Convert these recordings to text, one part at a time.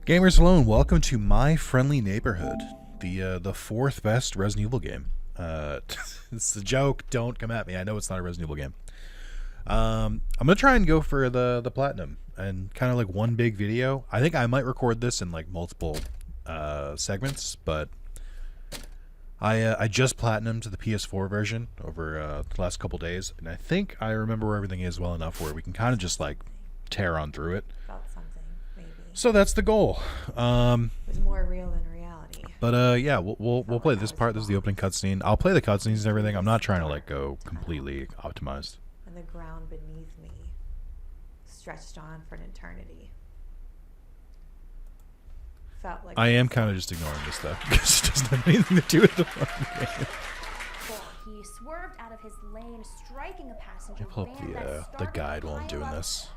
Gamers Alone, welcome to my friendly neighborhood, the fourth best Resident Evil game. It's a joke. Don't come at me. I know it's not a Resident Evil game. I'm gonna try and go for the platinum and kind of like one big video. I think I might record this in like multiple segments, but I just platinumed to the PS4 version over the last couple days, and I think I remember where everything is well enough where we can kind of just like tear on through it. So that's the goal. It was more real than reality. But yeah, we'll play this part. This is the opening cutscene. I'll play the cutscenes and everything. I'm not trying to like go completely optimized. And the ground beneath me stretched on for an eternity. Felt like I am kind of just ignoring this stuff because it doesn't have anything to do with the fucking game. He swerved out of his lane, striking a passenger. I'll pull up the guide while I'm doing this.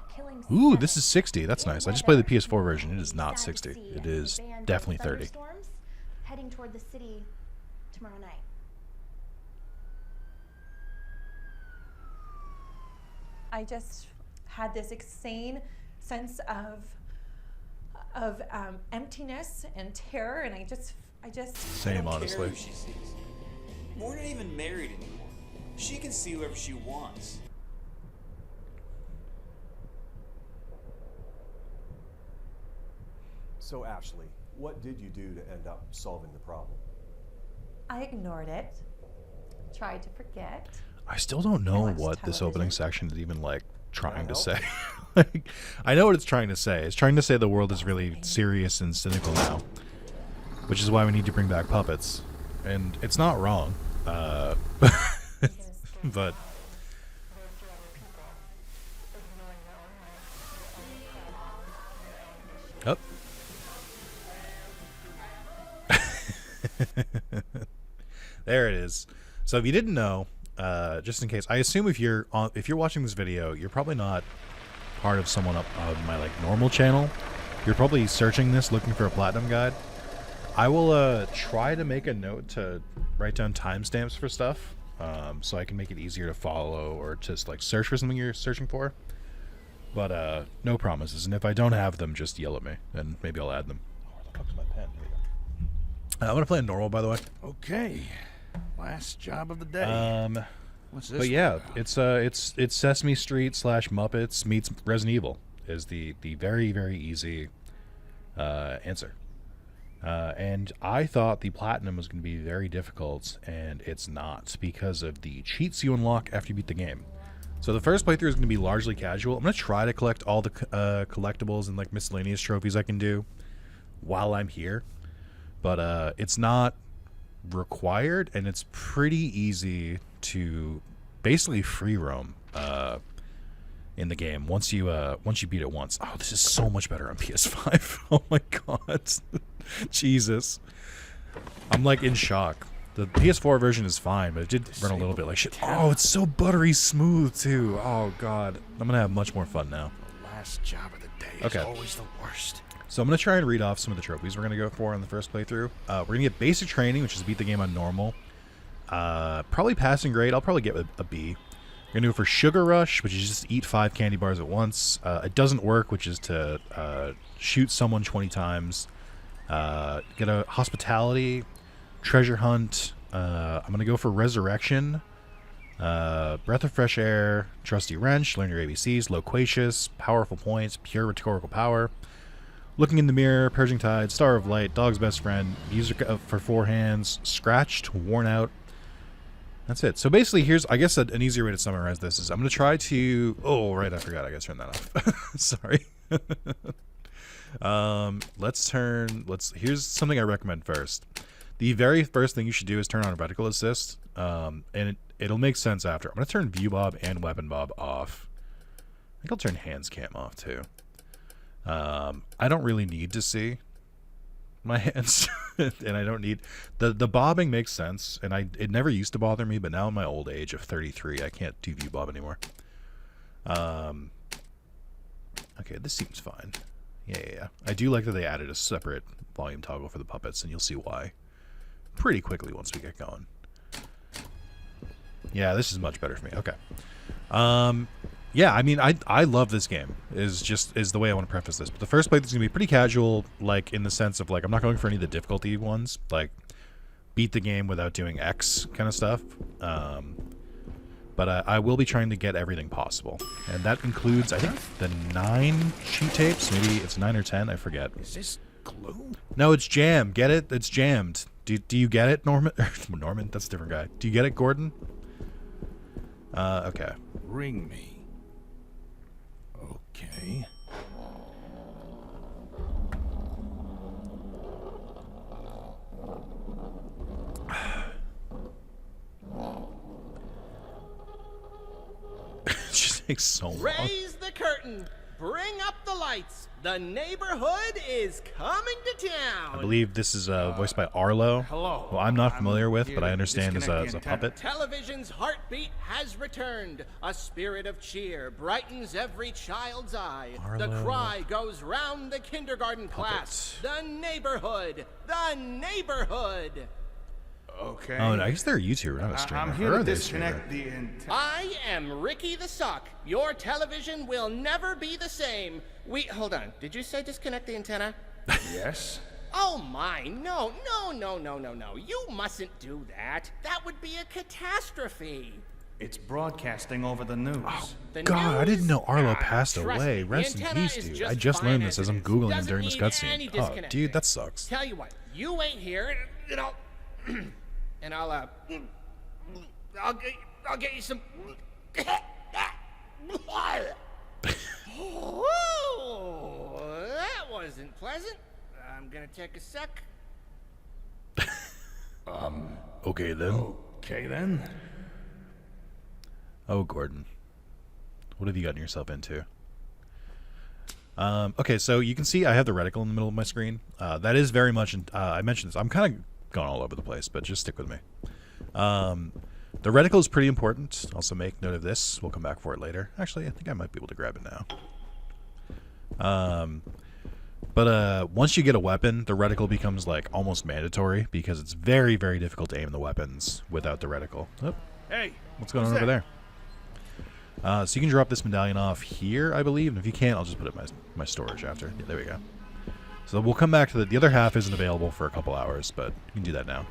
Ooh, this is 60. That's nice. I just played the PS4 version. It is not 60. It is definitely 30. Heading toward the city tomorrow night. I just had this insane sense of emptiness and terror, and I just Same, honestly. Who she sees. We're not even married anymore. She can see whoever she wants. So Ashley, what did you do to end up solving the problem? I ignored it, tried to forget. I still don't know watched what this opening television. section is even like trying to say. Like, I know what it's trying to say. It's trying to say the world is really serious and cynical now, which is why we need to bring back puppets. And it's not wrong. But oh. There it is. So if you didn't know, just in case, I assume if you're watching this video, you're probably not part of someone up on my like normal channel. You're probably searching this looking for a platinum guide. I will try to make a note to write down timestamps for stuff, so I can make it easier to follow or just like search for something you're searching for. But no promises, and if I don't have them, just yell at me, and maybe I'll add them. Oh, where the fuck's my pen? Here we go. I'm gonna play in normal, by the way. Okay, last job of the day. What's this? But yeah, about? it's Sesame Street / Muppets meets Resident Evil is the very easy answer. And I thought the platinum was going to be very difficult, and it's not because of the cheats you unlock after you beat the game. So the first playthrough is going to be largely casual. I'm going to try to collect all the collectibles and like miscellaneous trophies I can do while I'm here, but it's not required, and it's pretty easy to basically free roam in the game once you beat it once. Oh, this is so much better on PS5. Oh my god. Jesus. I'm like in shock. The PS4 version is fine, but it did run a little bit like shit. Oh, it's so buttery smooth too. Oh god. I'm gonna have much more fun now. The last job of the day is always the worst. So I'm going to try and read off some of the trophies we're going to go for in the first playthrough. We're going to get basic training, which is beat the game on normal. Probably passing grade. I'll probably get a B. We're going to go for Sugar Rush, which is just eat 5 candy bars at once. It doesn't work, which is to shoot someone 20 times. Get a Hospitality, Treasure Hunt. I'm going to go for Resurrection. Breath of Fresh Air, Trusty Wrench, Learn Your ABCs, Loquacious, Powerful Points, Pure Rhetorical Power. Looking in the Mirror, Purging Tide, Star of Light, Dog's Best Friend, Music for 4 Hands, Scratched, Worn Out. That's it. So basically, here's, I guess, an easier way to summarize this is I'm going to try to... Oh, right, I forgot. I got to turn that off. Sorry. Here's something I recommend first. The very first thing you should do is turn on Reticle Assist, and it'll make sense after. I'm going to turn View Bob and Weapon Bob off. I think I'll turn Hands Cam off, too. I don't really need to see my hands, and I don't need the bobbing makes sense, and it never used to bother me, but now in my old age of 33, I can't do view bob anymore. Okay, this seems fine. Yeah. I do like that they added a separate volume toggle for the puppets, and you'll see why pretty quickly once we get going. Yeah, this is much better for me. Okay. yeah, I mean, I love this game. Is the way I want to preface this. But the first playthrough is gonna be pretty casual, like in the sense of like I'm not going for any of the difficulty ones, like beat the game without doing X kind of stuff. But I will be trying to get everything possible, and that includes I think the 9 cheat tapes. Maybe it's 9 or 10. I forget. Is this glue? No, it's jam. Get it? It's jammed. Do you get it, Norman? Norman, that's a different guy. Do you get it, Gordon? Okay. Ring me. Okay. It just takes so long. Raise the curtain. Bring up the lights. The neighborhood is coming to town. I believe this is voiced by Arlo. Hello. Who I'm not familiar with, here but I to understand is disconnect a the antenna. puppet. Television's heartbeat has returned. A spirit of cheer brightens every child's eye. The Arlo. cry goes round the kindergarten class. The neighborhood. The neighborhood. Okay. Oh, no, I guess they're a YouTuber, not a streamer. I'm here Or to are they a streamer? disconnect the antenna. I am Ricky the Sock. Your television will never be the same. Hold on. Did you say disconnect the antenna? Yes. Oh my, no. You mustn't do that. That would be a catastrophe. It's broadcasting over the news. The God, I didn't news? know Arlo Ah, passed trust away. me, the Rest in antenna peace, is dude. I just just fine learned as this as it I'm is. Googling him Doesn't during this need any cutscene. Oh, disconnecting. dude, that sucks. Tell you what, you wait here, and I'll get you some. Oh, that wasn't pleasant. I'm gonna take a sec. Okay, then. Okay then. Oh, Gordon. What have you gotten yourself into? Okay, so you can see I have the reticle in the middle of my screen. That is very much, I mentioned this, I'm kind of going all over the place, but just stick with me. The reticle is pretty important. Also make note of this. We'll come back for it later. Actually, I think I might be able to grab it now. But once you get a weapon, the reticle becomes like almost mandatory because it's very, very difficult to aim the weapons without the reticle. Oh, Hey, what's going on over there? So you can drop this medallion off here, I believe. And if you can't, I'll just put it in my storage after. Yeah, there we go. So we'll come back to the other half isn't available for a couple hours, but you can do that now.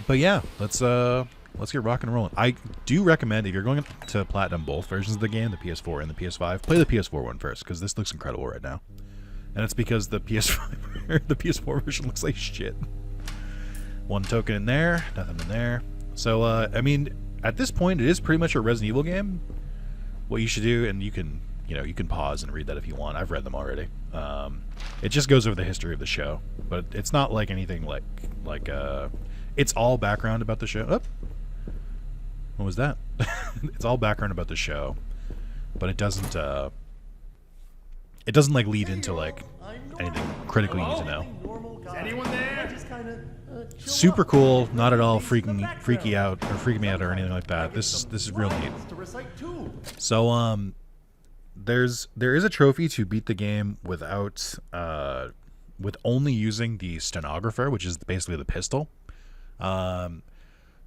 But yeah, let's get rock and rolling. I do recommend if you're going to platinum both versions of the game, the PS4 and the PS5, play the PS4 one first because this looks incredible right now. And it's because the PS5 the PS4 version looks like shit. One token in there, nothing in there. So I mean, at this point, it is pretty much a Resident Evil game. What you should do, and you can pause and read that if you want. I've read them already. It just goes over the history of the show, but it's not like anything like it's all background about the show. Oh, what was that? It's all background about the show, but it doesn't like lead into like anything critically you need to know. is anyone there? Super cool, not at all freaking me out or anything like that. This is real neat. So there is a trophy to beat the game without with only using the stenographer, which is basically the pistol.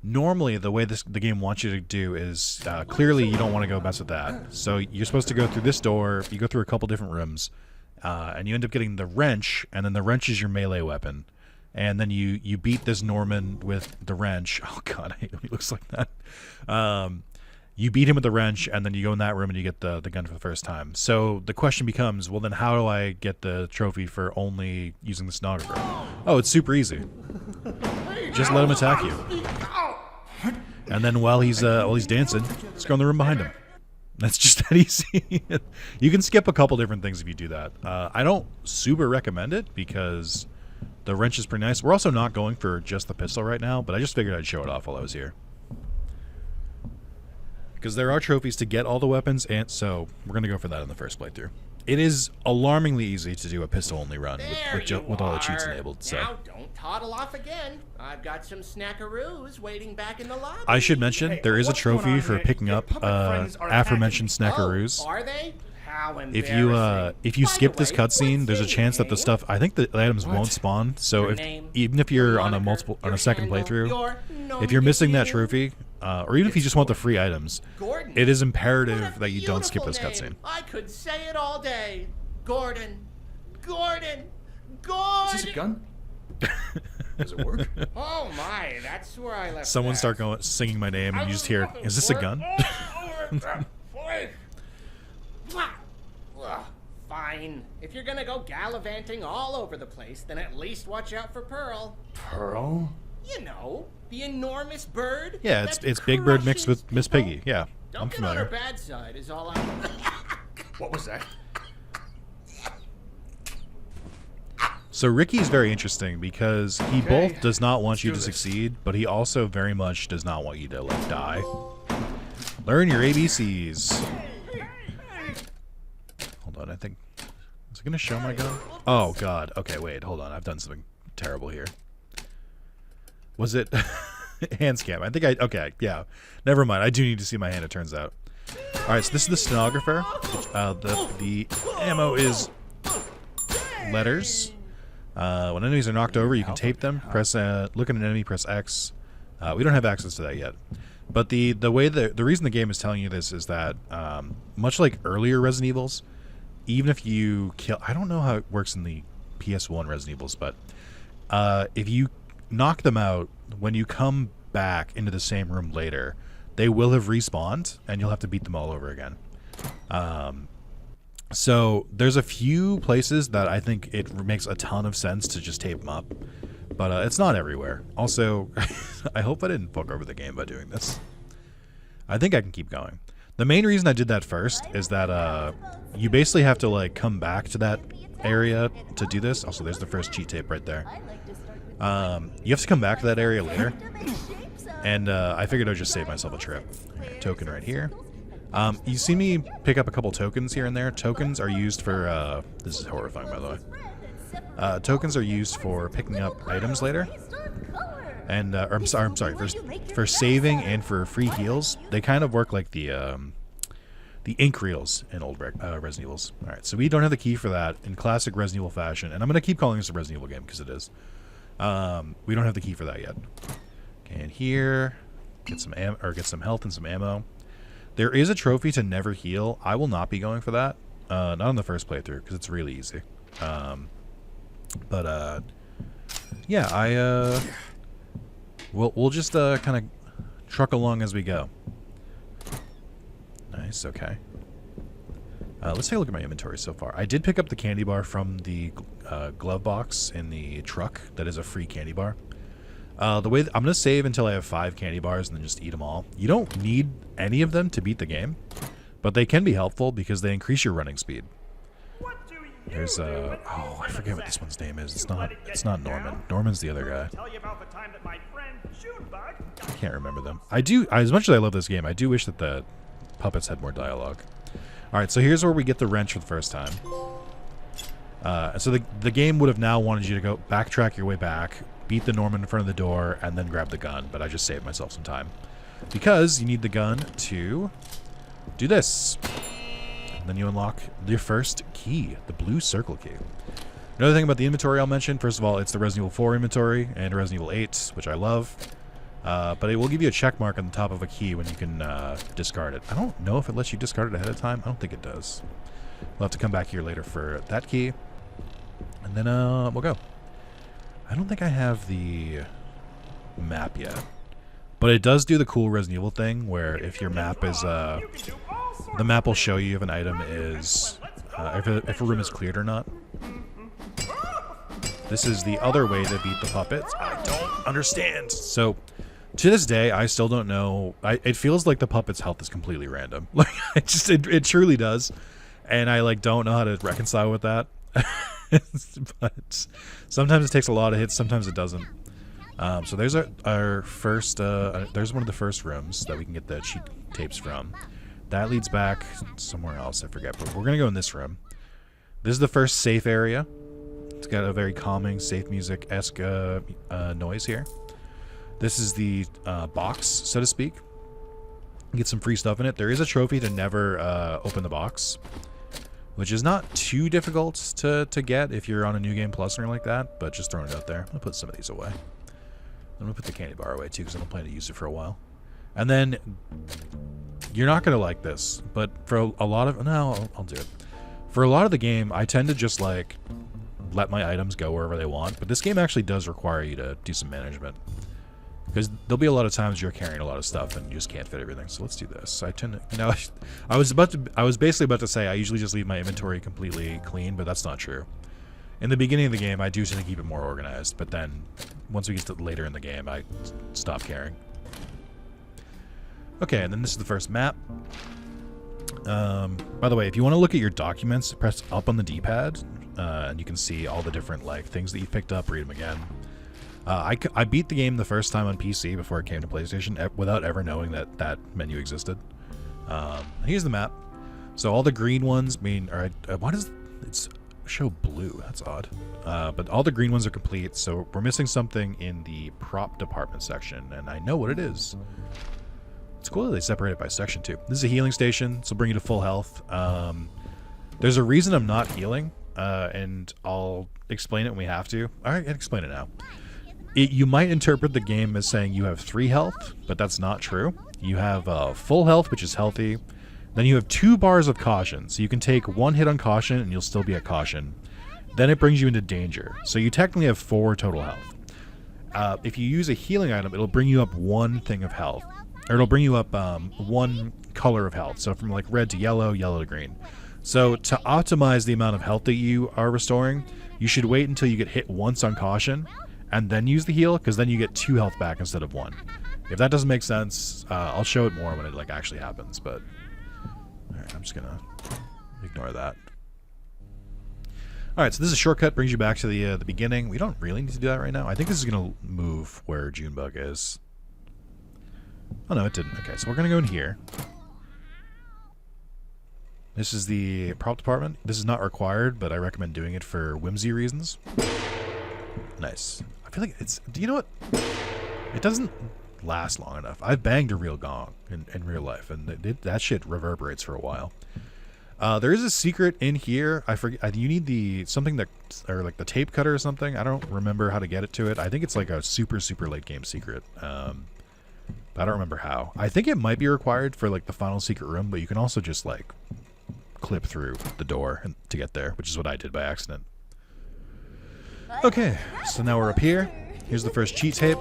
Normally the way the game wants you to do is clearly you don't want to go mess with that. So you're supposed to go through this door, you go through a couple different rooms, and you end up getting the wrench, and then the wrench is your melee weapon. And then you beat this Norman with the wrench. Oh god, I hate when he looks like that. You beat him with the wrench, and then you go in that room and you get the gun for the first time. So the question becomes, well then how do I get the trophy for only using the stenographer? Oh, it's super easy. Just let him attack you. And then while he's dancing, just go in the room behind him. That's just that easy. You can skip a couple different things if you do that. I don't super recommend it because the wrench is pretty nice. We're also not going for just the pistol right now, but I just figured I'd show it off while I was here. Because there are trophies to get all the weapons, and so we're going to go for that in the first playthrough. It is alarmingly easy to do a pistol-only run with all the cheats enabled. So Now don't toddle off again. I've got some snackaroos waiting back in the lobby. I should mention there is a trophy for picking up aforementioned snackaroos. Oh, are they? How If embarrassing. you By skip the this way, cutscene, what's there's a in chance that the your stuff. I think the items won't spawn. So Your name, even if you're on a moniker, second your playthrough, handle, your if you're missing that name. trophy, or even if you just want the free items, Gordon. it is What imperative a that you don't skip this beautiful cutscene. name. I could say it all day. Gordon. Gordon. Gordon. Is this a gun? Does it work? Oh my, that's where I left Someone that. start going singing my name, and you just hear, "Is this a gun?" Fine. If you're gonna go gallivanting all over the place, then at least watch out for Pearl. Pearl? You know, the enormous bird. Yeah, that it's Big Bird mixed crushes with Miss people. Piggy. Yeah, Don't I'm get on her familiar. bad side is all I. What was that? So Ricky's very interesting because he Okay, both does not want let's you do to this. succeed, but he also very much does not want you to like die. Learn your ABCs. Hold on, I think is it gonna show my gun? Oh God. Okay, wait, hold on. I've done something terrible here. Was it hand scam? I think okay, yeah. Never mind. I do need to see my hand, it turns out. Alright, so this is the stenographer. The ammo is letters. When enemies are knocked over, you can tape them. Press look at an enemy, press X. We don't have access to that yet. But the reason the game is telling you this is that much like earlier Resident Evils, even if you kill, I don't know how it works in the PS1 Resident Evils, but if you knock them out, when you come back into the same room later, they will have respawned, and you'll have to beat them all over again. So there's a few places that I think it makes a ton of sense to just tape them up, but it's not everywhere. Also, I hope I didn't fuck over the game by doing this. I think I can keep going. The main reason I did that first is that you basically have to like come back to that area to do this. Also, there's the first cheat tape right there. You have to come back to that area later, and I figured I'd just save myself a trip. Okay, token right here. You see me pick up a couple tokens here and there. Tokens are used for, this is horrifying by the way. Tokens are used for picking up items later. And, or I'm sorry, for saving and for free heals. They kind of work like the ink reels in old Resident Evils. Alright, so we don't have the key for that in classic Resident Evil fashion. And I'm going to keep calling this a Resident Evil game because it is. We don't have the key for that yet. Okay, and here, get some health and some ammo. There is a trophy to never heal. I will not be going for that. Not on the first playthrough, because it's really easy. Yeah, we'll just kind of truck along as we go. Nice, okay. Let's take a look at my inventory so far. I did pick up the candy bar from the glove box in the truck. That is a free candy bar. I'm going to save until I have 5 candy bars and then just eat them all. You don't need any of them to beat the game, but they can be helpful because they increase your running speed. There's oh, I forget what this one's name is. It's not Norman. Norman's the other guy. I can't remember them. As much as I love this game, I do wish that the puppets had more dialogue. Alright, so here's where we get the wrench for the first time. So the game would have now wanted you to go backtrack your way back, beat the Norman in front of the door, and then grab the gun, but I just saved myself some time. Because you need the gun to do this. And then you unlock your first key, the blue circle key. Another thing about the inventory I'll mention, first of all, it's the Resident Evil 4 inventory and Resident Evil 8, which I love. But it will give you a check mark on the top of a key when you can discard it. I don't know if it lets you discard it ahead of time. I don't think it does. We'll have to come back here later for that key. And then we'll go. I don't think I have the map yet. But it does do the cool Resident Evil thing where if your map is... the map will show you if an item is... if a room is cleared or not. This is the other way to beat the puppets. I don't understand. So, to this day, I still don't know. It feels like the puppet's health is completely random. Like, it truly does. And I, don't know how to reconcile with that. But sometimes it takes a lot of hits, sometimes it doesn't. So there's our first, there's one of the first rooms that we can get the cheat tapes from. That leads back somewhere else, I forget, but we're going to go in this room. This is the first safe area. It's got a very calming, safe music-esque noise here. This is the box, so to speak. Get some free stuff in it. There is a trophy to never open the box, which is not too difficult to get if you're on a New Game Plus or anything like that, but just throwing it out there. I'm going to put some of these away. I'm going to put the candy bar away, too, because I don't plan to use it for a while. And then you're not going to like this, but for a lot of... No, I'll do it. For a lot of the game, I tend to just, like, let my items go wherever they want. But this game actually does require you to do some management. Because there'll be a lot of times you're carrying a lot of stuff and you just can't fit everything. So let's do this. I tend to... You know, I was basically about to say I usually just leave my inventory completely clean, but that's not true. In the beginning of the game, I do tend to keep it more organized. But then, once we get to later in the game, I stop caring. Okay, and then this is the first map. By the way, if you want to look at your documents, press up on the D-pad, and you can see all the different like things that you picked up. Read them again. I beat the game the first time on PC before it came to PlayStation without ever knowing that that menu existed. Here's the map. So all the green ones mean, all right, why does it show blue? That's odd. But all the green ones are complete, so we're missing something in the prop department section, and I know what it is. It's cool that they separate it by section too. This is a healing station, so bring you to full health. There's a reason I'm not healing, and I'll explain it when we have to. All right, I can explain it now. You might interpret the game as saying you have 3 health, but that's not true. You have full health, which is healthy. Then you have 2 bars of caution, so you can take 1 hit on caution and you'll still be at caution. Then it brings you into danger, so you technically have 4 total health. If you use a healing item, it'll bring you up 1 thing of health. Or it'll bring you up 1 color of health. So from like red to yellow, yellow to green. So to optimize the amount of health that you are restoring, you should wait until you get hit once on caution and then use the heal, because then you get 2 health back instead of 1. If that doesn't make sense, I'll show it more when it like actually happens. But all right, I'm just gonna ignore that. All right, so this is a shortcut, brings you back to the beginning. We don't really need to do that right now. I think this is gonna move where Junebug is. Oh, no, it didn't. Okay, so we're going to go in here. This is the prop department. This is not required, but I recommend doing it for whimsy reasons. Nice. I feel like it's... Do you know what? It doesn't last long enough. I've banged a real gong in real life, and that shit reverberates for a while. There is a secret in here. I forget. You need the... Something that... Or like the tape cutter or something. I don't remember how to get it to it. I think it's like a super, super late game secret. I don't remember how. I think it might be required for like the final secret room, but you can also just like clip through the door to get there, which is what I did by accident. Okay, so now we're up here. Here's the first cheat tape.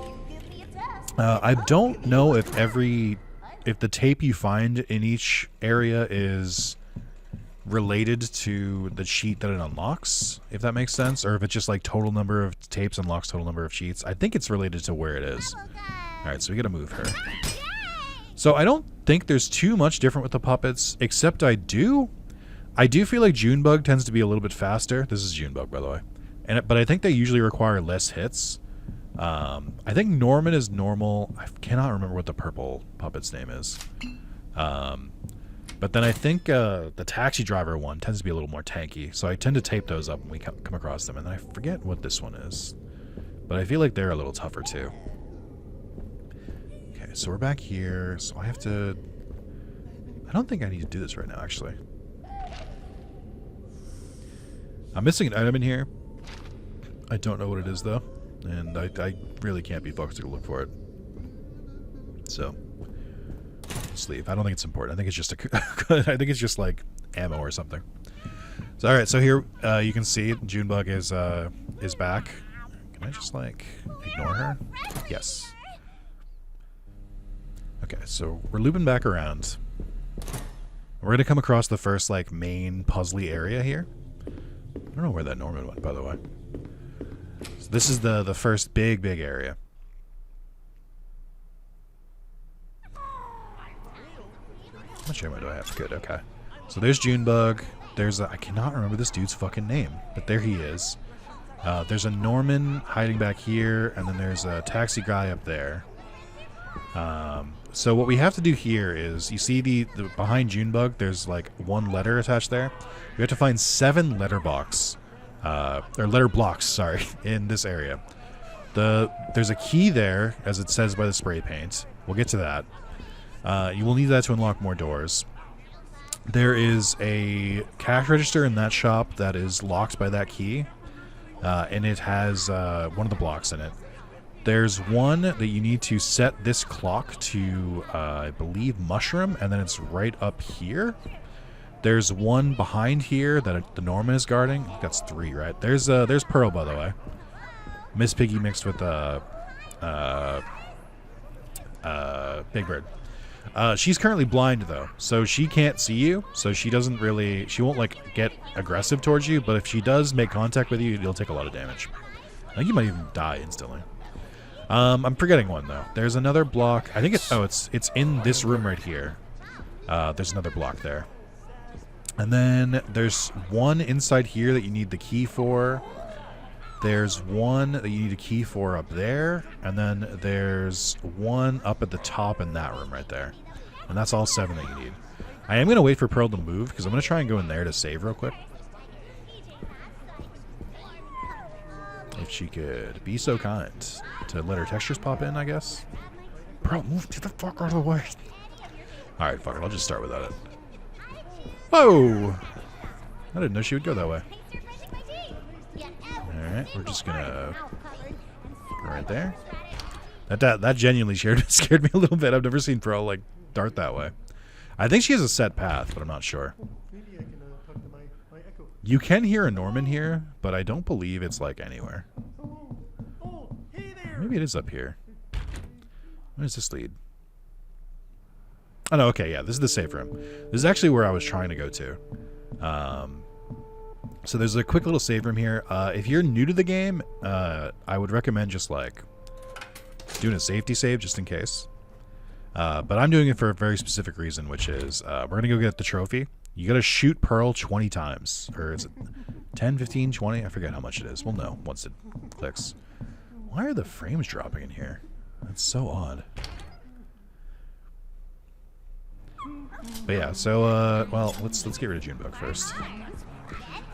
I don't know if the tape you find in each area is related to the cheat that it unlocks, if that makes sense, or if it's just like total number of tapes unlocks total number of cheats. I think it's related to where it is. Alright, so we gotta move her. So I don't think there's too much different with the puppets, except I do feel like Junebug tends to be a little bit faster. This is Junebug, by the way. But I think they usually require less hits. I think Norman is normal. I cannot remember what the purple puppet's name is. But then I think the taxi driver one tends to be a little more tanky, so I tend to tape those up when we come across them. And then I forget what this one is. But I feel like they're a little tougher too. Okay, so we're back here, so I have to... I don't think I need to do this right now, actually. I'm missing an item in here. I don't know what it is, though. And I really can't be focused to go look for it. So, let's leave. I don't think it's important. I think it's just I think it's just like ammo or something. So, all right. So here you can see Junebug is back. Can I just like ignore her? Yes. Okay. So we're looping back around. We're gonna come across the first like main puzzly area here. I don't know where that Norman went, by the way. So this is the first big area. How much ammo do I have? Good, okay. So there's Junebug. There's I cannot remember this dude's fucking name, but there he is. There's a Norman hiding back here, and then there's a taxi guy up there. So what we have to do here is, you see the behind Junebug, there's like 1 letter attached there. We have to find 7 letter blocks, sorry, in this area. There's a key there, as it says by the spray paint. We'll get to that. You will need that to unlock more doors. There is a cash register in that shop that is locked by that key, and it has one of the blocks in it. There's one that you need to set this clock to, I believe, mushroom, and then it's right up here. There's one behind here that the Norman is guarding. That's 3, right? There's Pearl, by the way. Miss Piggy mixed with Big Bird. She's currently blind though, so she can't see you. So she won't like get aggressive towards you. But if she does make contact with you, you'll take a lot of damage. I think you might even die instantly. I'm forgetting one though. There's another block. I think it's in this room right here. There's another block there. And then there's one inside here that you need the key for. There's one that you need a key for up there. And then there's one up at the top in that room right there. And that's all 7 that you need. I am going to wait for Pearl to move because I'm going to try and go in there to save real quick. If she could be so kind to let her textures pop in, I guess. Pearl, move to the fuck out of the way. Alright, fuck it. I'll just start without it. Whoa! I didn't know she would go that way. Alright, we're just gonna go right there. That genuinely scared me a little bit. I've never seen Pearl like dart that way. I think she has a set path, but I'm not sure. You can hear a Norman here, but I don't believe it's like anywhere. Maybe it is up here. Where does this lead? Oh no, okay, yeah, this is the safe room. This is actually where I was trying to go to. So there's a quick little save room here. If you're new to the game, I would recommend just like doing a safety save just in case. But I'm doing it for a very specific reason, which is we're going to go get the trophy. You got to shoot Pearl 20 times. Or is it 10, 15, 20? I forget how much it is. We'll know once it clicks. Why are the frames dropping in here? That's so odd. But yeah, so, well, let's get rid of Junebug first.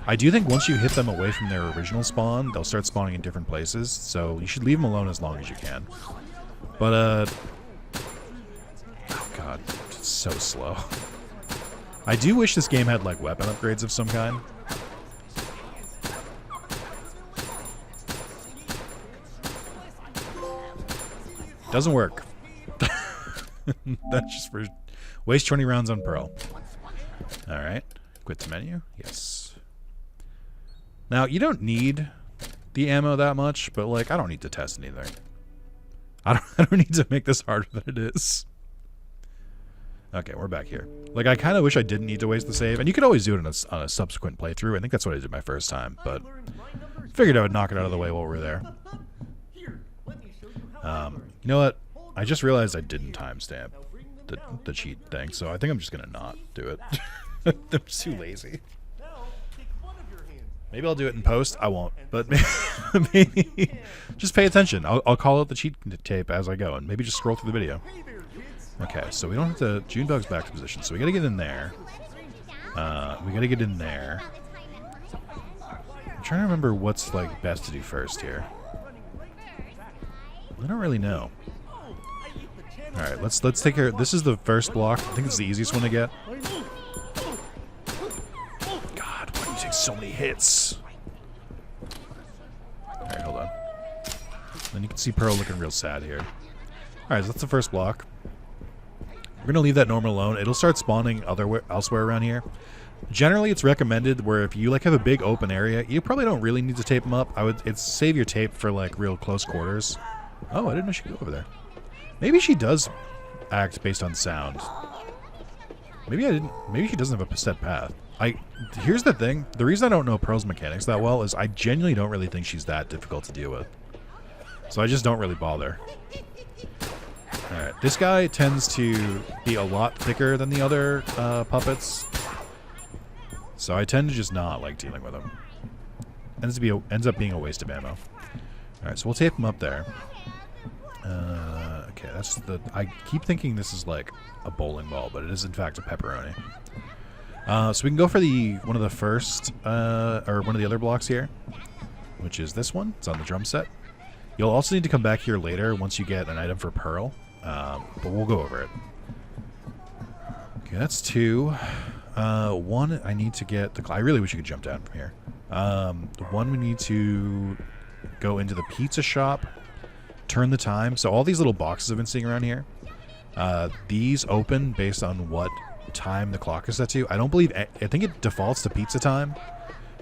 I do think once you hit them away from their original spawn, they'll start spawning in different places, so you should leave them alone as long as you can. But, oh god, it's so slow. I do wish this game had, like, weapon upgrades of some kind. Doesn't work. That's just for... Waste 20 rounds on Pearl. Alright. Quit the menu. Yes. Now, you don't need the ammo that much, but, like, I don't need to test anything. I don't need to make this harder than it is. Okay, we're back here. Like, I kind of wish I didn't need to waste the save. And you could always do it on a subsequent playthrough. I think that's what I did my first time. But figured I would knock it out of the way while we're there. You know what? I just realized I didn't timestamp the cheat thing, so I think I'm just gonna not do it. I'm too lazy. Maybe I'll do it in post. I won't, but maybe just pay attention. I'll call out the cheat tape as I go, and maybe just scroll through the video. Okay, so we don't have to... Junebug's back to position, so we gotta get in there. We gotta get in there. I'm trying to remember what's like best to do first here. I don't really know. Alright, let's take care... This is the first block. I think it's the easiest one to get. God, why do you take so many hits? Alright, hold on. Then you can see Pearl looking real sad here. Alright, so that's the first block. We're going to leave that Norman alone. It'll start spawning elsewhere around here. Generally, it's recommended where if you like have a big open area, you probably don't really need to tape them up. It's save your tape for like real close quarters. Oh, I didn't know she could go over there. Maybe she does act based on sound. Maybe I didn't. Maybe she doesn't have a set path. Here's the thing. The reason I don't know Pearl's mechanics that well is I genuinely don't really think she's that difficult to deal with. So I just don't really bother. Alright, this guy tends to be a lot thicker than the other puppets. So I tend to just not like dealing with him. Ends up being a waste of ammo. Alright, so we'll tape him up there. Okay, that's the... I keep thinking this is like a bowling ball, but it is in fact a pepperoni. So we can go for one of the first, or one of the other blocks here, which is this one. It's on the drum set. You'll also need to come back here later once you get an item for Pearl, but we'll go over it. Okay, that's 2. 1, I need to get the... I really wish you could jump down from here. 1, we need to go into the pizza shop. turn the time. So all these little boxes I've been seeing around here, these open based on what time the clock is set to. I don't believe... I think it defaults to pizza time.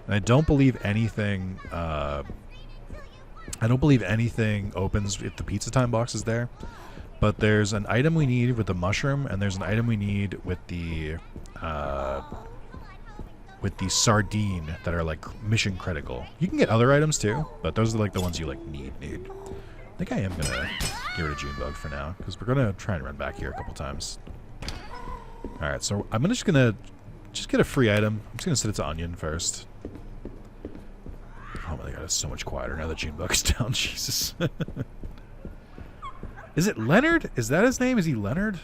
And I don't believe anything... I don't believe anything opens if the pizza time box is there. But there's an item we need with the mushroom, and there's an item we need with the sardine that are like mission critical. You can get other items too, but those are like the ones you like need. I think I am gonna get rid of Junebug for now because we're gonna try and run back here a couple times. All right, so I'm just gonna get a free item. I'm just gonna set it to onion first. Oh my god, it's so much quieter now that Junebug is down. Jesus. Is it Leonard? Is that his name? Is he Leonard?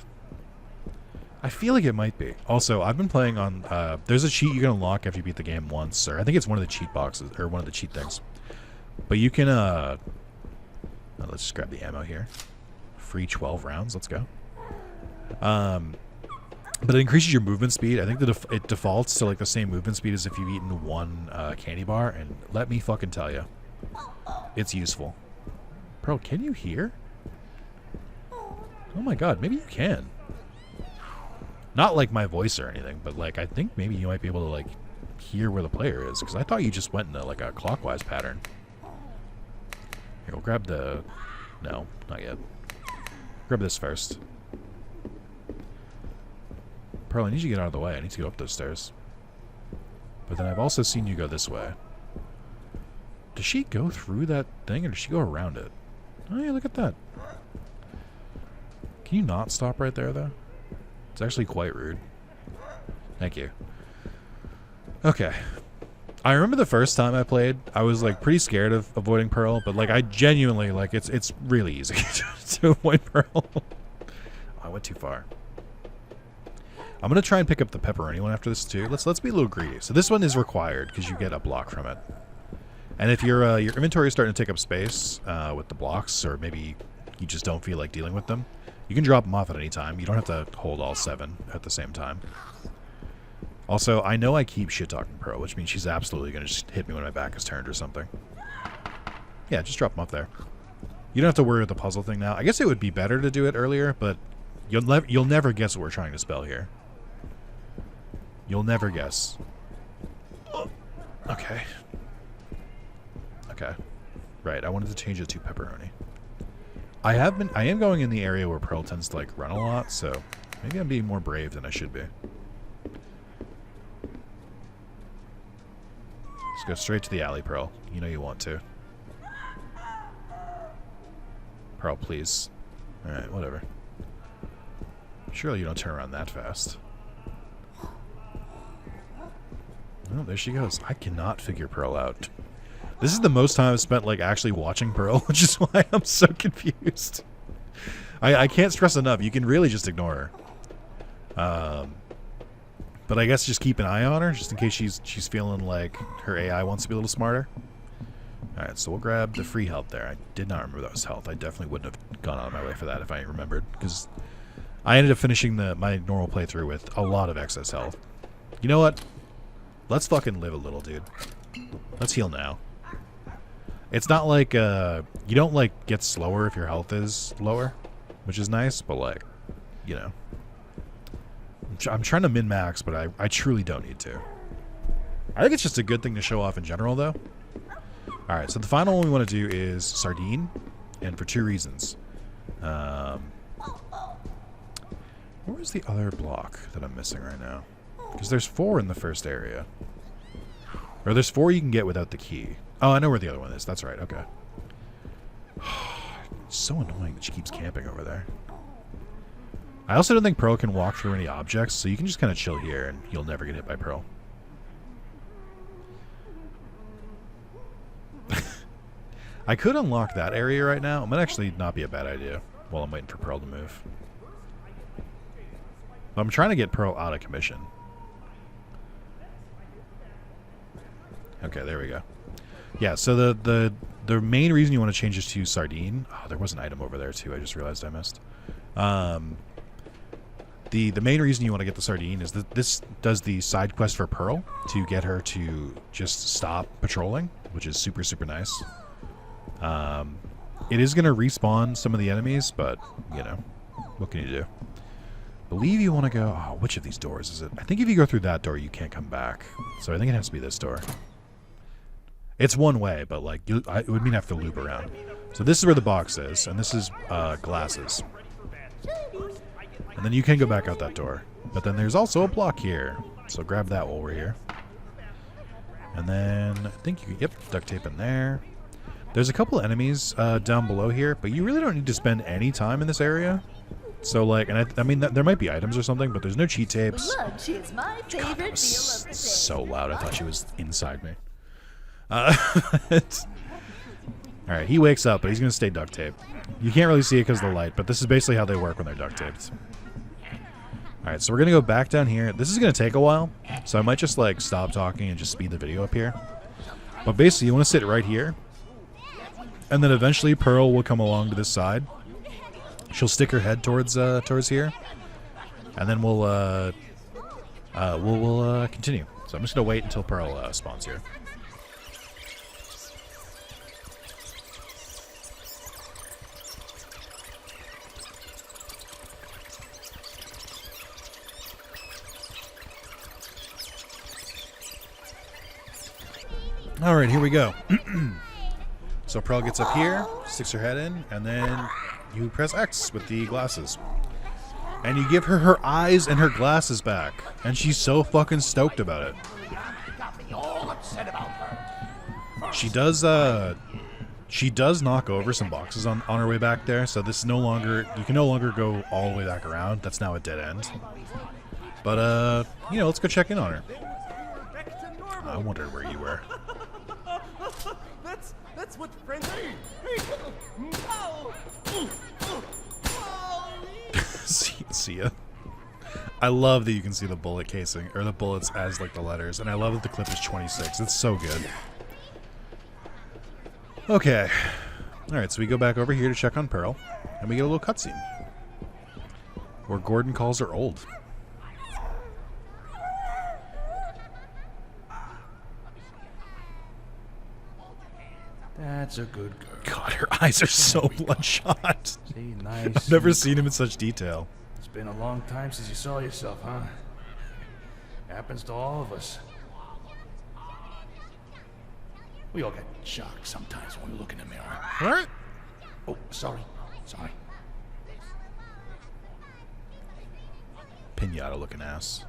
I feel like it might be. Also, I've been playing on... there's a cheat you can unlock after you beat the game once. Or I think it's one of the cheat boxes. Or one of the cheat things. But you can... let's just grab the ammo here. Free 12 rounds. Let's go. But it increases your movement speed. I think that it defaults to like the same movement speed as if you've eaten one candy bar. And let me fucking tell you. It's useful. Bro, can you hear? Oh my god, maybe you can. Not like my voice or anything, but like I think maybe you might be able to like hear where the player is, because I thought you just went in like a clockwise pattern. Here, we'll grab the... No, not yet. Grab this first. Pearl, I need you to get out of the way. I need to go up those stairs. But then I've also seen you go this way. Does she go through that thing, or does she go around it? Oh yeah, look at that. Can you not stop right there, though? It's actually quite rude. Thank you. Okay. I remember the first time I played, I was like pretty scared of avoiding Pearl, but like I genuinely like it's really easy to avoid Pearl. Oh, I went too far. I'm gonna try and pick up the pepperoni one after this too. Let's be a little greedy. So this one is required because you get a block from it. And if your inventory is starting to take up space with the blocks, or maybe you just don't feel like dealing with them, you can drop them off at any time. You don't have to hold all 7 at the same time. Also, I know I keep shit-talking Pearl, which means she's absolutely going to just hit me when my back is turned or something. Yeah, just drop them up there. You don't have to worry about the puzzle thing now. I guess it would be better to do it earlier, but you'll never guess what we're trying to spell here. You'll never guess. Okay. Okay. Right, I wanted to change it to pepperoni. I am going in the area where Pearl tends to like run a lot, so maybe I'm being more brave than I should be. Just go straight to the alley, Pearl. You know you want to. Pearl, please. Alright, whatever. Surely you don't turn around that fast. Oh, there she goes. I cannot figure Pearl out. This is the most time I've spent like actually watching Pearl, which is why I'm so confused. I can't stress enough. You can really just ignore her. But I guess just keep an eye on her, just in case she's feeling like her AI wants to be a little smarter. Alright, so we'll grab the free health there. I did not remember that was health. I definitely wouldn't have gone out of my way for that if I remembered, because I ended up finishing my normal playthrough with a lot of excess health. You know what? Let's fucking live a little, dude. Let's heal now. It's not like, you don't, like, get slower if your health is lower, which is nice, but, like, you know. I'm trying to min-max, but I truly don't need to. I think it's just a good thing to show off in general, though. Alright, so the final one we want to do is Sardine, and for 2 reasons. Where's the other block that I'm missing right now? Because there's 4 in the first area. Or there's 4 you can get without the key. Oh, I know where the other one is. That's right, okay. It's so annoying that she keeps camping over there. I also don't think Pearl can walk through any objects, so you can just kind of chill here and you'll never get hit by Pearl. I could unlock that area right now. It might actually not be a bad idea while I'm waiting for Pearl to move. But I'm trying to get Pearl out of commission. Okay, there we go. Yeah, so the main reason you want to change this to Sardine... Oh, there was an item over there, too. I just realized I missed. The main reason you want to get the Sardine is that this does the side quest for Pearl to get her to just stop patrolling, which is super, super nice. it is going to respawn some of the enemies, but, you know, what can you do? Believe you want to go... Oh, which of these doors is it? I think if you go through that door, you can't come back. So I think it has to be this door. It's one way, but, like, it would mean I have to loop around. So this is where the box is, and this is glasses. And then you can go back out that door. But then there's also a block here. So grab that while we're here. And then I think you can... Yep, duct tape in there. There's a couple enemies down below here, but you really don't need to spend any time in this area. So, like, and I mean, there might be items or something, but there's no cheat tapes. Lunch is my favorite meal of the day. So loud, I thought she was inside me. Alright, he wakes up, but he's going to stay duct taped. You can't really see it because of the light, but this is basically how they work when they're duct taped. Alright, so we're going to go back down here. This is going to take a while, so I might just, like, stop talking and just speed the video up here. But basically, you want to sit right here. And then eventually Pearl will come along to this side. She'll stick her head towards here, and then we'll continue. So I'm just gonna wait until Pearl spawns here. All right, here we go. So Pearl gets up here, sticks her head in, and then you press X with the glasses. And you give her her eyes and her glasses back. And she's so fucking stoked about it. She does knock over some boxes on her way back there, so this is no longer, you can no longer go all the way back around. That's now a dead end. But you know, let's go check in on her. I wondered where you were. That's what friends See ya. I love that you can see the bullet casing, or the bullets as like the letters, and I love that the clip is 26. It's so good. Okay. Alright, so we go back over here to check on Pearl, and we get a little cutscene. Where Gordon calls her old. That's a good girl. God, her eyes are so bloodshot. See, nice. I've never seen him in such detail. It's been a long time since you saw yourself, huh? Happens to all of us. We all get shocked sometimes when we look in the mirror. What? Oh, sorry. Sorry. Pinata looking ass.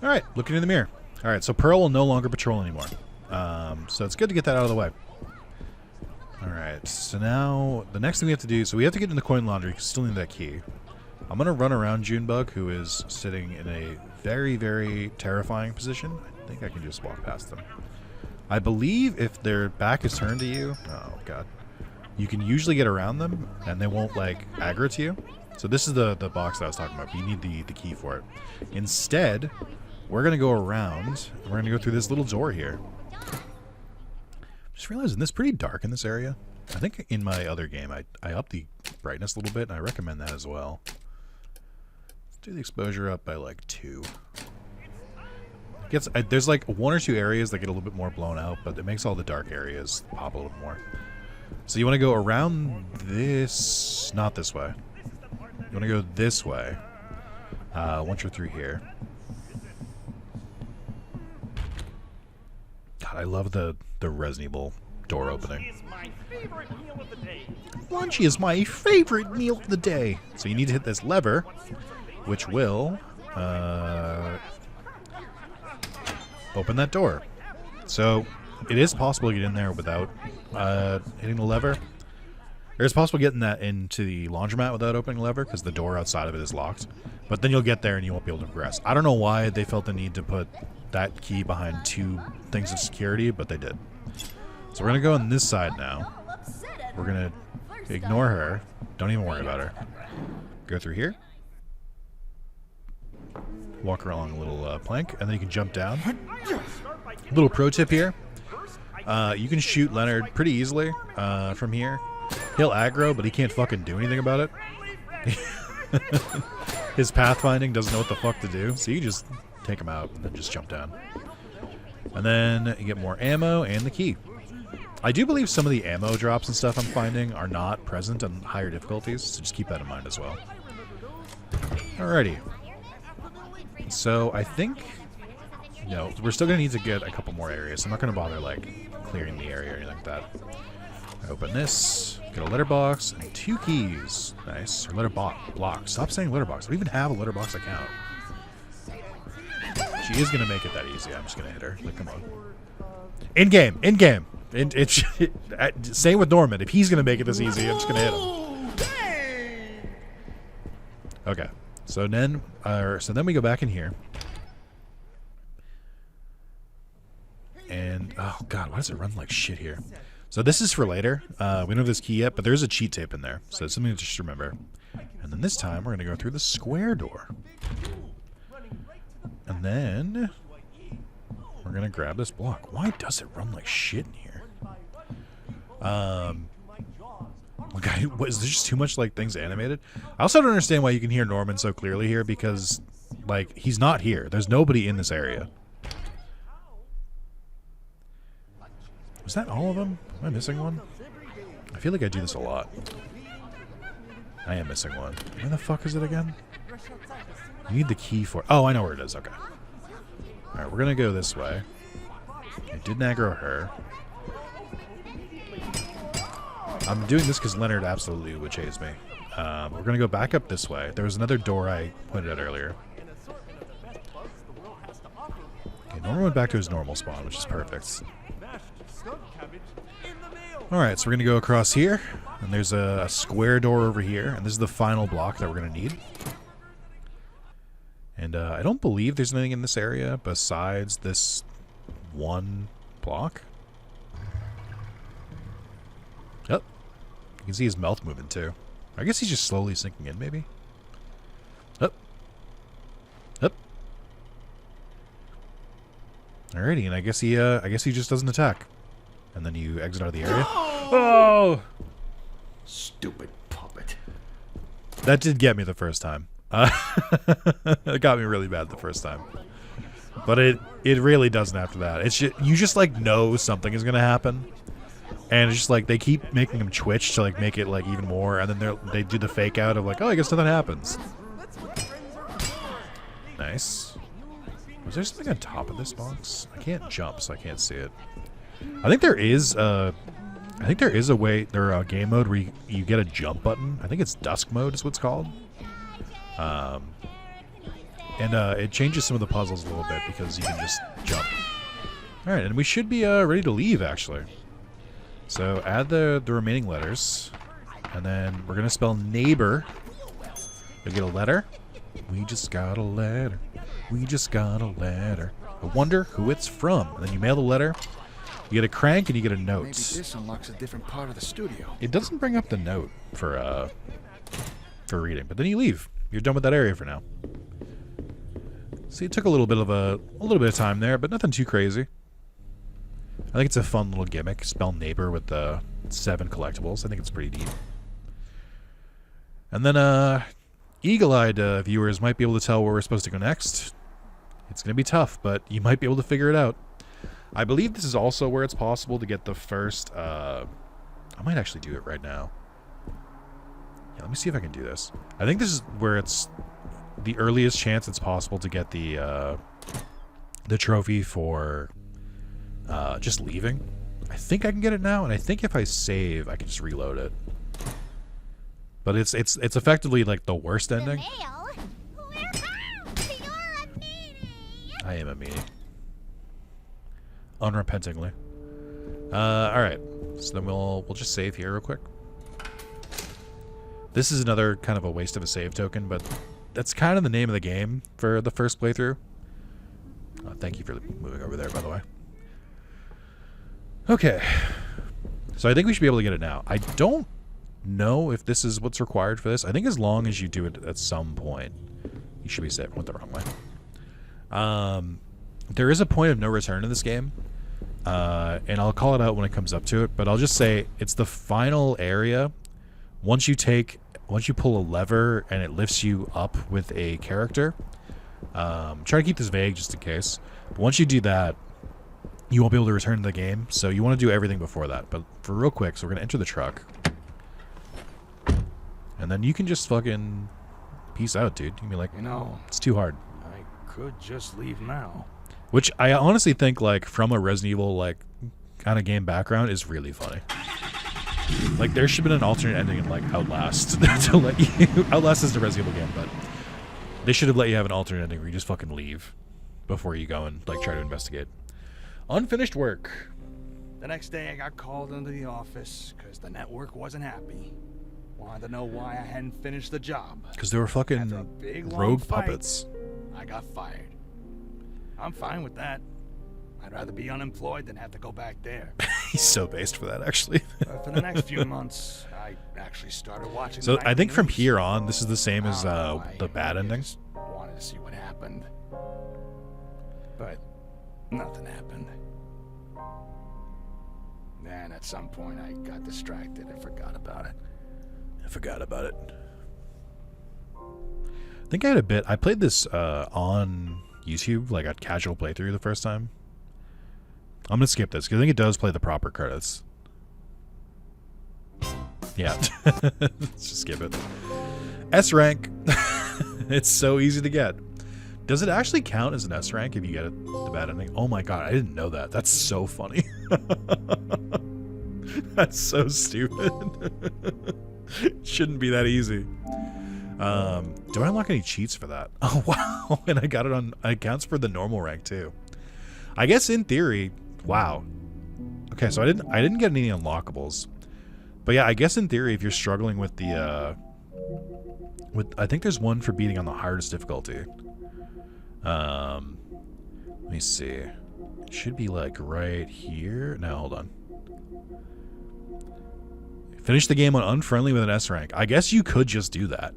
Alright, looking in the mirror. Alright, so Pearl will no longer patrol anymore. So it's good to get that out of the way. Alright, so now the next thing we have to do, so we have to get in the coin laundry because we still need that key. I'm going to run around Junebug, who is sitting in a very, very terrifying position. I think I can just walk past them. I believe if their back is turned to you, oh god, you can usually get around them and they won't like aggro to you. So this is the box that I was talking about. You need the key for it. Instead, we're going to go around. We're going to go through this little door here. Just realizing this is pretty dark in this area. I think in my other game I upped the brightness a little bit, and I recommend that as well. Let's do the exposure up by like 2. There's like 1 or 2 areas that get a little bit more blown out, but it makes all the dark areas pop a little more. So you want to go around this, not this way. You want to go this way once you're through here. God, I love the Resident Evil door opening. Lunchy is my favorite meal of the day. So you need to hit this lever, which will open that door. So it is possible to get in there without hitting the lever. Or it's possible getting that into the laundromat without opening the lever because the door outside of it is locked. But then you'll get there and you won't be able to progress. I don't know why they felt the need to put that key behind 2 things of security, but they did. So we're going to go on this side now. We're going to ignore her. Don't even worry about her. Go through here. Walk along a little plank, and then you can jump down. Little pro tip here. You can shoot Leonard pretty easily from here. He'll aggro, but he can't fucking do anything about it. His pathfinding doesn't know what the fuck to do, so you just take him out and then just jump down. And then you get more ammo and the key. I do believe some of the ammo drops and stuff I'm finding are not present on higher difficulties, so just keep that in mind as well. Alrighty. So I think, you know, we're still going to need to get a couple more areas. I'm not going to bother, like, clearing the area or anything like that. Open this, get a letterbox, and 2 keys. Nice. Or block. Stop saying letterbox. I don't even have a letterbox account. She is going to make it that easy. I'm just going to hit her. Like, come on. In-game. In-game. Same with Norman. If he's going to make it this easy, I'm just going to hit him. Okay. So then we go back in here. And, oh god, why does it run like shit here? So this is for later. We don't have this key yet, but there's a cheat tape in there. So it's something to just remember. And then this time, we're going to go through the square door. And then we're going to grab this block. Why does it run like shit in here? Is there just too much, like, things animated? I also don't understand why you can hear Norman so clearly here, because, like, he's not here. There's nobody in this area. Was that all of them? Am I missing one? I feel like I do this a lot. I am missing one. Where the fuck is it again? You need the key for... Oh, I know where it is. Okay. Alright, we're gonna go this way. I didn't aggro her. I'm doing this because Leonard absolutely would chase me. We're gonna go back up this way. There was another door I pointed out earlier. Okay, Norman went back to his normal spawn, which is perfect. Alright, so we're gonna go across here. And there's a square door over here. And this is the final block that we're gonna need. And I don't believe there's anything in this area besides this one block. Yep. You can see his mouth moving too. I guess he's just slowly sinking in, maybe. Up. Up. Alrighty, and I guess he just doesn't attack. And then you exit out of the area. Oh! Stupid puppet. That did get me the first time. It got me really bad the first time. But it really doesn't after that. It's just, you just, like, know something is going to happen. And it's just like they keep making him twitch to, like, make it, like, even more. And then they do the fake out of, like, oh, I guess nothing happens. Nice. Was there something on top of this box? I can't jump, so I can't see it. I think there is a way, there a game mode where you get a jump button. I think it's dusk mode is what it's called. And it changes some of the puzzles a little bit because you can just jump. Alright, and we should be ready to leave, actually. So add the remaining letters. And then we're going to spell neighbor. You'll get a letter. We just got a letter. We just got a letter. I wonder who it's from. And then you mail the letter. You get a crank and you get a note. Maybe this unlocks a different part of the studio. It doesn't bring up the note for reading, but then you leave. You're done with that area for now. See, it took a little bit of time there, but nothing too crazy. I think it's a fun little gimmick. Spell neighbor with the 7 collectibles. I think it's pretty deep. And then eagle-eyed viewers might be able to tell where we're supposed to go next. It's going to be tough, but you might be able to figure it out. I believe this is also where it's possible to get the first... I might actually do it right now. Yeah, let me see if I can do this. I think this is where it's the earliest chance it's possible to get the trophy for just leaving. I think I can get it now, and I think if I save, I can just reload it. But it's effectively like the worst ending. I am a meanie. Unrepentingly. Alright. So then we'll just save here real quick. This is another kind of a waste of a save token, but that's kind of the name of the game for the first playthrough. Thank you for moving over there, by the way. Okay. So I think we should be able to get it now. I don't know if this is what's required for this. I think as long as you do it at some point, you should be safe. I went the wrong way. There is a point of no return in this game. And I'll call it out when it comes up to it, but I'll just say it's the final area. Once you pull a lever and it lifts you up with a character. Try to keep this vague just in case. But once you do that, you won't be able to return to the game. So you want to do everything before that. But for real quick, so we're gonna enter the truck, and then you can just fucking peace out, dude. You can be like, You know, it's too hard. I could just leave now. Which I honestly think, like, from a Resident Evil like kind of game background, is really funny. Like, there should have been an alternate ending in like Outlast to let you. Outlast is a Resident Evil game, but they should have let you have an alternate ending where you just fucking leave before you go and like try to investigate. Unfinished work. The next day, I got called into the office because the network wasn't happy. Wanted to know why I hadn't finished the job. Because they were After a fucking big, long rogue fight, puppets. I got fired. I'm fine with that. I'd rather be unemployed than have to go back there. He's so based for that, actually. But for the next few months, I actually started watching. So the I nightly think from news. here on, this is the same as I don't know why. the bad I ending. just wanted to see what happened, but nothing happened. Then at some point, I got distracted and forgot about it. I forgot about it. I think I had a bit. I played this on YouTube, like a casual playthrough the first time. I'm gonna skip this because I think it does play the proper credits. Yeah, let's just skip it. S rank. It's so easy to get. Does it actually count as an S rank if you get it, the bad ending? Oh my god, I didn't know that. That's so funny. That's so stupid. It shouldn't be that easy. Do I unlock any cheats for that? Oh wow, and I got it on. It counts for the normal rank too. I guess in theory, wow. Okay, so I didn't get any unlockables, but yeah, I guess in theory, if you're struggling with the I think there's one for beating on the hardest difficulty. Let me see. It should be like right here. No, hold on. Finish the game on unfriendly with an S rank. I guess you could just do that.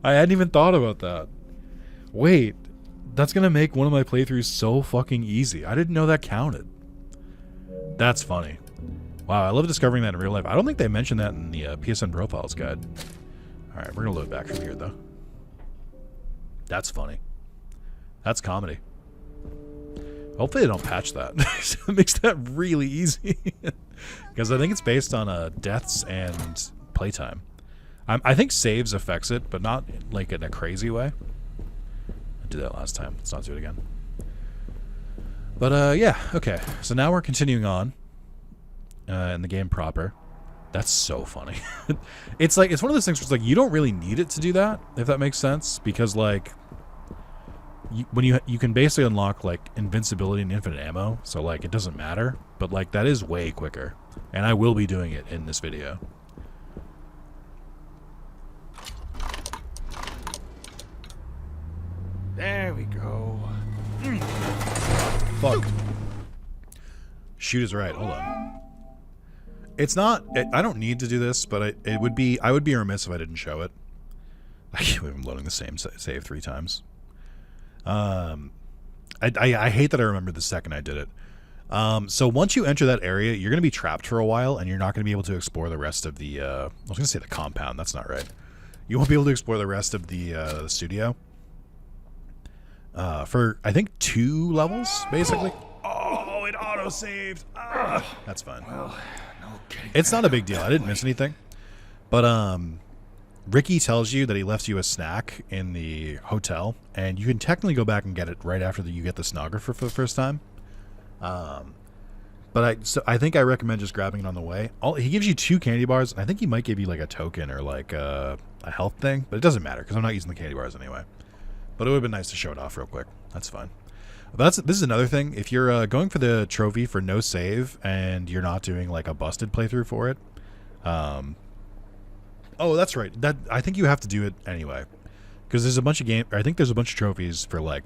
I hadn't even thought about that. Wait, that's gonna make one of my playthroughs so fucking easy. I didn't know that counted. That's funny. Wow, I love discovering that in real life. I don't think they mentioned that in the PSN Profiles guide. Alright, we're gonna load back from here, though. That's funny. That's comedy. Hopefully they don't patch that. It makes that really easy. Because I think it's based on deaths and playtime. I think saves affects it, but not like in a crazy way. I did that last time. Let's not do it again. But yeah, okay. So now we're continuing on in the game proper. That's so funny. It's like, it's one of those things where it's like you don't really need it to do that, if that makes sense, because like when you can basically unlock like invincibility and infinite ammo, so like it doesn't matter, but like that is way quicker, and I will be doing it in this video. There we go. Fuck. Shoot is right. Hold on. It's not. I don't need to do this, but it would be. I would be remiss if I didn't show it. I can't believe I'm loading the same save 3 times. I hate that I remembered the second I did it. So once you enter that area, you're going to be trapped for a while, and you're not going to be able to explore the rest of the. I was going to say the compound. That's not right. You won't be able to explore the rest of the studio. For I think 2 levels, basically. Oh, it auto saved. That's fine. Well, no kidding. It's not a big deal. I didn't miss anything. But Ricky tells you that he left you a snack in the hotel, and you can technically go back and get it right after you get the sonographer for the first time. But I think I recommend just grabbing it on the way. He gives you 2 candy bars, and I think he might give you like a token or like a health thing, but it doesn't matter because I'm not using the candy bars anyway. But it would have been nice to show it off real quick. That's fine. But this is another thing. If you're going for the trophy for no save and you're not doing like a busted playthrough for it, oh, that's right. That I think you have to do it anyway, because there's a bunch of I think there's a bunch of trophies for like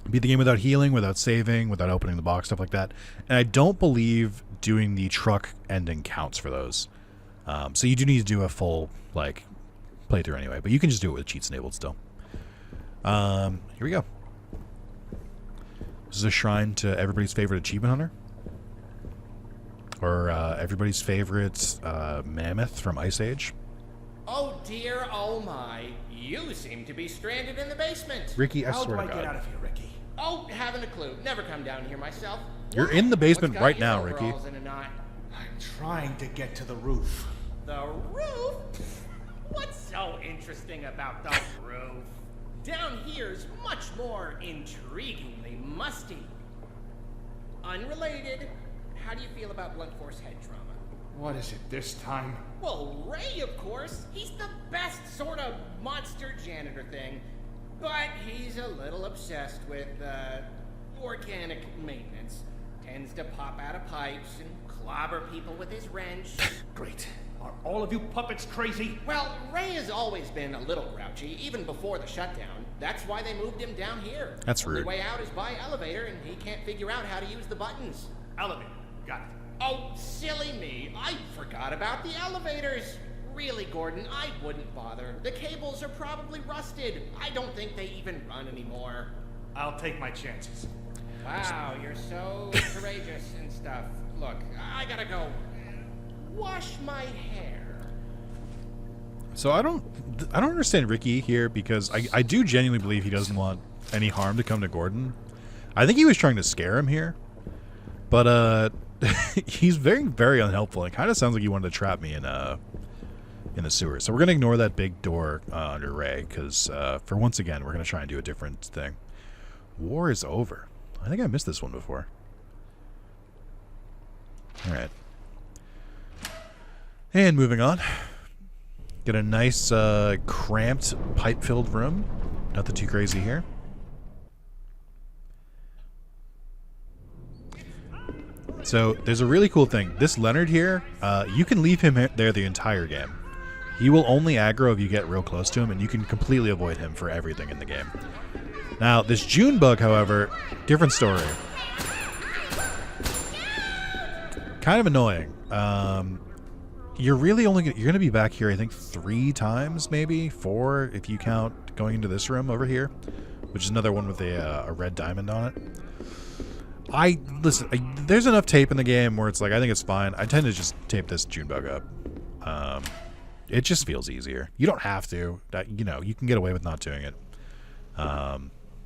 beat the game without healing, without saving, without opening the box, stuff like that. And I don't believe doing the truck ending counts for those. So you do need to do a full like playthrough anyway. But you can just do it with cheats enabled still. Here we go. This is a shrine to everybody's favorite achievement hunter. Or everybody's favorite mammoth from Ice Age. Oh dear, oh my. You seem to be stranded in the basement. Ricky, I How swear do to I get out God. of here, Ricky? Oh, haven't a clue. Never come down here myself. You're in the basement What's got right your now, Ricky. overalls in a knot? I'm trying to get to the roof. The roof? What's so interesting about the roof? Down here's much more intriguingly musty. Unrelated, how do you feel about blunt force head trauma? What is it this time? Well, Ray, of course. He's the best sort of monster janitor thing. But he's a little obsessed with, organic maintenance. Tends to pop out of pipes and clobber people with his wrench. Great. Are all of you puppets crazy? Well, Ray has always been a little grouchy, even before the shutdown. That's why they moved him down here. That's Only rude. way out is by elevator, and he can't figure out how to use the buttons. Elevator. Got it. Oh, silly me. I forgot about the elevators. Really, Gordon, I wouldn't bother. The cables are probably rusted. I don't think they even run anymore. I'll take my chances. Wow, you're so courageous and stuff. Look, I gotta go wash my hair. So I don't understand Ricky here because I do genuinely believe he doesn't want any harm to come to Gordon. I think he was trying to scare him here, but he's very, very unhelpful. It kind of sounds like he wanted to trap me in the sewer. So we're gonna ignore that big door under Ray because for once again we're gonna try and do a different thing. War is over. I think I missed this one before. All right. And moving on. Get a nice cramped pipe-filled room. Nothing too crazy here. So there's a really cool thing. This Leonard here, you can leave him there the entire game. He will only aggro if you get real close to him, and you can completely avoid him for everything in the game. Now, this June bug, however, different story. Kind of annoying. You're really only you're going to be back here, I think, 3 times, maybe 4 if you count going into this room over here, which is another one with a red diamond on it. Listen. There's enough tape in the game where it's like I think it's fine. I tend to just tape this June bug up. It just feels easier. You don't have to. You can get away with not doing it.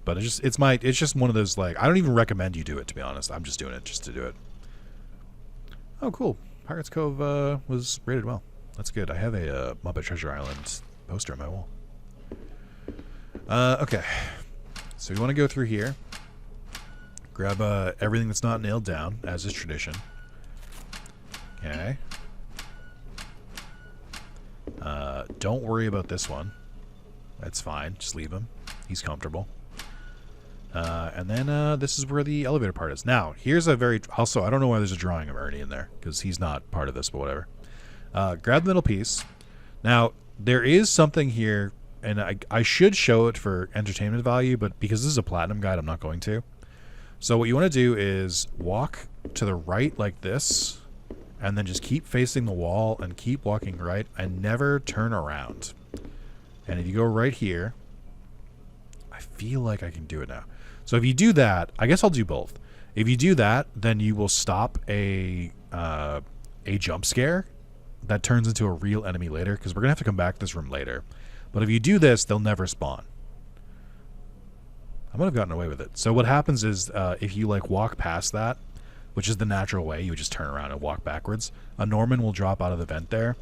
But it's just one of those, like, I don't even recommend you do it, to be honest. I'm just doing it just to do it. Oh, cool. Pirates Cove was rated well. That's good. I have a Muppet Treasure Island poster on my wall. Okay. So we want to go through here. Grab everything that's not nailed down, as is tradition. Okay. Don't worry about this one. That's fine. Just leave him. He's comfortable. And then this is where the elevator part is. Now, here's a very... Also, I don't know why there's a drawing of Ernie in there, because he's not part of this, but whatever. Grab the middle piece. Now, there is something here, and I should show it for entertainment value, but because this is a platinum guide, I'm not going to. So what you want to do is walk to the right like this, and then just keep facing the wall and keep walking right, and never turn around. And if you go right here... I feel like I can do it now. So if you do that, I guess I'll do both. If you do that, then you will stop a jump scare that turns into a real enemy later, because we're going to have to come back to this room later. But if you do this, they'll never spawn. I might have gotten away with it. So what happens is if you like walk past that, which is the natural way, you would just turn around and walk backwards, a Norman will drop out of the vent there.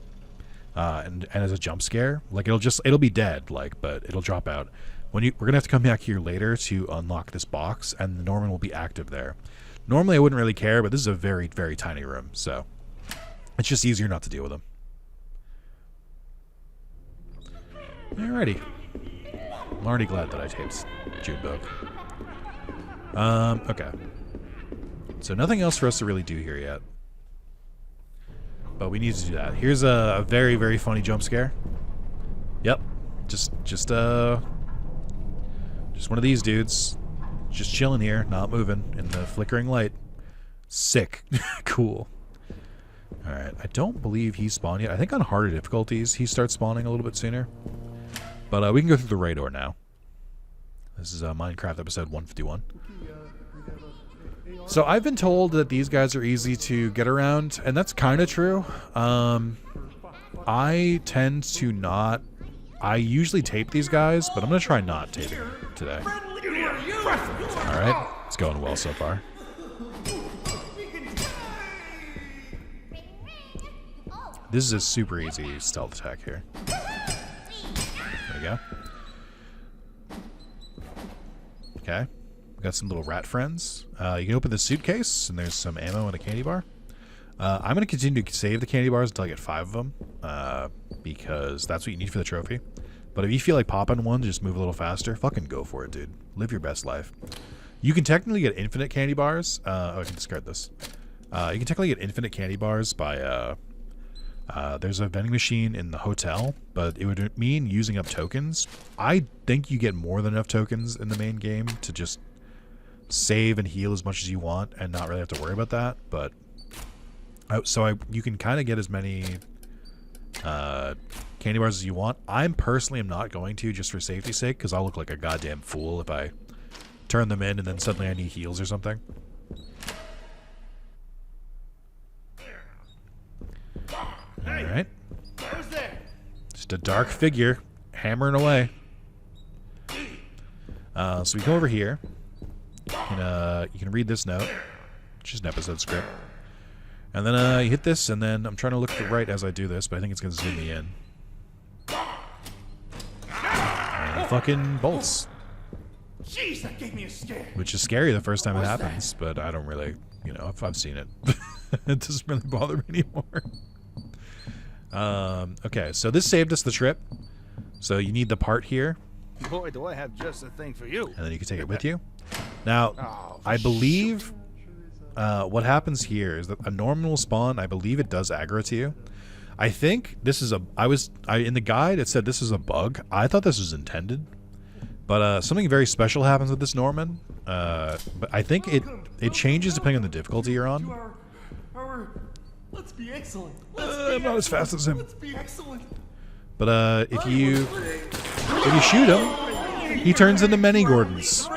And as a jump scare, like it'll be dead, like, but it'll drop out. We're gonna have to come back here later to unlock this box, and the Norman will be active there. Normally I wouldn't really care, but this is a very, very tiny room, so it's just easier not to deal with them. Alrighty. I'm already glad that I taped June bug. Okay. So nothing else for us to really do here yet. But we need to do that. Here's a very, very funny jump scare. Yep. Just one of these dudes. Just chilling here, not moving, in the flickering light. Sick. Cool. Alright, I don't believe he spawned yet. I think on harder difficulties he starts spawning a little bit sooner. But we can go through the right door now. This is Minecraft episode 151. So I've been told that these guys are easy to get around, and that's kind of true. I tend to not... I usually tape these guys, but I'm going to try not taping today. Alright. Alright, it's going well so far. This is a super easy stealth attack here. There we go. Okay. We got some little rat friends. You can open the suitcase, and there's some ammo and a candy bar. I'm going to continue to save the candy bars until I get 5 of them, because that's what you need for the trophy. But if you feel like popping one to just move a little faster, fucking go for it, dude. Live your best life. You can technically get infinite candy bars. Oh, I can discard this. You can technically get infinite candy bars by... there's a vending machine in the hotel, but it would mean using up tokens. I think you get more than enough tokens in the main game to just save and heal as much as you want and not really have to worry about that. But you can kind of get as many candy bars as you want. I'm personally am not going to, just for safety's sake, because I'll look like a goddamn fool if I turn them in and then suddenly I need heals or something. Alright. Just a dark figure hammering away. So we go over here. And, you can read this note. It's just an episode script. And then you hit this, and then I'm trying to look to the right as I do this, but I think it's going to zoom me in. And it fucking bolts. Jeez, that gave me a scare. Which is scary the first time it happens, but I don't really, you know, if I've seen it. It doesn't really bother me anymore. Okay, so this saved us the trip. So you need the part here. Boy, do I have just a thing for you. And then you can take it with you. Now, I believe what happens here is that a normal spawn, I believe it does aggro to you. I think this is in the guide it said this is a bug. I thought this was intended. But something very special happens with this Norman. But I think it changes depending on the difficulty you're on. Let's be excellent. I'm not as fast as him. Let's be excellent. But if you shoot him, he turns into many Gordons.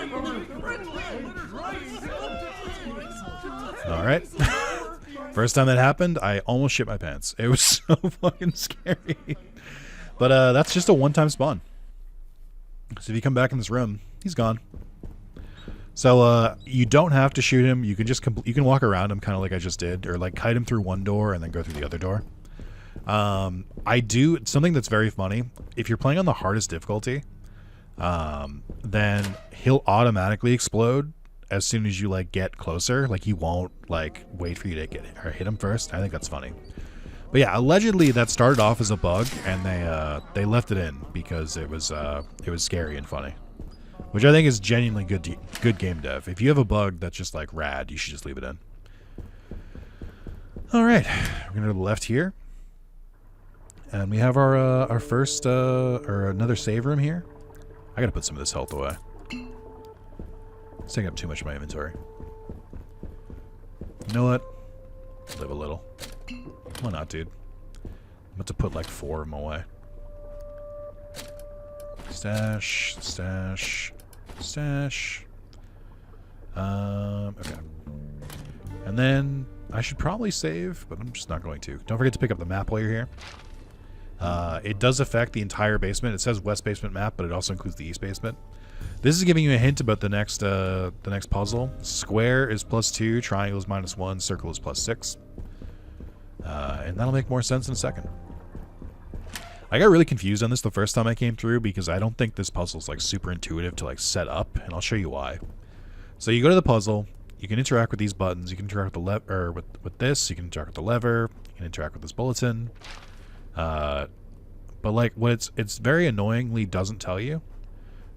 All right. First time that happened, I almost shit my pants. It was so fucking scary. But that's just a one-time spawn. So if you come back in this room, he's gone. So you don't have to shoot him. You can just you can walk around him kind of like I just did, or like kite him through one door and then go through the other door. I do something that's very funny. If you're playing on the hardest difficulty, then he'll automatically explode as soon as you like get closer. Like he won't like wait for you to get or hit him first. I think that's funny. But yeah, allegedly that started off as a bug, and they left it in because it was scary and funny, which I think is genuinely good game dev. If you have a bug that's just like rad, you should just leave it in. All right, we're gonna go to the left here, and we have our first or another save room here. I gotta put some of this health away. It's taking up too much of my inventory. You know what? Live a little. Why not, dude? I'm about to put like 4 of them away. Stash, stash, stash. Okay. And then I should probably save, but I'm just not going to. Don't forget to pick up the map while you're here. It does affect the entire basement. It says west basement map, but it also includes the east basement. This is giving you a hint about the next puzzle. Square is +2, triangle is -1, circle is +6. And that'll make more sense in a second. I got really confused on this the first time I came through because I don't think this puzzle's like super intuitive to like set up, and I'll show you why. So you go to the puzzle, you can interact with these buttons, you can interact with the lever, with this, you can interact with the lever, you can interact with this bulletin. But like what it's very annoyingly doesn't tell you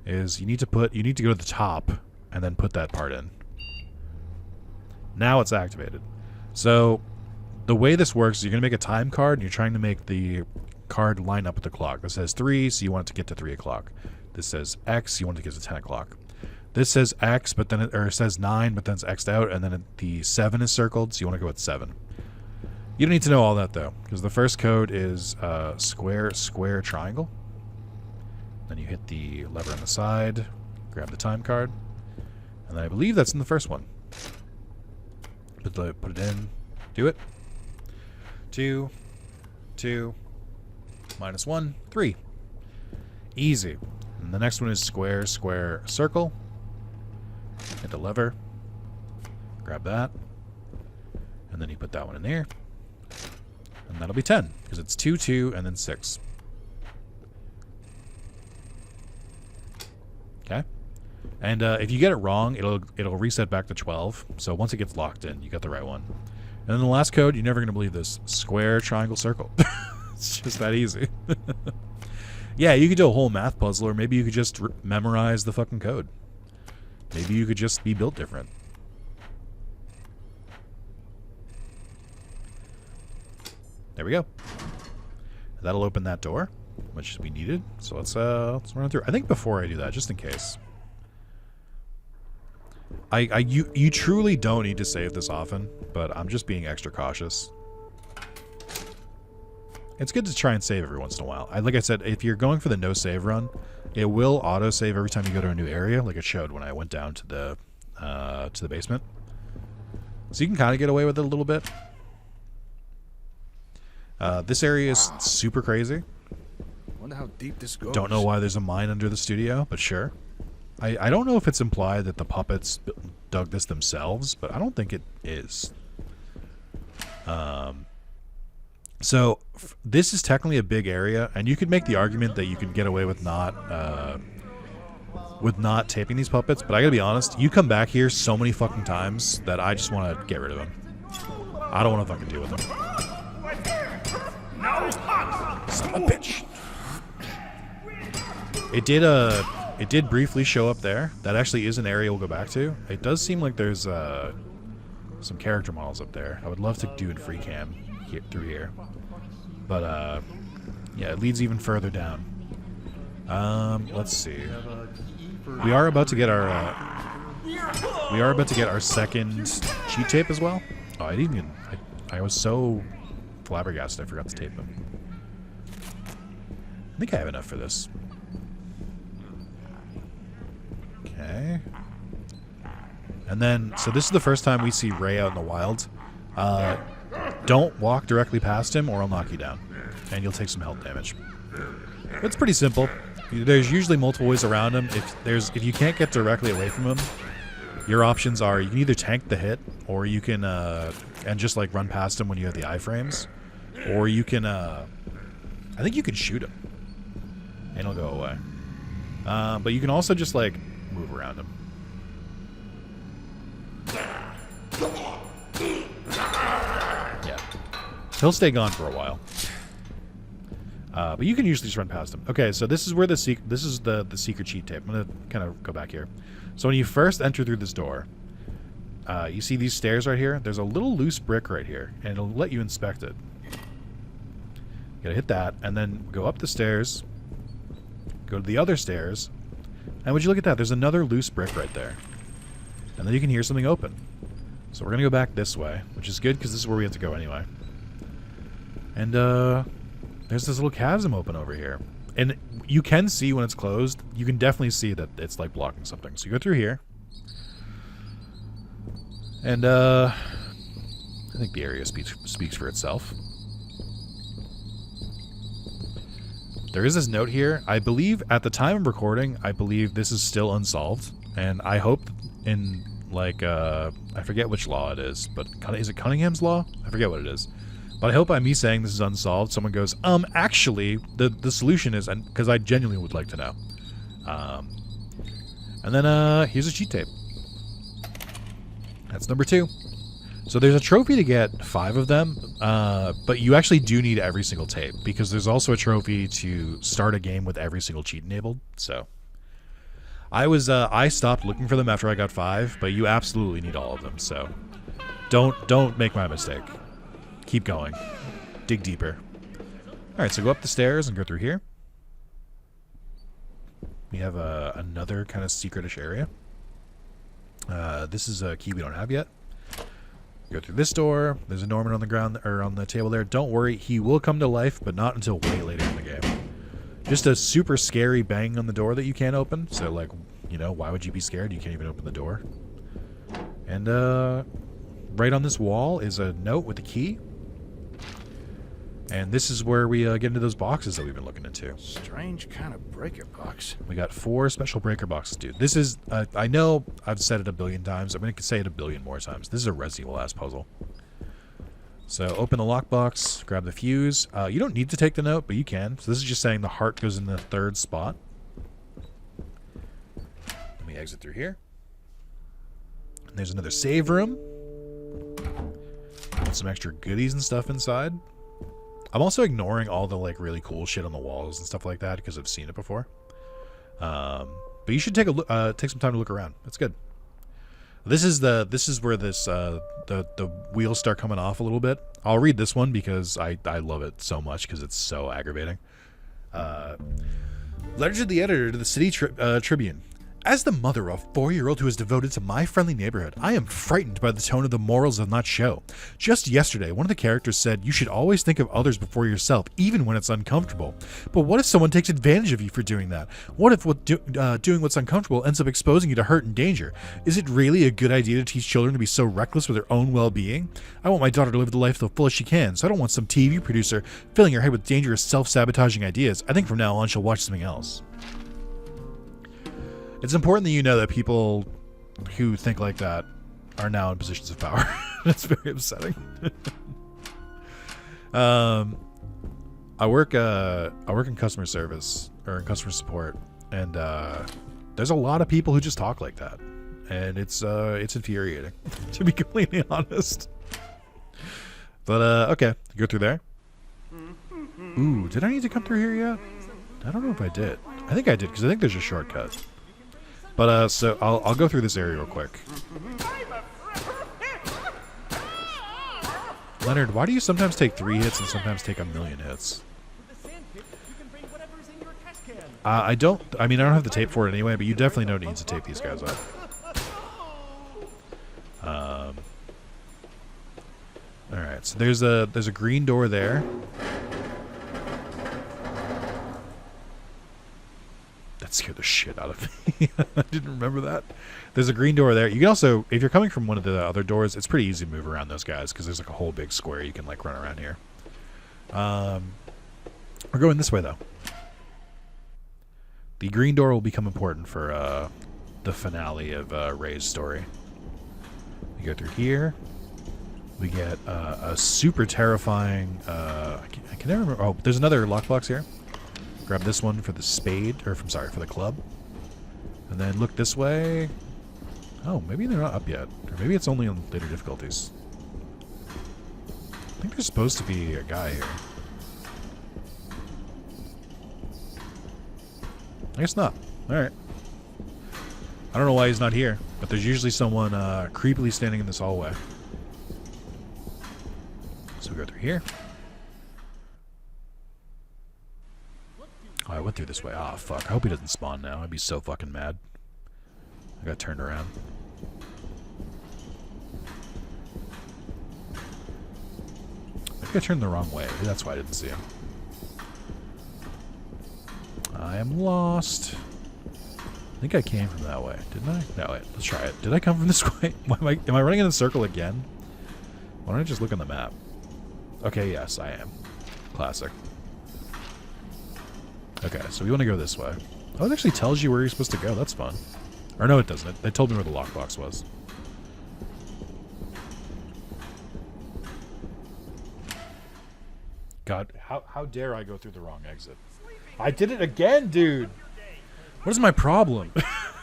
is you need to go to the top and then put that part in. Now it's activated. So the way this works is you're going to make a time card, and you're trying to make the card line up with the clock. This says 3, so you want it to get to 3 o'clock. This says X, you want it to get to 10 o'clock. This says X, but then it says 9, but then it's X'd out, and then the 7 is circled, so you want to go with 7. You don't need to know all that, though, because the first code is square, square, triangle. Then you hit the lever on the side, grab the time card, and then I believe that's in the first one. Put it in, do it. 2, 2, -1, 3. Easy. And the next one is square, square, circle. Hit the lever. Grab that. And then you put that one in there. And that'll be 10, because it's 2, 2, and then 6. Okay. And if you get it wrong, it'll reset back to 12. So once it gets locked in, you got the right one. And then the last code, you're never going to believe this. Square, triangle, circle. It's just that easy. Yeah, you could do a whole math puzzle, or maybe you could just memorize the fucking code. Maybe you could just be built different. There we go. That'll open that door, which we needed. So let's run through. I think before I do that, just in case, you truly don't need to save this often, but I'm just being extra cautious. It's good to try and save every once in a while. Like I said, if you're going for the no save run, it will auto save every time you go to a new area, like it showed when I went down to the basement. So you can kind of get away with it a little bit. This area is super crazy. Wonder how deep this goes. Don't know why there's a mine under the studio, but sure. I don't know if it's implied that the puppets dug this themselves, but I don't think it is. So this is technically a big area, and you could make the argument that you could get away with not taping these puppets, but I gotta be honest, you come back here so many fucking times that I just want to get rid of them. I don't want to fucking deal with them. Son of a bitch. It did briefly show up there. That actually is an area we'll go back to. It does seem like there's some character models up there. I would love to do in free cam through here, but yeah, it leads even further down. Let's see. We are about to get our second cheat tape as well. Oh, I was so flabbergasted I forgot to tape them. I think I have enough for this. Okay. And then, so this is the first time we see Ray out in the wild. Don't walk directly past him or I'll knock you down. And you'll take some health damage. It's pretty simple. There's usually multiple ways around him. If you can't get directly away from him, your options are you can either tank the hit, or you can and just like run past him when you have the iframes, or you can I think you can shoot him and he'll go away. But you can also just like move around him. Yeah, he'll stay gone for a while. But you can usually just run past him. Okay, so this is where the secret cheat tape. I'm gonna kind of go back here. So when you first enter through this door, you see these stairs right here. There's a little loose brick right here, and it'll let you inspect it. You gotta hit that, and then go up the stairs. Go to the other stairs, and would you look at that? There's another loose brick right there, and then you can hear something open. So we're gonna go back this way, which is good because this is where we have to go anyway. And there's this little chasm open over here. And you can see when it's closed, you can definitely see that it's like blocking something. So you go through here. And I think the area speaks for itself. There is this note here. I believe at the time of recording, I believe this is still unsolved. And I hope in like, I forget which law it is, but is it Cunningham's law? I forget what it is. But I hope by me saying this is unsolved, someone goes, actually, the solution is, and because I genuinely would like to know. And then here's a cheat tape. That's number 2. So there's a trophy to get 5 of them, but you actually do need every single tape, because there's also a trophy to start a game with every single cheat enabled. So I stopped looking for them after I got 5, but you absolutely need all of them. So don't make my mistake. Keep going. Dig deeper. Alright, so go up the stairs and go through here. We have another kind of secretish area. This is a key we don't have yet. Go through this door. There's a Norman on the ground, or on the table there. Don't worry, he will come to life, but not until way later in the game. Just a super scary bang on the door that you can't open. So, like, you know, why would you be scared? You can't even open the door. And right on this wall is a note with a key. And this is where we get into those boxes that we've been looking into. Strange kind of breaker box. We got 4 special breaker boxes, dude. This is, I know I've said it a billion times. I'm going to say it a billion more times. This is a Resident Evil ass puzzle. So open the lockbox, grab the fuse. You don't need to take the note, but you can. So this is just saying the heart goes in the 3rd spot. Let me exit through here. And there's another save room. With some extra goodies and stuff inside. I'm also ignoring all the like really cool shit on the walls and stuff like that because I've seen it before. But you should take a look, take some time to look around. It's good. This is where this the wheels start coming off a little bit. I'll read this one because I love it so much because it's so aggravating. Letter to the editor to the City Tribune. As the mother of a 4-year-old who is devoted to my friendly neighborhood, I am frightened by the tone of the morals of that show. Just yesterday, one of the characters said, "You should always think of others before yourself, even when it's uncomfortable." But what if someone takes advantage of you for doing that? What if doing what's uncomfortable ends up exposing you to hurt and danger? Is it really a good idea to teach children to be so reckless with their own well-being? I want my daughter to live the life so full as she can, so I don't want some TV producer filling her head with dangerous, self-sabotaging ideas. I think from now on she'll watch something else. It's important that you know that people who think like that are now in positions of power. It's very upsetting. I work in customer service or in customer support, and there's a lot of people who just talk like that, and it's infuriating, to be completely honest. But okay, go through there. Ooh, did I need to come through here yet? I don't know if I did. I think I did because I think there's a shortcut. But so I'll go through this area real quick. Leonard, why do you sometimes take 3 hits and sometimes take 1,000,000 hits? I don't have the tape for it anyway, but you definitely don't need to tape these guys up. Alright, so there's a green door there. That scared the shit out of me. I didn't remember that. There's a green door there. You can also, if you're coming from one of the other doors, it's pretty easy to move around those guys because there's like a whole big square you can like run around here. We're going this way though. The green door will become important for the finale of Ray's story. We go through here. We get a super terrifying. I can never remember. Oh, there's another lockbox here. Grab this one for the spade, or for the club. And then look this way. Oh, maybe they're not up yet. Or maybe it's only on later difficulties. I think there's supposed to be a guy here. I guess not. Alright. I don't know why he's not here, but there's usually someone creepily standing in this hallway. So we go through here. Oh, I went through this way. Ah, oh, fuck. I hope he doesn't spawn now. I'd be so fucking mad. I got turned around. Maybe I turned the wrong way. Maybe that's why I didn't see him. I am lost. I think I came from that way. Didn't I? No, wait. Let's try it. Did I come from this way? Am I running in a circle again? Why don't I just look on the map? Okay, yes, I am. Classic. Okay, so we want to go this way. Oh, it actually tells you where you're supposed to go. That's fun. Or no, it doesn't. It told me where the lockbox was. God, how dare I go through the wrong exit? I did it again, dude! What is my problem?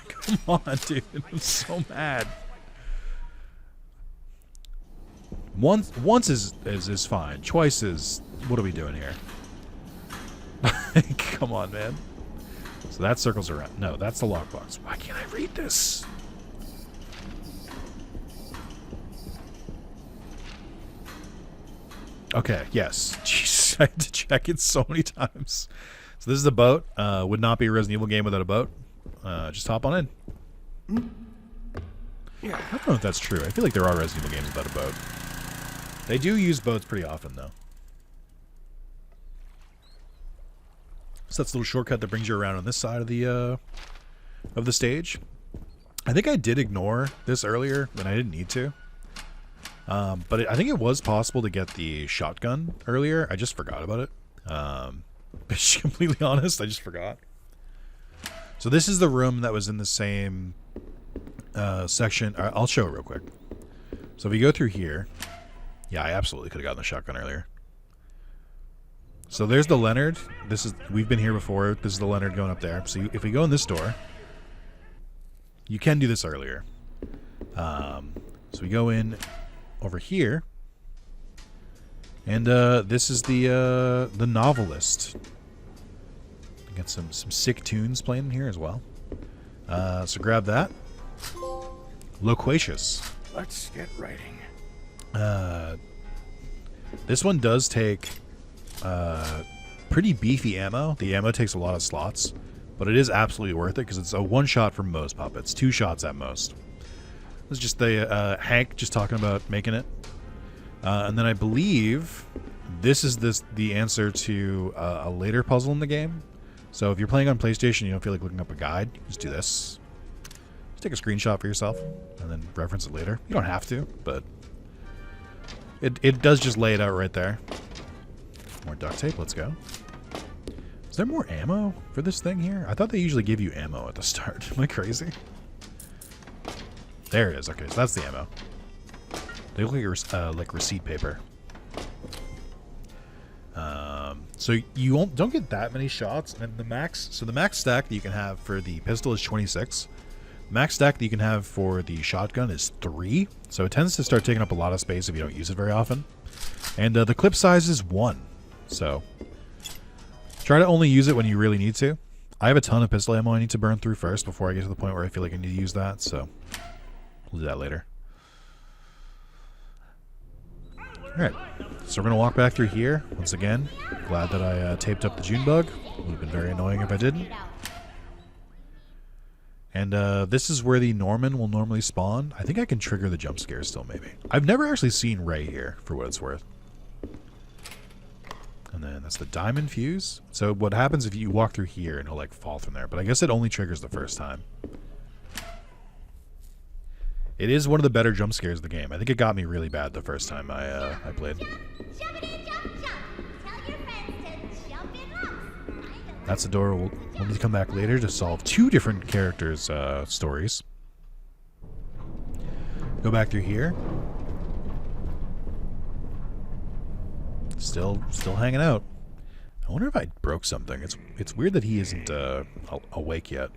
Come on, dude. I'm so mad. Once is fine. Twice is... What are we doing here? Come on, man. So that circles around. No, that's the lockbox. Why can't I read this? Okay, yes. Jeez, I had to check it so many times. So this is a boat. Would not be a Resident Evil game without a boat. Just hop on in. I don't know if that's true. I feel like there are Resident Evil games without a boat. They do use boats pretty often, though. So that's a little shortcut that brings you around on this side of the stage. I think I did ignore this earlier, but I didn't need to. I think it was possible to get the shotgun earlier. I just forgot about it. To be completely honest, I just forgot. So this is the room that was in the same section. I'll show it real quick. So if you go through here, yeah, I absolutely could have gotten the shotgun earlier. So there's the Leonard. We've been here before. This is the Leonard going up there. So if we go in this door, you can do this earlier. So we go in over here, and this is the novelist. Got some sick tunes playing here as well. So grab that. Loquacious. Let's get writing. This one does take pretty beefy ammo. The ammo takes a lot of slots, but it is absolutely worth it because it's a one shot for most puppets, 2 shots at most. This is just the Hank just talking about making it, and then I believe this is the answer to a later puzzle in the game. So if you're playing on PlayStation, you don't feel like looking up a guide, just do this. Just take a screenshot for yourself and then reference it later. You don't have to, but it does just lay it out right there. More duct tape, let's go. Is there more ammo for this thing here? I thought they usually give you ammo at the start. Am I crazy? There it is. Okay, so that's the ammo. They look like receipt paper. So you don't get that many shots, and the max stack that you can have for the pistol is 26. Max stack that you can have for the shotgun is 3, so it tends to start taking up a lot of space if you don't use it very often. And the clip size is 1, so try to only use it when you really need to. I have a ton of pistol ammo I need to burn through first before I get to the point where I feel like I need to use that, so we'll do that later. Alright, so we're going to walk back through here. Once again, glad that I taped up the June bug. Would have been very annoying if I didn't. And this is where the Norman will normally spawn. I think I can trigger the jump scare still, maybe. I've never actually seen Ray here, for what it's worth. And then that's the diamond fuse. So what happens if you walk through here and he'll like fall from there? But I guess it only triggers the first time. It is one of the better jump scares of the game. I think it got me really bad the first time I played. That's the door. We'll need to come back later to solve 2 different characters' stories. Go back through here. Still hanging out. I wonder if I broke something. It's weird that he isn't awake yet.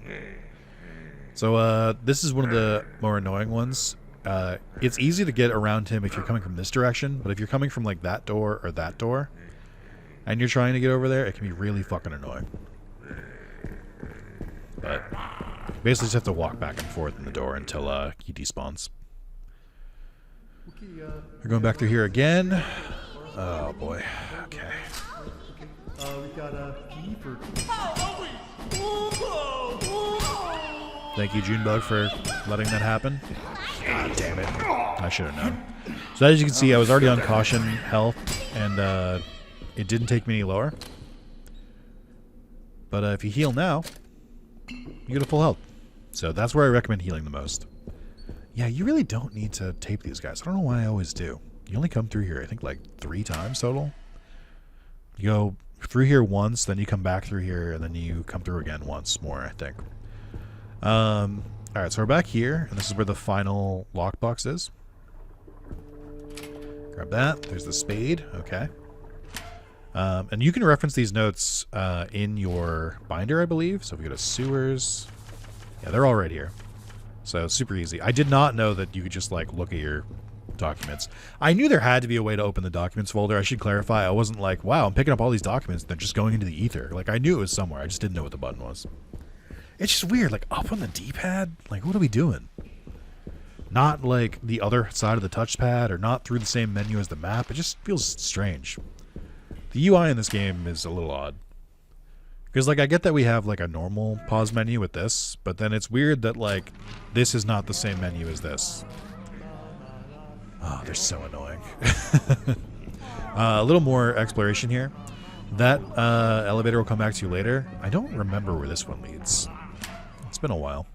So this is one of the more annoying ones. It's easy to get around him if you're coming from this direction, but if you're coming from like that door or that door, and you're trying to get over there, it can be really fucking annoying. But you basically just have to walk back and forth in the door until he despawns. We're going back through here again. Oh boy. Okay. We got a key for. Thank you, Junebug, for letting that happen. God damn it. I should have known. So as you can see, I was already on caution health, and it didn't take me any lower. But if you heal now, you get a full health. So that's where I recommend healing the most. Yeah, you really don't need to tape these guys. I don't know why I always do. You only come through here, I think, like 3 times total. You go through here once, then you come back through here, and then you come through again once more, I think. Alright, so we're back here, and this is where the final lockbox is. Grab that. There's the spade. Okay. And you can reference these notes in your binder, I believe. So if we go to sewers, yeah, they're all right here. So super easy. I did not know that you could just like look at your documents. I knew there had to be a way to open the documents folder. I should clarify. I wasn't like, wow, I'm picking up all these documents. They're just going into the ether. Like I knew it was somewhere. I just didn't know what the button was. It's just weird. Like up on the D-pad. Like what are we doing? Not like the other side of the touchpad or not through the same menu as the map. It just feels strange. The UI in this game is a little odd. Because, like, I get that we have, like, a normal pause menu with this, but then it's weird that, like, this is not the same menu as this. Oh, they're so annoying. A little more exploration here. That elevator will come back to you later. I don't remember where this one leads. It's been a while.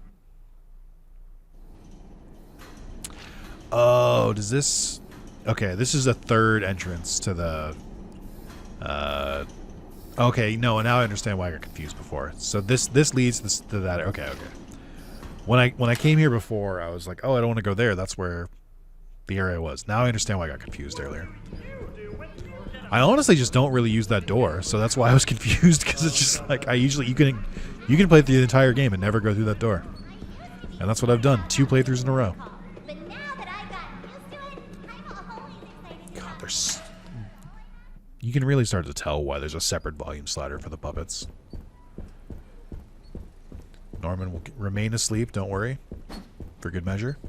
Oh, does this... Okay, this is a third entrance to the... okay, no, now I understand why I got confused before. So this leads to that. Okay. When I came here before, I was like, oh, I don't want to go there. That's where the area was. Now I understand why I got confused earlier. I honestly just don't really use that door, so that's why I was confused, because it's just like you can play through the entire game and never go through that door. And that's what I've done. 2 playthroughs in a row. God, there's... You can really start to tell why there's a separate volume slider for the puppets. Norman will remain asleep, don't worry. For good measure.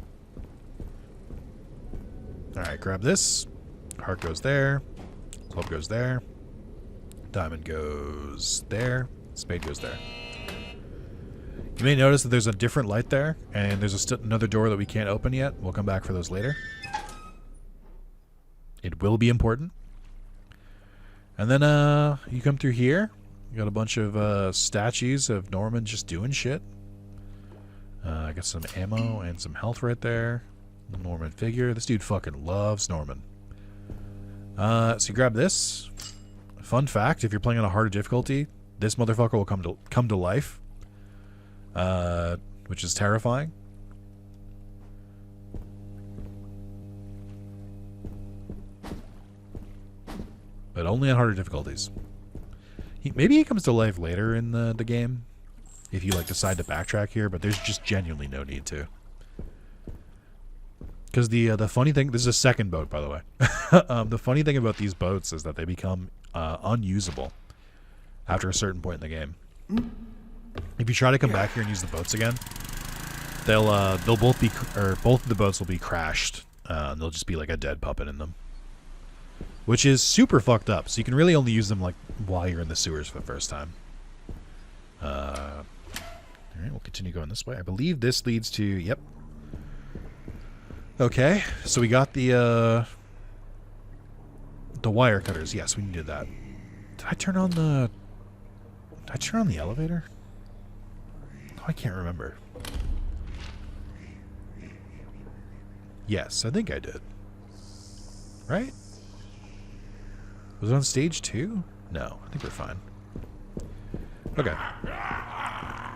Alright, grab this. Heart goes there. Club goes there. Diamond goes there. Spade goes there. You may notice that there's a different light there, and there's another door that we can't open yet. We'll come back for those later. It will be important. And then you come through here. You got a bunch of statues of Norman just doing shit. I got some ammo and some health right there. The Norman figure. This dude fucking loves Norman. So you grab this. Fun fact, if you're playing on a harder difficulty, this motherfucker will come to life. Which is terrifying. But only on harder difficulties. Maybe he comes to life later in the game, if you like decide to backtrack here, but there's just genuinely no need to. Because the funny thing, this is a second boat, by the way. The funny thing about these boats is that they become unusable after a certain point in the game. If you try to come back here and use the boats again, they'll both be, or both of the boats will be crashed. And there'll just be like a dead puppet in them, which is super fucked up. So you can really only use them like while you're in the sewers for the first time. All right, we'll continue going this way. I believe this leads to, yep. Okay, so we got the wire cutters. Yes, we needed that. Did I turn on the elevator? Oh, I can't remember. Yes, I think I did. Right? Was it on stage 2? No, I think we're fine. Okay.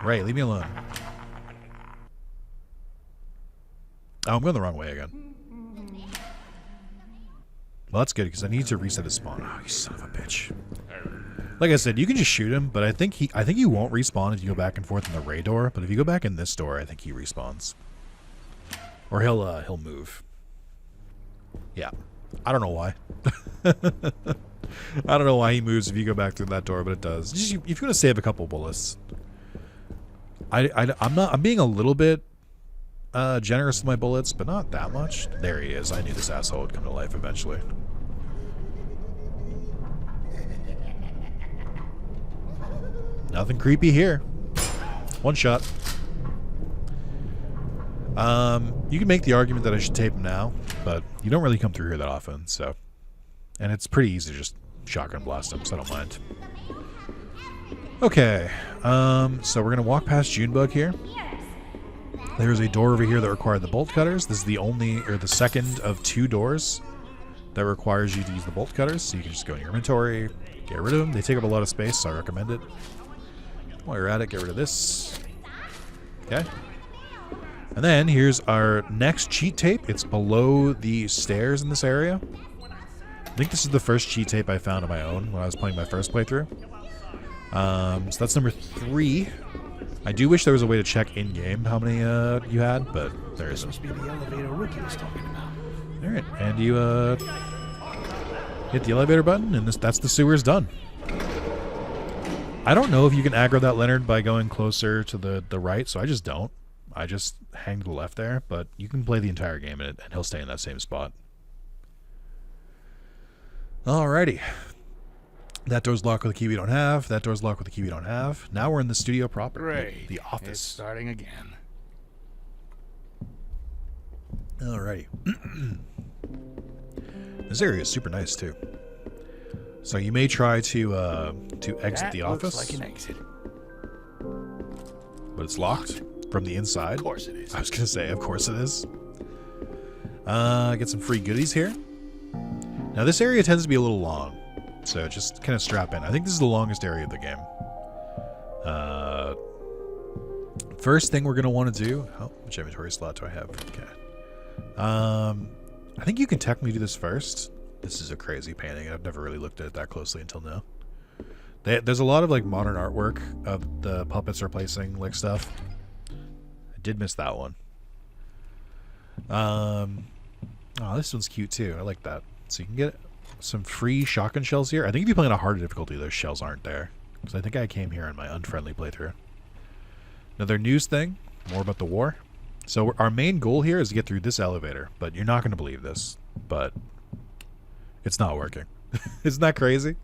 Right, leave me alone. Oh, I'm going the wrong way again. Well, that's good, because I need to reset his spawn. Oh, you son of a bitch. Like I said, you can just shoot him, but I think he won't respawn if you go back and forth in the Ray door. But if you go back in this door, I think he respawns. Or he'll move. Yeah. I don't know why. I don't know why he moves if you go back through that door, but it does. Just, if you want to save a couple bullets. I'm being a little bit generous with my bullets, but not that much. There he is. I knew this asshole would come to life eventually. Nothing creepy here. One shot. You can make the argument that I should tape him now, but you don't really come through here that often, so. And it's pretty easy to just shotgun blast him, so I don't mind. Okay, so we're gonna walk past Junebug here. There's a door over here that required the bolt cutters. This is the second of 2 doors that requires you to use the bolt cutters, so you can just go in your inventory, get rid of them. They take up a lot of space, so I recommend it. While you're at it, get rid of this. Okay. And then here's our next cheat tape. It's below the stairs in this area. I think this is the first cheat tape I found on my own when I was playing my first playthrough. So that's number 3. I do wish there was a way to check in-game how many you had, but there isn't. This must be the elevator Ricky was talking about. Alright, and you hit the elevator button, and that's the sewers done. I don't know if you can aggro that Leonard by going closer to the right, so I just don't. I just hang to the left there, but you can play the entire game in it, and he'll stay in that same spot. Alrighty. That door's locked with a key we don't have. That door's locked with a key we don't have. Now we're in the studio proper. Great. The office. It's starting again. Alrighty. This area is super nice too. So you may try to exit the office. Looks like an exit. But it's locked from the inside. Of course it is. I was gonna say, of course it is. Get some free goodies here. Now this area tends to be a little long, so just kind of strap in. I think this is the longest area of the game. First thing we're going to want to do... Oh, which inventory slot do I have? Okay. I think you can technically do this first. This is a crazy painting. I've never really looked at it that closely until now. There's a lot of like modern artwork of the puppets replacing like stuff. I did miss that one. Oh, this one's cute too. I like that. So you can get some free shotgun shells here. I think if you play on a harder difficulty, those shells aren't there. Because I think I came here on my unfriendly playthrough. Another news thing, more about the war. So our main goal here is to get through this elevator, but you're not going to believe this, but it's not working. Isn't that crazy?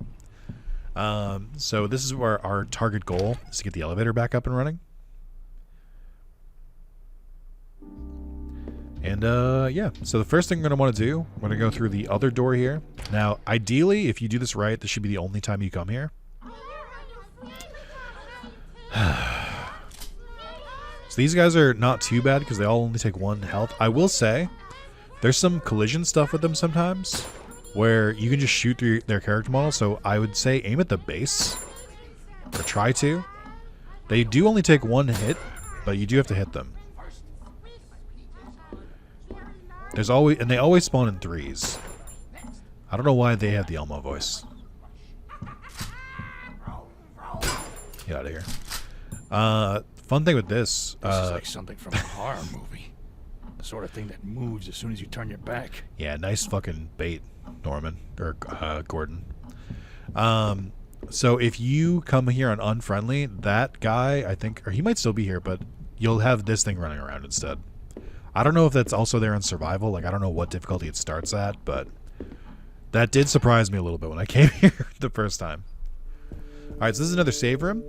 So this is where our target goal is to get the elevator back up and running. And yeah, so the first thing we're going to want to do, we're going to go through the other door here. Now, ideally, if you do this right, this should be the only time you come here. So these guys are not too bad because they all only take 1 health. I will say, there's some collision stuff with them sometimes where you can just shoot through their character model. So I would say aim at the base, or try to. They do only take 1 hit, but you do have to hit them. There's always, and they always spawn in 3s. I don't know why they have the Elmo voice. Get out of here. Fun thing with this. This is like something from a horror movie. The sort of thing that moves as soon as you turn your back. Yeah, nice fucking bait, Norman. Or Gordon. So if you come here on unfriendly, that guy, I think, or he might still be here, but you'll have this thing running around instead. I don't know if that's also there in survival. Like, I don't know what difficulty it starts at, but that did surprise me a little bit when I came here the first time. Alright, so this is another save room.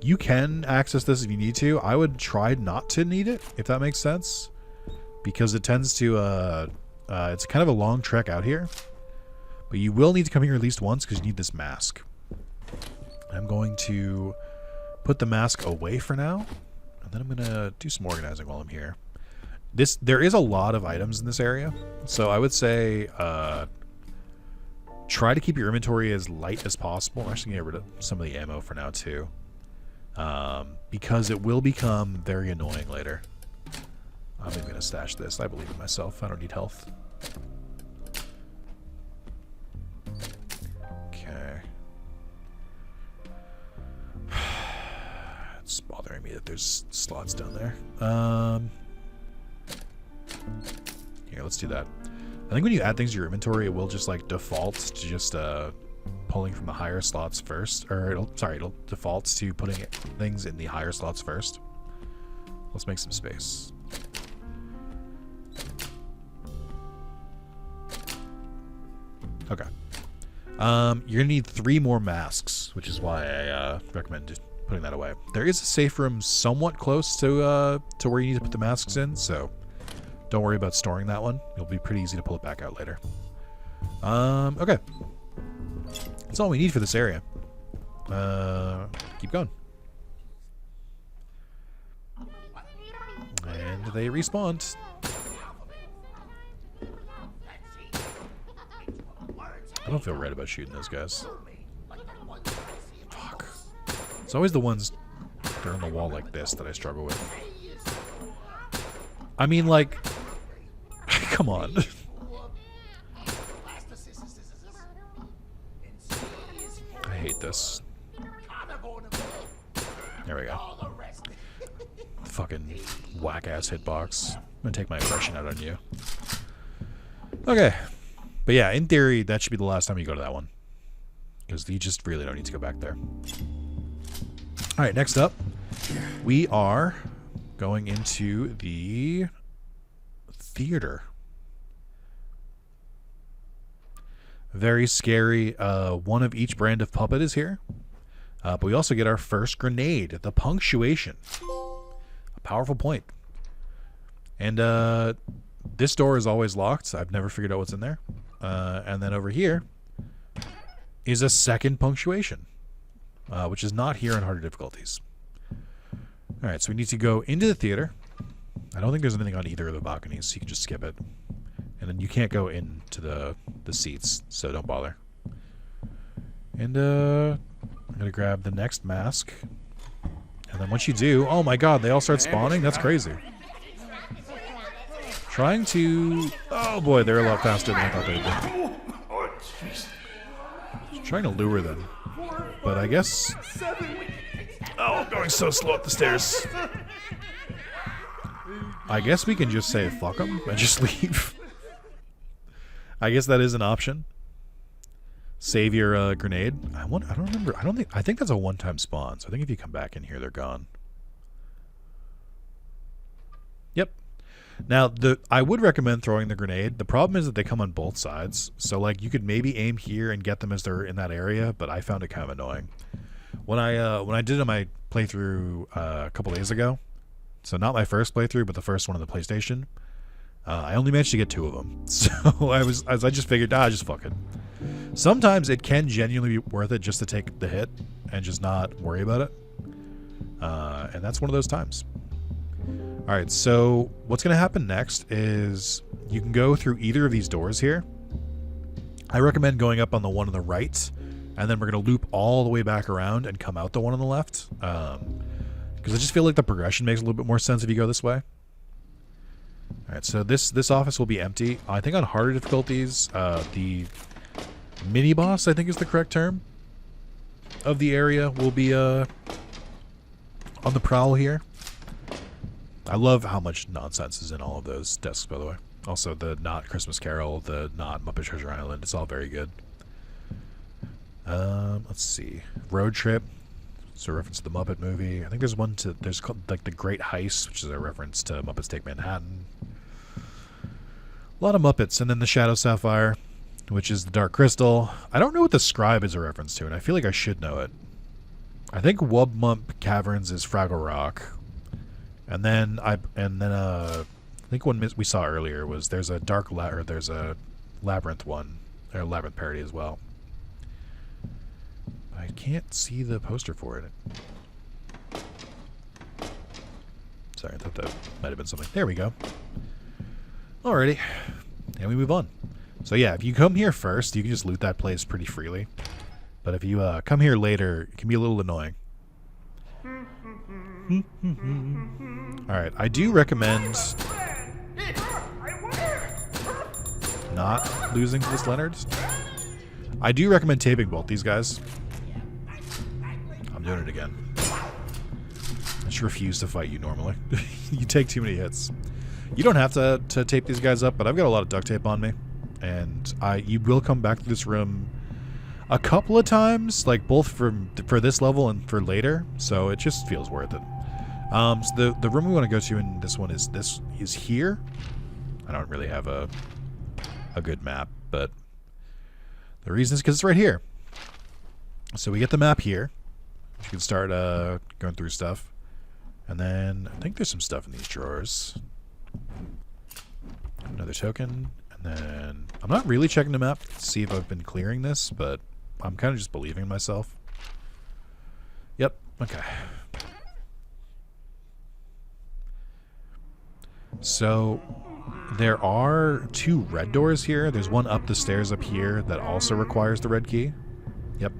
You can access this if you need to. I would try not to need it, if that makes sense. Because it tends to, it's kind of a long trek out here. But you will need to come here at least once because you need this mask. I'm going to put the mask away for now. And then I'm going to do some organizing while I'm here. There is a lot of items in this area. So I would say, try to keep your inventory as light as possible. I'm actually going to get rid of some of the ammo for now, too. Because it will become very annoying later. I'm even going to stash this. I believe in myself. I don't need health. Okay. It's bothering me that there's slots down there. Here, let's do that. I think when you add things to your inventory, it will just like default to just pulling from the higher slots first, or it'll default to putting things in the higher slots first. Let's make some space. Okay. You're gonna need 3 more masks, which is why I recommend putting that away. There is a safe room somewhat close to where you need to put the masks in, so don't worry about storing that one. It'll be pretty easy to pull it back out later. Okay. That's all we need for this area. Keep going. And they respawned. I don't feel right about shooting those guys. Fuck. It's always the ones that are on the wall like this that I struggle with. I mean, like... Come on. I hate this. There we go. Fucking whack-ass hitbox. I'm gonna take my aggression out on you. Okay. But yeah, in theory, that should be the last time you go to that one. Because you just really don't need to go back there. Alright, next up, we are going into the theater. Very scary. One of each brand of puppet is here. But we also get our first grenade, the punctuation. A powerful point. And this door is always locked. I've never figured out what's in there. And then over here is a second punctuation, which is not here in harder difficulties. All right, so we need to go into the theater. I don't think there's anything on either of the balconies, so you can just skip it. And then you can't go into the seats, so don't bother. And I'm gonna grab the next mask. And then once you do, oh my god, they all start spawning? That's crazy. Trying to... Oh boy, they're a lot faster than I thought they'd be. Trying to lure them. But I guess... Oh, I'm going so slow up the stairs. I guess we can just say fuck them and just leave. I guess that is an option. Save your grenade. I don't remember. I think that's a one-time spawn. So I think if you come back in here, they're gone. Yep. Now, I would recommend throwing the grenade. The problem is that they come on both sides. So, like, you could maybe aim here and get them as they're in that area, but I found it kind of annoying. When I did it on my playthrough a couple days ago, so not my first playthrough, but the first one on the PlayStation, I only managed to get 2 of them. So I just figured, just fuck it. Sometimes it can genuinely be worth it just to take the hit and just not worry about it. And that's one of those times. Alright, so what's going to happen next is you can go through either of these doors here. I recommend going up on the one on the right, and then we're going to loop all the way back around and come out the one on the left. Because I just feel like the progression makes a little bit more sense if you go this way. Alright, so this office will be empty. I think on harder difficulties, the mini-boss, I think is the correct term, of the area will be on the prowl here. I love how much nonsense is in all of those desks, by the way. Also, the not Christmas Carol, the not Muppet Treasure Island, it's all very good. Let's see. Road Trip. It's a reference to the Muppet movie. I think there's one there's called, like, The Great Heist, which is a reference to Muppets Take Manhattan. A lot of Muppets. And then the Shadow Sapphire, which is the Dark Crystal. I don't know what the Scribe is a reference to, and I feel like I should know it. I think Wubmump Caverns is Fraggle Rock. And then I think one we saw earlier was there's a there's a Labyrinth one, or Labyrinth parody as well. I can't see the poster for it. Sorry, I thought that might have been something. There we go. Alrighty, and we move on. So yeah, if you come here first, you can just loot that place pretty freely. But if you come here later, it can be a little annoying. Alright, I do recommend not losing to this Leonard. I do recommend taping both these guys. I'm doing it again. I just refuse to fight you normally. You take too many hits. You don't have to tape these guys up, but I've got a lot of duct tape on me. And you will come back to this room a couple of times, like both for this level and for later, so it just feels worth it. So the room we want to go to in this one is here. I don't really have a good map, but the reason is because it's right here. So we get the map here. You can start going through stuff, and then I think there's some stuff in these drawers. Another token, and then I'm not really checking the map to see if I've been clearing this, but I'm kind of just believing in myself. Yep. Okay. So there are 2 red doors here. There's one up the stairs up here that also requires the red key. Yep.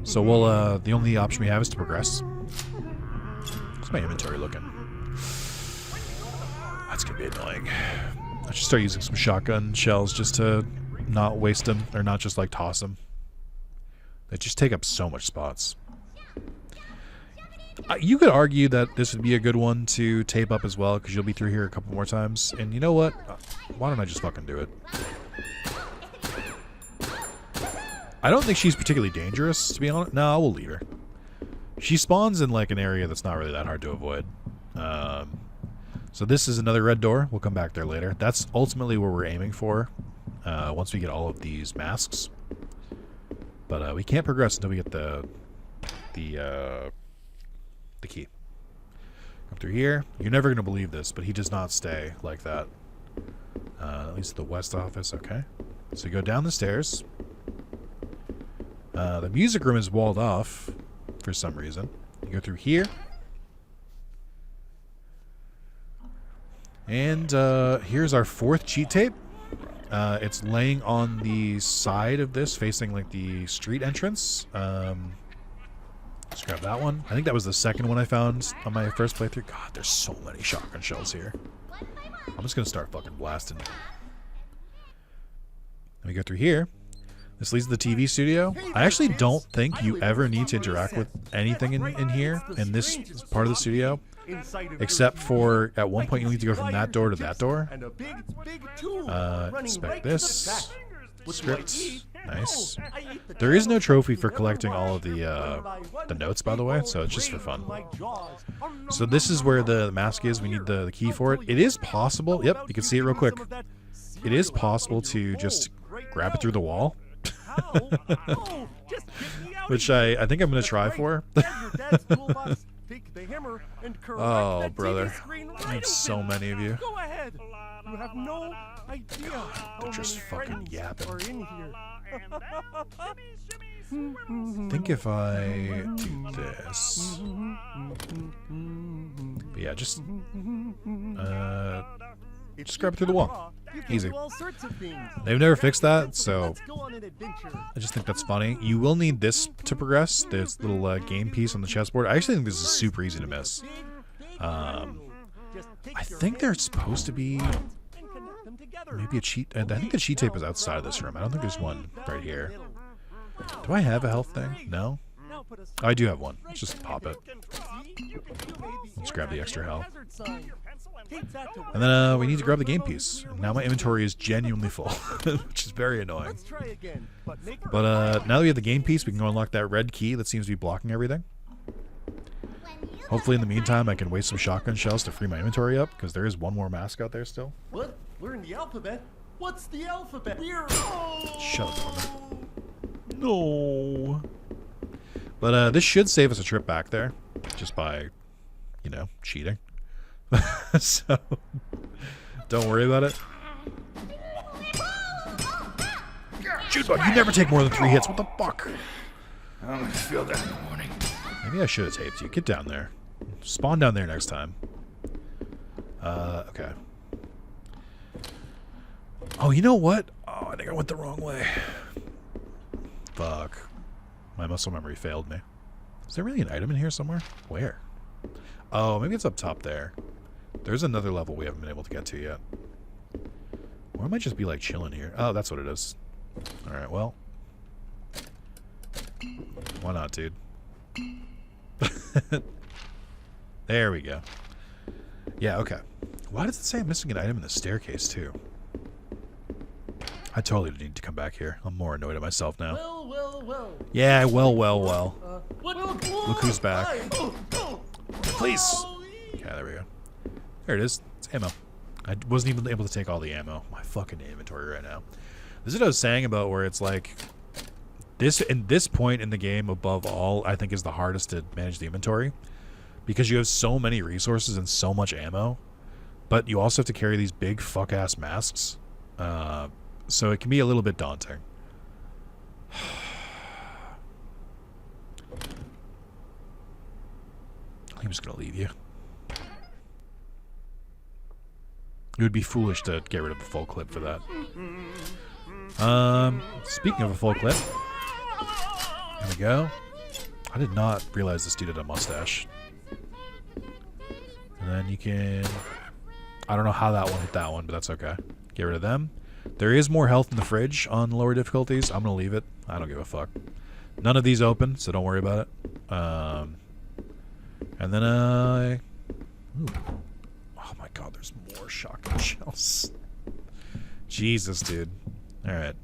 So we'll the only option we have is to progress. How's my inventory looking? That's gonna be annoying. I should start using some shotgun shells just to not waste them, or not just like toss them. They just take up so much spots. You could argue that this would be a good one to tape up as well, because you'll be through here a couple more times. And you know what? Why don't I just fucking do it? I don't think she's particularly dangerous, to be honest. No, we'll leave her. She spawns in like an area that's not really that hard to avoid. So this is another red door. We'll come back there later. That's ultimately where we're aiming for once we get all of these masks. But we can't progress until we get the key. Come through here. You're never going to believe this, but he does not stay like that. At least the west office. Okay. So you go down the stairs. The music room is walled off for some reason. You go through here. And here's our 4th cheat tape. It's laying on the side of this, facing like the street entrance. Let's grab that one. I think that was the second one I found on my first playthrough. God, there's so many shotgun shells here. I'm just gonna start fucking blasting. Let me go through here. This leads to the TV studio. I actually don't think you ever need to interact with anything in here, in this part of the studio. Except for, at one point, you need to go from that door to that door. Inspect this. Script. Nice. There is no trophy for collecting all of the notes, by the way, so it's just for fun. So this is where the mask is. We need the key for it. It is possible. Yep, you can see it real quick. It is possible to just grab it through the wall. Which I think I'm going to try for. Oh, brother. There's so many of you. Go ahead. You have no idea. They're just fucking yapping. I think if I do this... But yeah, just grab it through the wall. Easy. They've never fixed that, so I just think that's funny. You will need this to progress. This little game piece on the chessboard. I actually think this is super easy to miss. I think there's supposed to be maybe a cheat. I think the cheat tape is outside of this room. I don't think there's one right here. Do I have a health thing? No? Oh, I do have one. Let's just pop it. Let's grab the extra health. And then we need to grab the game piece. Now my inventory is genuinely full, which is very annoying. But now that we have the game piece, we can go unlock that red key that seems to be blocking everything. Hopefully in the meantime I can waste some shotgun shells to free my inventory up, because there is one more mask out there still. What? Learn the alphabet? What's the alphabet? Shut up. No. But this should save us a trip back there, just by, you know, cheating. So, don't worry about it. Shoot, bug, you never take more than 3 hits. What the fuck? I'm gonna feel that in the morning. Maybe I should have taped you. Get down there. Spawn down there next time. Okay. Oh, you know what? Oh, I think I went the wrong way. Fuck. My muscle memory failed me. Is there really an item in here somewhere? Where? Oh, maybe it's up top there. There's another level we haven't been able to get to yet. Or I might just be like chilling here. Oh, that's what it is. Alright, well. Why not, dude? There we go. Yeah, okay. Why does it say I'm missing an item in the staircase, too? I totally need to come back here. I'm more annoyed at myself now. Well. Yeah, well. Look who's back. Oh. Please. Okay, there we go. There it is. It's ammo. I wasn't even able to take all the ammo. My fucking inventory right now. This is what I was saying about where it's like... this point in the game, above all, I think is the hardest to manage the inventory. Because you have so many resources and so much ammo. But you also have to carry these big fuck-ass masks. So it can be a little bit daunting. I'm just going to leave you. It would be foolish to get rid of the full clip for that. Speaking of a full clip. There we go. I did not realize this dude had a mustache. And then you can... I don't know how that one hit that one, but that's okay. Get rid of them. There is more health in the fridge on lower difficulties. I'm going to leave it. I don't give a fuck. None of these open, so don't worry about it. And then ooh. Oh my god, there's more shotgun shells. Jesus, dude. Alright.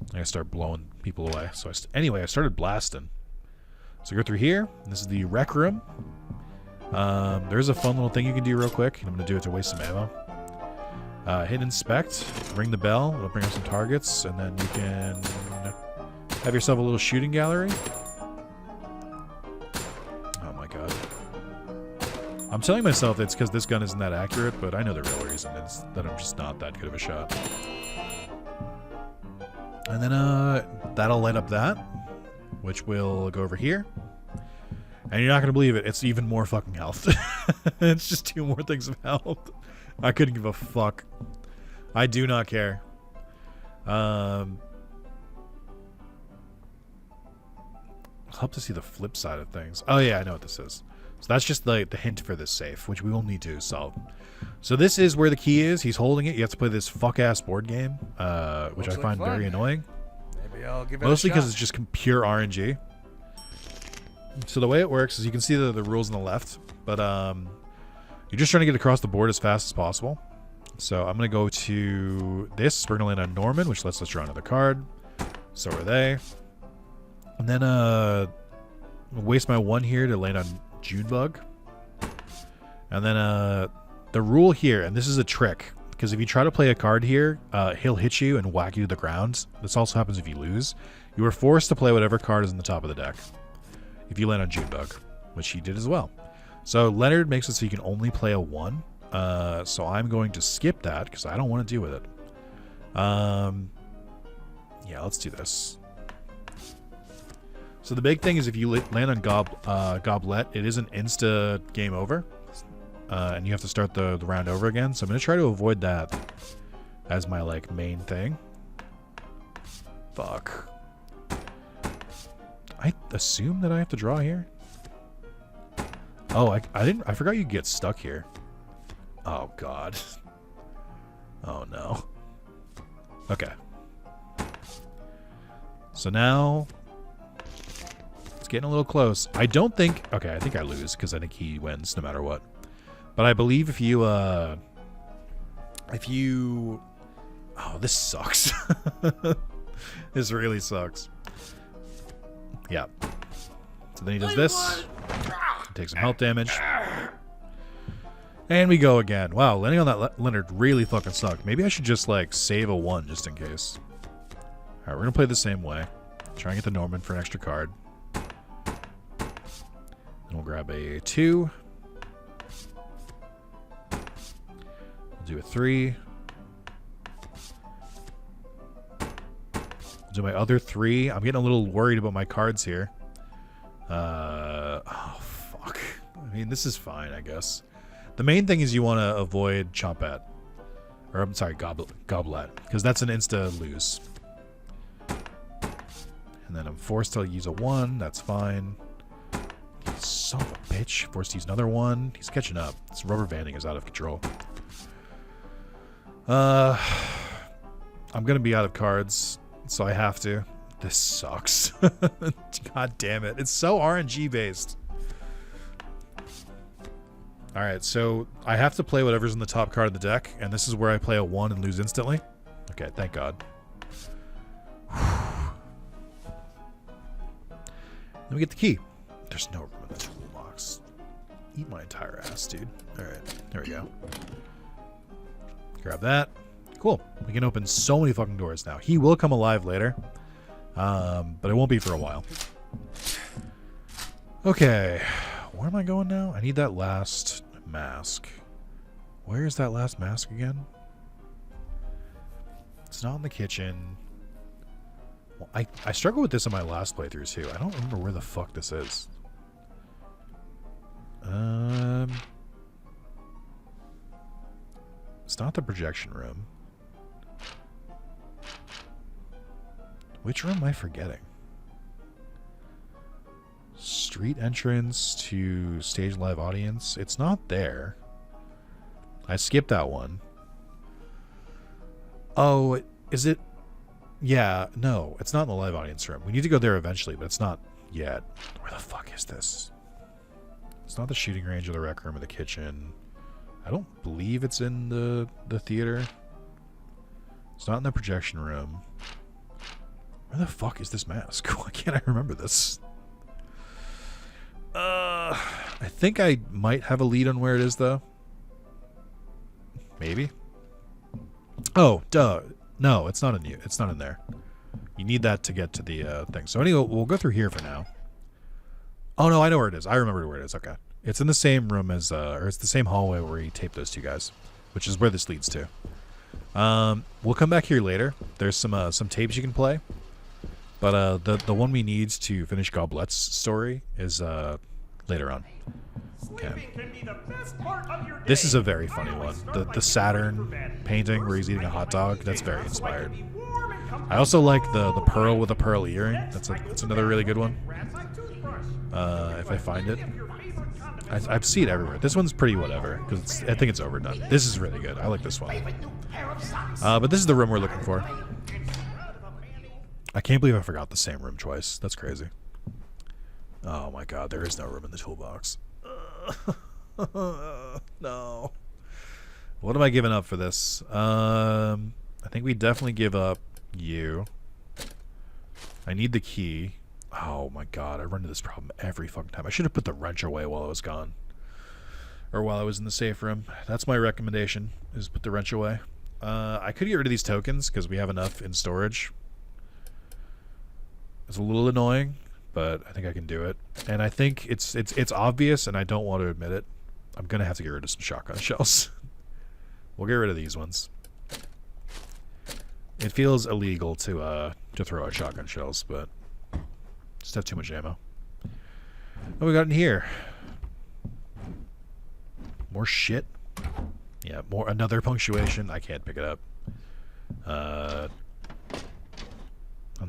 I gotta start blowing people away. So anyway, I started blasting. So go through here. This is the rec room. There's a fun little thing you can do real quick. I'm gonna do it to waste some ammo. Hit inspect, ring the bell, it'll bring up some targets, and then you can have yourself a little shooting gallery. Oh my god. I'm telling myself it's because this gun isn't that accurate, but I know the real reason is that I'm just not that good of a shot. And then that'll light up that, which will go over here. And you're not going to believe it, it's even more fucking health. It's just 2 more things of health. I couldn't give a fuck. I do not care. I'll help to see the flip side of things. Oh yeah, I know what this is. So that's just the hint for this safe, which we will need to solve. So this is where the key is. He's holding it. You have to play this fuck-ass board game, which I find very annoying. Maybe I'll give it Mostly a because shot. it's just pure RNG. So the way it works is you can see the rules on the left, but you're just trying to get across the board as fast as possible. So I'm going to go to this. We're going to land on Norman, which lets us draw another card. So are they. And then waste my 1 here to land on Junebug. And then the rule here, and this is a trick, because if you try to play a card here, he'll hit you and whack you to the ground. This also happens if you lose. You are forced to play whatever card is in the top of the deck if you land on Junebug, which he did as well. So Leonard makes it so you can only play a 1. So I'm going to skip that because I don't want to deal with it. Yeah, let's do this. So the big thing is if you land on Goblet, it is an insta game over. And you have to start the round over again. So I'm going to try to avoid that as my main thing. Fuck. I assume that I have to draw here. Oh, I forgot you get stuck here. Oh god. Oh no. Okay. So now it's getting a little close. I don't think, okay, I think I lose because I think he wins no matter what. But I believe if you oh, this sucks. This really sucks. Yeah. So then he does this. Takes some health damage. And we go again. Wow, landing on that Leonard really fucking sucked. Maybe I should just save a 1 just in case. Alright, we're gonna play the same way. Try and get the Norman for an extra card. Then we'll grab a 2. We'll do a 3. We'll do my other 3. I'm getting a little worried about my cards here. Oh, fuck. I mean, this is fine, I guess. The main thing is you want to avoid Chompette. Or, I'm sorry, Goblet. Because that's an insta lose. And then I'm forced to use a 1. That's fine. Son of a bitch. Forced to use another 1. He's catching up. This rubber banding is out of control. I'm going to be out of cards. So I have to. This sucks. God damn it. It's so RNG based. Alright, so I have to play whatever's in the top card of the deck, and this is where I play a 1 and lose instantly. Okay, thank God. Then we get the key. There's no room in the toolbox. Eat my entire ass, dude. Alright, there we go. Grab that. Cool. We can open so many fucking doors now. He will come alive later. But it won't be for a while. Okay. Where am I going now? I need that last mask. Where is that last mask again? It's not in the kitchen. Well, I struggled with this in my last playthrough too. I don't remember where the fuck this is. It's not the projection room. Which room am I forgetting? Street entrance to stage live audience. It's not there. I skipped that one. Oh, is it? Yeah, no, it's not in the live audience room. We need to go there eventually, but it's not yet. Where the fuck is this? It's not the shooting range or the rec room or the kitchen. I don't believe it's in the theater. It's not in the projection room. Where the fuck is this mask? Why can't I remember this? I think I might have a lead on where it is, though. Maybe. Oh, duh. No, it's not in you. It's not in there. You need that to get to the thing. So anyway, we'll go through here for now. Oh no, I know where it is. I remember where it is. Okay, it's in the same room as, or it's the same hallway where he taped those two guys, which is where this leads to. We'll come back here later. There's some tapes you can play. But the one we need to finish Goblet's story is later on. Sleeping can be the best part of your day. This is a very funny one. The Saturn painting where he's eating a hot dog. That's very inspired. I also like the pearl with a pearl earring. That's another really good one. If I find it, I've seen it everywhere. This one's pretty whatever because I think it's overdone. This is really good. I like this one. But this is the room we're looking for. I can't believe I forgot the same room twice. That's crazy. Oh my god, there is no room in the toolbox. No. What am I giving up for this? I think we definitely give up you. I need the key. Oh my god, I run into this problem every fucking time. I should have put the wrench away while I was gone. Or while I was in the safe room. That's my recommendation, is put the wrench away. I could get rid of these tokens because we have enough in storage. It's a little annoying, but I think I can do it. And I think it's obvious, and I don't want to admit it. I'm going to have to get rid of some shotgun shells. We'll get rid of these ones. It feels illegal to throw out shotgun shells, but just have too much ammo. What we got in here? More shit? Yeah, another punctuation. I can't pick it up. And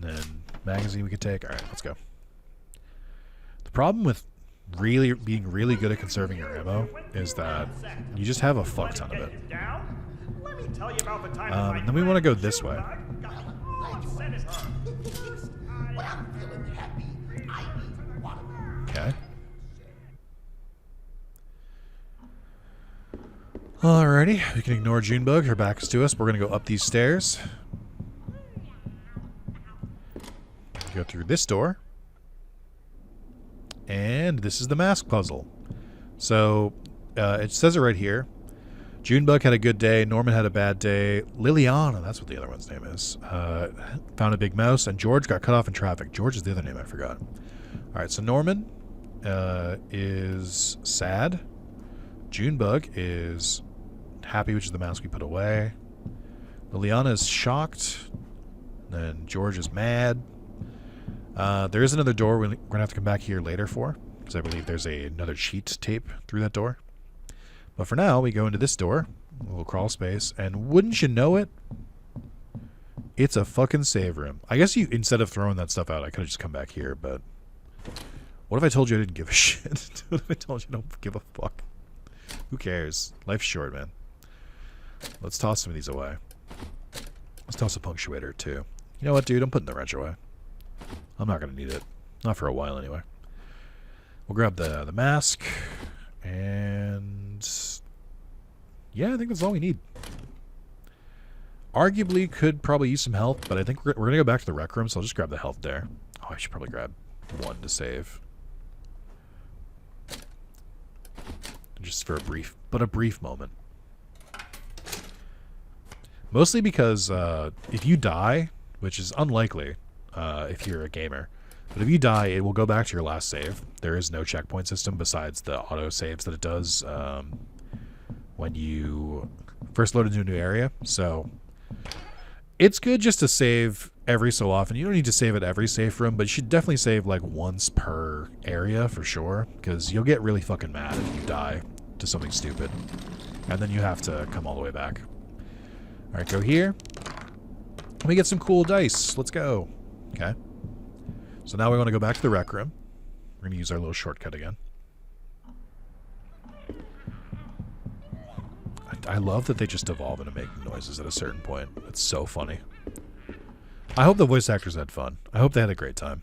then magazine we could take. Alright, let's go. The problem with being really good at conserving your ammo is that you just have a fuck ton of it. Then we want to go this way. Okay. Alrighty, we can ignore Junebug. Her back is to us. We're going to go up these stairs. Go through this door. And this is the mask puzzle. So, it says it right here. Junebug had a good day. Norman had a bad day. Liliana, that's what the other one's name is, found a big mouse. And George got cut off in traffic. George is the other name I forgot. Alright, so Norman is sad. Junebug is happy, which is the mask we put away. Liliana is shocked. And George is mad. There is another door we're going to have to come back here later for, because I believe there's another cheat tape through that door. But for now, we go into this door, a little crawl space, and wouldn't you know it, it's a fucking save room. I guess instead of throwing that stuff out, I could have just come back here, but what if I told you I didn't give a shit? What if I told you I don't give a fuck? Who cares? Life's short, man. Let's toss some of these away. Let's toss a punctuator, too. You know what, dude? I'm putting the wrench away. I'm not going to need it. Not for a while, anyway. We'll grab the mask. And yeah, I think that's all we need. Arguably could probably use some health, but I think we're going to go back to the rec room, so I'll just grab the health there. Oh, I should probably grab one to save. Just for a brief moment. Mostly because if you die, which is unlikely if you're a gamer, but if you die, it will go back to your last save. There is no checkpoint system besides the auto saves that it does when you first load into a new area. So it's good just to save every so often. You don't need to save at every safe room, but you should definitely save like once per area for sure, because you'll get really fucking mad if you die to something stupid, and then you have to come all the way back. All right, go here. Let me get some cool dice. Let's go. Okay. So now we want to go back to the rec room. We're going to use our little shortcut again. I love that they just evolve into making noises at a certain point. It's so funny. I hope the voice actors had fun. I hope they had a great time.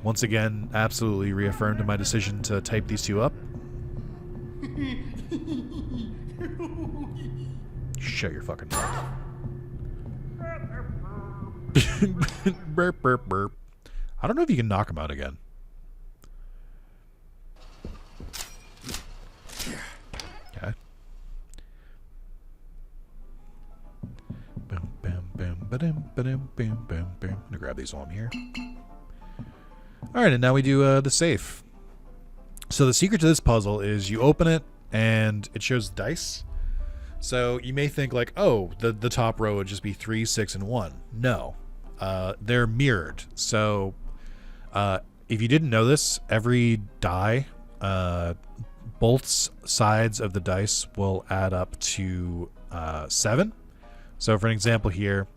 Once again, absolutely reaffirmed my decision to type these two up. Shut your fucking mouth. Burp, burp, burp. I don't know if you can knock him out again. Okay. Bam, bam, bam, ba-dum, ba-dum, bam, bam, bam. I'm gonna grab these while I'm here. Alright, and now we do the safe. So the secret to this puzzle is you open it and it shows dice. So you may think like, oh, the top row would just be 3, 6, and 1. No. They're mirrored. So if you didn't know this, every die, both sides of the dice will add up to 7. So for an example here,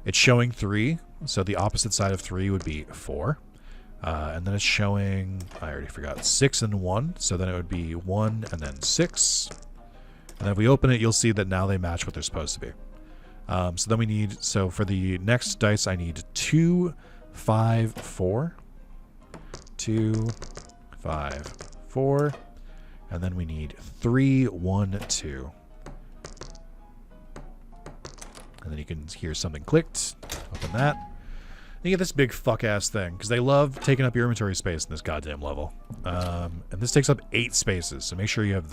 it's showing 3. So the opposite side of 3 would be 4. And then it's showing, I already forgot, 6 and 1. So then it would be 1 and then 6. And then if we open it, you'll see that now they match what they're supposed to be. So then we need, so for the next dice, I need 2, 5, 4. 2, 5, 4. And then we need 3, 1, 2. And then you can hear something clicked. Open that. You get this big fuck-ass thing, because they love taking up your inventory space in this goddamn level. And this takes up 8 spaces, so make sure you have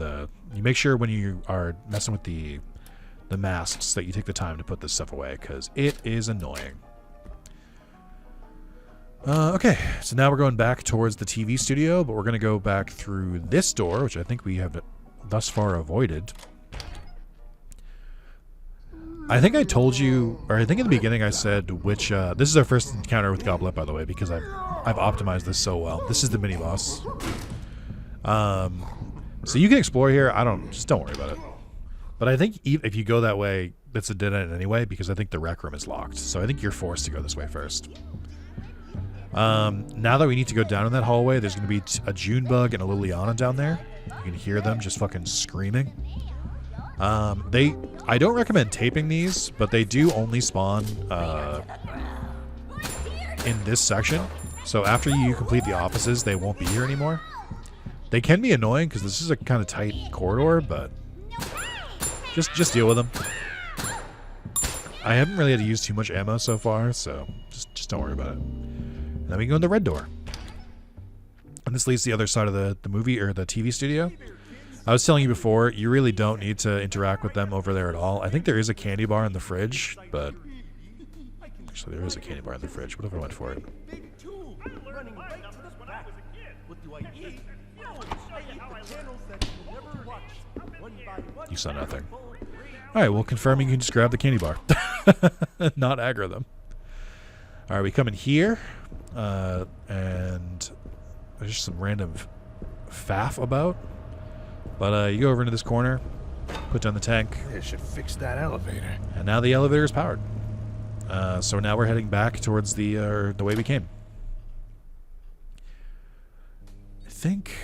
you make sure when you are messing with the masks that you take the time to put this stuff away, because it is annoying. Okay, so now we're going back towards the TV studio, but we're going to go back through this door, which I think we have thus far avoided. I think I told you, or I think in the beginning I said which, this is our first encounter with Goblet, by the way, because I've optimized this so well. This is the mini-boss. So you can explore here. Just don't worry about it. But I think if you go that way, that's a dead end anyway, because I think the rec room is locked. So I think you're forced to go this way first. Now that we need to go down in that hallway, there's going to be a Junebug and a Liliana down there. You can hear them just fucking screaming. I don't recommend taping these, but they do only spawn in this section. So after you complete the offices, they won't be here anymore. They can be annoying because this is a kind of tight corridor, but just deal with them. I haven't really had to use too much ammo so far, so just don't worry about it. And then we go in the red door. And this leads to the other side of the movie, or the TV studio. I was telling you before, you really don't need to interact with them over there at all. I think there is a candy bar in the fridge, but... Actually, there is a candy bar in the fridge. What if I went for it? You saw nothing. Alright, well, confirming you can just grab the candy bar. Not aggro them. Alright, we come in here, and there's just some random faff about. But you go over into this corner, put down the tank. They should fix that elevator. And now the elevator is powered. So now we're heading back towards the way we came. I think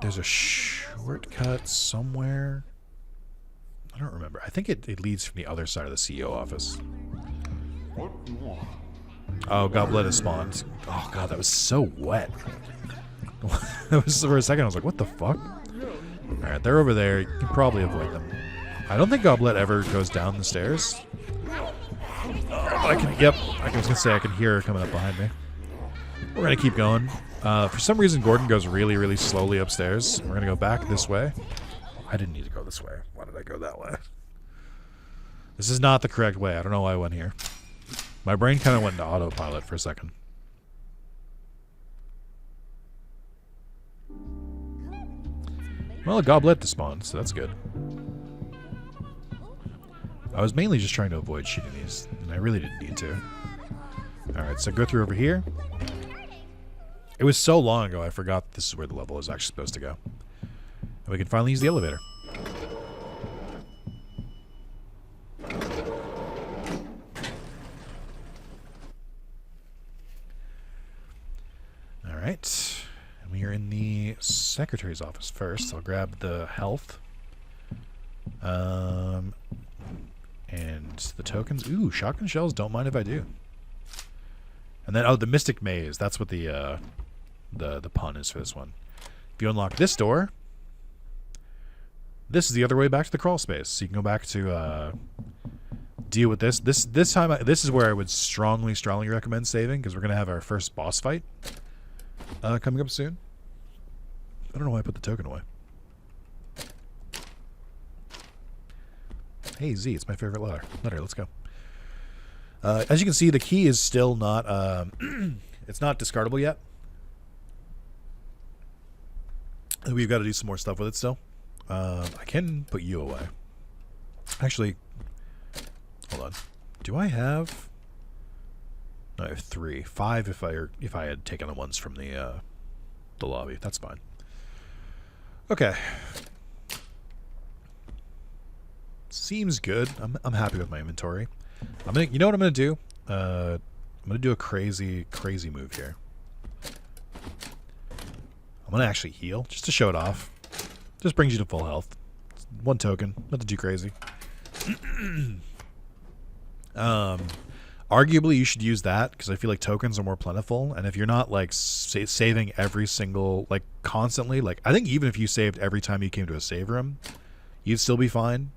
there's a shortcut somewhere. I don't remember. I think it leads from the other side of the CEO office. Oh, Goblet has spawned. Oh god, that was so wet. That was for a second. I was like, what the fuck? Alright, they're over there. You can probably avoid them. I don't think Goblet ever goes down the stairs. Yep, I was gonna say I can hear her coming up behind me. We're gonna keep going. For some reason, Gordon goes really, really slowly upstairs. We're gonna go back this way. I didn't need to go this way. Why did I go that way? This is not the correct way. I don't know why I went here. My brain kind of went into autopilot for a second. Well, a Goblet despawned, so that's good. I was mainly just trying to avoid shooting these, and I really didn't need to. Alright, so go through over here. It was so long ago I forgot this is where the level is actually supposed to go. And we can finally use the elevator. Alright. And we are in the secretary's office first. I'll grab the health. And the tokens. Ooh, shotgun shells, don't mind if I do. And then, oh, the Mystic Maze. That's what the pun is for this one. If you unlock this door, this is the other way back to the crawl space. So you can go back to deal with this. This time, this is where I would strongly recommend saving, because we're going to have our first boss fight coming up soon. I don't know why I put the token away. Hey, Z, it's my favorite letter. Let's go. As you can see, the key is still not... it's not discardable yet. We've got to do some more stuff with it still. I can put you away. Actually, hold on. Do I have... No, I have 3. 5 if I had taken the ones from the the lobby. That's fine. Okay. Seems good. I'm happy with my inventory. You know what I'm gonna do? I'm gonna do a crazy move here. I'm gonna actually heal just to show it off. Just brings you to full health. It's 1 token, nothing too crazy. Arguably you should use that because I feel like tokens are more plentiful, and if you're not like saving every single, like constantly, like I think even if you saved every time you came to a save room, you'd still be fine.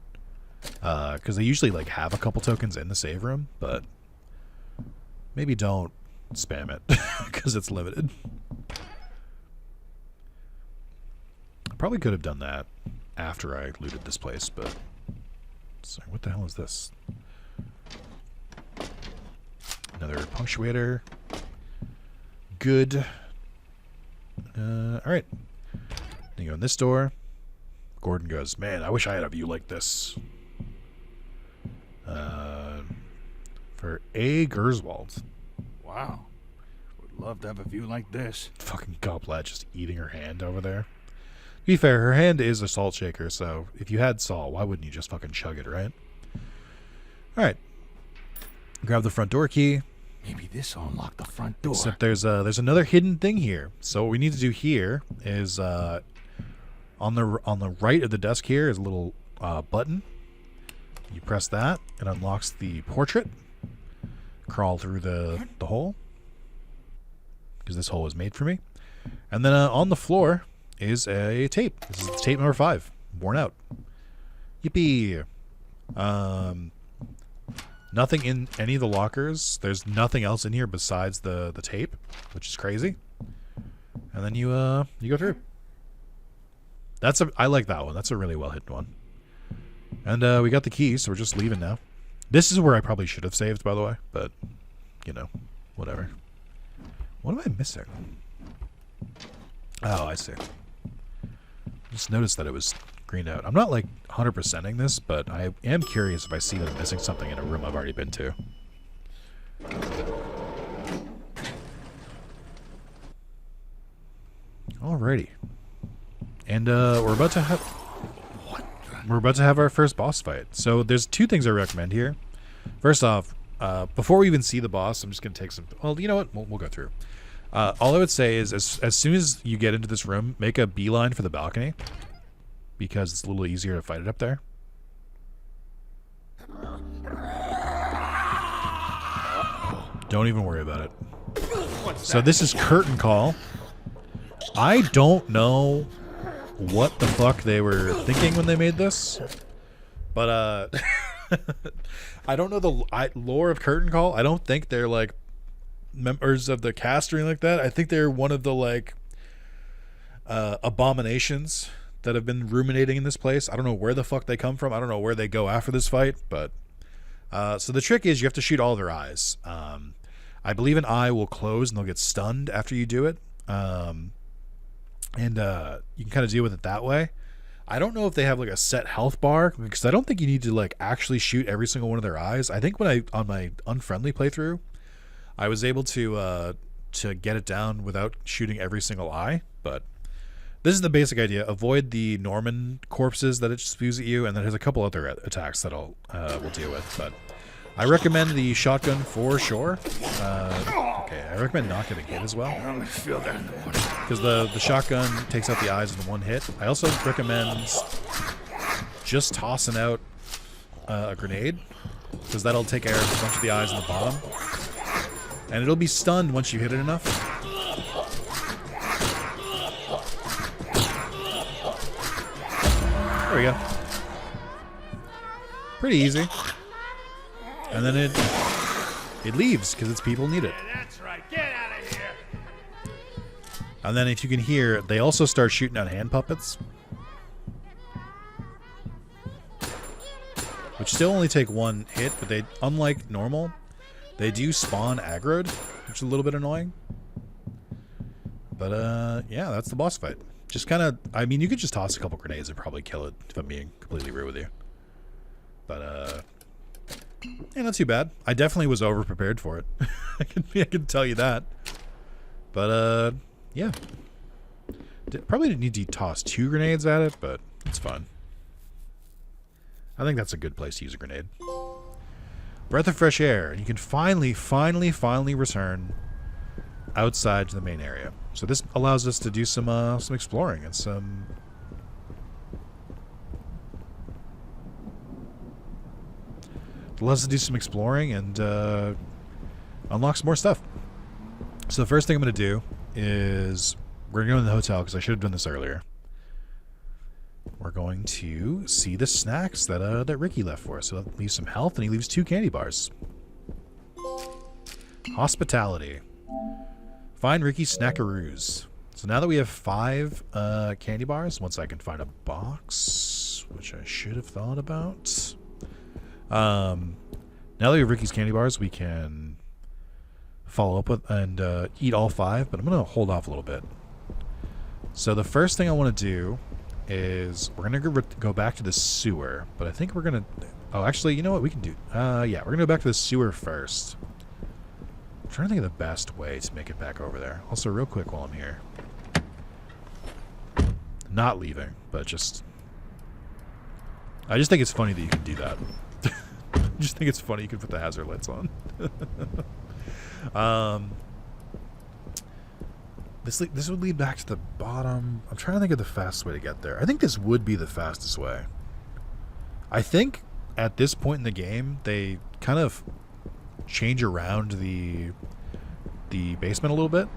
Because they usually like have a couple tokens in the save room, but maybe don't spam it because it's limited. I probably could have done that after I looted this place, but sorry, what the hell is this? Another punctuator. Good. Alright. You go in this door. Gordon goes, man, I wish I had a view like this. For A. Gerswald. Wow. Would love to have a view like this. Fucking Goblet just eating her hand over there. To be fair, her hand is a salt shaker, so if you had salt, why wouldn't you just fucking chug it, right? Alright. Grab the front door key. Maybe this will unlock the front door. Except there's another hidden thing here. So what we need to do here is on the right of the desk here is a little button. You press that, it unlocks the portrait. Crawl through the hole, because this hole was made for me. And then on the floor is a tape. This is tape number 5, worn out. Yippee! Nothing in any of the lockers. There's nothing else in here besides the tape, which is crazy. And then you go through. I like that one. That's a really well hidden one. And we got the key, so we're just leaving now. This is where I probably should have saved, by the way, but you know, whatever. What am I missing? Oh, I see. Just noticed that it was greened out. I'm not like 100%ing this, but I am curious if I see that I'm missing something in a room I've already been to. Alrighty. And we're about to have our first boss fight. So there's 2 things I recommend here. First off, before we even see the boss, I'm just going to take some... Well, you know what? We'll go through. All I would say is as soon as you get into this room, make a beeline for the balcony. Because it's a little easier to fight it up there. Don't even worry about it. So this is Curtain Call. I don't know what the fuck they were thinking when they made this. But, I don't know the lore of Curtain Call. I don't think they're, like, members of the cast or anything like that. I think they're one of the, like, abominations that have been ruminating in this place. I don't know where the fuck they come from. I don't know where they go after this fight, but... so the trick is you have to shoot all their eyes. I believe an eye will close and they'll get stunned after you do it. And you can kind of deal with it that way. I don't know if they have like a set health bar, because I don't think you need to like actually shoot every single one of their eyes. I think on my unfriendly playthrough, I was able to get it down without shooting every single eye, but this is the basic idea. Avoid the Norman corpses that it spews at you, and then there's a couple other attacks that we'll deal with, but I recommend the shotgun for sure. Okay, I recommend not getting hit as well. I only feel that in the morning. Because the shotgun takes out the eyes in one hit. I also recommend just tossing out a grenade, because that'll take care of a bunch of the eyes in the bottom. And it'll be stunned once you hit it enough. There we go. Pretty easy. And then it leaves because its people need it. Yeah, that's right. Get out of here. And then if you can hear, they also start shooting out hand puppets. Which still only take 1 hit, but they, unlike normal, they do spawn aggroed, which is a little bit annoying. But yeah, that's the boss fight. Just kind of, I mean, you could just toss a couple grenades and probably kill it, if I'm being completely real with you. But yeah, not too bad. I definitely was over prepared for it. I can tell you that. But yeah. probably didn't need to toss 2 grenades at it, but it's fun. I think that's a good place to use a grenade. Breath of fresh air, and you can finally return outside to the main area. So this allows us to do some exploring and some. Allows us to do some exploring and unlock some more stuff. So the first thing I'm going to do is we're going to go to the hotel because I should have done this earlier. We're going to see the snacks that Ricky left for us. So that leaves some health, and he leaves 2 candy bars. Hospitality. Find Ricky's snackaroos. So now that we have 5 candy bars, once I can find a box, which I should have thought about. Now that we have Ricky's candy bars, we can follow up with and eat all 5, but I'm going to hold off a little bit. So the first thing I want to do is we're going to go back to the sewer, but I think we're going to... Oh, actually, you know what we can do? Yeah, we're going to go back to the sewer first. I'm trying to think of the best way to make it back over there. Also, real quick while I'm here. Not leaving, but just... I just think it's funny that you can do that. I just think it's funny you can put the hazard lights on. This would lead back to the bottom. I'm trying to think of the fastest way to get there. I think this would be the fastest way. I think at this point in the game, they kind of change around the basement a little bit.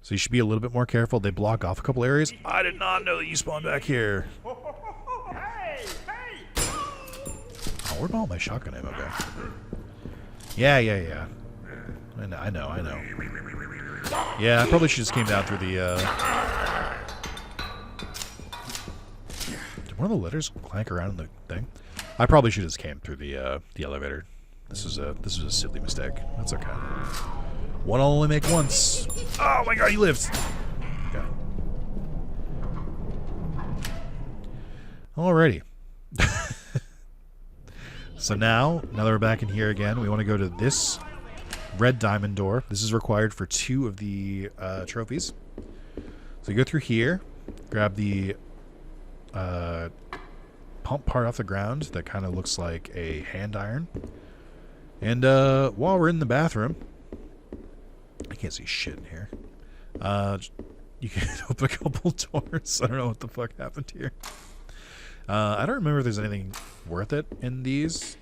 So you should be a little bit more careful. They block off a couple areas. I did not know that you spawned back here. Hey, hey! Oh, where'd all my shotgun ammo go? Yeah. I know. Yeah, I probably should just came down through the, Did one of the letters clank around in the thing? I probably should have just came through the elevator. This was a silly mistake. That's okay. One will only make once. Oh my god, he lived! Okay. Alrighty. So now that we're back in here again, we want to go to this red diamond door. This is required for 2 of the trophies. So you go through here, grab the pump part off the ground that kind of looks like a hand iron. And while we're in the bathroom, I can't see shit in here. You can open a couple doors. I don't know what the fuck happened here. I don't remember if there's anything worth it in these.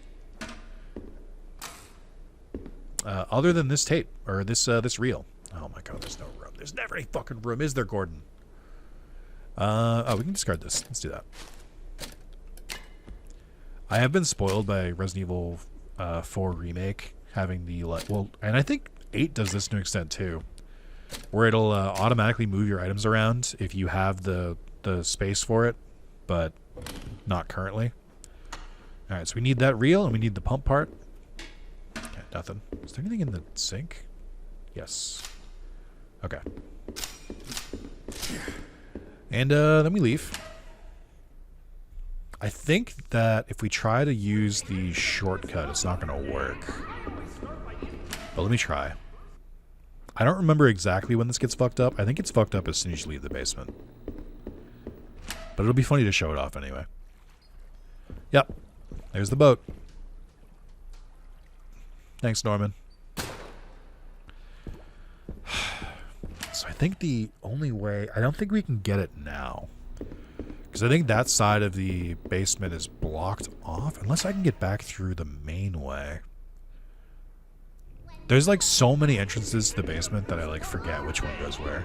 Other than this tape, or this reel. Oh my god, there's no room. There's never any fucking room, is there, Gordon? Oh, we can discard this. Let's do that. I have been spoiled by Resident Evil 4 Remake having the... Well, and I think 8 does this to an extent too. Where it'll automatically move your items around if you have the space for it, but not currently. Alright, so we need that reel, and we need the pump part. Okay, nothing. Is there anything in the sink? Yes. Okay. And then we leave. I think that if we try to use the shortcut, it's not going to work. But let me try. I don't remember exactly when this gets fucked up. I think it's fucked up as soon as you leave the basement. But it'll be funny to show it off anyway. Yep. There's the boat. Thanks, Norman. So I think the only way... I don't think we can get it now. Because I think that side of the basement is blocked off. Unless I can get back through the main way. There's like so many entrances to the basement that I like forget which one goes where.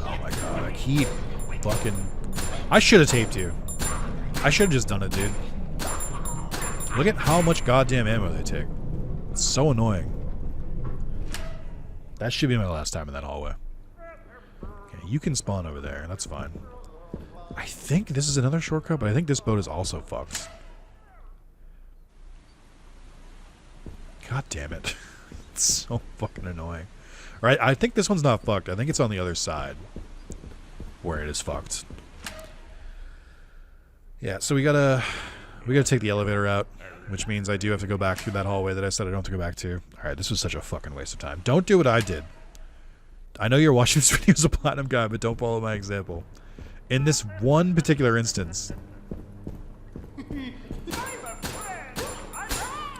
Oh my god, I keep fucking... I should have taped you. I should have just done it, dude. Look at how much goddamn ammo they take. It's so annoying. That should be my last time in that hallway. Okay, you can spawn over there. That's fine. I think this is another shortcut, but I think this boat is also fucked. God damn it. It's so fucking annoying. Alright, I think this one's not fucked. I think it's on the other side where it is fucked. Yeah, so we gotta We gotta take the elevator out, which means I do have to go back through that hallway that I said I don't have to go back to. Alright, this was such a fucking waste of time. Don't do what I did. I know you're watching this video as a platinum guy, but don't follow my example. In this one particular instance.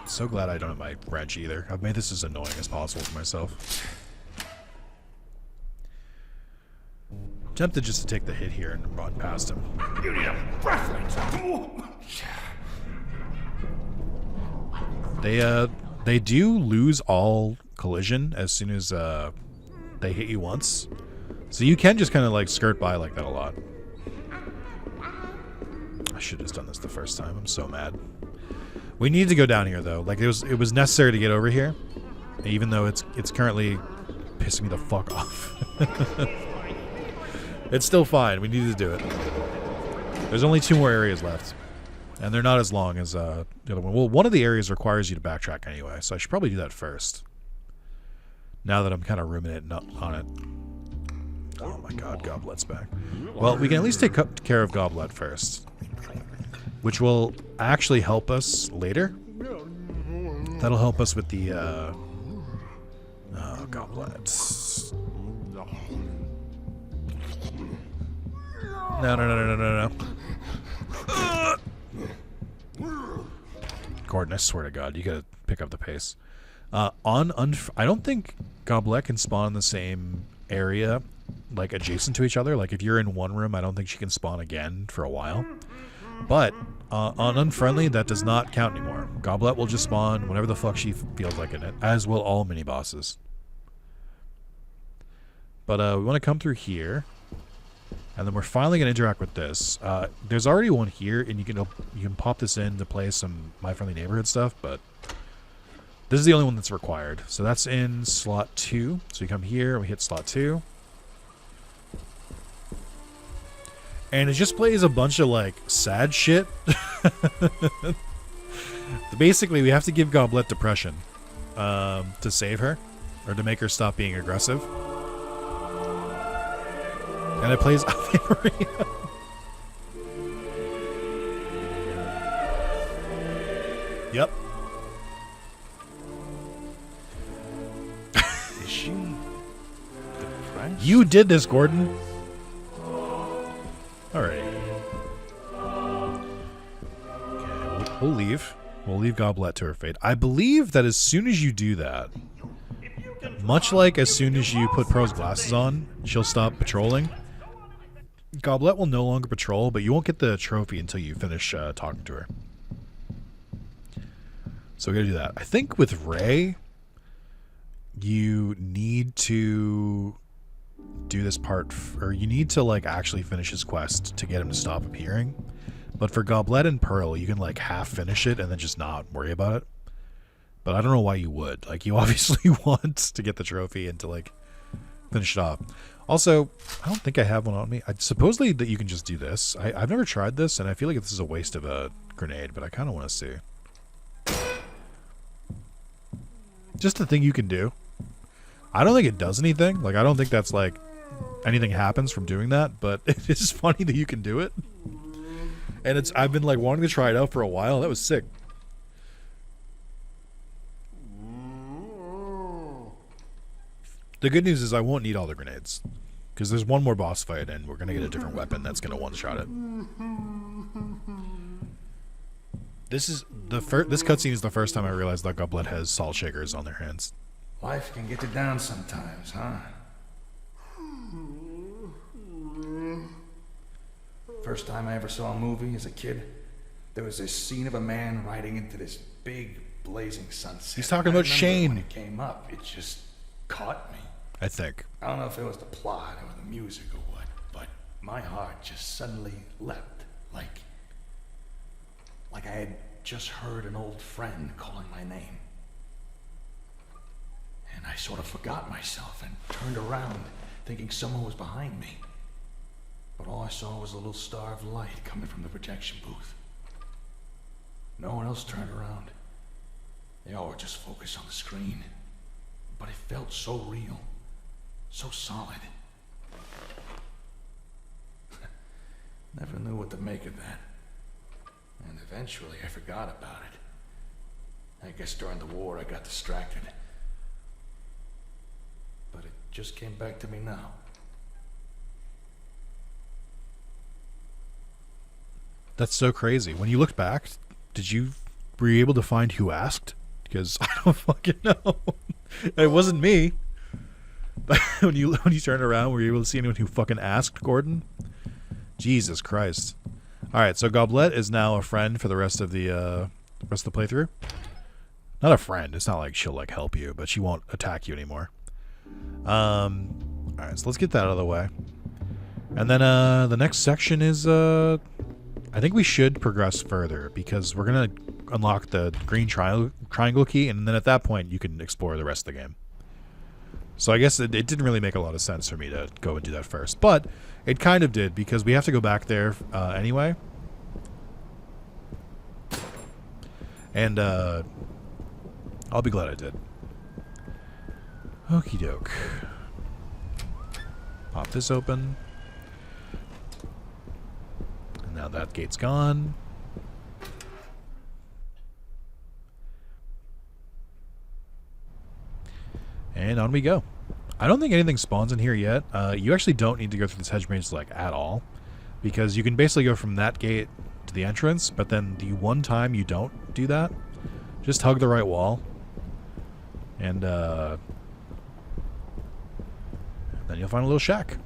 So glad I don't have my wrench either. I've made this as annoying as possible for myself. Tempted just to take the hit here and run past him. You need a breath. They do lose all collision as soon as they hit you once. So you can just kind of like skirt by like that a lot. I should have just done this the first time. I'm so mad. We need to go down here though. Like it was necessary to get over here, even though it's currently pissing me the fuck off. It's still fine. We need to do it. There's only 2 more areas left, and they're not as long as the other one. Well, one of the areas requires you to backtrack anyway, so I should probably do that first. Now that I'm kind of ruminating on it. Oh my god, Goblet's back. Well, we can at least take care of Goblet first, which will actually help us later. That'll help us with the Goblet. No. Gordon, I swear to God, you gotta pick up the pace. I don't think Goblet can spawn in the same area, like adjacent to each other. Like if you're in one room, I don't think she can spawn again for a while. But on Unfriendly, that does not count anymore. Goblet will just spawn whenever the fuck she feels like in it, as will all mini bosses. But we want to come through here. And then we're finally going to interact with this. There's already one here, and you can pop this in to play some My Friendly Neighborhood stuff, but this is the only one that's required. So that's in slot 2. So we come here, and we hit slot 2. And it just plays a bunch of, like, sad shit. Basically, we have to give Goblet depression to save her, or to make her stop being aggressive. And it plays Ave Maria. Yep. Is she depressed? You did this, Gordon. Alright. Okay, we'll leave. We'll leave Goblet to her fate. I believe that as soon as you do that, much like as soon as you put Pearl's glasses on, she'll stop patrolling. Goblet will no longer patrol, but you won't get the trophy until you finish talking to her. So we're going to do that. I think with Ray, you need to do this part, or you need to like actually finish his quest to get him to stop appearing. But for Goblet and Pearl, you can like half finish it and then just not worry about it. But I don't know why you would. Like, you obviously want to get the trophy and to like finish it off. Also, I don't think I have one on me. Supposedly that you can just do this. I've never tried this, and I feel like this is a waste of a grenade, but I kind of want to see. Just the thing you can do. I don't think it does anything. Like, I don't think that's like anything happens from doing that, but it's funny that you can do it. And I've been like wanting to try it out for a while. That was sick. The good news is I won't need all the grenades, because there's one more boss fight and we're gonna get a different weapon that's gonna one-shot it. This cutscene is the first time I realized that Goblet has salt shakers on their hands. Life can get you down sometimes, huh? First time I ever saw a movie as a kid, there was this scene of a man riding into this big blazing sunset. He's talking about Shane. When it came up, it just caught me. I think. I don't know if it was the plot or the music or what, but my heart just suddenly leapt, like I had just heard an old friend calling my name. And I sort of forgot myself and turned around, thinking someone was behind me. But all I saw was a little star of light coming from the projection booth. No one else turned around. They all were just focused on the screen. But it felt so real. So solid. Never knew what to make of that. And eventually I forgot about it. I guess during the war I got distracted. But it just came back to me now. That's so crazy. When you looked back, were you able to find who asked? Because I don't fucking know. It wasn't me. when you turned around, were you able to see anyone who fucking asked Gordon? Jesus Christ. Alright, so Goblet is now a friend for the rest of the playthrough. Not a friend, it's not like she'll like help you, but she won't attack you anymore. Alright, so let's get that out of the way. And then the next section is I think we should progress further because we're gonna unlock the green triangle key, and then at that point you can explore the rest of the game. So I guess it didn't really make a lot of sense for me to go and do that first. But it kind of did, because we have to go back there anyway. And I'll be glad I did. Okie doke. Pop this open. And now that gate's gone. And on we go. I don't think anything spawns in here yet. You actually don't need to go through this hedge maze like at all, because you can basically go from that gate to the entrance, but then the one time you don't do that, just hug the right wall, and then you'll find a little shack.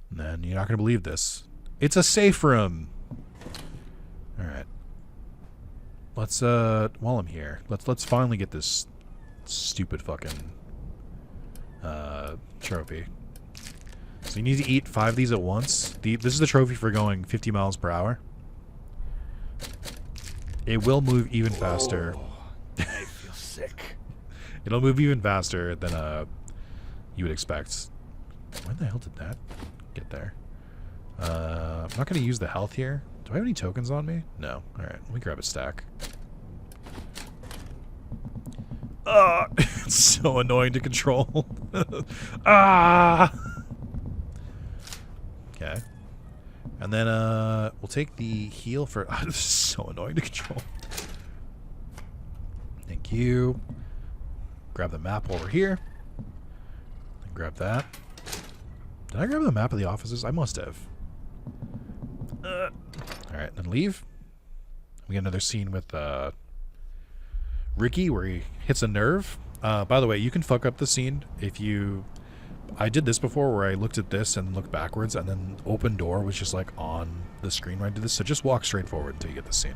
And then you're not going to believe this. It's a safe room. All right. Let's while I'm here, let's finally get this stupid fucking trophy. So you need to eat 5 of these at once. This is the trophy for going 50 miles per hour. It will move even faster. I feel sick. It'll move even faster than you would expect. When the hell did that get there? I'm not going to use the health here. Do I have any tokens on me? No. Alright, let me grab a stack. It's so annoying to control. Ah! Okay. And then we'll take the heal for... this is so annoying to control. Thank you. Grab the map while we're here. And grab that. Did I grab the map of the offices? I must have. Alright, then leave. We get another scene with Ricky where he hits a nerve. By the way, you can fuck up the scene if you... I did this before where I looked at this and looked backwards, and then open door was just like on the screen when I did this. So just walk straight forward until you get the scene.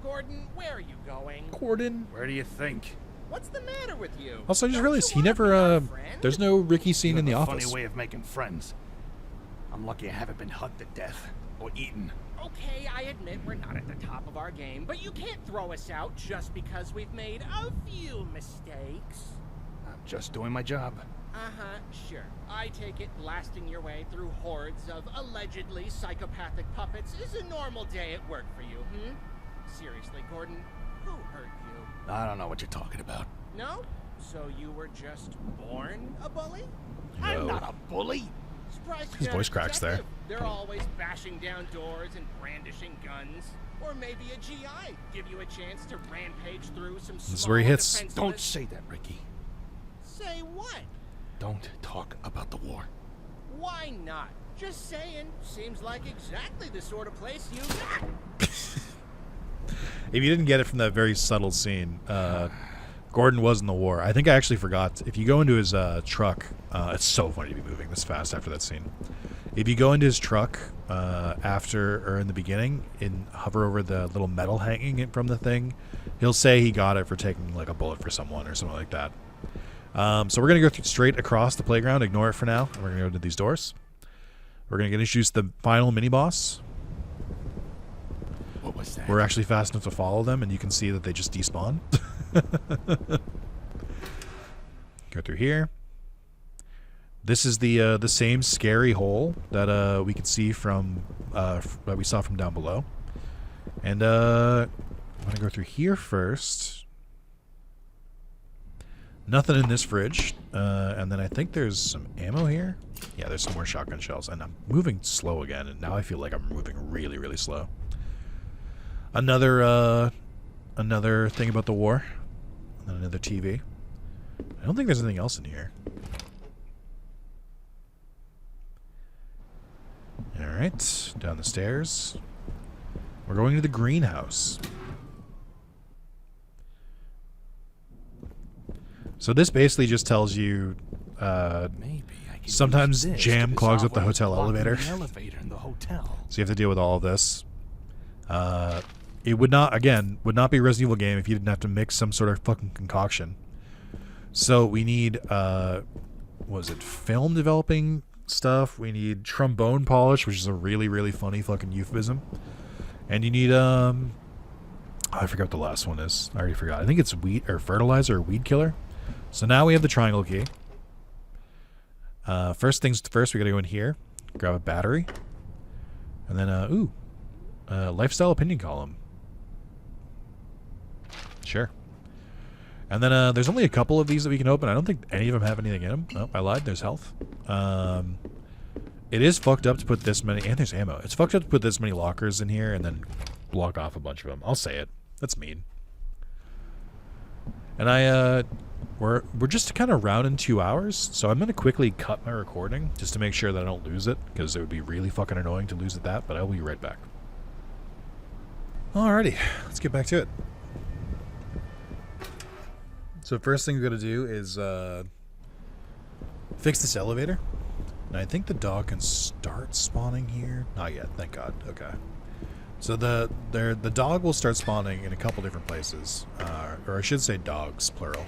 Gordon, where are you going? Gordon? Where do you think? What's the matter with you? Also, I just Don't realized you he wanna never, be our friend? there's no Ricky scene in the You have a office. funny way of making friends. I'm lucky I haven't been hugged to death or eaten. Okay, I admit we're not at the top of our game, but you can't throw us out just because we've made a few mistakes. I'm just doing my job. Uh-huh, sure. I take it blasting your way through hordes of allegedly psychopathic puppets is a normal day at work for you, Seriously, Gordon, who hurt you? I don't know what you're talking about. No? So you were just born a bully? I'm not a bully. Surprise, His voice cracks there. They're always bashing down doors and brandishing guns. Or maybe a GI give you a chance to rampage through some This is where he hits. defenseless- Don't say that, Ricky. Say what? Don't talk about the war. Why not? Just saying. Seems like exactly the sort of place you... If you didn't get it from that very subtle scene, Gordon was in the war. I think I actually forgot. If you go into his truck, it's so funny to be moving this fast after that scene. If you go into his truck after or in the beginning and hover over the little metal hanging from the thing, he'll say he got it for taking like a bullet for someone or something like that. So we're going to go straight across the playground, ignore it for now, and we're going to go to these doors. We're going to introduce the final mini-boss. What was that? We're actually fast enough to follow them, and you can see that they just despawn. Go through here. This is the same scary hole that we could see from that we saw from down below. And I'm gonna go through here first. Nothing in this fridge. And then I think there's some ammo here. Yeah, there's some more shotgun shells. And I'm moving slow again, and now I feel like I'm moving really, really slow. Another thing about the war. And then another TV. I don't think there's anything else in here. Alright, down the stairs. We're going to the greenhouse. So this basically just tells you Maybe I can sometimes use this jam to clogs up dissolve the what was hotel blocking elevator. The elevator in the hotel. So you have to deal with all of this. It would not be a Resident Evil game if you didn't have to mix some sort of fucking concoction. So we need, film developing stuff. We need trombone polish, which is a really, really funny fucking euphemism. And you need, I forgot what the last one is. I already forgot. I think it's wheat or fertilizer or weed killer. So now we have the triangle key. First things first, we gotta go in here, grab a battery, and then, lifestyle opinion column. Sure. And then there's only a couple of these that we can open. I don't think any of them have anything in them. Nope, I lied. There's health. It is fucked up to put this many, and there's ammo. It's fucked up to put this many lockers in here and then block off a bunch of them. I'll say it. That's mean. And we're just kind of rounding 2 hours, so I'm gonna quickly cut my recording just to make sure that I don't lose it, because it would be really fucking annoying to lose it that. But I'll be right back. Alrighty, let's get back to it. So first thing we gotta do is fix this elevator. And I think the dog can start spawning here. Not yet, thank God. Okay. So the dog will start spawning in a couple different places, or I should say dogs, plural,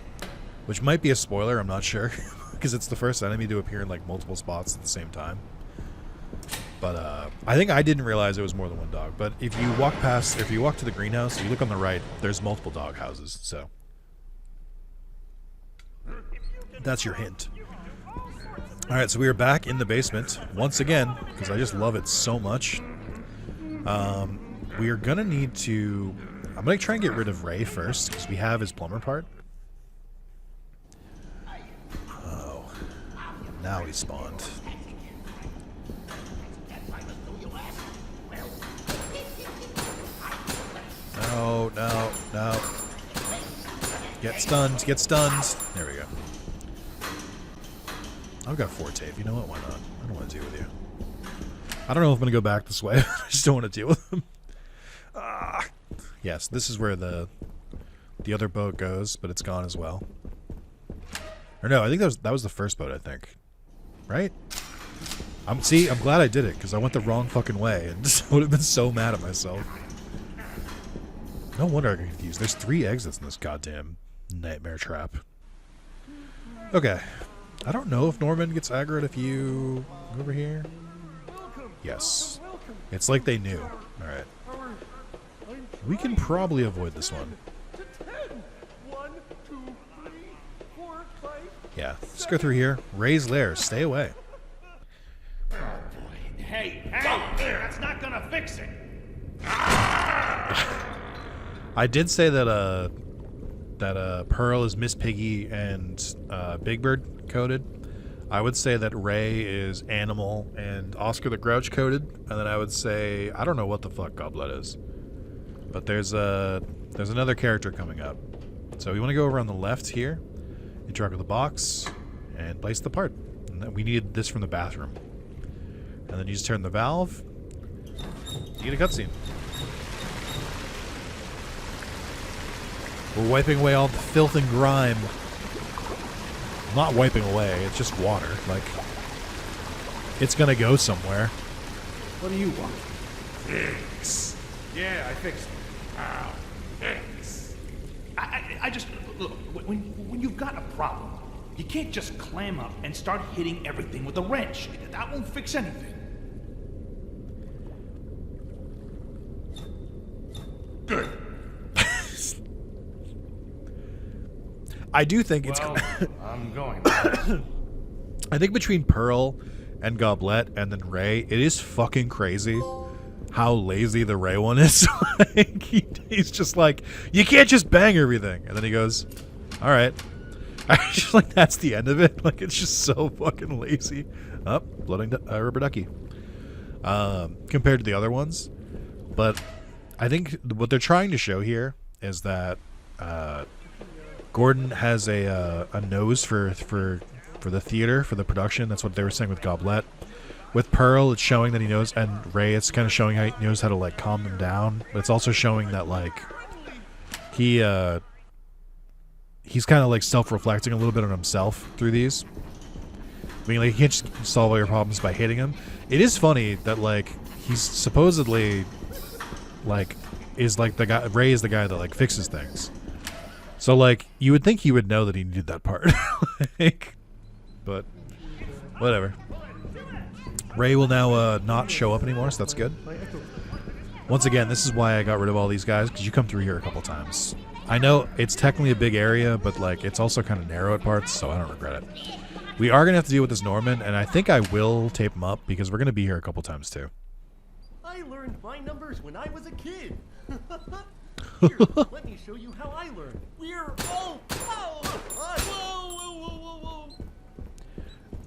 which might be a spoiler. I'm not sure, because it's the first enemy to appear in like multiple spots at the same time. But I think I didn't realize it was more than one dog. But if you walk to the greenhouse, if you look on the right, there's multiple dog houses. So that's your hint. All right, so we are back in the basement once again because I just love it so much. We are gonna need to. I'm gonna try and get rid of Ray first because we have his plumber part. Oh, now he spawned. No, no, no. Get stunned, get stunned. There we go. I've got Forte. You know what? Why not? I don't want to deal with you. I don't know if I'm going to go back this way. I just don't want to deal with him. Ah. Yes, this is where the other boat goes, but it's gone as well. Or no, I think that was the first boat, I think. Right? I'm glad I did it, because I went the wrong fucking way, and I would have been so mad at myself. No wonder I got confused. There's 3 exits in this goddamn nightmare trap. Okay. I don't know if Norman gets aggroed if you go over here. Yes. It's like they knew. Alright. We can probably avoid this one. Yeah. Let's go through here. Ray's lair. Stay away. Hey, that's not gonna fix it. I did say that Pearl is Miss Piggy and Big Bird coded. I would say that Ray is Animal and Oscar the Grouch coded, and then I would say I don't know what the fuck Goblet is, but there's another character coming up. So we want to go over on the left here, interact with the box, and place the part. And then we need this from the bathroom, and then you just turn the valve. You get a cutscene. We're wiping away all the filth and grime. Not wiping away, it's just water. Like, it's gonna go somewhere. What do you want? Fix. Yeah, I fixed it. Ow. Fix. I just look when you've got a problem, you can't just clam up and start hitting everything with a wrench. That won't fix anything. Good. I do think it's. Well, I'm going. I think between Pearl and Goblet and then Ray, it is fucking crazy how lazy the Ray one is. Like, he's just like, you can't just bang everything. And then he goes, all right. I just like that's the end of it. Like it's just so fucking lazy. Up, floating rubber ducky. Compared to the other ones, but I think what they're trying to show here is that Gordon has a nose for the theater, for the production. That's what they were saying with Goblet. With Pearl, it's showing that he knows, and Ray, it's kind of showing how he knows how to like calm them down. But it's also showing that like he's kind of like self-reflecting a little bit on himself through these. I mean, like, you can't just solve all your problems by hitting him. It is funny that like he's supposedly like is like the guy. Ray is the guy that like fixes things. So like you would think he would know that he needed that part, like, but whatever. Ray will now not show up anymore, so that's good. Once again, this is why I got rid of all these guys, because you come through here a couple times. I know it's technically a big area, but like it's also kind of narrow at parts, so I don't regret it. We are going to have to deal with this Norman, and I think I will tape him up, because we're going to be here a couple times too. I learned my numbers when I was a kid. Here, let me show you how I learned. We're oh, whoa, whoa, whoa, whoa, whoa.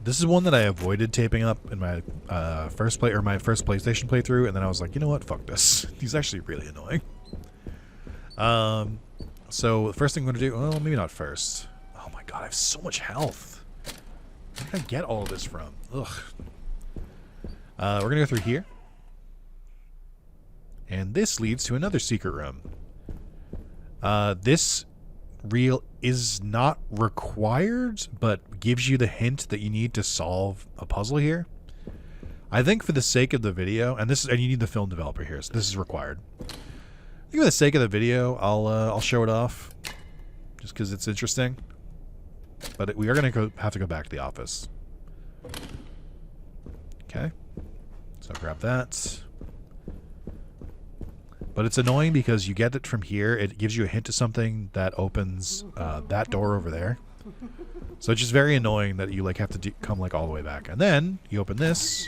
This is one that I avoided taping up in my first PlayStation playthrough, and then I was like, you know what, fuck this. He's actually really annoying. So the first thing I'm going to do, well, maybe not first. Oh my god, I have so much health. Where did I get all of this from? Ugh. We're going to go through here. And this leads to another secret room. This reel is not required, but gives you the hint that you need to solve a puzzle here. I think for the sake of the video, and you need the film developer here, so this is required. I think for the sake of the video, I'll show it off, just because it's interesting. But we are going to have to go back to the office. Okay, so grab that. But it's annoying because you get it from here. It gives you a hint to something that opens that door over there. So it's just very annoying that you like have to come like all the way back. And then you open this.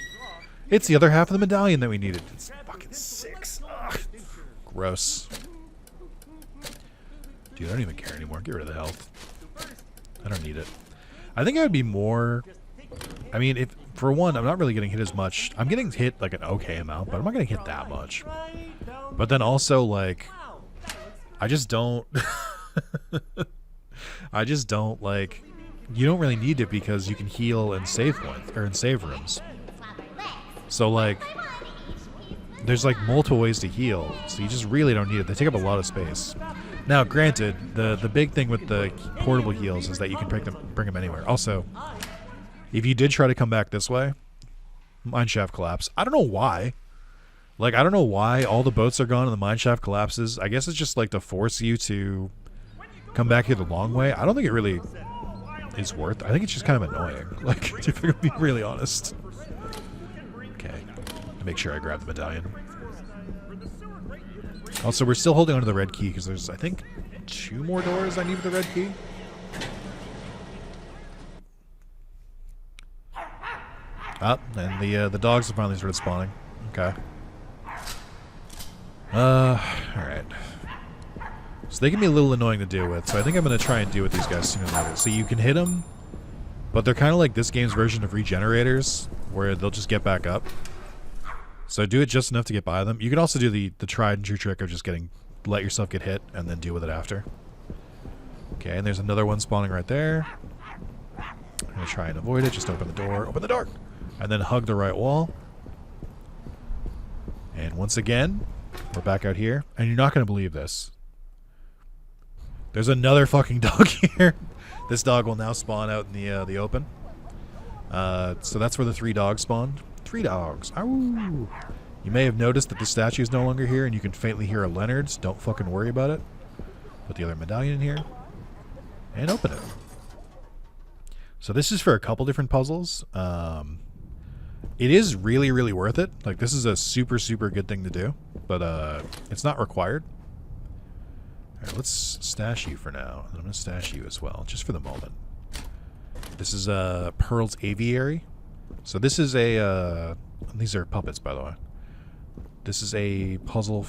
It's the other half of the medallion that we needed. It's fucking 6. Ugh. Gross. Dude, I don't even care anymore. Get rid of the health. I don't need it. I think I would be more... I mean, if for one, I'm not really getting hit as much. I'm getting hit like an okay amount, but I'm not getting hit that much. But then also, like, I just don't... I just don't, like... You don't really need it because you can heal in save points, or in save rooms. So, like, there's, like, multiple ways to heal, so you just really don't need it. They take up a lot of space. Now, granted, the big thing with the portable heals is that you can bring them anywhere. Also, if you did try to come back this way, mineshaft collapse. I don't know why. Like, I don't know why all the boats are gone and the mineshaft collapses. I guess it's just, like, to force you to come back here the long way. I don't think it really is worth it. I think it's just kind of annoying. Like, if I'm being really honest. Okay. Make sure I grab the medallion. Also, we're still holding onto the red key because there's, I think, 2 more doors I need with the red key. Ah, and the dogs have finally started spawning. Okay. Alright. So they can be a little annoying to deal with, so I think I'm going to try and deal with these guys sooner or later. So you can hit them, but they're kind of like this game's version of regenerators, where they'll just get back up. So do it just enough to get by them. You can also do the tried and true trick of just let yourself get hit and then deal with it after. Okay, and there's another one spawning right there. I'm going to try and avoid it. Just open the door. Open the door! And then hug the right wall. And once again, we're back out here. And you're not going to believe this. There's another fucking dog here. This dog will now spawn out in the open. So that's where the 3 dogs spawned. 3 dogs. Ow. You may have noticed that the statue is no longer here, and you can faintly hear a Leonard's. Don't fucking worry about it. Put the other medallion in here. And open it. So this is for a couple different puzzles. It is really, really worth it. Like, this is a super, super good thing to do. But it's not required. Alright, let's stash you for now. I'm going to stash you as well, just for the moment. This is Pearl's Aviary. So this is a... these are puppets, by the way. This is a puzzle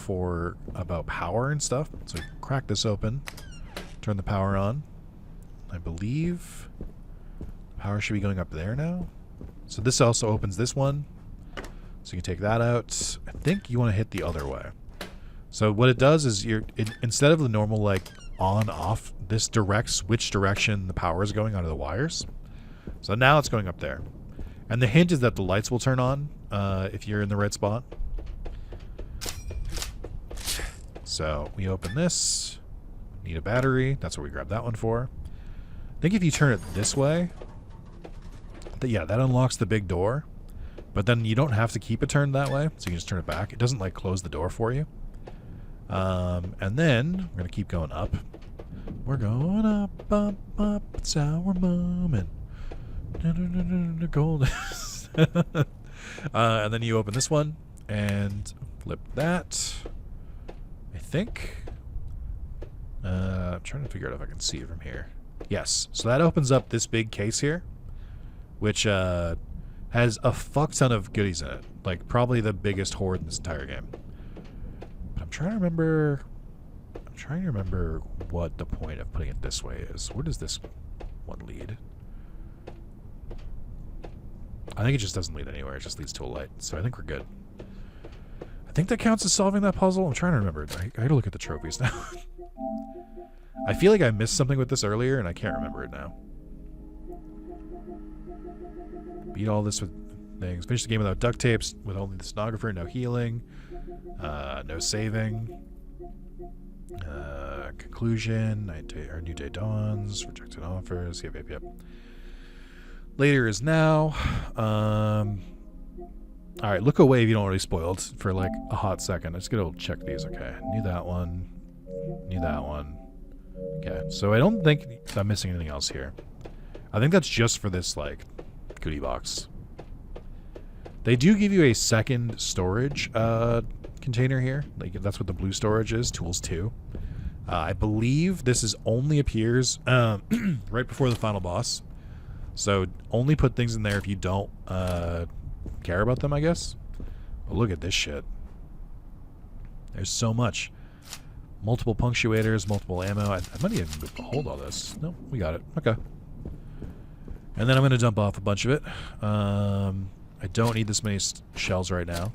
about power and stuff. So crack this open. Turn the power on. I believe power should be going up there now. So this also opens this one. So you can take that out. I think you want to hit the other way. So what it does is instead of the normal like on off, this directs which direction the power is going onto the wires. So now it's going up there. And the hint is that the lights will turn on if you're in the right spot. So we open this. Need a battery. That's what we grabbed that one for. I think if you turn it this way, that unlocks the big door. But then you don't have to keep it turned that way, so you can just turn it back. It doesn't like close the door for you. And then we're gonna keep going up. We're going up, up, up. It's our moment. Gold. And then you open this one and flip that. I think. I'm trying to figure out if I can see it from here. Yes. So that opens up this big case here, which has a fuck ton of goodies in it. Like probably the biggest hoard in this entire game. But I'm trying to remember what the point of putting it this way is. Where does this one lead? I think it just doesn't lead anywhere. It just leads to a light. So I think we're good. I think that counts as solving that puzzle. I'm trying to remember. I gotta look at the trophies now. I feel like I missed something with this earlier, and I can't remember it now. Beat all this with things. Finish the game without duct tapes, with only the stenographer, no healing, no saving. Conclusion, our new day dawns, rejected offers, yep. Later is now. Alright, look away if you don't already spoiled for like a hot second. I'm just gonna check these, okay. Knew that one. Knew that one. Okay, so I don't think I'm missing anything else here. I think that's just for this, like, goodie box. They do give you a second storage container here. Like, that's what the blue storage is, tools 2. I believe this only appears right before the final boss. So only put things in there if you don't care about them, I guess. But look at this shit. There's so much. Multiple punctuators, multiple ammo. I might even hold all this. No, we got it. Okay. And then I'm going to dump off a bunch of it. I don't need this many shells right now.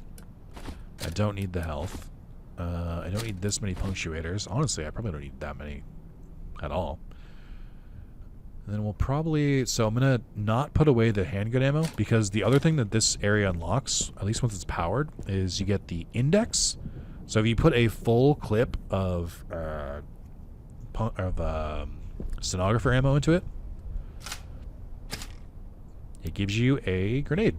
I don't need the health. I don't need this many punctuators. Honestly, I probably don't need that many at all. And then we'll probably... So I'm going to not put away the handgun ammo, because the other thing that this area unlocks, at least once it's powered, is you get the index. So if you put a full clip of stenographer ammo into it, it gives you a grenade.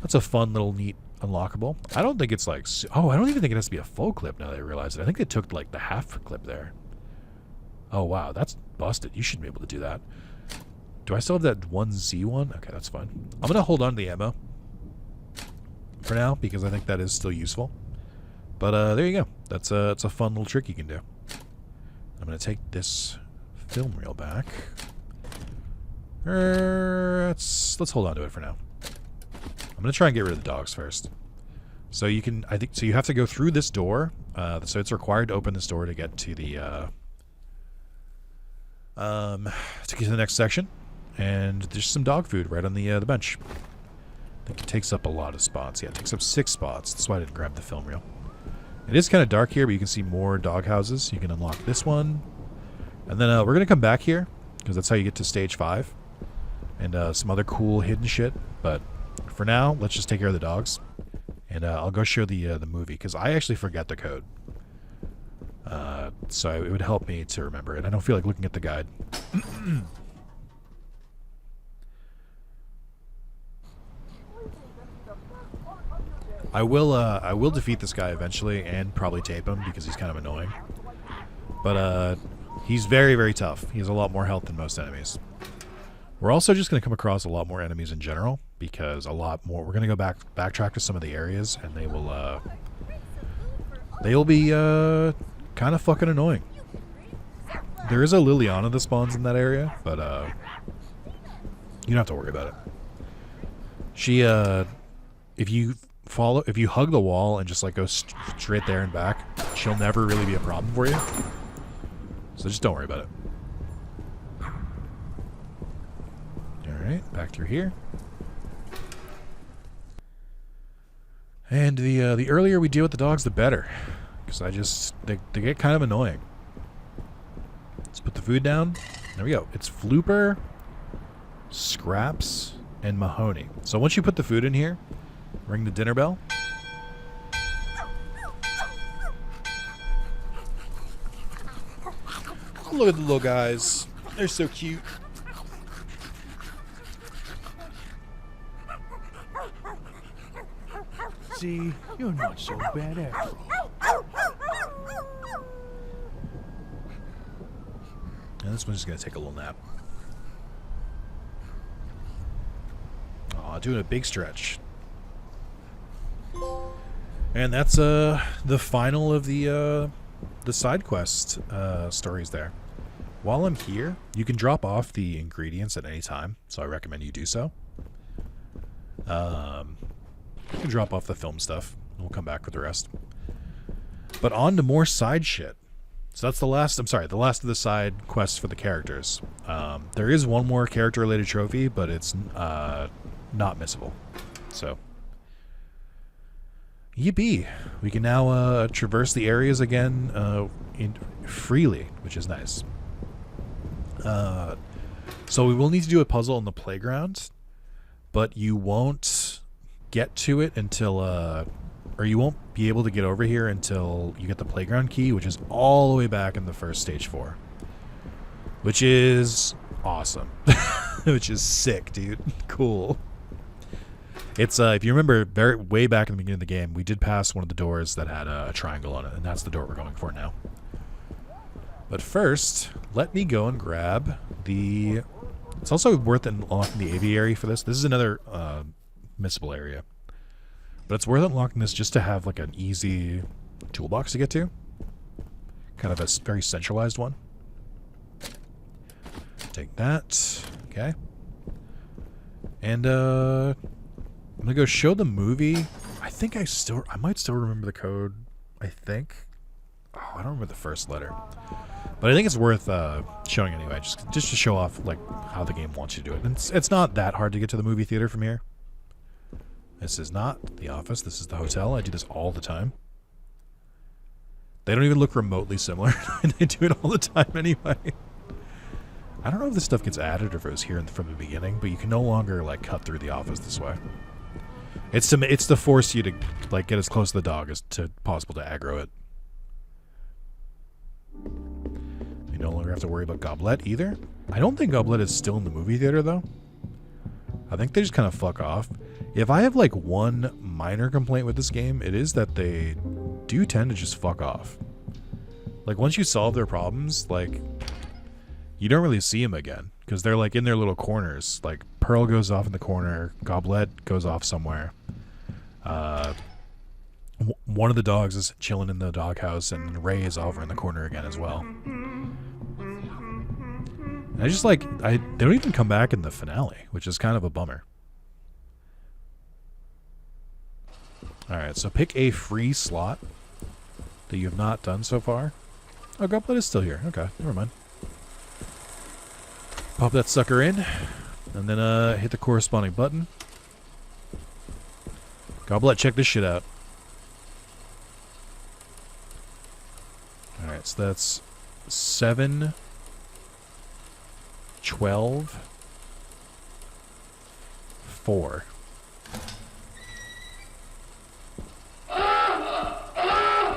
That's a fun little neat unlockable. I don't think it's like... Oh, I don't even think it has to be a full clip now that I realize it. I think they took like the half clip there. Oh, wow. That's busted. You should be able to do that. Do I still have that 1Z one? Okay, that's fine. I'm going to hold on to the ammo for now, because I think that is still useful. But there you go. That's it's a fun little trick you can do. I'm going to take this film reel back. Let's hold on to it for now. I'm going to try and get rid of the dogs first. So you can, so you have to go through this door. So it's required to open this door to get to the next section. And there's some dog food right on the bench. I think it takes up a lot of spots. Yeah, it takes up 6 spots. That's why I didn't grab the film reel. It is kind of dark here, but you can see more dog houses. You can unlock this one. And then we're going to come back here, because that's how you get to stage 5. And some other cool hidden shit. But for now, let's just take care of the dogs. And I'll go show the movie, because I actually forget the code. So it would help me to remember it. I don't feel like looking at the guide. I will defeat this guy eventually, and probably tape him, because he's kind of annoying. But he's very, very tough. He has a lot more health than most enemies. We're also just going to come across a lot more enemies in general, because a lot more. We're going to go backtrack to some of the areas, and they will be kind of fucking annoying. There is a Liliana that spawns in that area, but you don't have to worry about it. She if you hug the wall and just like go straight there and back, she'll never really be a problem for you. So just don't worry about it. Alright, back through here. And the earlier we deal with the dogs, the better. Because they get kind of annoying. Let's put the food down. There we go. It's Flooper, Scraps, and Mahoney. So once you put the food in here, ring the dinner bell. Look at the little guys. They're so cute. See, you're not so bad after all. And this one's just going to take a little nap. Aw, doing a big stretch. And that's the final of the side quest stories there. While I'm here, you can drop off the ingredients at any time, so I recommend you do so. You can drop off the film stuff, and we'll come back with the rest. But on to more side shit. So that's the last of the side quests for the characters. There is one more character-related trophy, but it's not missable. So, yippee! We can now traverse the areas again freely, which is nice. So we will need to do a puzzle in the playground, but you won't get to it until or you won't be able to get over here until you get the playground key, which is all the way back in the first stage 4, which is awesome. Which is sick, dude. Cool. It's if you remember way back in the beginning of the game, we did pass one of the doors that had a triangle on it, and that's the door we're going for now. But first, let me go and grab the... It's also worth unlocking the aviary for this. This is another missable area. But it's worth unlocking this just to have like an easy toolbox to get to. Kind of a very centralized one. Take that. Okay. And I'm gonna go show the movie. I think I might still remember the code. I think. Oh, I don't remember the first letter. But I think it's worth showing anyway, just to show off like how the game wants you to do it. And it's not that hard to get to the movie theater from here. This is not the office. This is the hotel. I do this all the time. They don't even look remotely similar. They do it all the time anyway. I don't know if this stuff gets added or if it was here from the beginning, but you can no longer like cut through the office this way. It's to force you to like get as close to the dog as possible to aggro it. You no longer have to worry about Goblet either. I don't think Goblet is still in the movie theater though. I think they just kind of fuck off. If I have like one minor complaint with this game, it is that they do tend to just fuck off. Like once you solve their problems, like you don't really see them again because they're like in their little corners. Like Pearl goes off in the corner, Goblet goes off somewhere. One of the dogs is chilling in the doghouse, and Ray is over in the corner again as well. And I just like they don't even come back in the finale, which is kind of a bummer. Alright, so pick a free slot that you have not done so far. Oh, Goblet is still here. Okay, never mind. Pop that sucker in, and then hit the corresponding button. Goblet, check this shit out. Alright, so that's 7, 12, 4.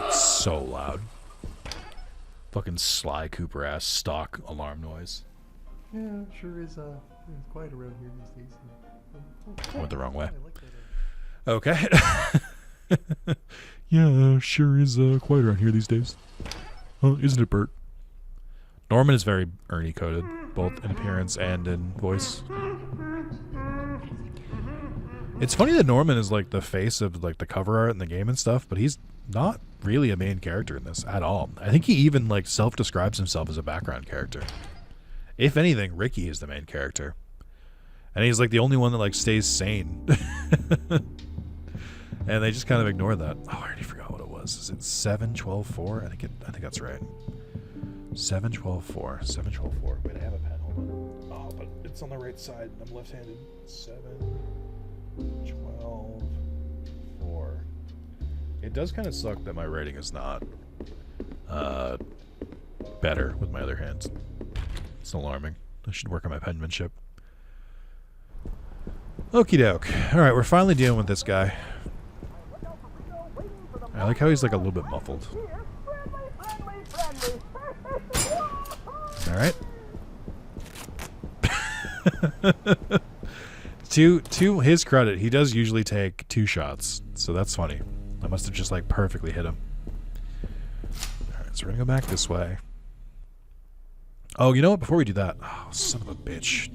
So loud. Fucking Sly Cooper ass stock alarm noise. Yeah, sure is it's quiet around here these days. I went the wrong way. I like that. Okay. Yeah, sure is quiet around here these days. Isn't it, Bert? Norman is very Ernie coded, both in appearance and in voice. It's funny that Norman is like the face of like the cover art in the game and stuff, but he's not really a main character in this at all. I think he even like self-describes himself as a background character. If anything, Ricky is the main character. And he's like the only one that like stays sane. And they just kind of ignore that. Oh, I already forgot what it was. Is it 7, 12, 4? I think that's right. 7, 12, 4. 7, 12, 4. Wait, I have a pen. Hold on. Oh, but it's on the right side. I'm left-handed. 7, 12, 4. It does kind of suck that my writing is not better with my other hands. It's alarming. I should work on my penmanship. Okie doke. Alright, we're finally dealing with this guy. I like how he's like a little bit muffled. Alright. To his credit, he does usually take 2 shots, so that's funny. I must have just like perfectly hit him. Alright, so we're gonna go back this way. Oh, you know what? Before we do that, oh, son of a bitch.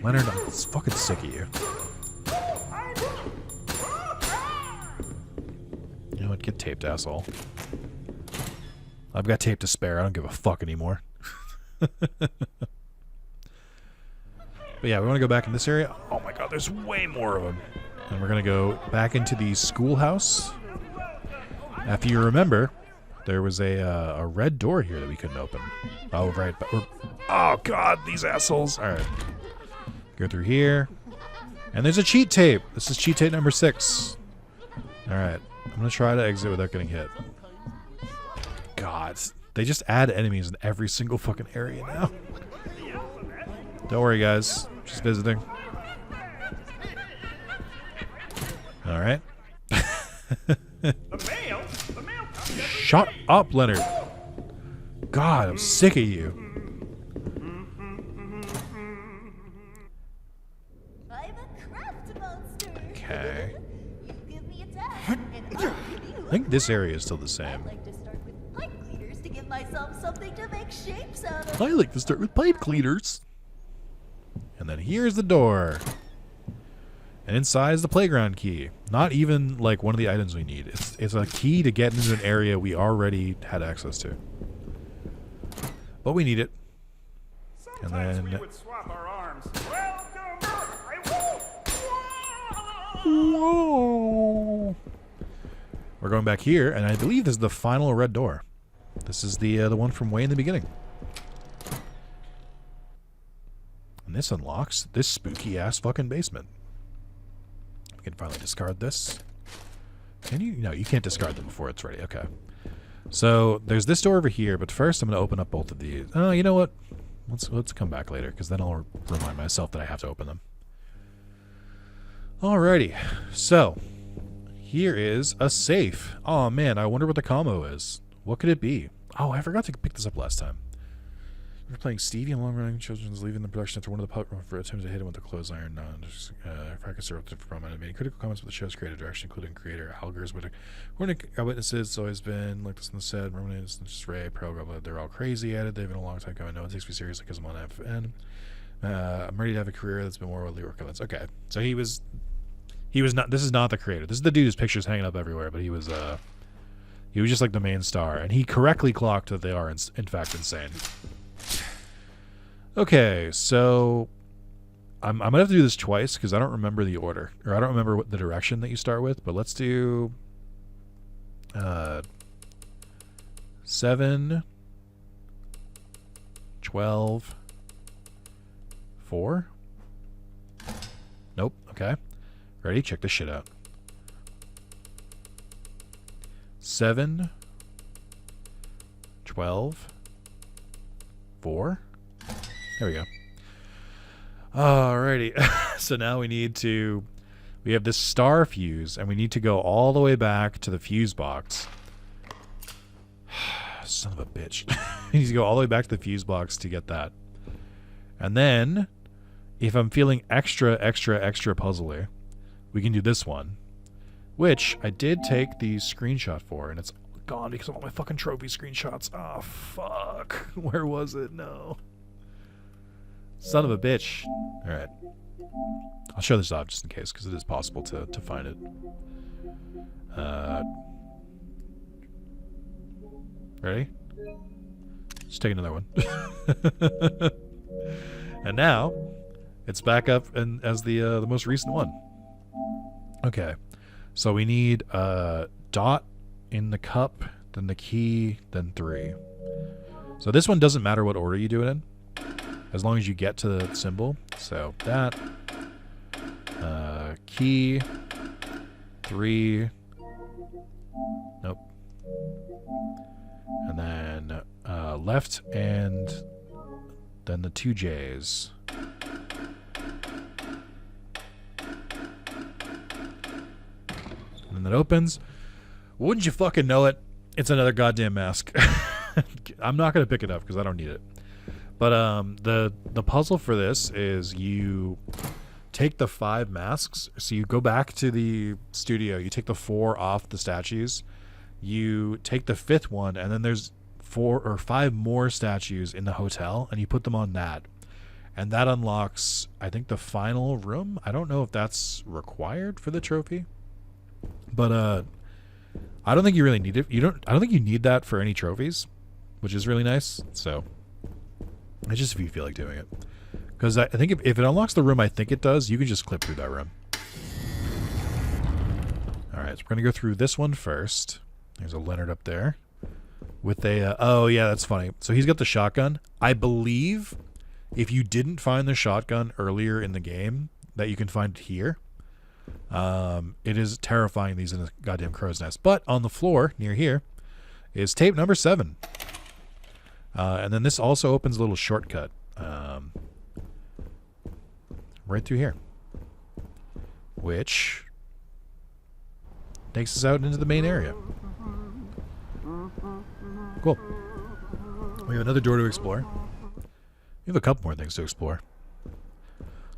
Leonard, I'm fucking sick of you. You know what? Get taped, asshole. I've got tape to spare. I don't give a fuck anymore. But yeah, we want to go back in this area. Oh my god, there's way more of them. And we're going to go back into the schoolhouse. After you remember, there was a red door here that we couldn't open. Oh, right. But oh god, these assholes. Alright. Go through here. And there's a cheat tape. This is cheat tape number 6. Alright. I'm going to try to exit without getting hit. God. They just add enemies in every single fucking area now. Don't worry, guys. Just visiting. Alright. Shut up, Leonard. God, I'm sick of you. I'm a craft monster. Okay. You give me a task, and I'll give you I think this area is still the same. I like to start with pipe cleaners to give myself something to make shapes out of. I like to start with pipe cleaners. And then here's the door. And inside is the playground key. Not even like one of the items we need. It's a key to get into an area we already had access to. But we need it. And then we would swap our arms. whoa. We're going back here, and I believe this is the final red door. This is the one from way in the beginning. And this unlocks this spooky ass fucking basement. We can finally discard this. Can you? No, you can't discard them before it's ready. Okay. So there's this door over here, but first I'm going to open up both of these. Oh, you know what? Let's come back later, because then I'll remind myself that I have to open them. Alrighty. So here is a safe. Oh man, I wonder what the combo is. What could it be? Oh, I forgot to pick this up last time. We're playing Stevie and long-running children's leaving the production after one of the pup for attempts to hit him with a clothesline. Practice from made critical comments about the show's creative direction, including creator Algers. Witnesses, it's always been like this in the set. Roman just Ray, Pro, blah, blah, they're all crazy at it. They've been a long time coming. No one takes me seriously because I'm on FN. I'm ready to have a career that's been more widely recognized. Okay, so he was not. This is not the creator. This is the dude whose picture's hanging up everywhere. But he was just like the main star, and he correctly clocked that they are in fact insane. Okay, so I'm gonna have to do this twice because I don't remember the order, or I don't remember what the direction that you start with. But let's do 7, 12, 4. Nope. Okay, ready? Check this shit out. 7, 12, 4. There we go. Alrighty. So now we have this star fuse, and we need to go all the way back to the fuse box. Son of a bitch. We need to go all the way back to the fuse box to get that. And then, if I'm feeling extra puzzly, we can do this one, which I did take the screenshot for, and it's gone because of all my fucking trophy screenshots. Oh, fuck. Where was it? No. Son of a bitch. Alright. I'll show this off just in case, because it is possible to find it. Ready? Just take another one. And now, it's back up and as the most recent one. Okay. So we need a dot in the cup, then the key, then 3. So this one doesn't matter what order you do it in, as long as you get to the symbol. So that, key, 3, nope, and then left, and then the 2 J's. And then it opens. Wouldn't you fucking know it? It's another goddamn mask. I'm not gonna pick it up because I don't need it. But the puzzle for this is you take the 5 masks. So you go back to the studio. You take the 4 off the statues. You take the 5th one, and then there's 4 or 5 more statues in the hotel, and you put them on that, and that unlocks, I think, the final room. I don't know if that's required for the trophy, but I don't think you really need it. I don't think you need that for any trophies, which is really nice. So it's just if you feel like doing it, because I think if it unlocks the room I think it does, you can just clip through that room. All right, so we're gonna go through this one first. There's a Leonard up there with a oh yeah, that's funny. So he's got the shotgun. I believe if you didn't find the shotgun earlier in the game, that you can find it here. It is terrifying, these in a goddamn crow's nest. But on the floor near here is tape number 7. And then this also opens a little shortcut right through here, which takes us out into the main area. Cool. We have another door to explore. We have a couple more things to explore.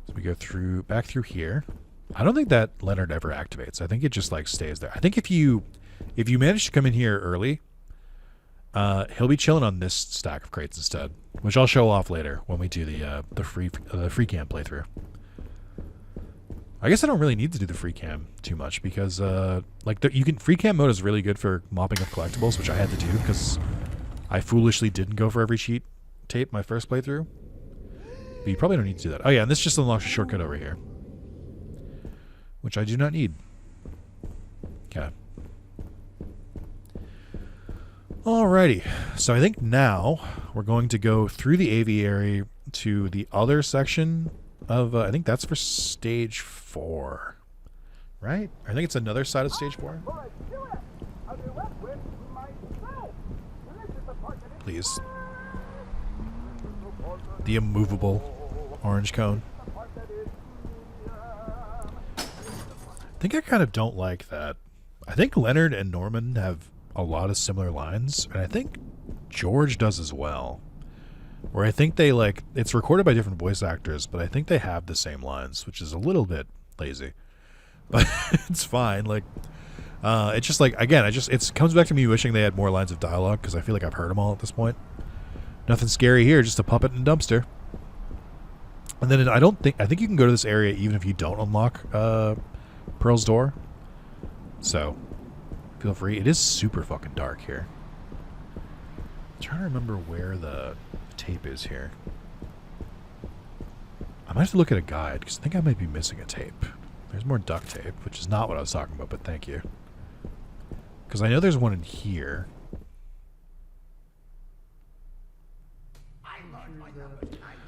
So we go through back through here. I don't think that Leonard ever activates. I think it just like stays there. I think if you manage to come in here early, he'll be chilling on this stack of crates instead, which I'll show off later when we do the free cam playthrough. I guess I don't really need to do the free cam too much because free cam mode is really good for mopping up collectibles, which I had to do because I foolishly didn't go for every cheat tape my first playthrough. But you probably don't need to do that. Oh yeah, and this just unlocks a shortcut over here, which I do not need. Okay. Alrighty. So I think now we're going to go through the aviary to the other section of, I think that's for stage 4. Right? I think it's another side of stage 4. Please. The immovable orange cone. I think I kind of don't like that. I think Leonard and Norman have a lot of similar lines, and I think George does as well. Where I think they it's recorded by different voice actors, but I think they have the same lines, which is a little bit lazy. But it's fine. It's just again, it comes back to me wishing they had more lines of dialogue because I feel like I've heard them all at this point. Nothing scary here, just a puppet and dumpster. And then I think you can go to this area even if you don't unlock Pearl's door. So feel free. It is super fucking dark here. I'm trying to remember where the tape is here. I might have to look at a guide because I think I might be missing a tape. There's more duct tape, which is not what I was talking about, but thank you. Because I know there's one in here.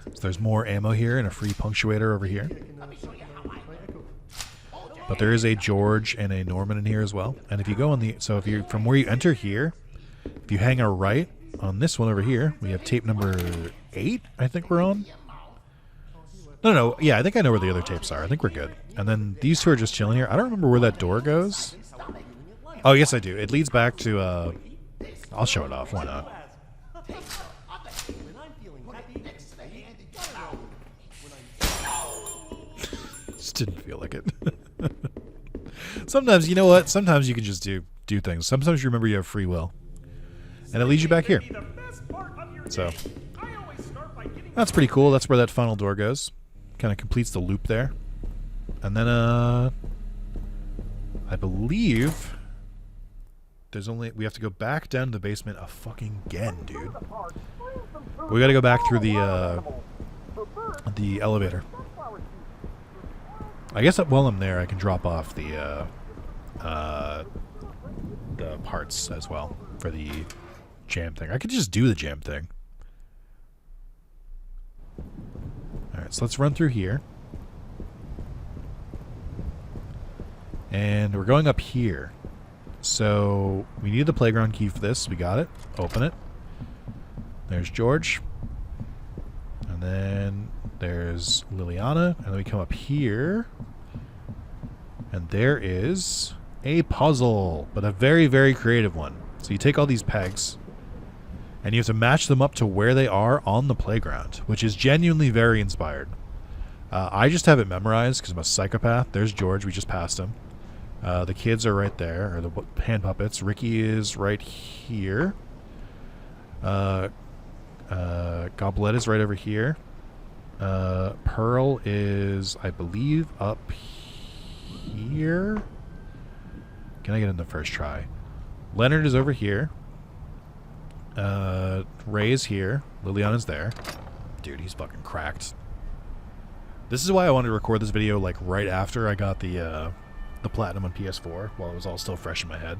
So there's more ammo here and a free punctuator over here. But there is a George and a Norman in here as well. And if you go on if you from where you enter here, if you hang a right on this one over here, we have tape number 8, I think we're on. No, yeah, I think I know where the other tapes are. I think we're good. And then these two are just chilling here. I don't remember where that door goes. Oh, yes, I do. It leads back to, I'll show it off. Why not? Just didn't feel like it. Sometimes, you know what? Sometimes you can just do things. Sometimes you remember you have free will. And it leads you back here. So, that's pretty cool. That's where that final door goes. Kind of completes the loop there. And then, I believe we have to go back down to the basement again, dude. We gotta go back through the elevator. I guess while I'm there, I can drop off the parts as well for the jam thing. I could just do the jam thing. so let's run through here. And we're going up here. So we need the playground key for this. We got it. Open it. There's George. And then there's Liliana. And then we come up here. And there is a puzzle, but a very, very creative one. So you take all these pegs, and you have to match them up to where they are on the playground, which is genuinely very inspired. I just have it memorized because I'm a psychopath. There's George. We just passed him. The kids are right there, or the hand puppets. Ricky is right here. Goblet is right over here. Pearl is, I believe, up here. Can I get in the first try? Leonard is over here. Ray is here. Liliana's there. Dude, he's fucking cracked. This is why I wanted to record this video like right after I got the Platinum on PS4, while it was all still fresh in my head.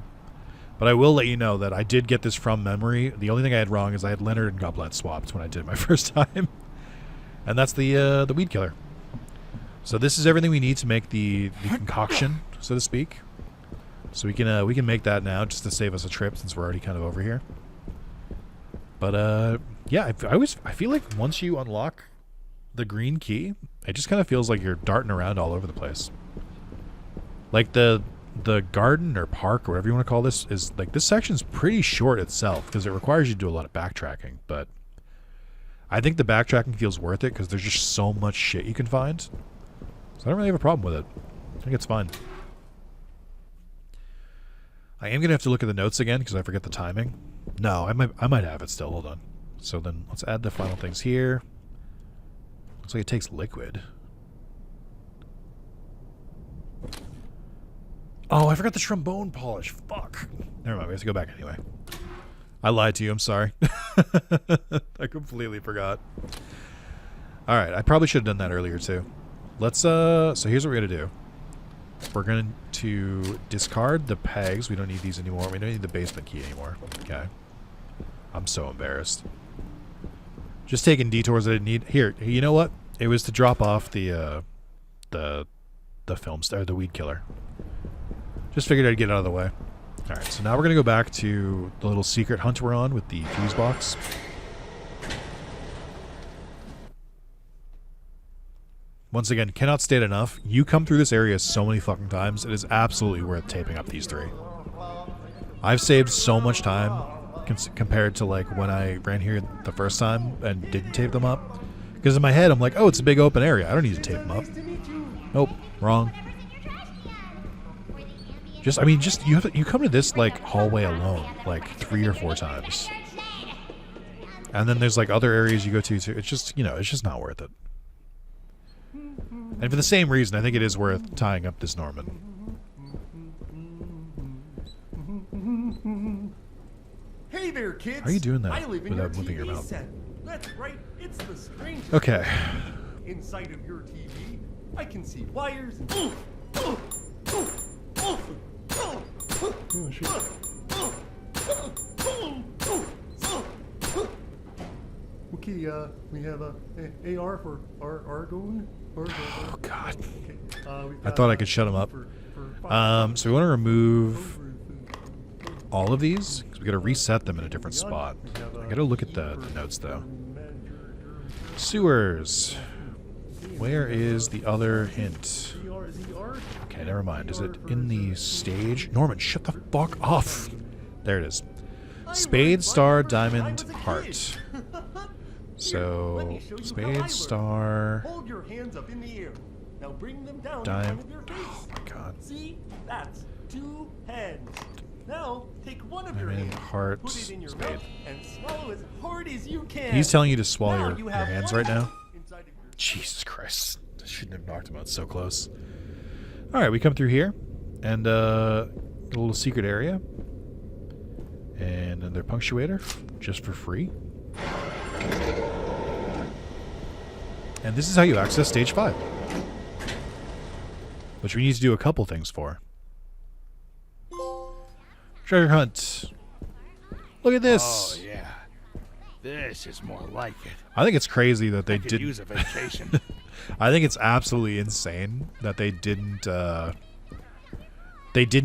But I will let you know that I did get this from memory. The only thing I had wrong is I had Leonard and Goblet swapped when I did it my first time. And that's the weed killer. So this is everything we need to make the concoction, so to speak. So we can make that now just to save us a trip since we're already kind of over here. But yeah, I feel like once you unlock the green key, it just kind of feels like you're darting around all over the place. Like the garden or park or whatever you want to call this is like, this section's pretty short itself because it requires you to do a lot of backtracking, but I think the backtracking feels worth it because there's just so much shit you can find. So I don't really have a problem with it. I think it's fine. I am going to have to look at the notes again because I forget the timing. No, I might have it still. Hold on. So then let's add the final things here. Looks like it takes liquid. Oh, I forgot the trombone polish. Fuck. Never mind. We have to go back anyway. I lied to you. I'm sorry. I completely forgot. All right. I probably should have done that earlier too. Let's, so here's what we're going to do. We're going to discard the pegs. We don't need these anymore. We don't need the basement key anymore. Okay. I'm so embarrassed. Just taking detours I didn't need. Here, you know what? It was to drop off the film star, the weed killer. Just figured I'd get out of the way. Alright, so now we're going to go back to the little secret hunt we're on with the fuse box. Once again, cannot state enough. You come through this area so many fucking times. It is absolutely worth taping up these 3. I've saved so much time compared to like when I ran here the first time and didn't tape them up. Because in my head, I'm like, oh, it's a big open area. I don't need to tape them up. Nope, wrong. Just, I mean, just you come to this like hallway alone like 3 or 4 times, and then there's like other areas you go to too. It's just, you know, it's just not worth it. And for the same reason, I think it is worth tying up this Norman. Hey there, kids. How are you doing that I live in without your moving your TV mouth? set. That's right. It's the strange. Okay. Inside of your TV, I can see wires. Oh, shit. Okay, we have a AR for Argon. Oh God. Okay, I thought I could shut him up. So we want to remove all of these because we got to reset them in a different spot. I got to look at the notes though. Sewers. Where is the other hint? Okay, never mind. Is it in the stage? Norman, shut the fuck off. There it is. Spade, star, diamond, heart. So, spade, star. Hold your hands up in the air. Now bring them down Diamond. in front of your face. Oh my God. See? That's 2 hands. Now take one of your Diamond, hands, heart, put it in your spade. mouth, and swallow as hard as you can. He's telling you to swallow Now your you have hands one right now? inside of your Jesus Christ. I shouldn't have knocked him out so close. Alright, we come through here. And, a little secret area. And another punctuator. Just for free. And this is how you access stage 5. Which we need to do a couple things for. Treasure hunt. Look at this. Oh, yeah. This is more like it. I think it's crazy that they I could didn't. use a vacation. I think it's absolutely insane that they didn't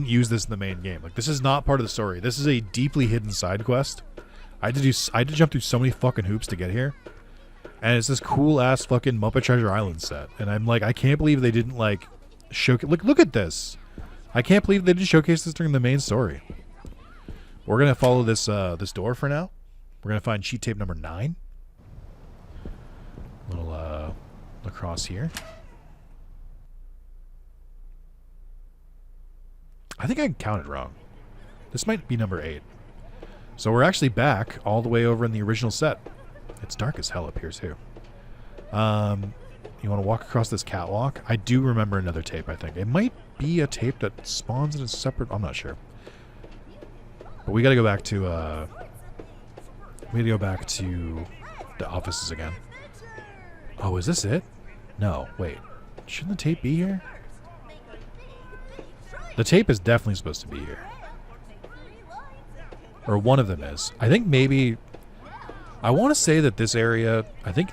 use this in the main game. Like, this is not part of the story. This is a deeply hidden side quest. I had to jump through so many fucking hoops to get here. And it's this cool ass fucking Muppet Treasure Island set. And I'm like, I can't believe they didn't like showcase. Look at this. I can't believe they didn't showcase this during the main story. We're gonna follow this this door for now. We're gonna find cheat tape number 9. Little across here. I think I counted wrong. This might be number 8. So we're actually back all the way over in the original set. It's dark as hell up here too. You want to walk across this catwalk? I do remember another tape, I think. It might be a tape that spawns in a separate... I'm not sure. But we gotta go back to, the offices again. Oh, is this it? No, wait. Shouldn't the tape be here? The tape is definitely supposed to be here. Or one of them is. I think maybe... I want to say that this area... I think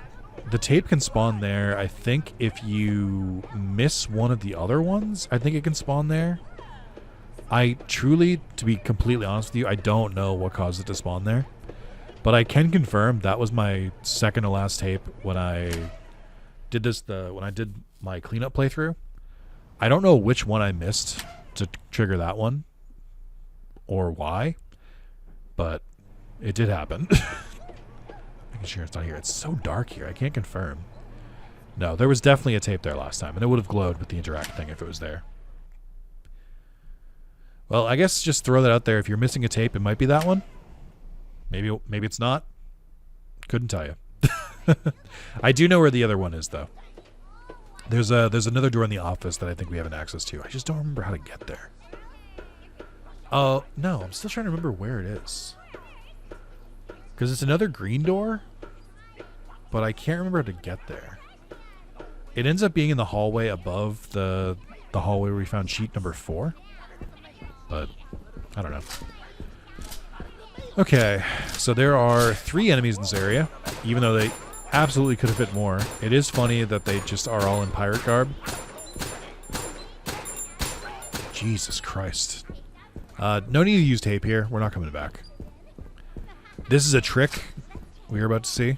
the tape can spawn there. I think if you miss one of the other ones, I think it can spawn there. I truly, to be completely honest with you, I don't know what caused it to spawn there. But I can confirm that was my second to last tape when I did this, when I did my cleanup playthrough. I don't know which one I missed to trigger that one or why, but it did happen. Making sure it's not here. It's so dark here. I can't confirm. No, there was definitely a tape there last time, and it would have glowed with the interact thing if it was there. Well, I guess just throw that out there. If you're missing a tape, it might be that one. Maybe it's not. Couldn't tell you. I do know where the other one is, though. There's another door in the office that I think we haven't access to. I just don't remember how to get there. Oh, no. I'm still trying to remember where it is. Because it's another green door, but I can't remember how to get there. It ends up being in the hallway above the hallway where we found sheet number 4. But I don't know. Okay, so there are 3 enemies in this area, even though they absolutely could have fit more. It is funny that they just are all in pirate garb. Jesus Christ. No need to use tape here. We're not coming back. This is a trick we are about to see.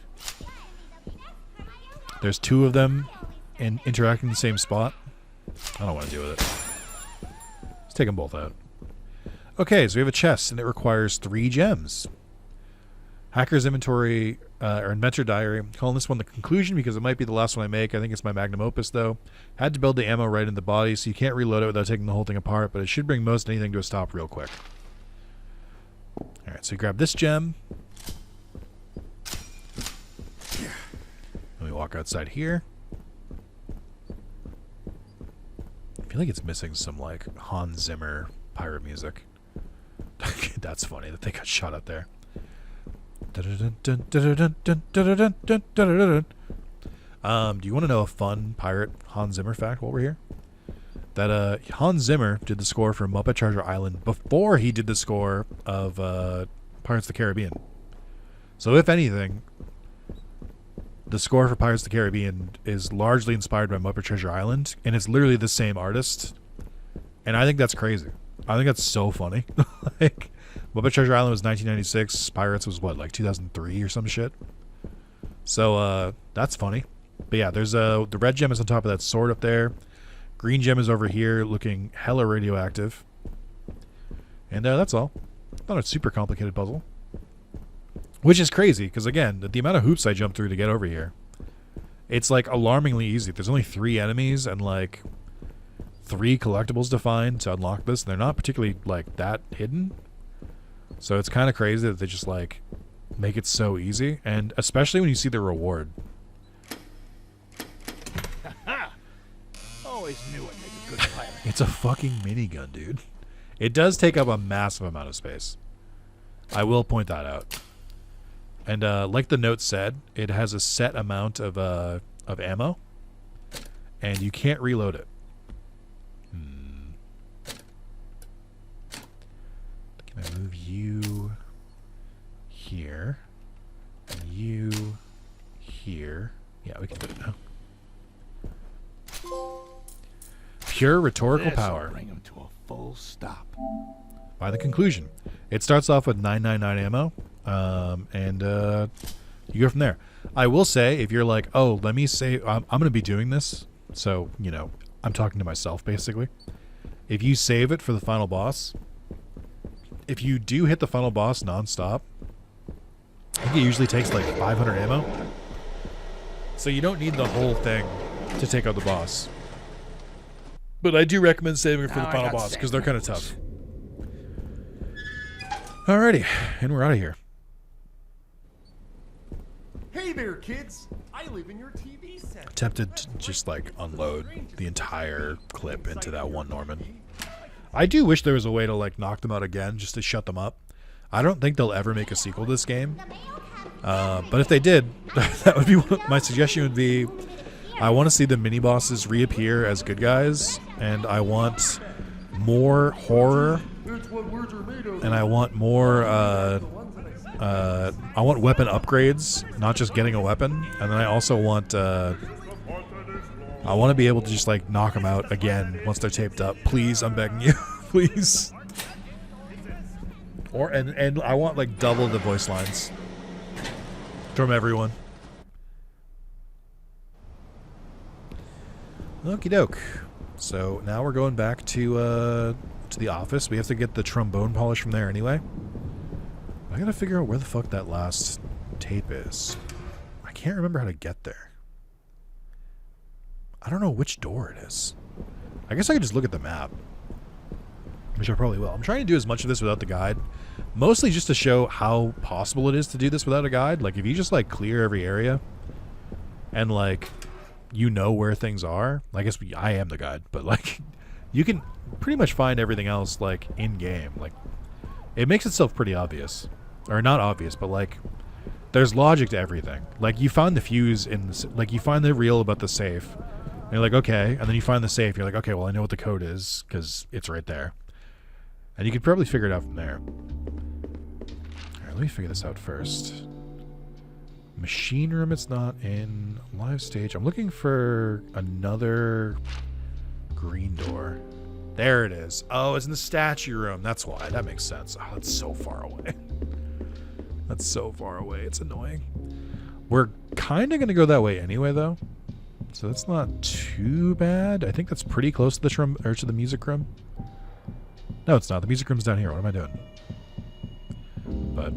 There's 2 of them interacting in the same spot. I don't want to deal with it. Let's take them both out. Okay, so we have a chest, and it requires 3 gems. Hacker's inventory, or inventor diary. I'm calling this one the conclusion because it might be the last one I make. I think it's my magnum opus, though. Had to build the ammo right in the body, so you can't reload it without taking the whole thing apart, but it should bring most anything to a stop real quick. Alright, so you grab this gem. And we walk outside here. I feel like it's missing some, like, Hans Zimmer pirate music. That's funny that they got shot up there. Do you want to know a fun pirate Hans Zimmer fact while we're here? That Hans Zimmer did the score for Muppet Treasure Island before he did the score of Pirates of the Caribbean. So if anything, the score for Pirates of the Caribbean is largely inspired by Muppet Treasure Island, and it's literally the same artist. And I think that's crazy. I think that's so funny. Like, Muppet Treasure Island was 1996. Pirates was what, like 2003 or some shit? So, that's funny. But yeah, there's the red gem is on top of that sword up there. Green gem is over here looking hella radioactive. And that's all. Not a super complicated puzzle. Which is crazy, because again, the amount of hoops I jumped through to get over here, it's like alarmingly easy. There's only 3 enemies and like 3 collectibles to find to unlock this, and they're not particularly like that hidden. So it's kind of crazy that they just like make it so easy, and especially when you see the reward. Always knew I'd make a good pilot. It's a fucking minigun, dude. It does take up a massive amount of space. I will point that out. And like the note said, it has a set amount of ammo, and you can't reload it. Can I move you here? And you here? Yeah, we can do it now. pure rhetorical This'll power. bring him to a full stop. By the conclusion, it starts off with 999 ammo, and you go from there. I will say, if you're like, oh, let me say, I'm going to be doing this, so, you know, I'm talking to myself, basically. If you save it for the final boss, if you do hit the final boss nonstop, I think it usually takes like 500 ammo. So you don't need the whole thing to take out the boss. But I do recommend saving it for the Now I final got boss, because they're kind of sandwiches. tough. Alrighty, and we're out of here. Hey there, kids. I live in your TV set. Tempted to just like unload the entire clip into that one Norman. I do wish there was a way to like knock them out again just to shut them up. I don't think they'll ever make a sequel to this game. But if they did, that would be my suggestion would be I want to see the mini bosses reappear as good guys, and I want more horror, and I want more I want weapon upgrades, not just getting a weapon, and then I also want I want to be able to just like knock them out again once they're taped up. Please, I'm begging you. Please. Or and I want like double the voice lines from everyone. Okie doke. So now we're going back to the office. We have to get the trombone polish from there anyway. I gotta figure out where the fuck that last tape is. I can't remember how to get there. I don't know which door it is. I guess I could just look at the map. Which I probably will. I'm trying to do as much of this without the guide. Mostly just to show how possible it is to do this without a guide. Like, if you just, like, clear every area and, like, you know where things are. I guess I am the guide, but, like, you can pretty much find everything else, like, in-game. Like, it makes itself pretty obvious. Or not obvious, but, like, there's logic to everything. Like, you find the fuse in the... Like, you find the reel about the safe. And you're like, okay. And then you find the safe. You're like, okay, well, I know what the code is because it's right there. And you could probably figure it out from there. Alright, let me figure this out first. Machine room, it's not in. Live stage. I'm looking for another green door. There it is. Oh, it's in the statue room. That's why. That makes sense. Oh, that's so far away. That's so far away. It's annoying. We're kind of going to go that way anyway, though. So that's not too bad. I think that's pretty close to the to the music room. No, it's not. The music room's down here. What am I doing? But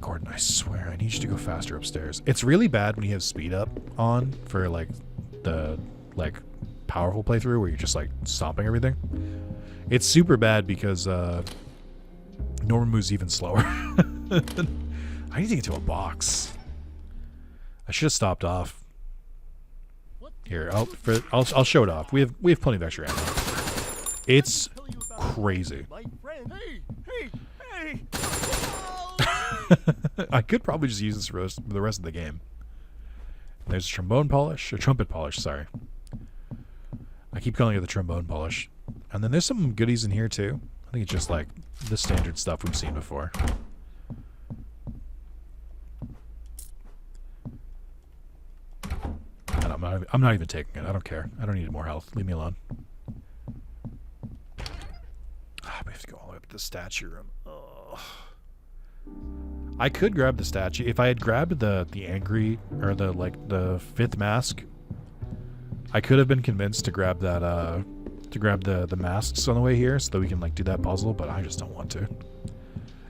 Gordon, I swear, I need you to go faster upstairs. It's really bad when you have speed up on for like the powerful playthrough where you're just like stomping everything. It's super bad because Norman moves even slower. I need to get to a box. I should have stopped off. Here, I'll show it off. We have plenty of extra ammo. It's crazy. Hey! I could probably just use this for the rest of the game. There's trombone polish, or trumpet polish, sorry. I keep calling it the trombone polish. And then there's some goodies in here too. I think it's just like the standard stuff we've seen before. And I'm not even taking it. I don't care. I don't need more health. Leave me alone. We have to go all the way up to the statue room. Ugh. I could grab the statue. If I had grabbed the angry, or the fifth mask, I could have been convinced to grab that, to grab the masks on the way here so that we can, like, do that puzzle, but I just don't want to.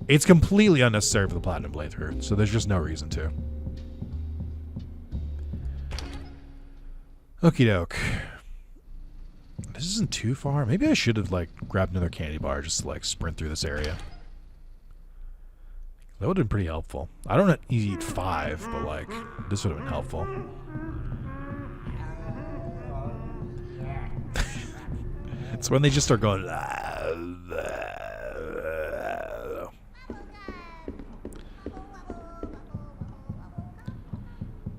It's completely unnecessary for the Platinum playthrough, so there's just no reason to. Okie doke. This isn't too far. Maybe I should have, like, grabbed another candy bar just to, like, sprint through this area. That would have been pretty helpful. I don't eat 5, but, like, this would have been helpful. It's when they just start going...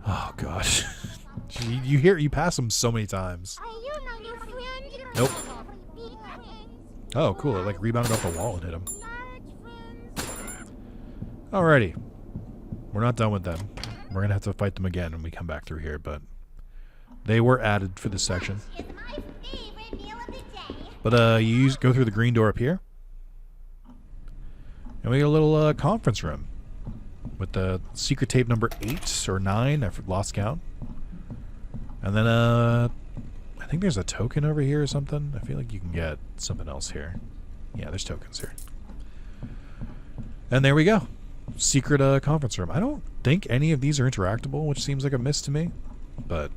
Oh, gosh. You pass them so many times. Nope. Oh, cool. It like rebounded off the wall and hit him. Alrighty. We're not done with them. We're going to have to fight them again when we come back through here, but They were added for this section. Is my favorite meal of the day. But go through the green door up here. And we get a little conference room with the secret tape number 8 or 9. I've lost count. And then I think there's a token over here or something. I feel like you can get something else here. Yeah, there's tokens here. And there we go. Secret conference room. I don't think any of these are interactable, which seems like a miss to me. But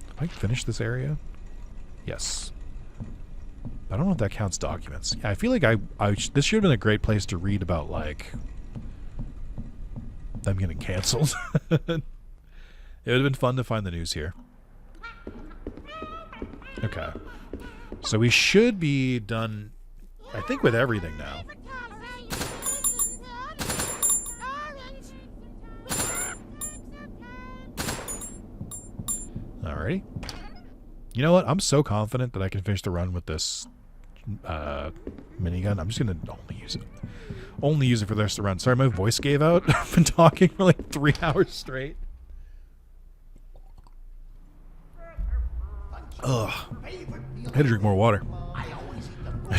if I finish this area? Yes. I don't know if that counts documents. Yeah, I feel like this should have been a great place to read about, like, them getting canceled. It would have been fun to find the news here. Okay. So we should be done, I think, with everything now. Alrighty. You know what? I'm so confident that I can finish the run with this minigun. I'm just gonna only use it for the rest of the run. Sorry, my voice gave out. I've been talking for like 3 hours straight. Ugh. I had to drink more water. I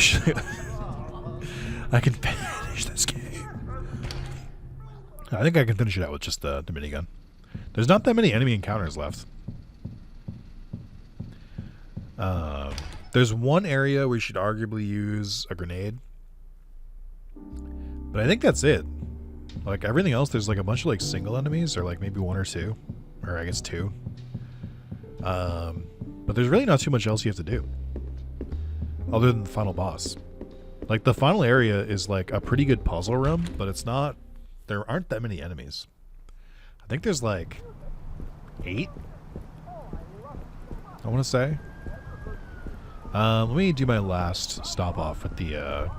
can finish this game. I think I can finish it out with just the minigun. There's not that many enemy encounters left. There's one area where you should arguably use a grenade. But I think that's it. Like, everything else, there's like a bunch of like single enemies, or like maybe 1 or 2. Or I guess 2. But there's really not too much else you have to do. Other than the final boss. Like, the final area is like a pretty good puzzle room, but it's not... There aren't that many enemies. I think there's like 8? I want to say. Let me do my last stop off with the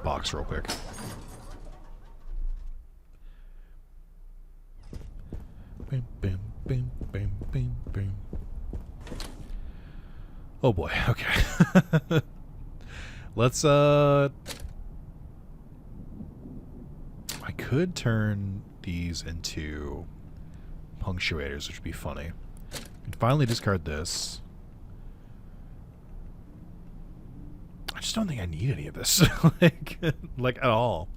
box real quick. Bam, bam, bam, bam, bam, bam. Oh boy. Okay. Let's I could turn these into punctuators, which would be funny. And finally discard this. I just don't think I need any of this. like at all.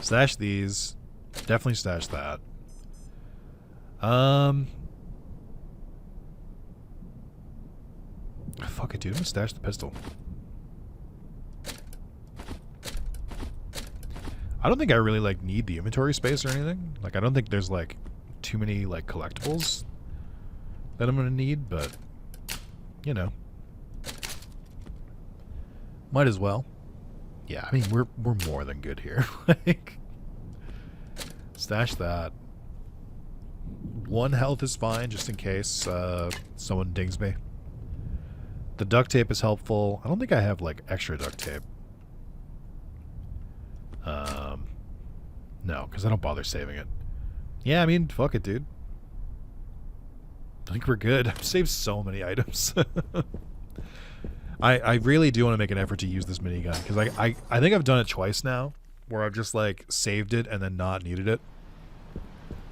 Stash these. Definitely stash that. Fuck it, dude. I'm gonna stash the pistol. I don't think I really like need the inventory space or anything. Like, I don't think there's like too many like collectibles that I'm gonna need, but you know, might as well. Yeah, I mean we're more than good here. Like, stash that. 1 health is fine, just in case someone dings me. The duct tape is helpful. I don't think I have like extra duct tape. No, because I don't bother saving it. Yeah, I mean, fuck it, dude. I think we're good. I've saved so many items. I really do want to make an effort to use this minigun, because I think I've done it twice now, where I've just like saved it and then not needed it.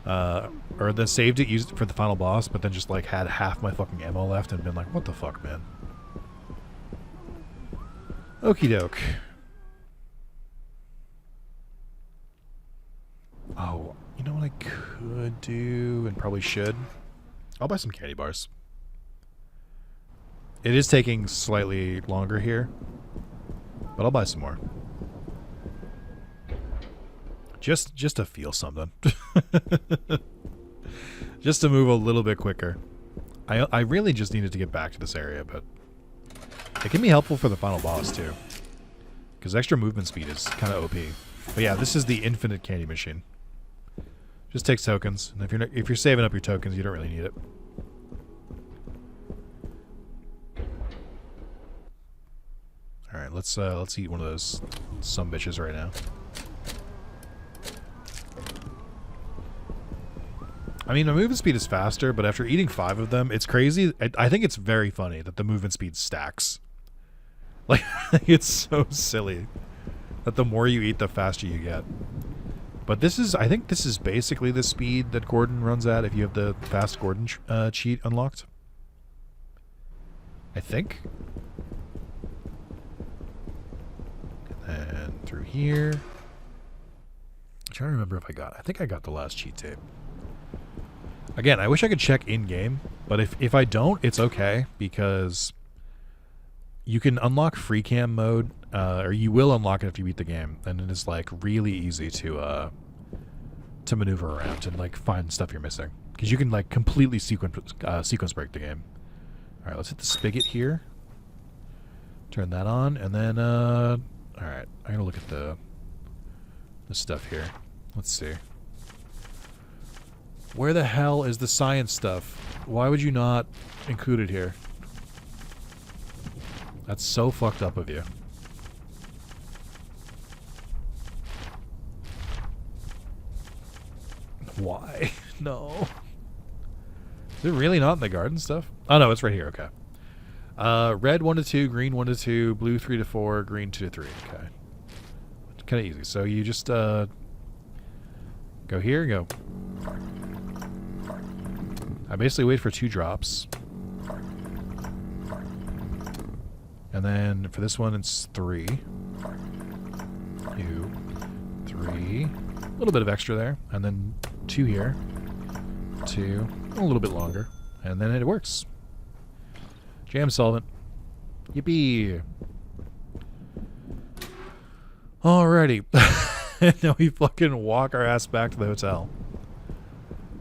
Or then saved it, used it for the final boss, but then just like had half my fucking ammo left and been like, what the fuck, man? Okie doke. Oh, you know what I could do and probably should? I'll buy some candy bars. It is taking slightly longer here, but I'll buy some more. Just to feel something. Just to move a little bit quicker. I really just needed to get back to this area, but it can be helpful for the final boss too, because extra movement speed is kind of OP. But yeah, this is the infinite candy machine. Just takes tokens, and if you're saving up your tokens, you don't really need it. All right, let's eat one of those sumbitches right now. I mean, my movement speed is faster, but after eating 5 of them, it's crazy. I think it's very funny that the movement speed stacks. Like, it's so silly that the more you eat, the faster you get. But I think this is basically the speed that Gordon runs at if you have the fast Gordon cheat unlocked. I think. And through here. I'm trying to remember if I think I got the last cheat tape. Again, I wish I could check in-game, but if I don't, it's okay, because you can unlock free cam mode, or you will unlock it if you beat the game, and it is like really easy to maneuver around and like find stuff you're missing, because you can like completely sequence break the game. All right, let's hit the spigot here. Turn that on, and then all right, I'm gonna look at the stuff here. Let's see. Where the hell is the science stuff? Why would you not include it here? That's so fucked up of you. Why? No. Is it really not in the garden stuff? Oh no, it's right here. Okay. Red 1 to 2, green 1 to 2, blue 3 to 4, green 2 to 3. Okay. Kind of easy. So you just go here and go. I basically wait for 2 drops. And then for this one, it's 3. 2, 3. A little bit of extra there. And then 2 here. 2. A little bit longer. And then it works. Jam solvent. Yippee. Alrighty. Now we fucking walk our ass back to the hotel.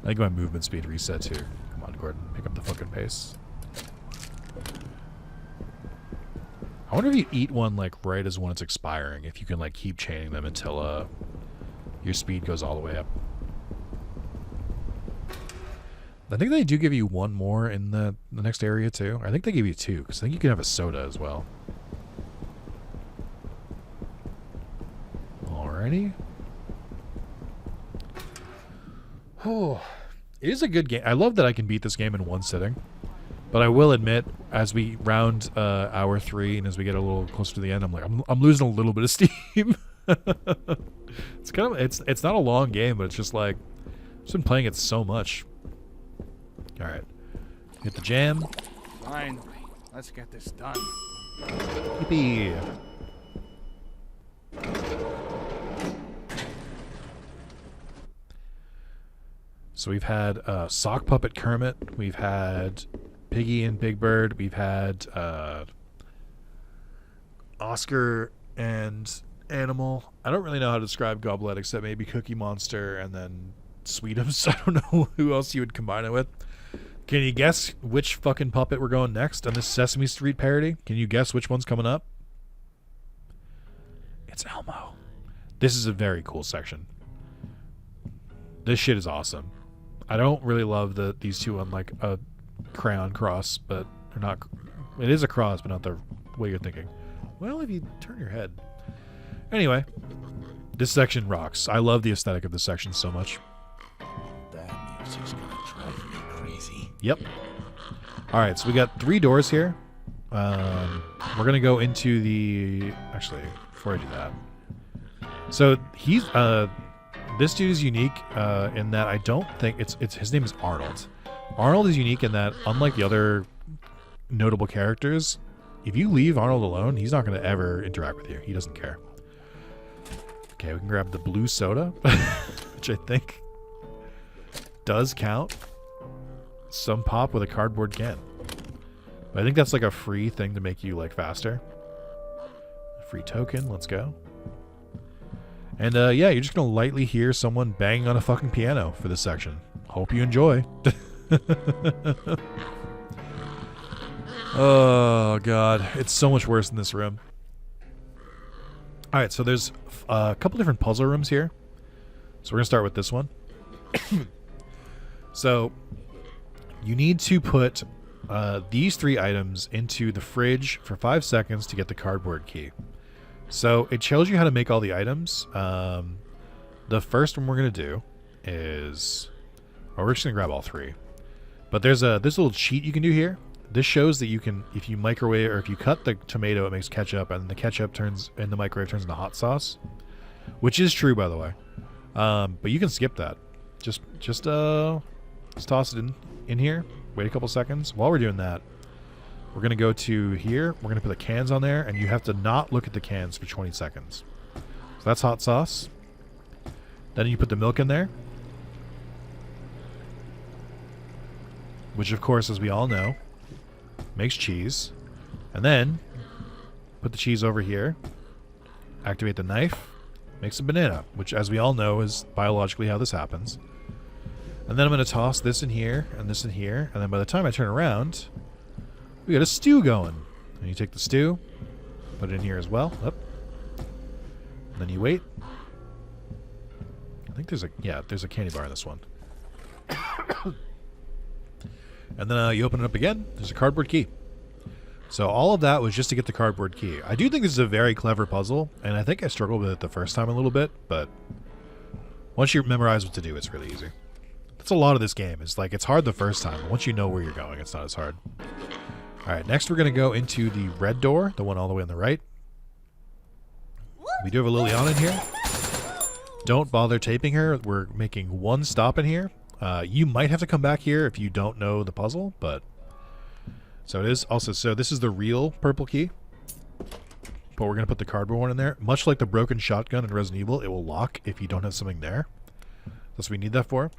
I think my movement speed reset too. Come on, Gordon. Pick up the fucking pace. I wonder if you eat one like right as when it's expiring, if you can like keep chaining them until your speed goes all the way up. I think they do give you one more in the next area too. I think they give you 2, because I think you can have a soda as well. Alrighty. Oh, it is a good game. I love that I can beat this game in one sitting. But I will admit, as we round hour 3 and as we get a little closer to the end, I'm like, I'm losing a little bit of steam. It's kind of it's not a long game, but it's just like I've just been playing it so much. All right, hit the jam. Finally, let's get this done. Yippee. So we've had Sock Puppet Kermit. We've had Piggy and Big Bird. We've had Oscar and Animal. I don't really know how to describe Goblet except maybe Cookie Monster and then Sweetums. I don't know who else you would combine it with. Can you guess which fucking puppet we're going next on this Sesame Street parody? Can you guess which one's coming up? It's Elmo. This is a very cool section. This shit is awesome. I don't really love these two on like a crayon cross, but they're not. It is a cross, but not the way you're thinking. Well, if you turn your head. Anyway, this section rocks. I love the aesthetic of this section so much. That music's gonna drive me crazy. Yep. All right, so we got 3 doors here. We're gonna go into the. Actually, before I do that, so he's this dude is unique in that I don't think it's his name is Arnold. Arnold is unique in that, unlike the other notable characters, if you leave Arnold alone, he's not going to ever interact with you. He doesn't care. Okay, we can grab the blue soda, which I think does count. Some pop with a cardboard can. But I think that's like a free thing to make you like faster. Free token, let's go. And yeah, you're just going to lightly hear someone banging on a fucking piano for this section. Hope you enjoy. Oh god, it's so much worse in this room. Alright, so there's a couple different puzzle rooms here. So we're gonna start with this one. So you need to put these 3 items into the fridge for 5 seconds to get the cardboard key. So it shows you how to make all the items. The first one we're gonna do is, we're just gonna grab all 3. But there's this little cheat you can do here. This shows that you can, if you microwave or if you cut the tomato, it makes ketchup, and the ketchup turns in the microwave turns into hot sauce, which is true, by the way. But you can skip that. Just toss it in here. Wait a couple seconds. While we're doing that, we're going to go to here. We're going to put the cans on there, and you have to not look at the cans for 20 seconds. So that's hot sauce. Then you put the milk in there, which, of course, as we all know, makes cheese. And then put the cheese over here. Activate the knife. Makes a banana, which, as we all know, is biologically how this happens. And then I'm going to toss this in here and this in here. And then by the time I turn around, we got a stew going. And you take the stew, put it in here as well. Up. And then you wait. I think there's a candy bar in this one. And then you open it up again. There's a cardboard key. So all of that was just to get the cardboard key. I do think this is a very clever puzzle, and I think I struggled with it the first time a little bit, but once you memorize what to do, it's really easy. That's a lot of this game. It's like, it's hard the first time, but once you know where you're going, it's not as hard. Alright, next we're going to go into the red door, the one all the way on the right. We do have a Liliana in here. Don't bother taping her. We're making one stop in here. You might have to come back here if you don't know the puzzle, but... So it is. Also, so this is the real purple key. But we're going to put the cardboard one in there. Much like the broken shotgun in Resident Evil, it will lock if you don't have something there. That's what we need that for.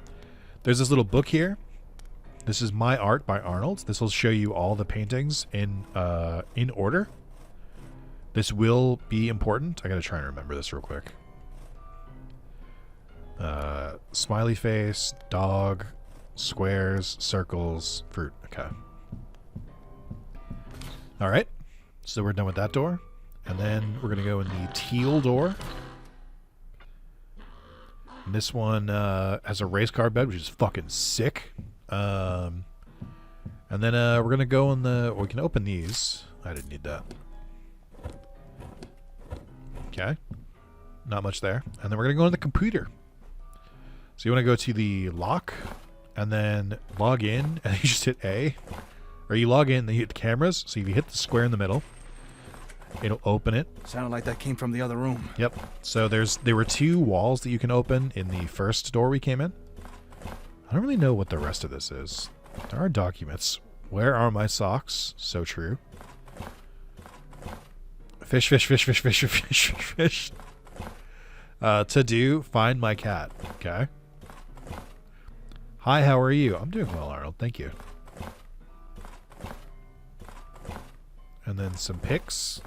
There's this little book here. This is My Art by Arnold. This will show you all the paintings in order. This will be important. I got to try and remember this real quick. Smiley face, dog, squares, circles, fruit. Okay. Alright, so we're done with that door. And then we're going to go in the teal door. And this one has a race car bed, which is fucking sick. And then we're going to go in the... we can open these. I didn't need that. Okay. Not much there. And then we're going to go in the computer. So you want to go to the lock, and then log in, and you just hit A. Or you log in, then you hit the cameras. So if you hit the square in the middle, it'll open it. Sounded like that came from the other room. Yep. So there were 2 walls that you can open in the first door we came in. I don't really know what the rest of this is. There are documents. Where are my socks? So true. Fish, fish, fish, fish, fish, fish, fish, fish. To do, find my cat. Okay. Hi, how are you? I'm doing well, Arnold. Thank you. And then some pics.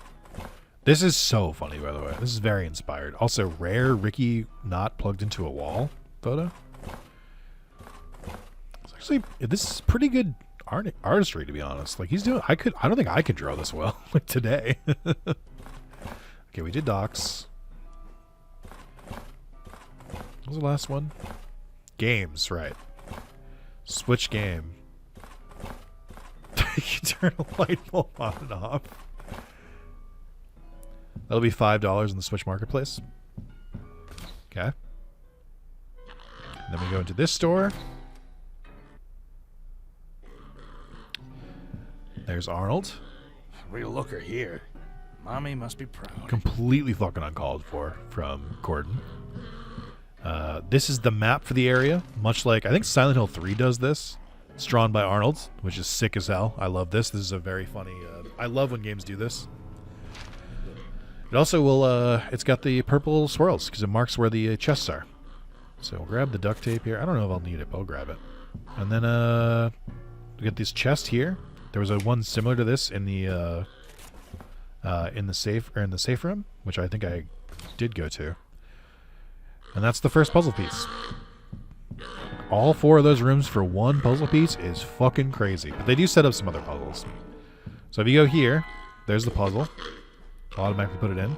This is so funny, by the way. This is very inspired. Also, rare Ricky not plugged into a wall photo. It's actually, this is pretty good artistry, to be honest. Like, he's doing... I don't think I could draw this well, like, today. Okay, we did docs. What was the last one? Games, right. Switch game. You can turn a light bulb on and off. That'll be $5 in the Switch Marketplace. Okay. And then we go into this store. There's Arnold. Real looker here. Mommy must be proud. Completely fucking uncalled for from Gordon. This is the map for the area. Much like, I think Silent Hill 3 does this. It's drawn by Arnold, which is sick as hell. I love this. This is a very funny... I love when games do this. It also will... it's got the purple swirls, because it marks where the chests are. So we'll grab the duct tape here. I don't know if I'll need it, but I'll grab it. And then we got this chest here. There was a one similar to this in the safe room, which I think I did go to. And that's the first puzzle piece. All 4 of those rooms for one puzzle piece is fucking crazy. But they do set up some other puzzles. So if you go here, there's the puzzle. I'll automatically put it in.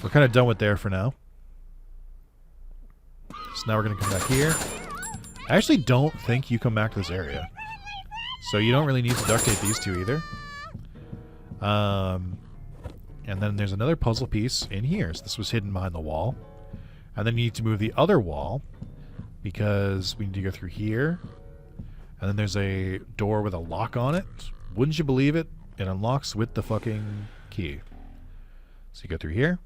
We're kind of done with there for now. So now we're going to come back here. I actually don't think you come back to this area. So you don't really need to duct tape these 2 either. And then there's another puzzle piece in here. So this was hidden behind the wall. And then you need to move the other wall because we need to go through here. And then there's a door with a lock on it. Wouldn't you believe it? It unlocks with the fucking key. So you go through here.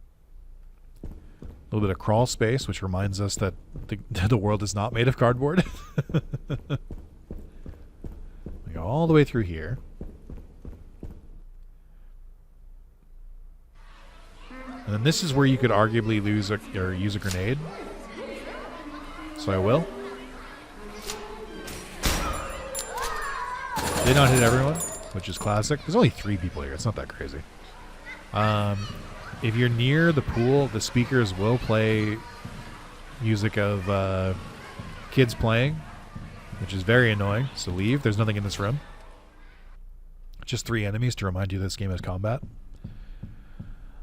A little bit of crawl space, which reminds us that the world is not made of cardboard. We go all the way through here. And then this is where you could arguably use a grenade. So I will. Did not hit everyone, which is classic. There's only 3 people here. It's not that crazy. If you're near the pool, the speakers will play music of kids playing, which is very annoying. So leave. There's nothing in this room. Just 3 enemies to remind you this game has combat.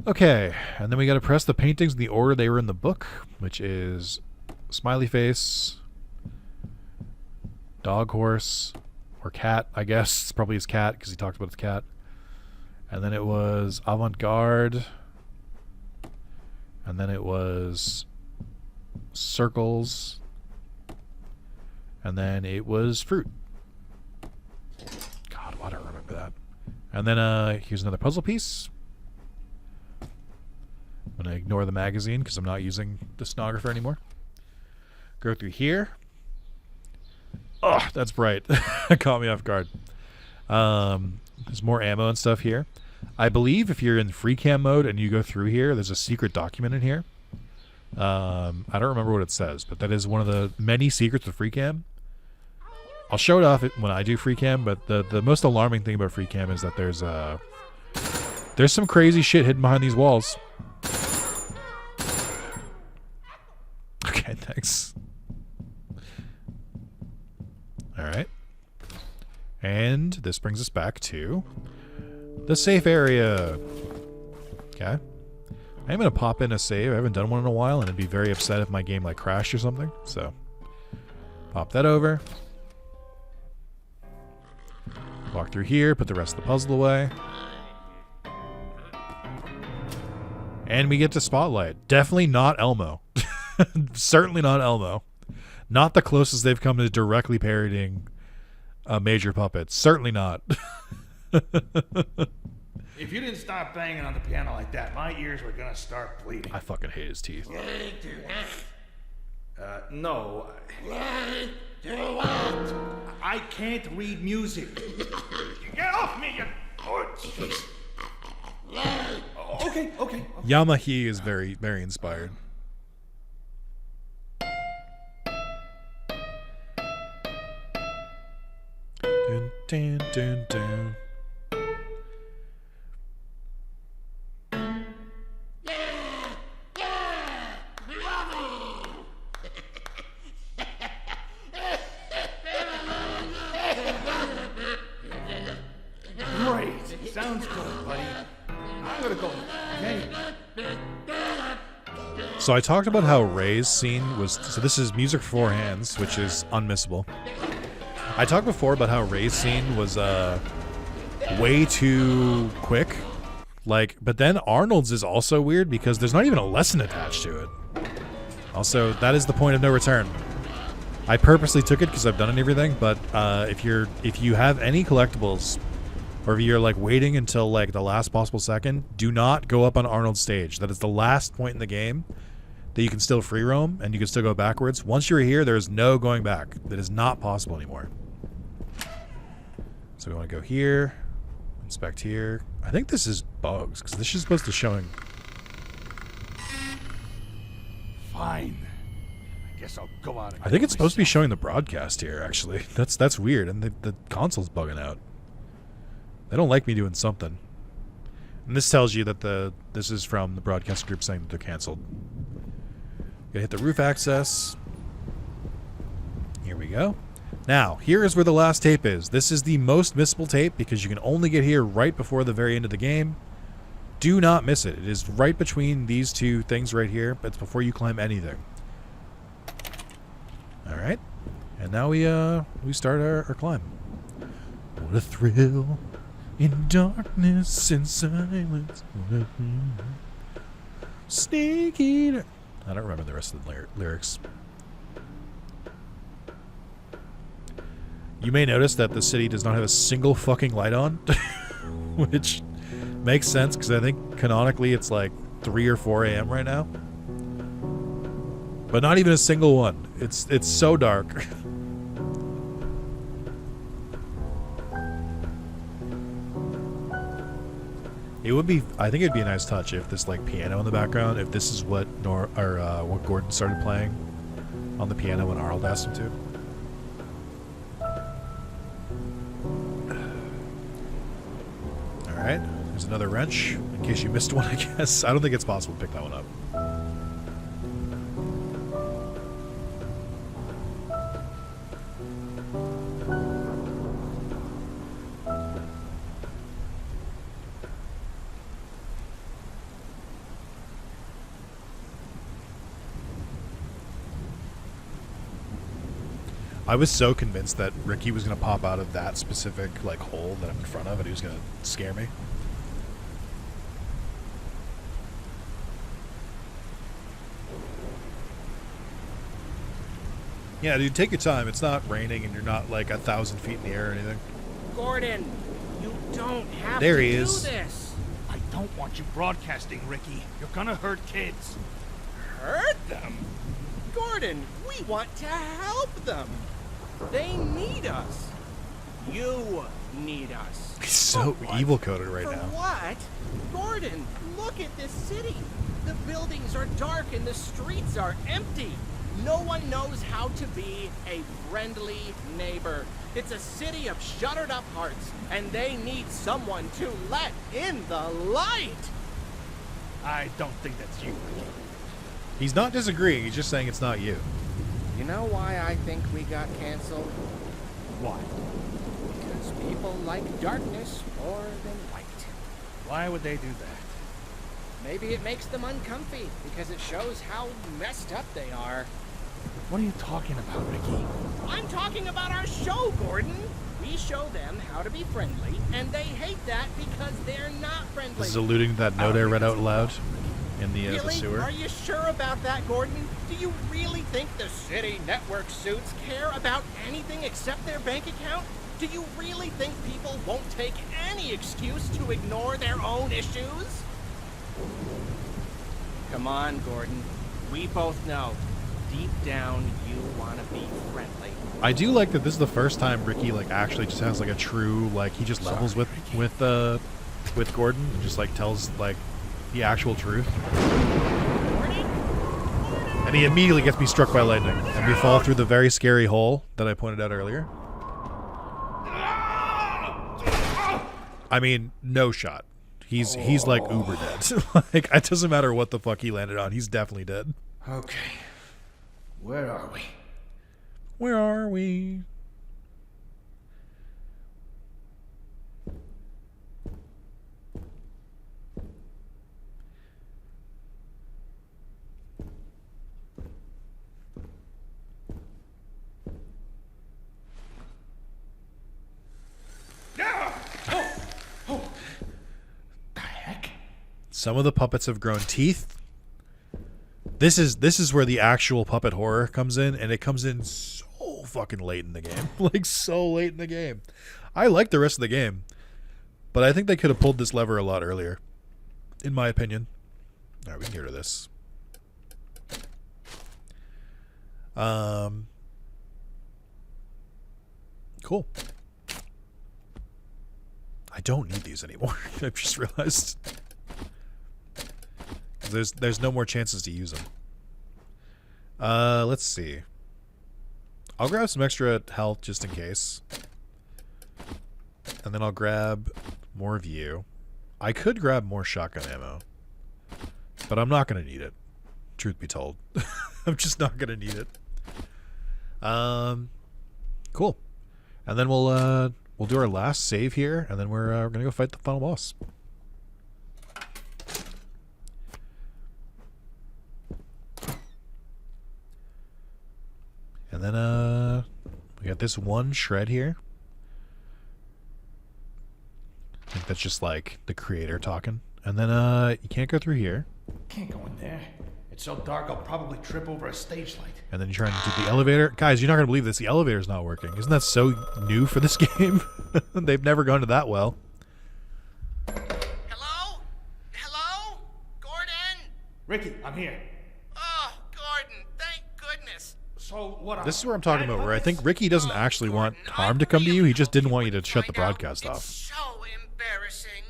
Okay, and then we got to press the paintings in the order they were in the book, which is smiley face, dog, horse, or cat, I guess. It's probably his cat because he talked about his cat. And then it was avant-garde. And then it was circles. And then it was fruit. God, why don't I remember that? And then here's another puzzle piece. I'm going to ignore the magazine because I'm not using the stenographer anymore. Go through here. Oh, that's bright. It caught me off guard. There's more ammo and stuff here. I believe if you're in free cam mode and you go through here, there's a secret document in here. I don't remember what it says, but that is one of the many secrets of free cam. I'll show it off when I do free cam, but the most alarming thing about free cam is that there's some crazy shit hidden behind these walls. Okay, thanks. Alright. And this brings us back to the safe area. Okay. I'm going to pop in a save. I haven't done one in a while, and I'd be very upset if my game like crashed or something. So, pop that over. Walk through here, put the rest of the puzzle away. And we get to Spotlight. Definitely not Elmo. Certainly not Elmo. Not the closest they've come to directly parodying a major puppet. Certainly not. If you didn't stop banging on the piano like that, my ears were gonna start bleeding. I fucking hate his teeth. No. I can't read music. Get off me, you... Okay. Yamahi is very, very inspired. Dun, dun, dun, dun. Great. Sounds good, buddy. I'm gonna go. Okay. So I talked about how Ray's scene was... So this is music for 4 hands, which is unmissable. I talked before about how Ray's scene was way too quick. But then Arnold's is also weird because there's not even a lesson attached to it. Also, that is the point of no return. I purposely took it because I've done everything, but if you have any collectibles, or if you're waiting until the last possible second, do not go up on Arnold's stage. That is the last point in the game that you can still free roam and you can still go backwards. Once you're here, there is no going back. That is not possible anymore. So we want to go here, inspect here. I think this is bugs because this is supposed to showing. Fine. I guess I'll go out and I think it's supposed to be showing the broadcast here. Actually, that's weird, and the console's bugging out. They don't like me doing something. And this tells you that this is from the broadcast group saying that they're canceled. Gonna hit the roof access. Here we go. Now, here is where the last tape is. This is the most missable tape because you can only get here right before the very end of the game. Do not miss it. It is right between these two things right here, but it's before you climb anything. Alright. And now we start our climb. What a thrill. In darkness and silence. Snake eater. I don't remember the rest of the lyrics. You may notice that the city does not have a single fucking light on. Which makes sense because I think canonically it's 3 or 4 a.m. right now. But not even a single one. It's so dark. It would be. I think it'd be a nice touch if this like piano in the background. If this is what what Gordon started playing on the piano when Arnold asked him to. All right. There's another wrench in case you missed one. I guess I don't think it's possible to pick that one up. I was so convinced that Ricky was going to pop out of that specific like hole that I'm in front of and he was going to scare me. Yeah, dude, take your time. It's not raining and you're not like 1,000 feet in the air or anything. Gordon, you don't have There to he do is. this. I don't want you broadcasting, Ricky. You're gonna hurt kids. Hurt them? Gordon, we want to help them. They need us. You need us. He's so evil coded right For now. what? Gordon, look at this city. The buildings are dark and the streets are empty. No one knows how to be a friendly neighbor. It's a city of shuttered up hearts, and they need someone to let in the light. I don't think that's you, Ricky. He's not disagreeing. He's just saying it's not you. You know why I think we got canceled? Why? Because people like darkness more than light. Why would they do that? Maybe it makes them uncomfy because it shows how messed up they are. What are you talking about, Ricky? I'm talking about our show, Gordon. We show them how to be friendly, and they hate that because they're not friendly. This is alluding to that note I read out loud in the Really? sewer. Are you sure about that, Gordon? Do you really think the city network suits care about anything except their bank account? Do you really think people won't take any excuse to ignore their own issues? Come on, Gordon. We both know. Deep down, you want to be friendly. I do like that this is the first time Ricky like actually just has like a true like he just levels with Gordon and just like tells like the actual truth. And he immediately gets me struck by lightning and we fall through the very scary hole that I pointed out earlier. I mean, no shot. He's like uber dead. Like it doesn't matter what the fuck he landed on. He's definitely dead. Okay. Where are we? Where are we? The heck? Some of the puppets have grown teeth. This is where the actual puppet horror comes in, and it comes in so fucking late in the game. Like, so late in the game. I like the rest of the game, but I think they could have pulled this lever a lot earlier, in my opinion. All right, we can get rid of this. Cool. I don't need these anymore. I've just realized. There's no more chances to use them. Let's see. I'll grab some extra health just in case. And then I'll grab more view. I could grab more shotgun ammo. But I'm not going to need it. Truth be told. I'm just not going to need it. Cool. And then we'll do our last save here. And then we're going to go fight the final boss. And then we got this one shred here. I think that's just like the creator talking. And then you can't go through here. Can't go in there. It's so dark I'll probably trip over a stage light. And then you're trying to do the elevator. Guys, you're not going to believe this. The elevator's not working. Isn't that so new for this game? They've never gone to that well. Hello? Hello? Gordon? Ricky, I'm here. Oh, Gordon, thank So what? This is where I'm talking about, where I think Ricky doesn't actually want harm to come to you. He just didn't want you to shut the broadcast off. So embarrassing,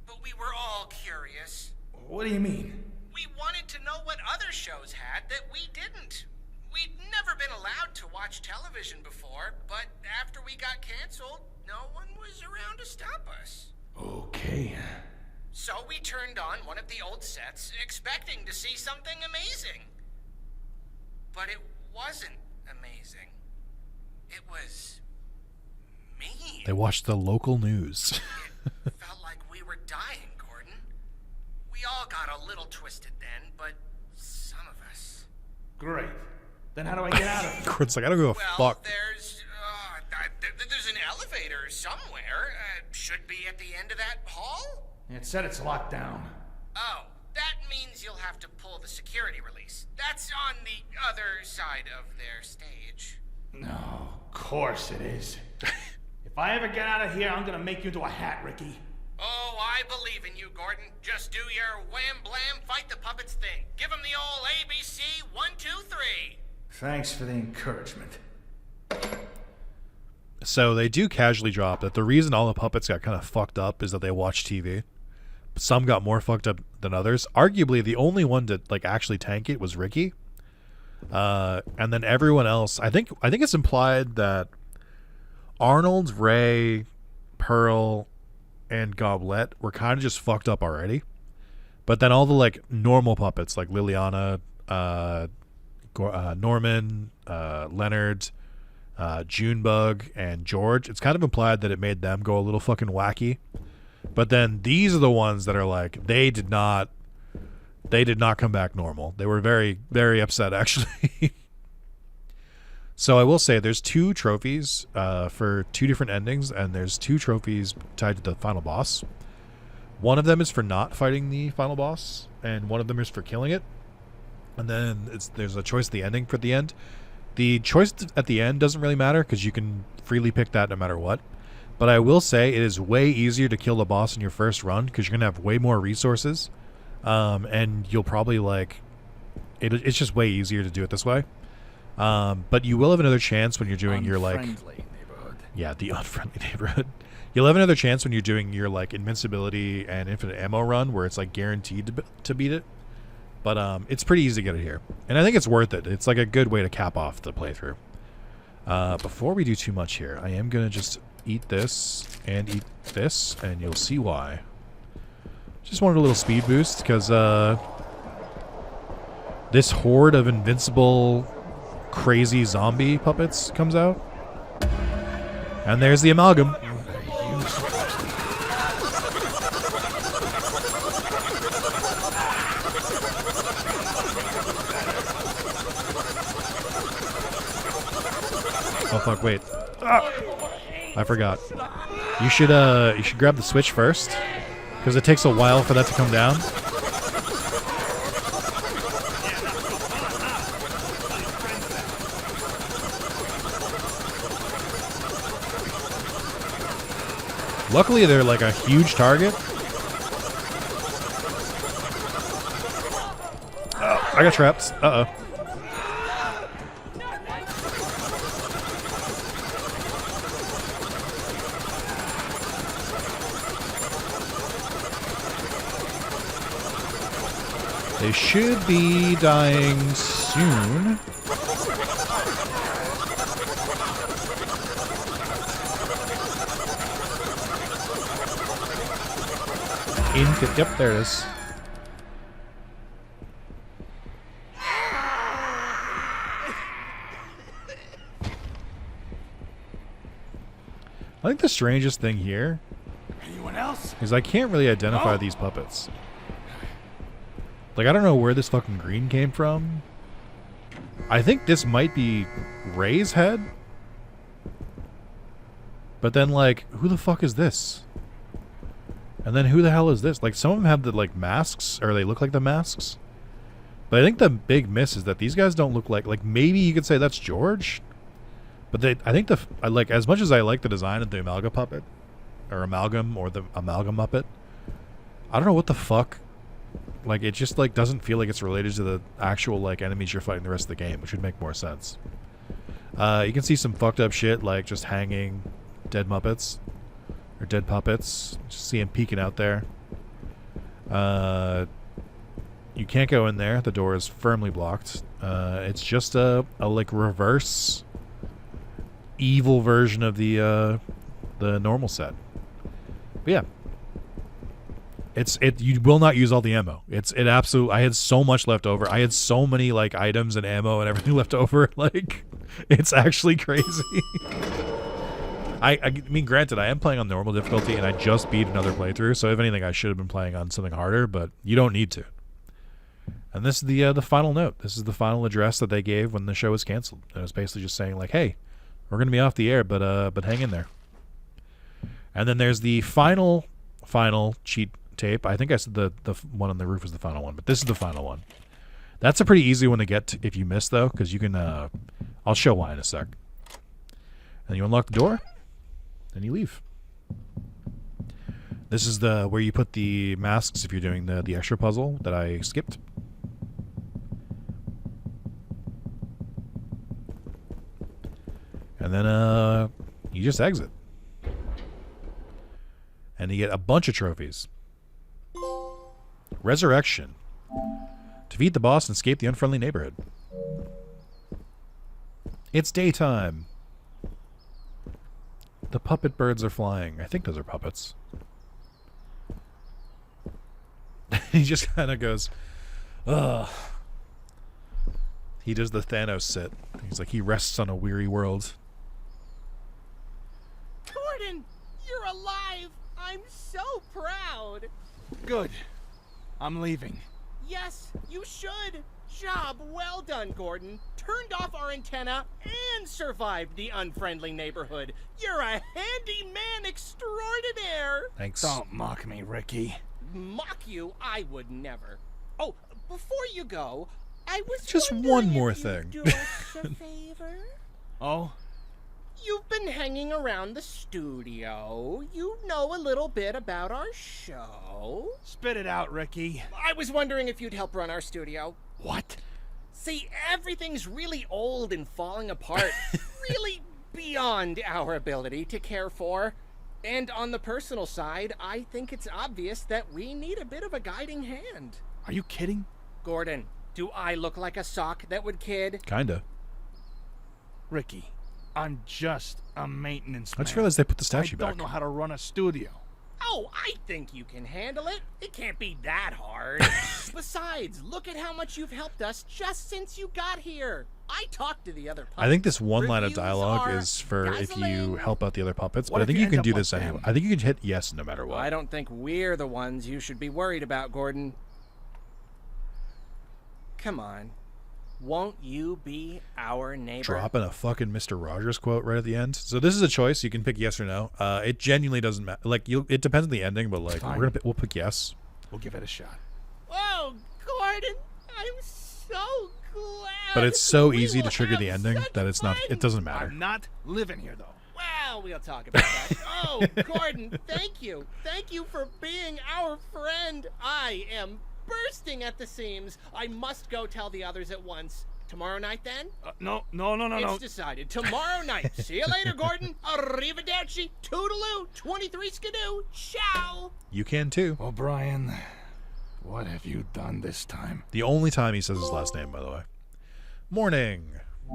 but we were all curious. What do you mean? We wanted to know what other shows had that we didn't. We'd never been allowed to watch television before, but after we got canceled, no one was around to stop us. Okay. So we turned on one of the old sets, expecting to see something amazing. But it wasn't amazing. It was mean. They watched the local news. It felt like we were dying, Gordon. We all got a little twisted then, but some of us. Great. Then how do I get out of here? Gordon's like, I don't give a Well, fuck. there's an elevator somewhere. Should be at the end of that hall? It said it's locked down. Oh, that means you'll have to pull the security release. That's on the other side of their stage. No, of course it is. If I ever get out of here, I'm gonna make you into a hat, Ricky. Oh, I believe in you, Gordon. Just do your wham blam fight the puppets thing. Give them the old ABC 1, 2, 3. Thanks for the encouragement. So they do casually drop that the reason all the puppets got kind of fucked up is that they watch TV. Some got more fucked up than others. Arguably, the only one to like actually tank it was Ricky. And then everyone else, I think it's implied that Arnold, Ray, Pearl, and Goblet were kind of just fucked up already. But then all the like normal puppets like Liliana, Norman, Leonard, Junebug, and George, it's kind of implied that it made them go a little fucking wacky. But then these are the ones that are like, they did not come back normal. They were very, very upset actually. So I will say there's 2 trophies for 2 different endings, and there's 2 trophies tied to the final boss. One of them is for not fighting the final boss, and one of them is for killing it. And then there's a choice at the ending for the end. The choice at the end doesn't really matter because you can freely pick that no matter what. But I will say it is way easier to kill the boss in your first run because you're going to have way more resources. And you'll probably it's just way easier to do it this way. But you will have another chance when you're doing your like... neighborhood. Yeah, the unfriendly neighborhood. You'll have another chance when you're doing your like invincibility and infinite ammo run where it's like guaranteed to beat it. But it's pretty easy to get it here. And I think it's worth it. It's like a good way to cap off the playthrough. Before we do too much here, I am going to just eat this and eat this, and you'll see why. Just wanted a little speed boost because this horde of invincible, crazy zombie puppets comes out. And there's the amalgam. Oh fuck, wait. Ah! I forgot. You should grab the switch first, because it takes a while for that to come down. Luckily they're like a huge target. Oh, I got trapped. Uh-oh. They should be dying soon. Yep, there it is. I think the strangest thing here is I can't really identify these puppets. Like, I don't know where this fucking green came from. I think this might be Ray's head. But then, like, who the fuck is this? And then who the hell is this? Like, some of them have the, like, masks, or they look like the masks. But I think the big miss is that these guys don't look like maybe you could say that's George. But I think like, as much as I like the design of the Amalgam puppet, or Amalgam, or the Amalgam Muppet, I don't know what the fuck Like, it just, like, doesn't feel like it's related to the actual, like, enemies you're fighting the rest of the game, which would make more sense. You can see some fucked up shit, like just hanging dead Muppets. Or dead puppets. Just see him peeking out there. You can't go in there. The door is firmly blocked. It's just a like reverse evil version of the normal set. But yeah. You will not use all the ammo. It absolutely. I had so much left over. I had so many like items and ammo and everything left over. Like, it's actually crazy. I mean, granted, I am playing on normal difficulty and I just beat another playthrough. So if anything, I should have been playing on something harder. But you don't need to. And this is the final note. This is the final address that they gave when the show was canceled. And it was basically just saying like, "Hey, we're gonna be off the air, but hang in there." And then there's the final cheat tape. I think I said the one on the roof was the final one, but this is the final one. That's a pretty easy one to get to if you miss, though, because you can I'll show why in a sec. And you unlock the door and you leave. This is the where you put the masks if you're doing the extra puzzle that I skipped. And then you just exit. And you get a bunch of trophies. Resurrection. Defeat the boss and escape the unfriendly neighborhood. It's daytime. The puppet birds are flying. I think those are puppets. He just kind of goes, ugh. He does the Thanos sit. He's like, he rests on a weary world. Gordon, you're alive! I'm so proud! Good. I'm leaving. Yes, you should! Job well done, Gordon. Turned off our antenna and survived the unfriendly neighborhood. You're a handyman extraordinaire! Thanks. Don't mock me, Ricky. Mock you? I would never. Oh, before you go, I was just wondering one more if you'd thing. do us a favor? Oh? You've been hanging around the studio. You know a little bit about our show. Spit it out, Ricky. I was wondering if you'd help run our studio. What? See, everything's really old and falling apart. Really beyond our ability to care for. And on the personal side, I think it's obvious that we need a bit of a guiding hand. Are you kidding? Gordon, do I look like a sock that would kid? Kinda. Ricky, I'm just a maintenance man. I just realized they put the statue I back. don't know how to run a studio. Oh, I think you can handle it. It can't be that hard. Besides, look at how much you've helped us just since you got here. I talked to the other puppets. I think this one line of Reviews dialogue are is for if you dazzling. help out the other puppets, What but I if think you you can end do up this like anyway. them? I think you can hit yes no matter what. I don't think we're the ones you should be worried about, Gordon. Come on. Won't you be our neighbor? Dropping a fucking Mr. Rogers quote right at the end. So this is a choice. You can pick yes or no. It genuinely doesn't matter. Like, it depends on the ending, but like Fine. we'll pick yes. We'll give it a shot. Oh, Gordon, I'm so glad. But it's so We easy to will trigger the have ending such that it's not. fun. It doesn't matter. I'm not living here, though. Well, we'll talk about that. Oh, Gordon, thank you. Thank you for being our friend. I am bursting at the seams. I must go tell the others at once. Tomorrow night, then? No. It's decided. Tomorrow night. See you later, Gordon. Arrivederci. Toodaloo. 23 skidoo. Ciao. You can too. O'Brien, what have you done this time? The only time he says his last name, by the way. Morning.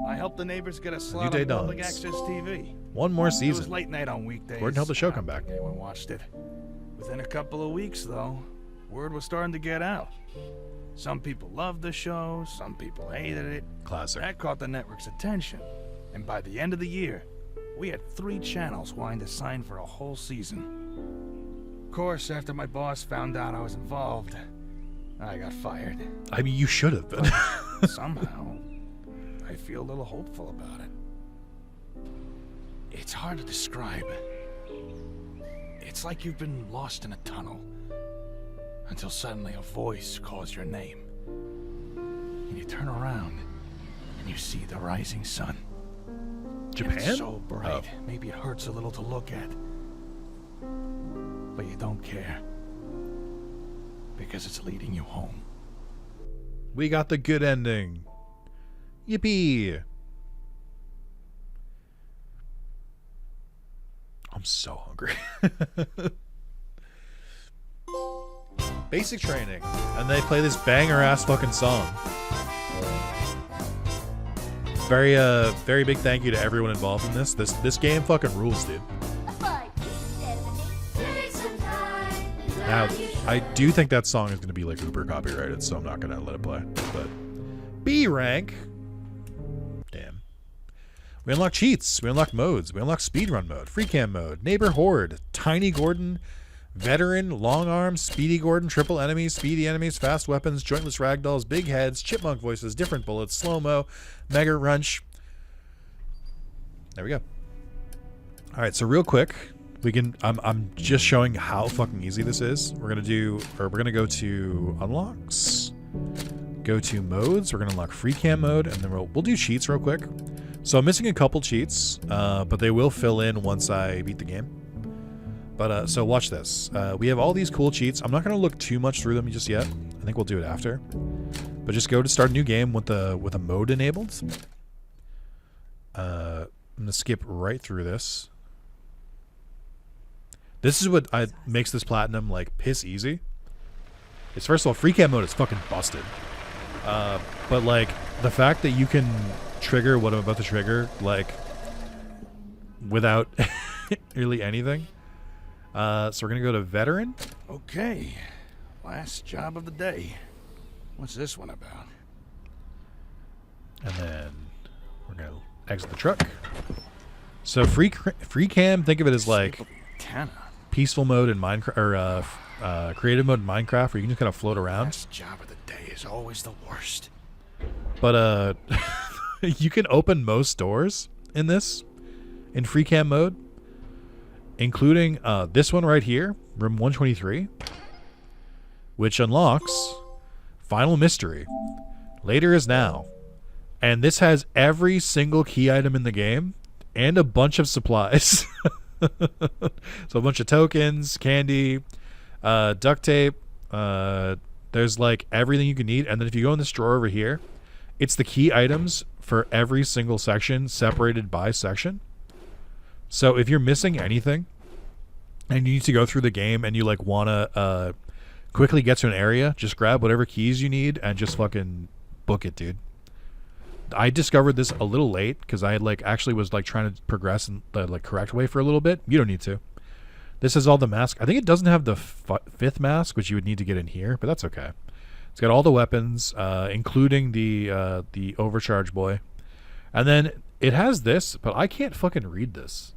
I helped the neighbors get a slot day on public dawns. access TV. One more It was season. late night on weekdays. Gordon helped the show come back. Anyone watched it? Within a couple of weeks, though, word was starting to get out. Some people loved the show, some people hated it. Classic. That caught the network's attention. And by the end of the year, we had 3 channels wanting to sign for a whole season. Of course, after my boss found out I was involved, I got fired. I mean, you should have been. Somehow, I feel a little hopeful about it. It's hard to describe. It's like you've been lost in a tunnel until suddenly a voice calls your name. And you turn around and you see the rising sun. Japan? And it's so bright, Oh. maybe it hurts a little to look at. But you don't care. because it's leading you home. We got the good ending. Yippee! I'm so hungry. Basic training. And they play this banger ass fucking song. Very big thank you to everyone involved in this. This game fucking rules, dude. Now, I do think that song is going to be like uber copyrighted, so I'm not going to let it play. But B rank. Damn. We unlock cheats. We unlock modes. We unlock speedrun mode, free cam mode, neighbor horde, tiny Gordon, veteran, long arms, speedy Gordon, triple enemies, speedy enemies, fast weapons, jointless ragdolls, big heads, chipmunk voices, different bullets, slow-mo, mega wrench. There we go. All right, so real quick, we can. I'm just showing how fucking easy this is. We're gonna go to unlocks, go to modes. We're gonna unlock free cam mode, and then we'll do cheats real quick. So I'm missing a couple cheats, but they will fill in once I beat the game. But so watch this. We have all these cool cheats. I'm not going to look too much through them just yet. I think we'll do it after. But just go to start a new game with a mode enabled. I'm going to skip right through this. This is what makes this platinum like piss easy. It's first of all, free cam mode is fucking busted. But like the fact that you can trigger what I'm about to trigger like without really anything. So we're going to go to veteran. Okay, last job of the day. What's this one about? And then we're going to exit the truck. So free cam, think of it as like peaceful mode in Minecraft, or creative mode in Minecraft, where you can just kind of float around. Last job of the day is always the worst. But you can open most doors in this, in free cam mode. Including this one right here, room 123, which unlocks Final Mystery. Later is now. And this has every single key item in the game and a bunch of supplies. So a bunch of tokens, candy, duct tape. There's like everything you can need. And then if you go in this drawer over here, it's the key items for every single section separated by section. So if you're missing anything and you need to go through the game and you like want to quickly get to an area, just grab whatever keys you need and just fucking book it, dude. I discovered this a little late because I had like actually was like trying to progress in the like correct way for a little bit. You don't need to. This is all the mask. I think it doesn't have the fifth mask, which you would need to get in here, but that's okay. It's got all the weapons, including the overcharge boy. And then it has this, but I can't fucking read this.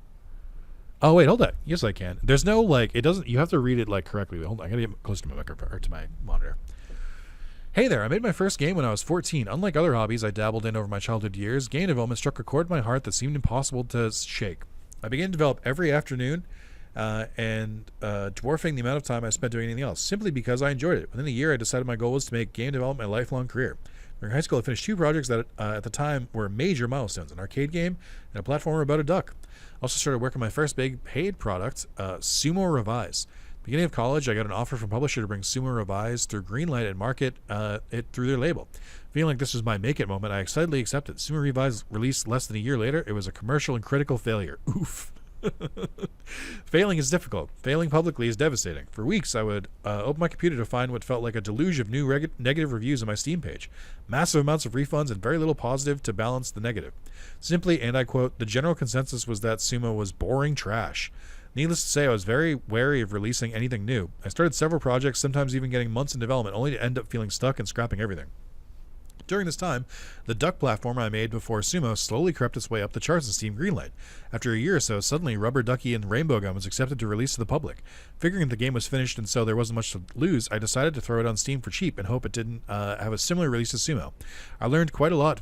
Oh wait, hold on. Yes, I can. There's no like it doesn't. You have to read it like correctly. Hold on. I gotta get close to my microphone or to my monitor. Hey there. I made my first game when I was 14. Unlike other hobbies I dabbled in over my childhood years, game development struck a chord in my heart that seemed impossible to shake. I began to develop every afternoon, dwarfing the amount of time I spent doing anything else, simply because I enjoyed it. Within a year, I decided my goal was to make game development my lifelong career. During high school, I finished 2 projects that at the time were major milestones: an arcade game and a platformer about a duck. I also started working on my first big paid product, Sumo Revise. Beginning of college, I got an offer from a publisher to bring Sumo Revise through Greenlight and market it through their label. Feeling like this was my make it moment, I excitedly accepted. Sumo Revise released less than a year later. It was a commercial and critical failure. Oof. Failing is difficult. Failing publicly is devastating. For weeks, I would open my computer to find what felt like a deluge of new negative reviews on my Steam page. Massive amounts of refunds and very little positive to balance the negative. Simply, and I quote, the general consensus was that Sumo was boring trash. Needless to say, I was very wary of releasing anything new. I started several projects, sometimes even getting months in development, only to end up feeling stuck and scrapping everything. During this time, the duck platform I made before Sumo slowly crept its way up the charts in Steam Greenlight. After a year or so, suddenly Rubber Ducky and Rainbow Gum was accepted to release to the public. Figuring the game was finished and so there wasn't much to lose, I decided to throw it on Steam for cheap and hope it didn't have a similar release as Sumo. I learned quite a lot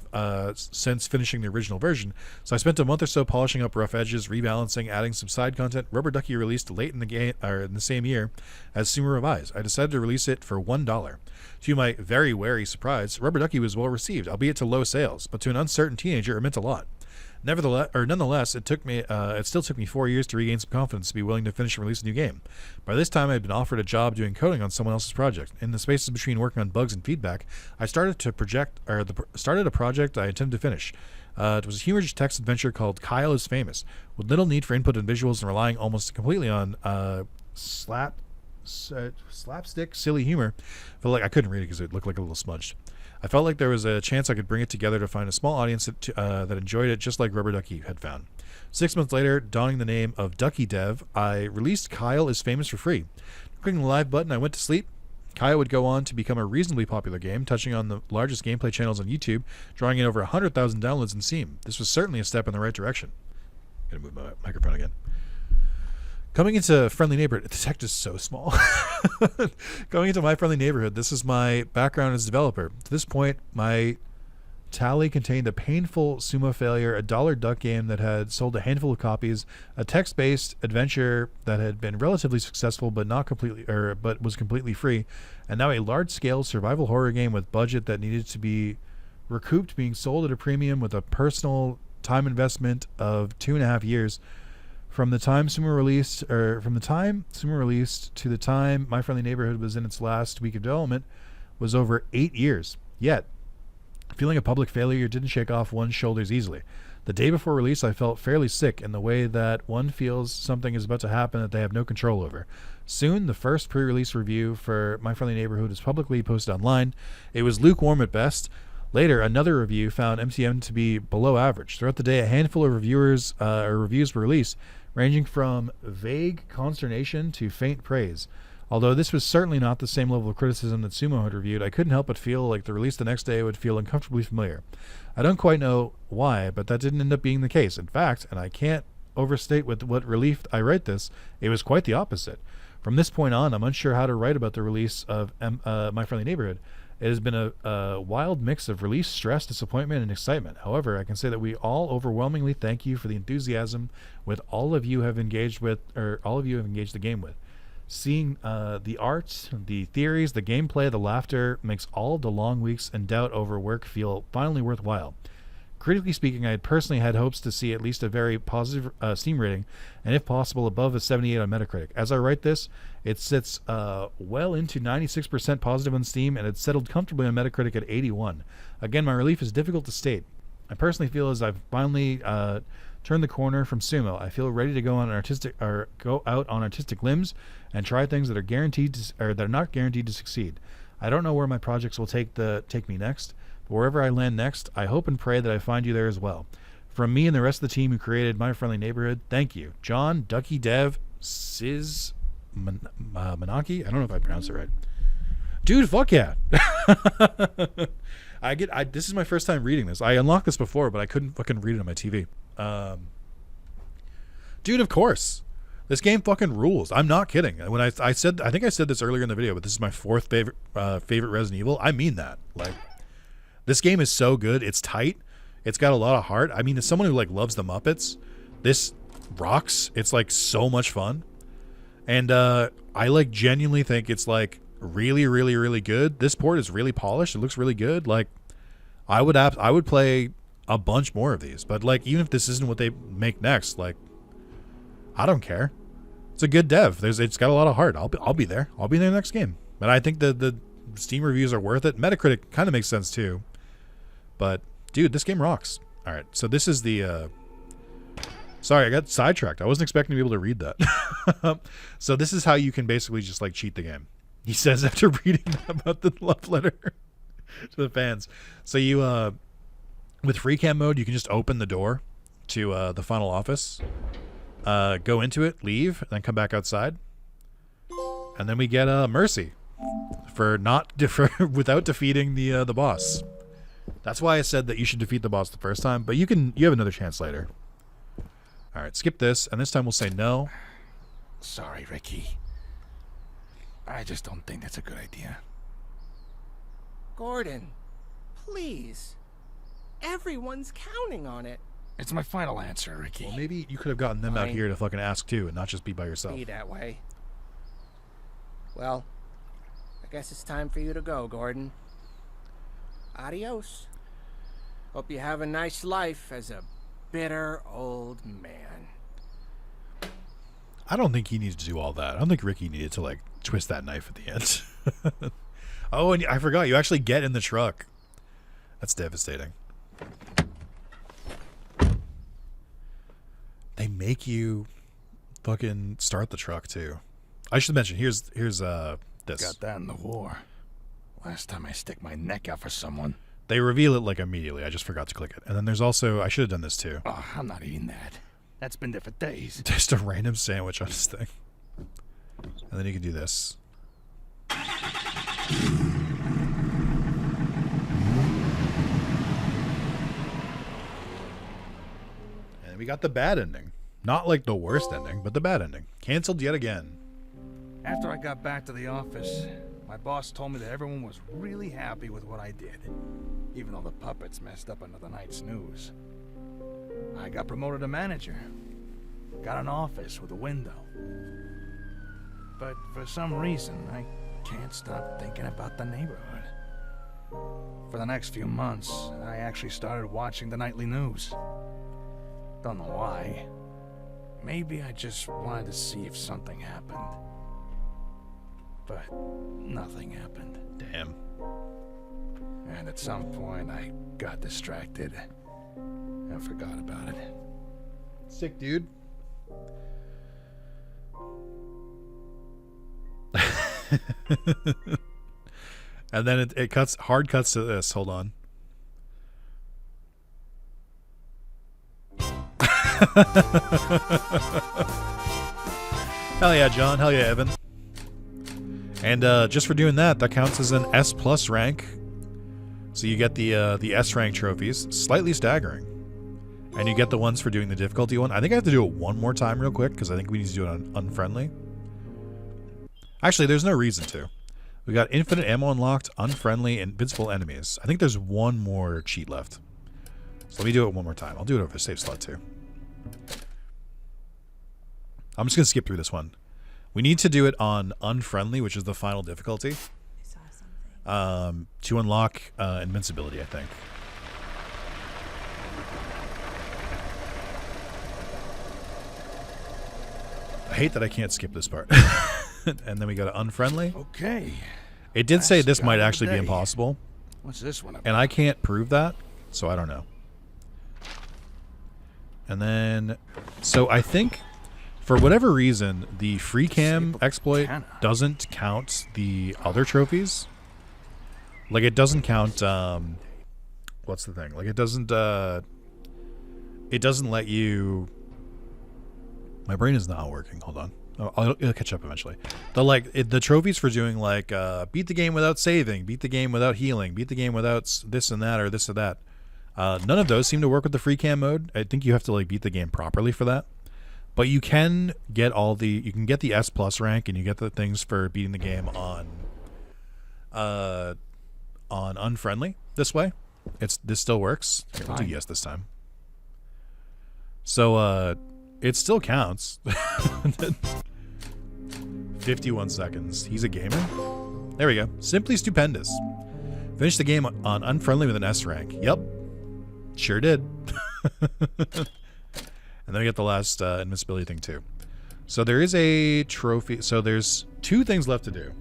since finishing the original version, so I spent a month or so polishing up rough edges, rebalancing, adding some side content. Rubber Ducky released late in the game, or in the same year as Sumo Revise. I decided to release it for $1. To my very wary surprise, Rubber Ducky was well received, albeit to low sales, but to an uncertain teenager it meant a lot. Nonetheless, it still took me 4 years to regain some confidence to be willing to finish and release a new game. By this time, I had been offered a job doing coding on someone else's project. In the spaces between working on bugs and feedback, I started a project I intended to finish. It was a humorous text adventure called Kyle is Famous, with little need for input and visuals and relying almost completely on slapstick, silly humor. I felt like I couldn't read it because it looked like a little smudged. I felt like there was a chance I could bring it together to find a small audience that enjoyed it just like Rubber Ducky had found. 6 months later, donning the name of Ducky Dev, I released Kyle is Famous for free. Clicking the live button, I went to sleep. Kyle would go on to become a reasonably popular game, touching on the largest gameplay channels on YouTube, drawing in over 100,000 downloads in Steam. This was certainly a step in the right direction. I'm gonna move my microphone again. Coming into Friendly Neighborhood, the text is so small. Going into My Friendly Neighborhood, this is my background as a developer. To this point, my tally contained a painful sumo failure, a dollar duck game that had sold a handful of copies, a text-based adventure that had been relatively successful but was completely free, and now a large-scale survival horror game with budget that needed to be recouped, being sold at a premium with a personal time investment of 2.5 years. From the time Sumo released to the time My Friendly Neighborhood was in its last week of development was over 8 years. Yet, feeling a public failure didn't shake off one's shoulders easily. The day before release, I felt fairly sick in the way that one feels something is about to happen that they have no control over. Soon, the first pre-release review for My Friendly Neighborhood was publicly posted online. It was lukewarm at best. Later, another review found MTM to be below average. Throughout the day, a handful of reviews were released, ranging from vague consternation to faint praise. Although this was certainly not the same level of criticism that Sumo had reviewed, I couldn't help but feel like the release the next day would feel uncomfortably familiar. I don't quite know why, but that didn't end up being the case. In fact, and I can't overstate with what relief I write this, it was quite the opposite. From this point on, I'm unsure how to write about the release of My Friendly Neighborhood. It has been a wild mix of release, stress, disappointment, and excitement. However, I can say that we all overwhelmingly thank you for the enthusiasm with all of you have engaged the game with. Seeing the art, the theories, the gameplay, the laughter makes all of the long weeks and doubt over work feel finally worthwhile. Critically speaking, I had personally had hopes to see at least a very positive Steam rating, and if possible, above a 78 on Metacritic. As I write this, it sits well into 96% positive on Steam, and it's settled comfortably on Metacritic at 81. Again, my relief is difficult to state. I personally feel as I've finally turned the corner from Sumo. I feel ready to go out on artistic limbs and try things that are not guaranteed to succeed. I don't know where my projects will take me next. Wherever I land next, I hope and pray that I find you there as well. From me and the rest of the team who created My Friendly Neighborhood, thank you. John, Ducky Dev, Manaki? I don't know if I pronounced it right. Dude, fuck yeah. This is my first time reading this. I unlocked this before, but I couldn't fucking read it on my TV. Dude, of course. This game fucking rules. I'm not kidding. When I think I said this earlier in the video, but this is my fourth favorite Resident Evil. I mean that. Like, this game is so good. It's tight. It's got a lot of heart. I mean, as someone who like loves the Muppets, this rocks. It's like so much fun. And I like genuinely think it's like really, really, really good. This port is really polished. It looks really good. Like, I would play a bunch more of these. But like, even if this isn't what they make next, like, I don't care. It's a good dev. It's got a lot of heart. I'll be there. I'll be there next game. But I think the Steam reviews are worth it. Metacritic kind of makes sense too. But dude, this game rocks. All right, so this is the. Sorry, I got sidetracked. I wasn't expecting to be able to read that. So this is how you can basically just like cheat the game. He says after reading about the love letter to the fans. So you, with free cam mode, you can just open the door to the final office, go into it, leave, and then come back outside. And then we get Mercy for without defeating the boss. That's why I said that you should defeat the boss the first time, but you have another chance later. All right, skip this, and this time we'll say no. Sorry, Ricky. I just don't think that's a good idea. Gordon, please. Everyone's counting on it. It's my final answer, Ricky. Well, maybe you could have gotten them out here to fucking ask too, and not just be by yourself. Be that way. Well, I guess it's time for you to go, Gordon. Adios. Hope you have a nice life as a bitter old man. I don't think he needs to do all that. I don't think Ricky needed to, like, twist that knife at the end. Oh, and I forgot. You actually get in the truck. That's devastating. They make you fucking start the truck, too. I should mention, here's this. Got that in the war. Last time I stick my neck out for someone. They reveal it, like, immediately. I just forgot to click it. And then there's also, I should have done this, too. Oh, I'm not eating that. That's been there for days. Just a random sandwich on his thing. And then you can do this. And we got the bad ending. Not like the worst ending, but the bad ending. Canceled yet again. After I got back to the office, my boss told me that everyone was really happy with what I did, even though the puppets messed up another night's snooze. I got promoted to manager. Got an office with a window. But for some reason, I can't stop thinking about the neighborhood. For the next few months, I actually started watching the nightly news. Don't know why. Maybe I just wanted to see if something happened. But nothing happened. Damn. And at some point, I got distracted and forgot about it. Sick, dude. And then it cuts, hard cuts to this. Hold on. Hell yeah, John. Hell yeah, Evan. And just for doing that, that counts as an S+ rank. So you get the S rank trophies. Slightly staggering. And you get the ones for doing the difficulty one. I think I have to do it one more time real quick because I think we need to do it on unfriendly. Actually, there's no reason to. We got infinite ammo unlocked, unfriendly, invincible enemies. I think there's one more cheat left. So let me do it one more time. I'll do it over save slot too. I'm just going to skip through this one. We need to do it on unfriendly, which is the final difficulty. To unlock invincibility, I think. I hate that I can't skip this part. And then we go to unfriendly. Okay. It did say this might actually be impossible. What's this one about? And I can't prove that, so I don't know. And then, so I think, for whatever reason, the free cam exploit doesn't count the other trophies. Like, it doesn't count, what's the thing? Like, it doesn't let you... My brain is not working. Hold on. It'll catch up eventually. The trophies for doing, like, beat the game without saving, beat the game without healing, beat the game without this and that or this or that. None of those seem to work with the free cam mode. I think you have to, like, beat the game properly for that. But you can get you can get the S+ rank, and you get the things for beating the game on unfriendly this way. This still works. Here, we'll do yes this time. So it still counts. 51 seconds. He's a gamer. There we go. Simply stupendous. Finish the game on unfriendly with an S rank. Yep. Sure did. And then we get the last invincibility thing too. So there is a trophy. So there's 2 things left to do.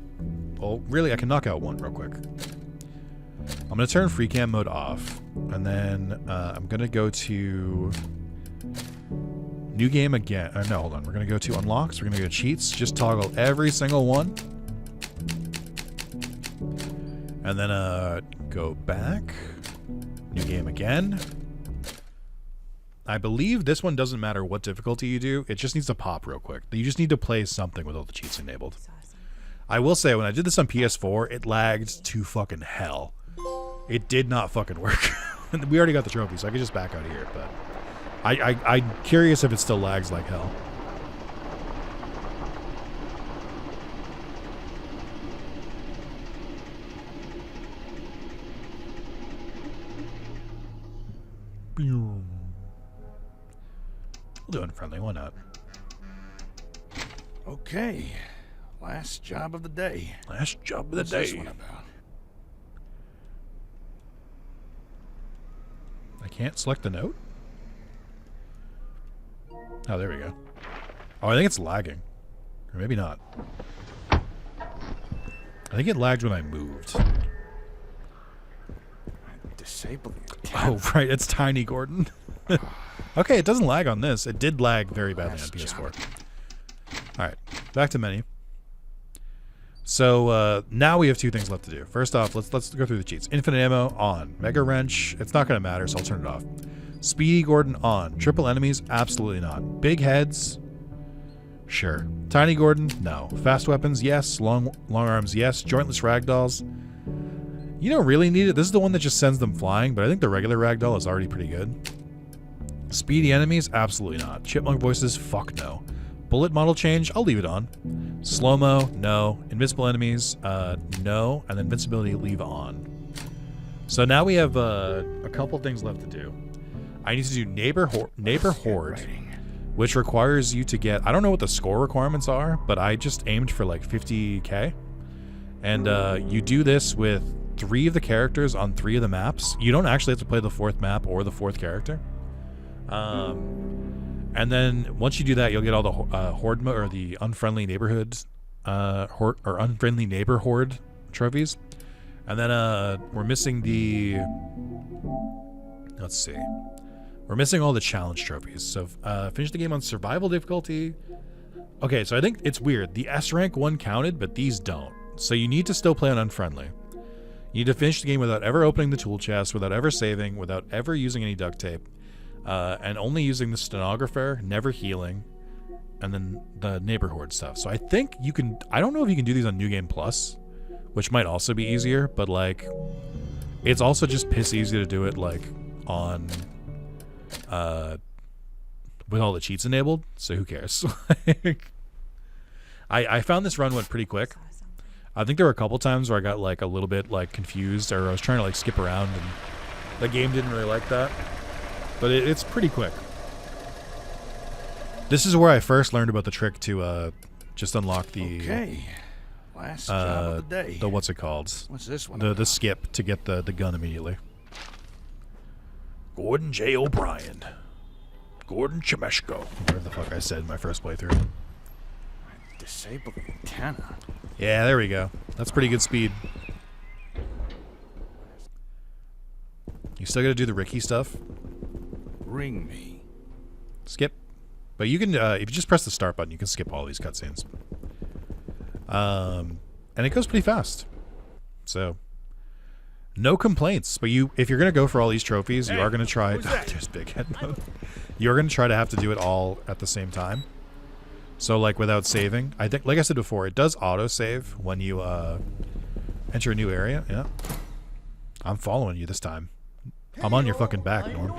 Well, really, I can knock out one real quick. I'm going to turn free cam mode off. And then I'm going to go to new game again. No, hold on. We're going to go to unlocks. We're going to go to cheats. Just toggle every single one. And then go back. New game again. I believe this one doesn't matter what difficulty you do. It just needs to pop real quick. You just need to play something with all the cheats enabled. I will say, when I did this on PS4, it lagged to fucking hell. It did not fucking work. We already got the trophy, so I could just back out of here, but I'm curious if it still lags like hell. We'll do unfriendly, why not? Okay. Last job of the day. Last job of the What's day. this one about? I can't select the note? Oh, there we go. Oh, I think it's lagging. Or maybe not. I think it lagged when I moved. Disabling. Oh, right. It's Tiny Gordon. Okay, it doesn't lag on this. It did lag very badly on PS4. Alright, back to menu. So, now we have 2 things left to do. First off, let's go through the cheats. Infinite ammo, on. Mega Wrench, it's not going to matter, so I'll turn it off. Speedy Gordon, on. Triple enemies, absolutely not. Big heads, sure. Tiny Gordon, no. Fast weapons, yes. Long arms, yes. Jointless ragdolls, you don't really need it. This is the one that just sends them flying, but I think the regular ragdoll is already pretty good. Speedy enemies, absolutely not. Chipmunk voices, fuck no. Bullet model change, I'll leave it on. Slow-mo, no. Invincible enemies, no. And invincibility, leave on. So now we have a couple things left to do. I need to do neighbor horde, which requires you to get, I don't know what the score requirements are, but I just aimed for like 50k. And you do this with 3 of the characters on 3 of the maps. You don't actually have to play the 4th map or the 4th character. And then once you do that, you'll get all the horde or the unfriendly neighborhood unfriendly neighbor horde trophies. And then we're missing the, let's see, we're missing all the challenge trophies. So finish the game on survival difficulty. Okay, so I think it's weird. The S rank one counted, but these don't. So you need to still play on unfriendly. You need to finish the game without ever opening the tool chest, without ever saving, without ever using any duct tape. And only using the stenographer, never healing, and then the neighbor horde stuff. So I think you can, I don't know if you can do these on New Game Plus, which might also be easier, but like, it's also just piss easy to do it like on, with all the cheats enabled, so who cares? I found this run went pretty quick. I think there were a couple times where I got like a little bit like confused, or I was trying to like skip around and the game didn't really like that. But it's pretty quick. This is where I first learned about the trick to just unlock the last job of the day. The what's it called? What's this one? The skip to get the gun immediately. Gordon J. O'Brien. Gordon Chemeshko. Whatever the fuck I said in my first playthrough. Disabling antenna. Yeah, there we go. That's pretty good speed. You still gotta do the Ricky stuff. Ring me. Skip. But you can, if you just press the start button, you can skip all these cutscenes. And it goes pretty fast. So, no complaints. But if you're going to go for all these trophies, you are going to try... there's big head mode. You're going to try to have to do it all at the same time. So, like, without saving. I think, like I said before, it does auto-save when you enter a new area. Yeah. I'm following you this time. I'm on your fucking back, Norm.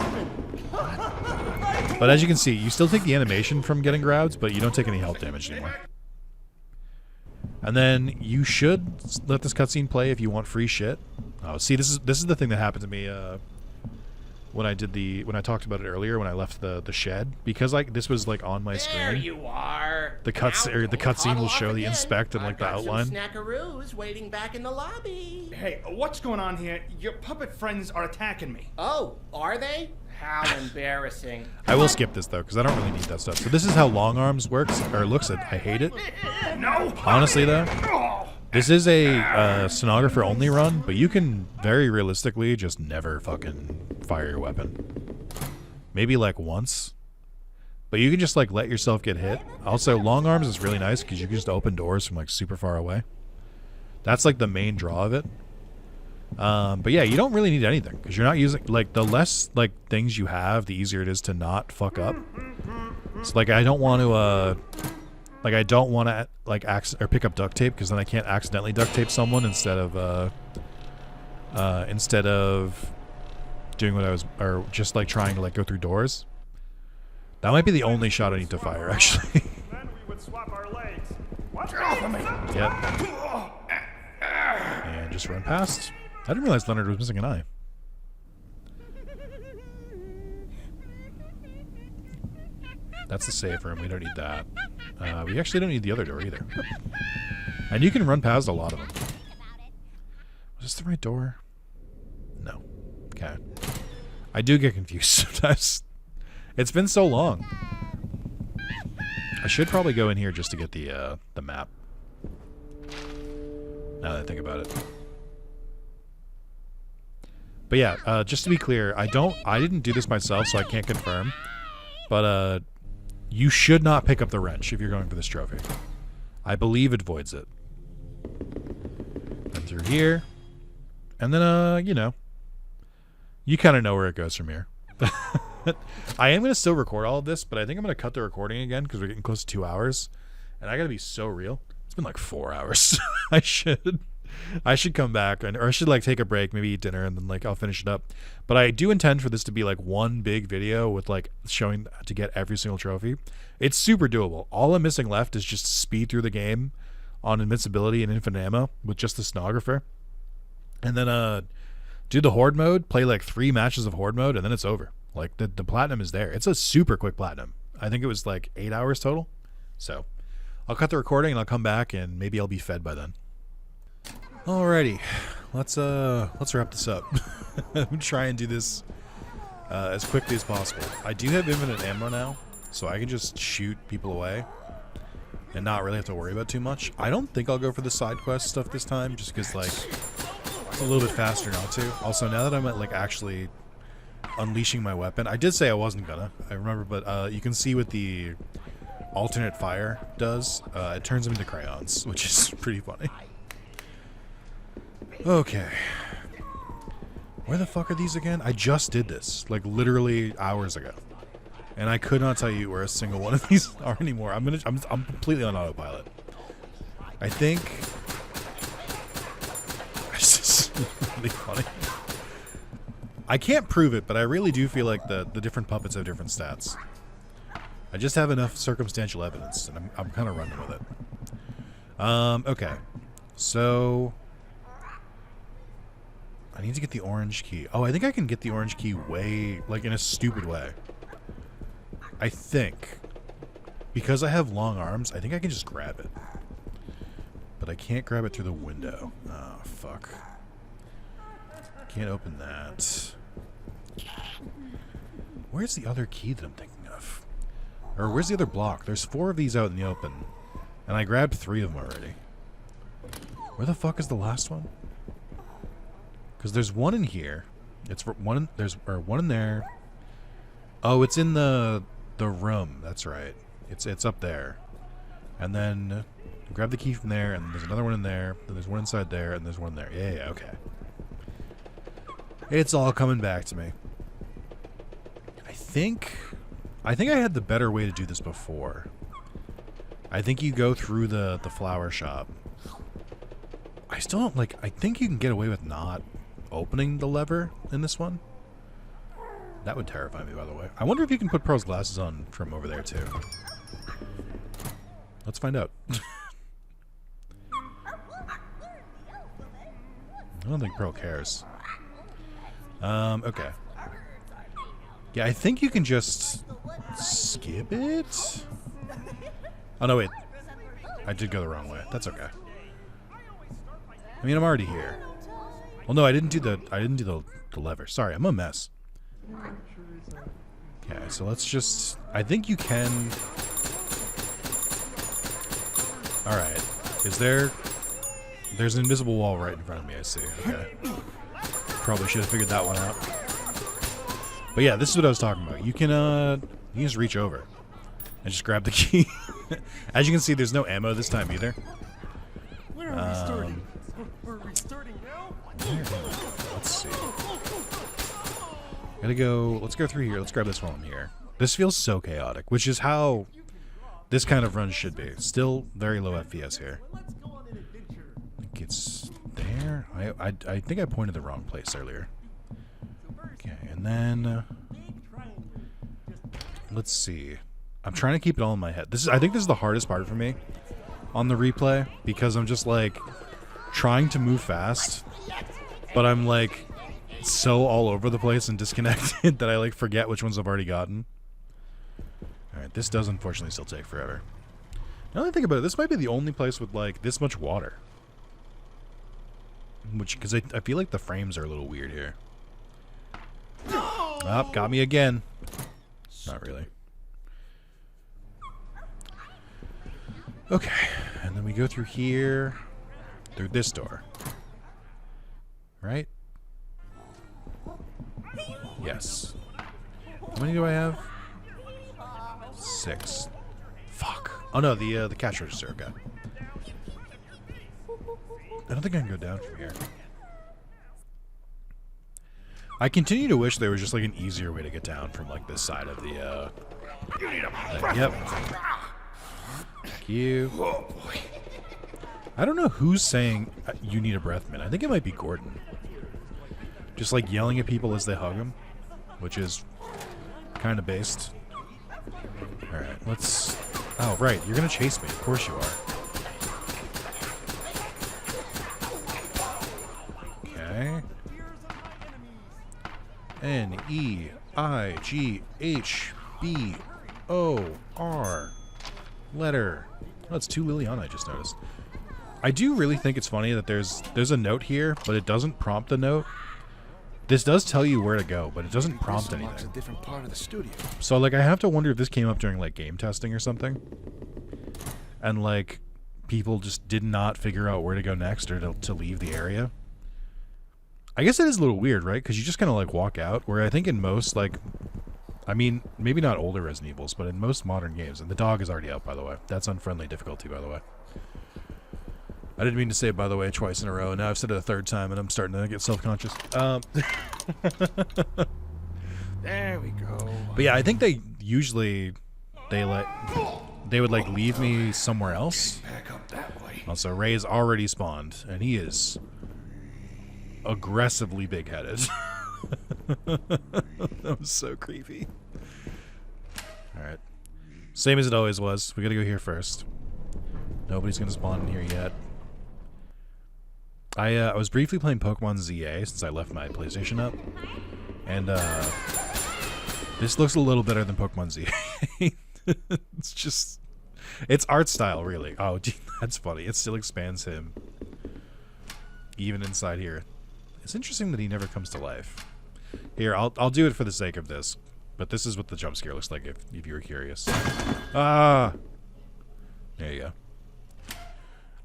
But as you can see, you still take the animation from getting grabbed, but you don't take any health damage anymore. And then you should let this cutscene play if you want free shit. Oh, see, this is the thing that happened to me when I talked about it earlier when I left the shed, because like this was like on my screen. There you are. The cutscene will show the inspect and like the outline. Some snackaroos waiting back in the lobby. Hey, what's going on here? Your puppet friends are attacking me. Oh, are they? How embarrassing. I will skip this though, because I don't really need that stuff. So this is how long arms works or looks. I hate it. No. Honestly though, this is a stenographer only run, but you can very realistically just never fucking fire your weapon. Maybe like once. But you can just like let yourself get hit. Also, long arms is really nice because you can just open doors from like super far away. That's like the main draw of it. But yeah, you don't really need anything because you're not using, like, the less like things you have, the easier it is to not fuck up. So like I don't want to like pick up duct tape because then I can't accidentally duct tape someone instead of doing what I was, or just like trying to like go through doors. That might be the only shot I need to fire actually. Then we would swap our legs. Yep. And just run past. I didn't realize Leonard was missing an eye. That's the save room. We don't need that. We actually don't need the other door either. And you can run past a lot of them. Was this the right door? No. Okay. I do get confused sometimes. It's been so long. should probably go in here just to get the map. Now that I think about it. But yeah, just to be clear, I didn't do this myself, so I can't confirm. But you should not pick up the wrench if you're going for this trophy. I believe it voids it. And through here. And then, you know. You kind of know where it goes from here. I am going to still record all of this, but I think I'm going to cut the recording again because we're getting close to 2 hours. And I got to be so real. It's been like 4 hours. I should come back, or I should like take a break, maybe eat dinner, and then like I'll finish it up. But I do intend for this to be like one big video with like showing to get every single trophy. It's super doable. All I'm missing left is just speed through the game on invincibility and infinite ammo with just the stenographer. And then do the horde mode, play like 3 matches of horde mode, and then it's over. Like the platinum is there. It's a super quick platinum. I think it was like 8 hours total. So I'll cut the recording and I'll come back and maybe I'll be fed by then. Alrighty, let's wrap this up. I'm trying to do this as quickly as possible. I do have infinite ammo now, so I can just shoot people away and not really have to worry about too much. I don't think I'll go for the side quest stuff this time, just because like it's a little bit faster not to. Also, now that I'm at like actually unleashing my weapon, I did say I wasn't gonna. I remember, but you can see what the alternate fire does. It turns them into crayons, which is pretty funny. Okay. Where the fuck are these again? I just did this, like literally hours ago. And I could not tell you where a single one of these are anymore. I'm completely on autopilot. I think it's just really funny. I can't prove it, but I really do feel like the different puppets have different stats. I just have enough circumstantial evidence, and I'm kind of running with it. Okay. So I need to get the orange key. Oh, I think I can get the orange key way, like, in a stupid way. I think. Because I have long arms, I think I can just grab it. But I can't grab it through the window. Oh, fuck. Can't open that. Where's the other key that I'm thinking of? Or where's the other block? There's 4 of these out in the open. And I grabbed 3 of them already. Where the fuck is the last one? Because there's one in here. It's one. There's one in there. Oh, it's in the room. That's right. It's up there. And then grab the key from there, and there's another one in there. Then there's one inside there, and there's one there. Yeah, okay. It's all coming back to me. I think I had the better way to do this before. I think you go through the flower shop. I still don't like. I think you can get away with not opening the lever in this one. That would terrify me, by the way. I wonder if you can put Pearl's glasses on from over there too. Let's find out. I don't think Pearl cares. Okay. Yeah, I think you can just skip it. Oh no, wait. I did go the wrong way. That's okay. I mean, I'm already here. Well, no, I didn't do the lever. Sorry, I'm a mess. Okay, so let's just. I think you can. All right. Is there? There's an invisible wall right in front of me. I see. Okay. Probably should have figured that one out. But yeah, this is what I was talking about. You can just reach over and just grab the key. As you can see, there's no ammo this time either. Where are we starting? Are we starting now? Let's see. Gotta go. Let's go through here. Let's grab this one here. This feels so chaotic, which is how this kind of run should be. Still very low FPS here. I think it's there. I think I pointed the wrong place earlier. Okay, and then let's see. I'm trying to keep it all in my head. I think this is the hardest part for me on the replay, because I'm just like trying to move fast, but I'm like so all over the place and disconnected that I like forget which ones I've already gotten. Alright, this does unfortunately still take forever. Now that I think about it, this might be the only place with like this much water. Which, because I feel like the frames are a little weird here. Oh, got me again. Not really. Okay, and then we go through here, through this door. Right? Yes. How many do I have? 6. Fuck. Oh no, the cash register. Okay. I don't think I can go down from here. I continue to wish there was just like an easier way to get down from like this side of the yep. Thank you. Oh boy. I don't know who's saying you need a breath mint. I think it might be Gordon. Just like yelling at people as they hug him, which is kind of based. All right, let's. Oh right, you're gonna chase me. Of course you are. Okay. Neightbor. Letter. Oh, it's 2 Liliana, I just noticed. I do really think it's funny that there's a note here, but it doesn't prompt the note. This does tell you where to go, but it doesn't prompt This unlocks anything. a different part of the studio. So, like, I have to wonder if this came up during, like, game testing or something. And, like, people just did not figure out where to go next or to leave the area. I guess it is a little weird, right? Because you just kind of, like, walk out. Where I think in most, like... I mean, maybe not older Resident Evils, but in most modern games... And the dog is already out, by the way. That's unfriendly difficulty, by the way. I didn't mean to say it, by the way, twice in a row. And now I've said it a third time, and I'm starting to get self-conscious. There we go. But yeah, I think they usually... They would, like, leave me somewhere else. Back up that way. Also, Ray's already spawned, and he is aggressively big-headed. That was so creepy. Alright. Same as it always was. We gotta go here first. Nobody's gonna spawn in here yet. I was briefly playing Pokemon ZA since I left my PlayStation up. And, this looks a little better than Pokemon ZA. It's just... It's art style, really. Oh, gee, that's funny. It still expands him. Even inside here. It's interesting that he never comes to life. Here, I'll do it for the sake of this. But this is what the jump scare looks like if you were curious. Ah! There you go.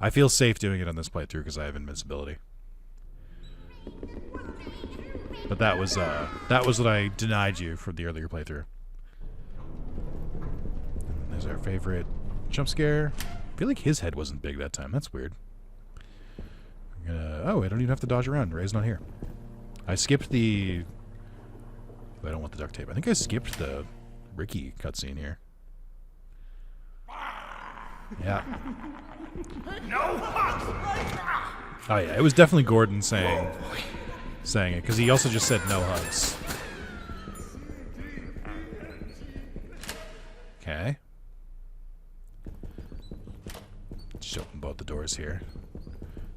I feel safe doing it on this playthrough because I have invincibility. But that was what I denied you for the earlier playthrough. And there's our favorite jump scare. I feel like his head wasn't big that time. That's weird. Oh, I don't even have to dodge around. Ray's not here. I skipped the... I don't want the duct tape. I think I skipped the Ricky cutscene here. Yeah. No! Oh yeah, it was definitely Gordon saying it, because he also just said no hugs. Okay. Just open both the doors here.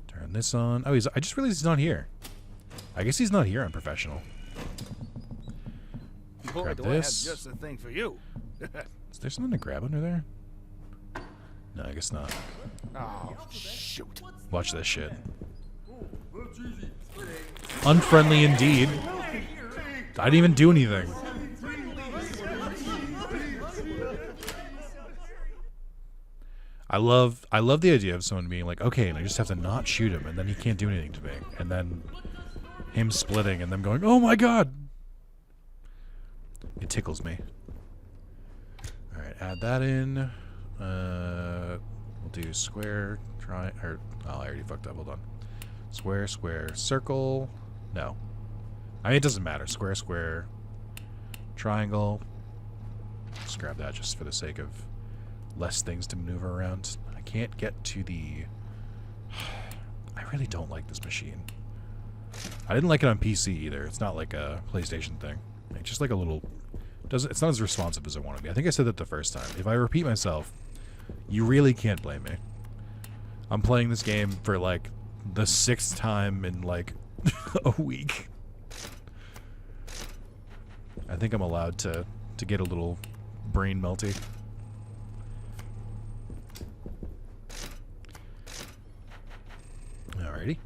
Turn this on. Oh, I just realized he's not here. I guess he's not here on Professional. Boy, Grab do this. I have just the thing for you. Is there something to grab under there? No, I guess not. Oh, shoot. Watch this shit. Unfriendly indeed. I didn't even do anything. I love the idea of someone being like, okay, and I just have to not shoot him, and then he can't do anything to me, and then him splitting, and them going, oh my god. It tickles me. All right, add that in. We'll do square, try, or, oh, I already fucked up, hold on. Square, square, circle, no. I mean, it doesn't matter. Square, square, triangle. Just grab that just for the sake of less things to maneuver around. I can't get to the... I really don't like this machine. I didn't like it on PC either. It's not like a PlayStation thing. It's just like a little... It's not as responsive as I want to be. I think I said that the first time. If I repeat myself, you really can't blame me. I'm playing this game for like the 6th time in like a week. I think I'm allowed to get a little brain melty. Alrighty.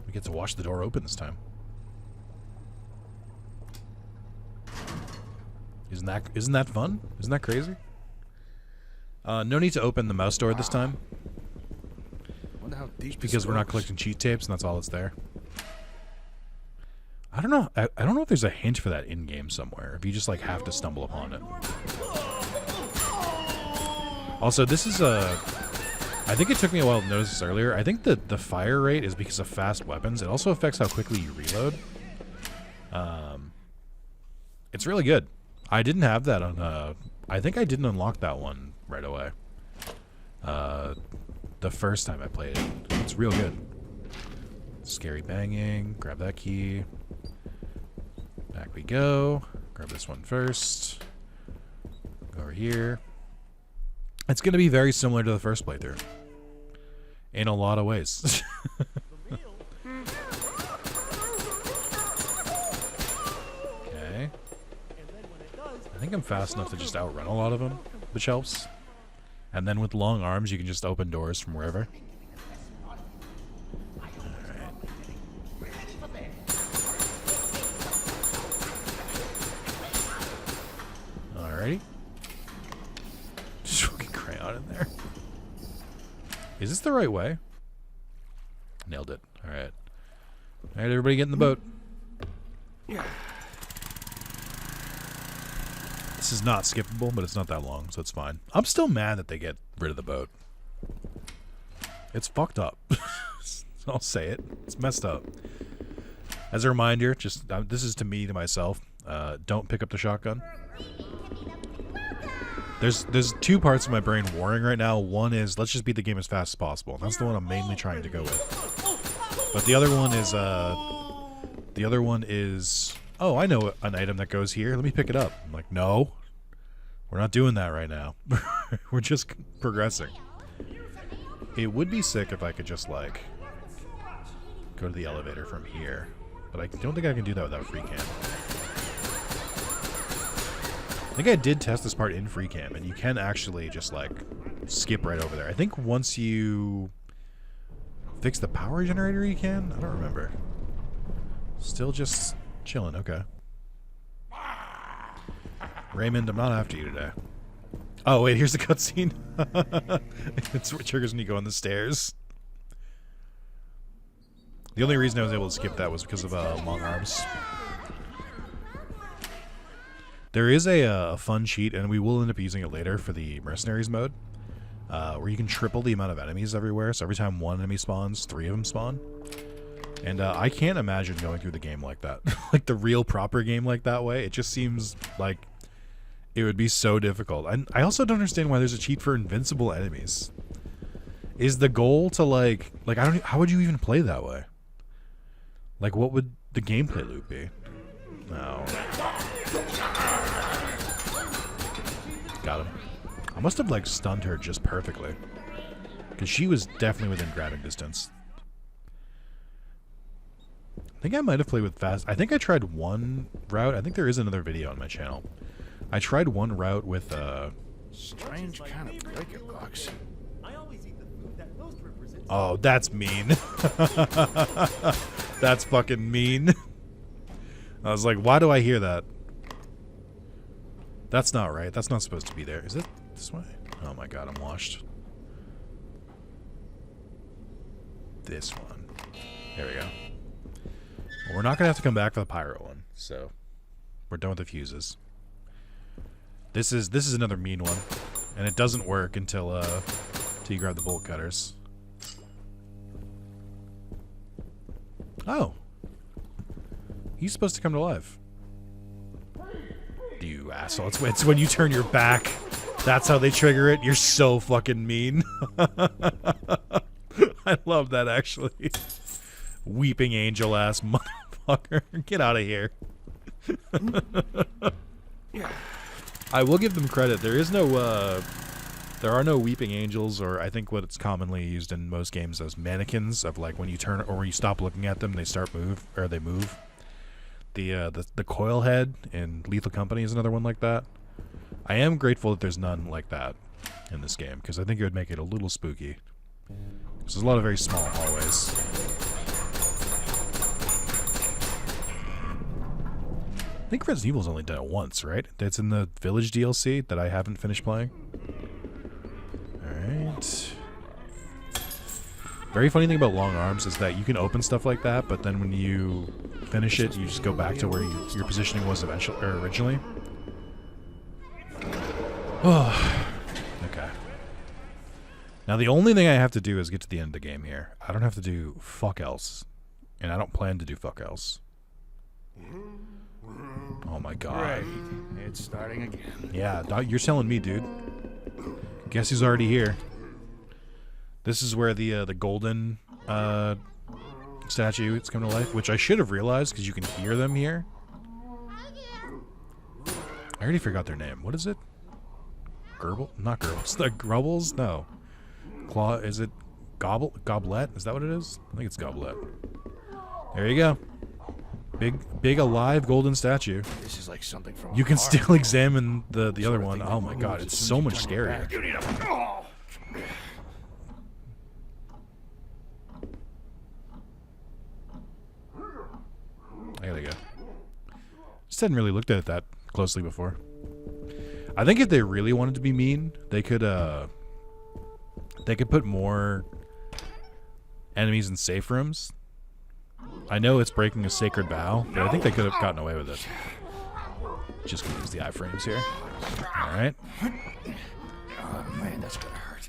We get to watch the door open this time. Isn't that fun? Isn't that crazy? No need to open the mouse door this time. Wonder how deep Because we're not collecting cheat tapes, and that's all that's there. I don't know. I don't know if there's a hint for that in game somewhere. If you just like have to stumble upon it. Also, this is a. I think it took me a while to notice this earlier. I think that the fire rate is because of fast weapons. It also affects how quickly you reload. It's really good. I didn't have that on. I think I didn't unlock that one right away. The first time I played it, it's real good. Scary banging. Grab that key. Back we go. Grab this one first. Go over here. It's going to be very similar to the first playthrough. In a lot of ways. Okay. I think I'm fast enough to just outrun a lot of them, which helps. And then with long arms, you can just open doors from wherever. Alrighty. Just fucking crayon in there. Is this the right way? Nailed it. Alright. Alright, everybody get in the boat. Yeah. This is not skippable, but it's not that long, so it's fine. I'm still mad that they get rid of the boat. It's fucked up. I'll say it. It's messed up. As a reminder, just this is to me, to myself. Don't pick up the shotgun. There's two parts of my brain warring right now. One is let's just beat the game as fast as possible. And that's the one I'm mainly trying to go with. But the other one is oh, I know an item that goes here. Let me pick it up. I'm like, no, we're not doing that right now. We're just progressing. It would be sick if I could just like go to the elevator from here, but I don't think I can do that without free cam. I think I did test this part in free cam, and you can actually just like skip right over there. I think once you fix the power generator, you can. I don't remember. Still just chilling. Okay. Raymond, I'm not after you today. Oh wait, here's the cutscene. It's what triggers when you go on the stairs. The only reason I was able to skip that was because of long arms. There is a fun cheat, and we will end up using it later for the Mercenaries mode, where you can triple the amount of enemies everywhere. So every time one enemy spawns, 3 of them spawn. And I can't imagine going through the game like that. Like the real proper game like that way. It just seems like it would be so difficult. And I also don't understand why there's a cheat for invincible enemies. Is the goal to like I don't, how would you even play that way? Like what would the gameplay loop be? No. Got him. I must have like stunned her just perfectly. Because she was definitely within grabbing distance. I think I might have played with fast. I think I tried one route. I think there is another video on my channel. I tried one route with strange kind of breaker box. Oh, that's mean. That's fucking mean. I was like, why do I hear that? That's not right. That's not supposed to be there. Is it this way? Oh my god, I'm washed. This one. There we go. Well, we're not going to have to come back for the pyro one, so we're done with the fuses. This is another mean one, and it doesn't work until you grab the bolt cutters. Oh. He's supposed to come to life. You asshole. It's when you turn your back. That's how they trigger it. You're so fucking mean. I love that, actually. Weeping angel ass motherfucker. Get out of here. I will give them credit. There is no there are no weeping angels, or I think what it's commonly used in most games as mannequins of like when you turn or when you stop looking at them, they move. The coil head in Lethal Company is another one like that. I am grateful that there's none like that in this game, because I think it would make it a little spooky. There's a lot of very small hallways. I think Resident Evil's only done it once, right? It's in the Village DLC that I haven't finished playing. Very funny thing about long arms is that you can open stuff like that, but then when you finish it, you just go back to where your positioning was originally. Oh, okay. Now the only thing I have to do is get to the end of the game here. I don't have to do fuck else, and I don't plan to do fuck else. Oh my god. Right. It's starting again. Yeah, you're telling me, dude. Guess who's already here? This is where the golden statue is coming to life, which I should have realized because you can hear them here. I already forgot their name. What is it? Gerbil? Not Gerbles. The Grubbles? No. Claw? Is it Goblet? Is that what it is? I think it's Goblet. There you go. Big alive golden statue. This is like something from You can still examine the other one. Oh my god, it's so much scarier. You need a... I gotta go. Just hadn't really looked at it that closely before. I think if they really wanted to be mean, they could put more enemies in safe rooms. I know it's breaking a sacred vow, but I think they could have gotten away with it. Just gonna use the iframes here. Alright. Oh man, that's gonna hurt.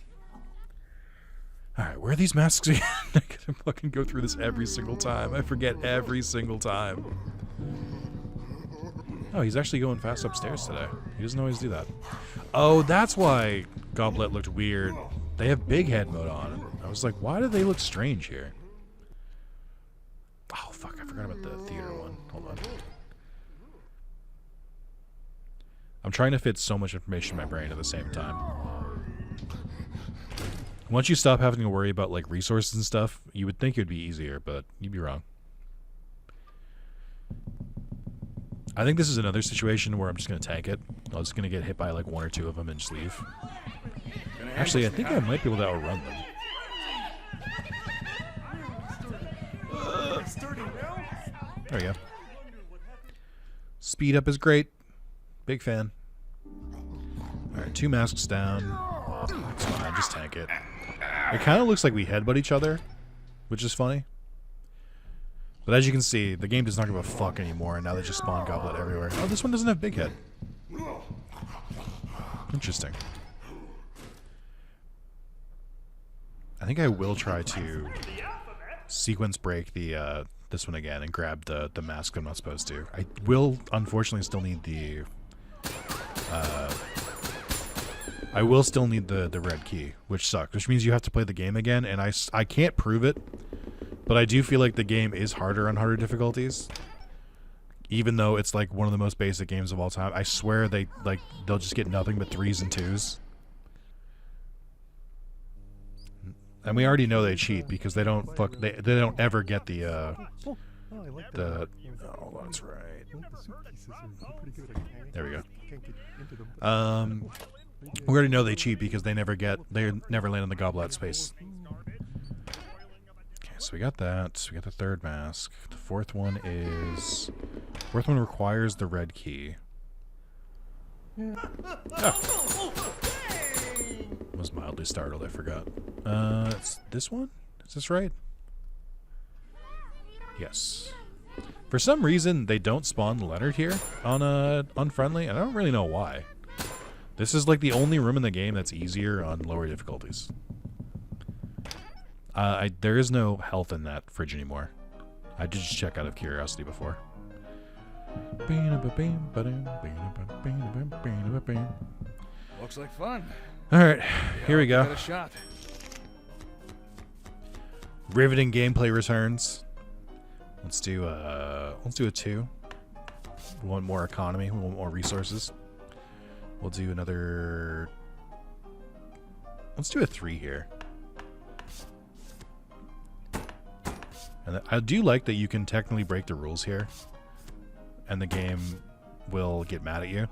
Alright, where are these masks again? I gotta fucking go through this every single time. I forget every single time. Oh, he's actually going fast upstairs today. He doesn't always do that. Oh, that's why Goblet looked weird. They have big head mode on. I was like, why do they look strange here? Oh, fuck, I forgot about the theater one. Hold on. I'm trying to fit so much information in my brain at the same time. Once you stop having to worry about, like, resources and stuff, you would think it would be easier, but you'd be wrong. I think this is another situation where I'm just going to tank it. I'm just going to get hit by, like, one or two of them and just leave. Actually, I think I might be able to outrun them. There we go. Speed up is great. Big fan. Alright, 2 masks down. It's fine, just tank it. It kind of looks like we headbutt each other, which is funny. But as you can see, the game does not give a fuck anymore, and now they just spawn Goblet everywhere. Oh, this one doesn't have big head. Interesting. I think I will try to sequence break the this one again and grab the mask I'm not supposed to. I will unfortunately still need the I will still need the red key, which sucks, which means you have to play the game again, and I can't prove it, but I do feel like the game is harder on harder difficulties, even though it's like one of the most basic games of all time. I swear they'll just get nothing but 3s and 2s. And we already know they cheat because they don't they don't ever get the oh, that's right. There we go. We already know they cheat because they never land in the Goblet space. Okay, so we got that. So we got the 3rd mask. The 4th one requires the red key. Oh. Was mildly startled, I forgot. It's this one? Is this right? Yes. For some reason, they don't spawn Leonard here on Unfriendly, and I don't really know why. This is like the only room in the game that's easier on lower difficulties. There is no health in that fridge anymore. I did just check out of curiosity before. Looks like fun. All right, here we go. Got a shot. Riveting gameplay returns. Let's do a 2. We want more economy. We want more resources. We'll do another. Let's do a 3 here. And I do like that you can technically break the rules here, and the game will get mad at you,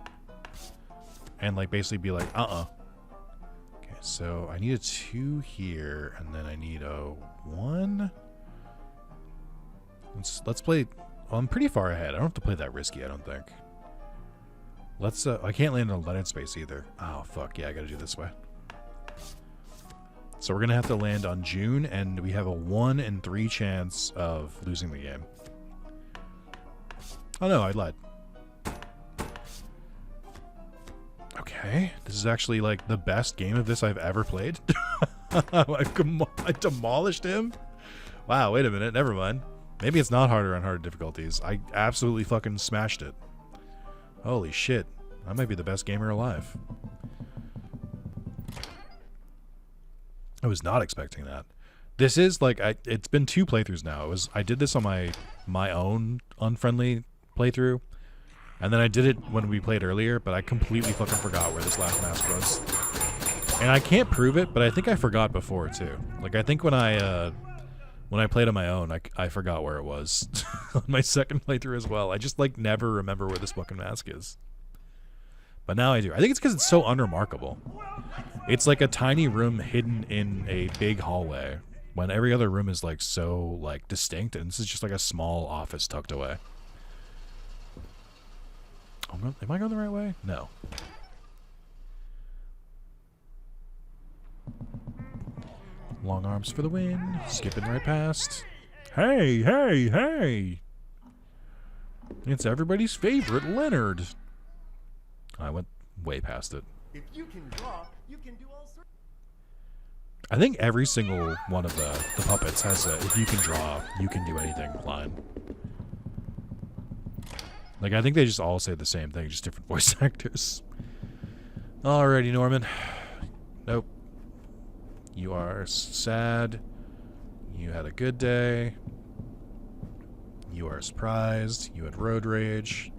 and like basically be like, Okay, so I need a 2 here, and then I need a 1. Let's play. Well, I'm pretty far ahead. I don't have to play that risky, I don't think. Let's. I can't land in a Leonard space either. Oh fuck yeah! I gotta do this way. So we're going to have to land on June, and we have a 1 in 3 chance of losing the game. Oh no, I lied. Okay, this is actually like the best game of this I've ever played. I demolished him? Wow, wait a minute, never mind. Maybe it's not harder on hard difficulties. I absolutely fucking smashed it. Holy shit. I might be the best gamer alive. I was not expecting that. This is like, it's been 2 playthroughs now. I did this on my own unfriendly playthrough. And then I did it when we played earlier, but I completely fucking forgot where this last mask was. And I can't prove it, but I think I forgot before too. Like I think when I played on my own, I forgot where it was. On my second playthrough as well. I just like never remember where this fucking mask is. But now I do. I think it's because it's so unremarkable. It's like a tiny room hidden in a big hallway, when every other room is like so like distinct, and this is just like a small office tucked away. Am I going the right way? No. Long arms for the win. Skipping right past. Hey, hey, hey! It's everybody's favorite Leonard. I went way past it. If you can draw, you can do all sorts. I think every single one of the puppets has a "if you can draw, you can do anything" line. Like, I think they just all say the same thing, just different voice actors. Alrighty, Norman. Nope. You are sad. You had a good day. You are surprised. You had road rage.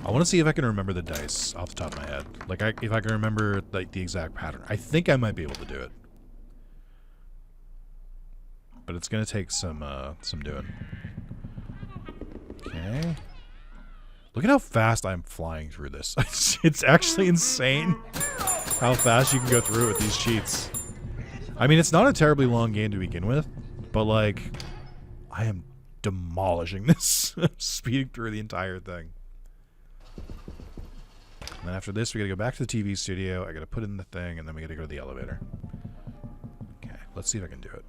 I want to see if I can remember the dice off the top of my head. Like, if I can remember like the exact pattern. I think I might be able to do it. But it's gonna take some doing. Okay. Look at how fast I'm flying through this. It's actually insane how fast you can go through it with these cheats. I mean, it's not a terribly long game to begin with, but like, I am demolishing this. Speeding through the entire thing. And then after this, we gotta go back to the TV studio. I gotta put in the thing, and then we gotta go to the elevator. Okay, let's see if I can do it.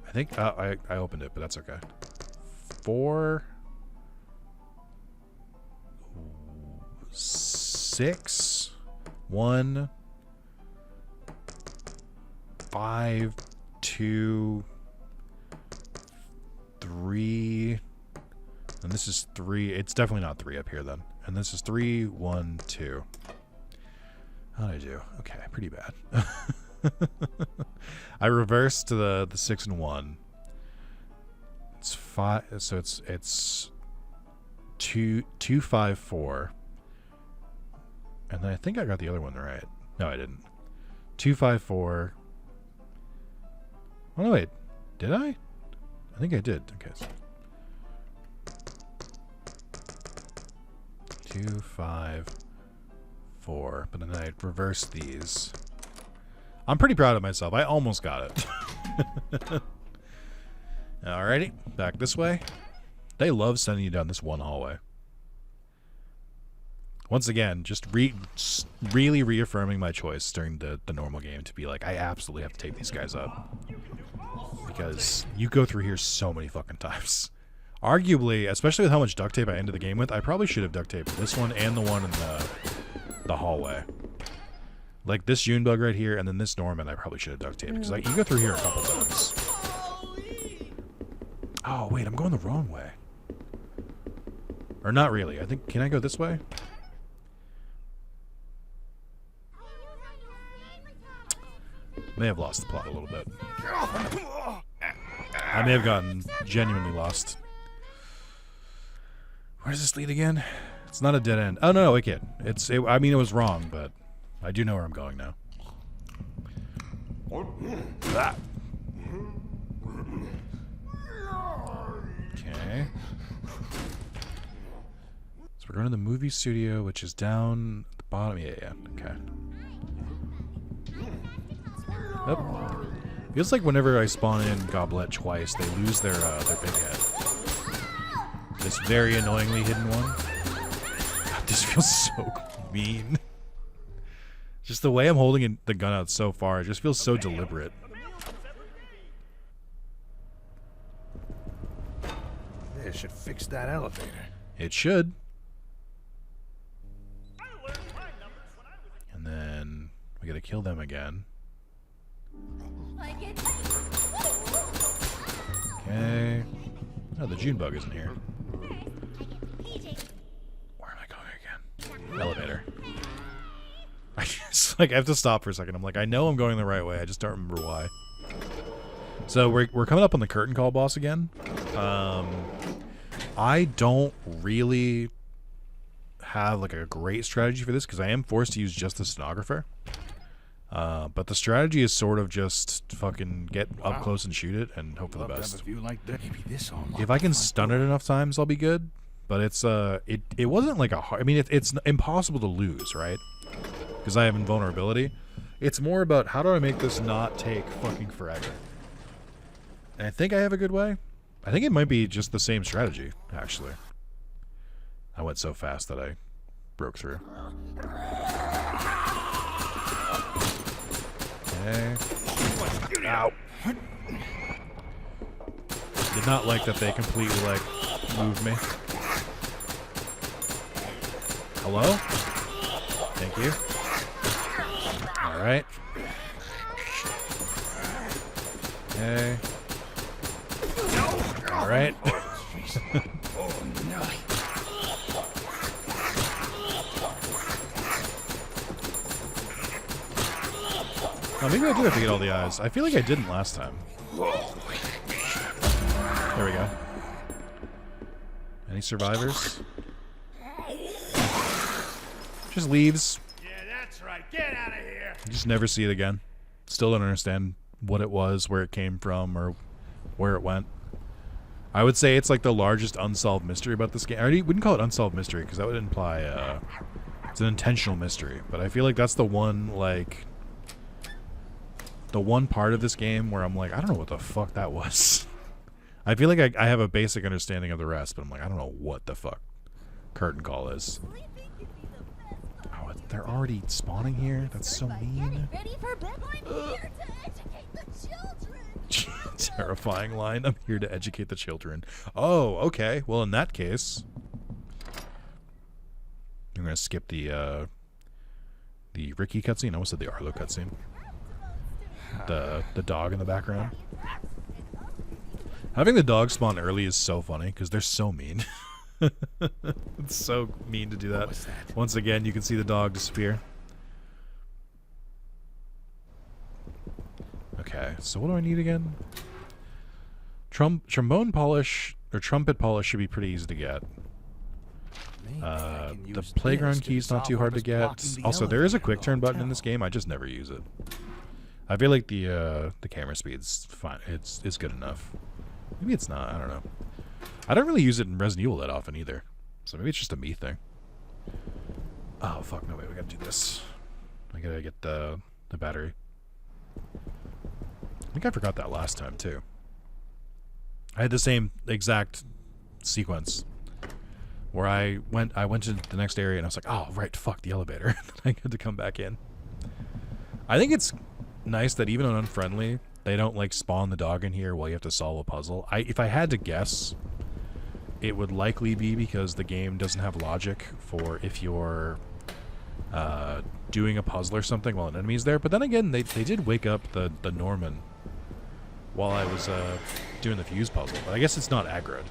I think I opened it, but that's okay. 4, 6, 1, 5, 2, 3, and this is 3. It's definitely not 3 up here then. And this is 3, 1, 2. How did I do? Okay, pretty bad. I reversed the 6 and 1. It's 5, so it's 2, 2, 5, 4. And then I think I got the other one right. No, I didn't. 2, 5, 4. Oh no, wait. Did I? I think I did. Okay. 2, 5, 4. But then I reversed these. I'm pretty proud of myself. I almost got it. Alrighty, back this way. They love sending you down this one hallway. Once again, just really reaffirming my choice during the normal game to be like, I absolutely have to tape these guys up. Because you go through here so many fucking times. Arguably, especially with how much duct tape I ended the game with, I probably should have duct taped this one and the one in the hallway. Like this June bug right here, and then this Norman I probably should have duct taped. Because like, you go through here a couple times. Oh, wait, I'm going the wrong way. Or not really. I think, can I go this way? May have lost the plot a little bit. I may have gotten genuinely lost. Where does this lead again? It's not a dead end. Oh, no, okay. I mean, it was wrong, but I do know where I'm going now. Ah. Okay. So we're going to the movie studio, which is down at the bottom. Yeah, okay. Yep. Feels like whenever I spawn in Goblet twice, they lose their big head. This very annoyingly hidden one. God, this feels so mean. Just the way I'm holding the gun out so far, it just feels so deliberate. This should fix that elevator. It should. And then we gotta kill them again. Okay. Oh, the June bug isn't here. Where am I going again? Elevator. I just like I have to stop for a second. I'm like, I know I'm going the right way. I just don't remember why. So we're coming up on the curtain call boss again. I don't really have like a great strategy for this because I am forced to use just the stenographer. But the strategy is sort of just fucking get up close and shoot it and hope for the best. If I can stun it enough times, I'll be good. But it's it wasn't like a hard. I mean, it's impossible to lose, right? Because I have invulnerability. It's more about how do I make this not take fucking forever. And I think I have a good way. I think it might be just the same strategy, actually. I went so fast that I broke through. Okay. Ow. Did not like that they completely, like, moved me. Hello? Thank you. Alright. Okay. Alright. Oh, maybe I do have to get all the eyes. I feel like I didn't last time. There we go. Any survivors? Just leaves. Yeah, that's right. Get out of here. You just never see it again. Still don't understand what it was, where it came from, or where it went. I would say it's like the largest unsolved mystery about this game. I wouldn't call it unsolved mystery because that would imply it's an intentional mystery. But I feel like that's the one, like, the one part of this game where I'm like, I don't know what the fuck that was. I feel like I have a basic understanding of the rest, but I'm like, I don't know what the fuck curtain call is. Oh, they're already spawning here? That's so mean. Terrifying line. I'm here to educate the children. Oh, okay. Well, in that case, I'm gonna skip the Ricky cutscene. I almost said the Arlo cutscene. The dog in the background. Having the dog spawn early is so funny because they're so mean. It's so mean to do that. Once again, you can see the dog disappear. Okay, so what do I need again? Trombone polish or trumpet polish should be pretty easy to get. The playground key is not too hard to get. Also, there is a quick turn button in this game. I just never use it. I feel like the camera speed's fine. It's good enough. Maybe it's not. I don't know. I don't really use it in Resident Evil that often either. So maybe it's just a me thing. Oh fuck! No wait, we gotta do this. I gotta get the battery. I think I forgot that last time too. I had the same exact sequence where I went to the next area and I was like, oh right, fuck the elevator. I had to come back in. I think it's nice that even on unfriendly, they don't like spawn the dog in here while you have to solve a puzzle. If I had to guess, it would likely be because the game doesn't have logic for if you're doing a puzzle or something while an enemy's there. But then again, they did wake up the Norman while I was doing the fuse puzzle. But I guess it's not aggroed.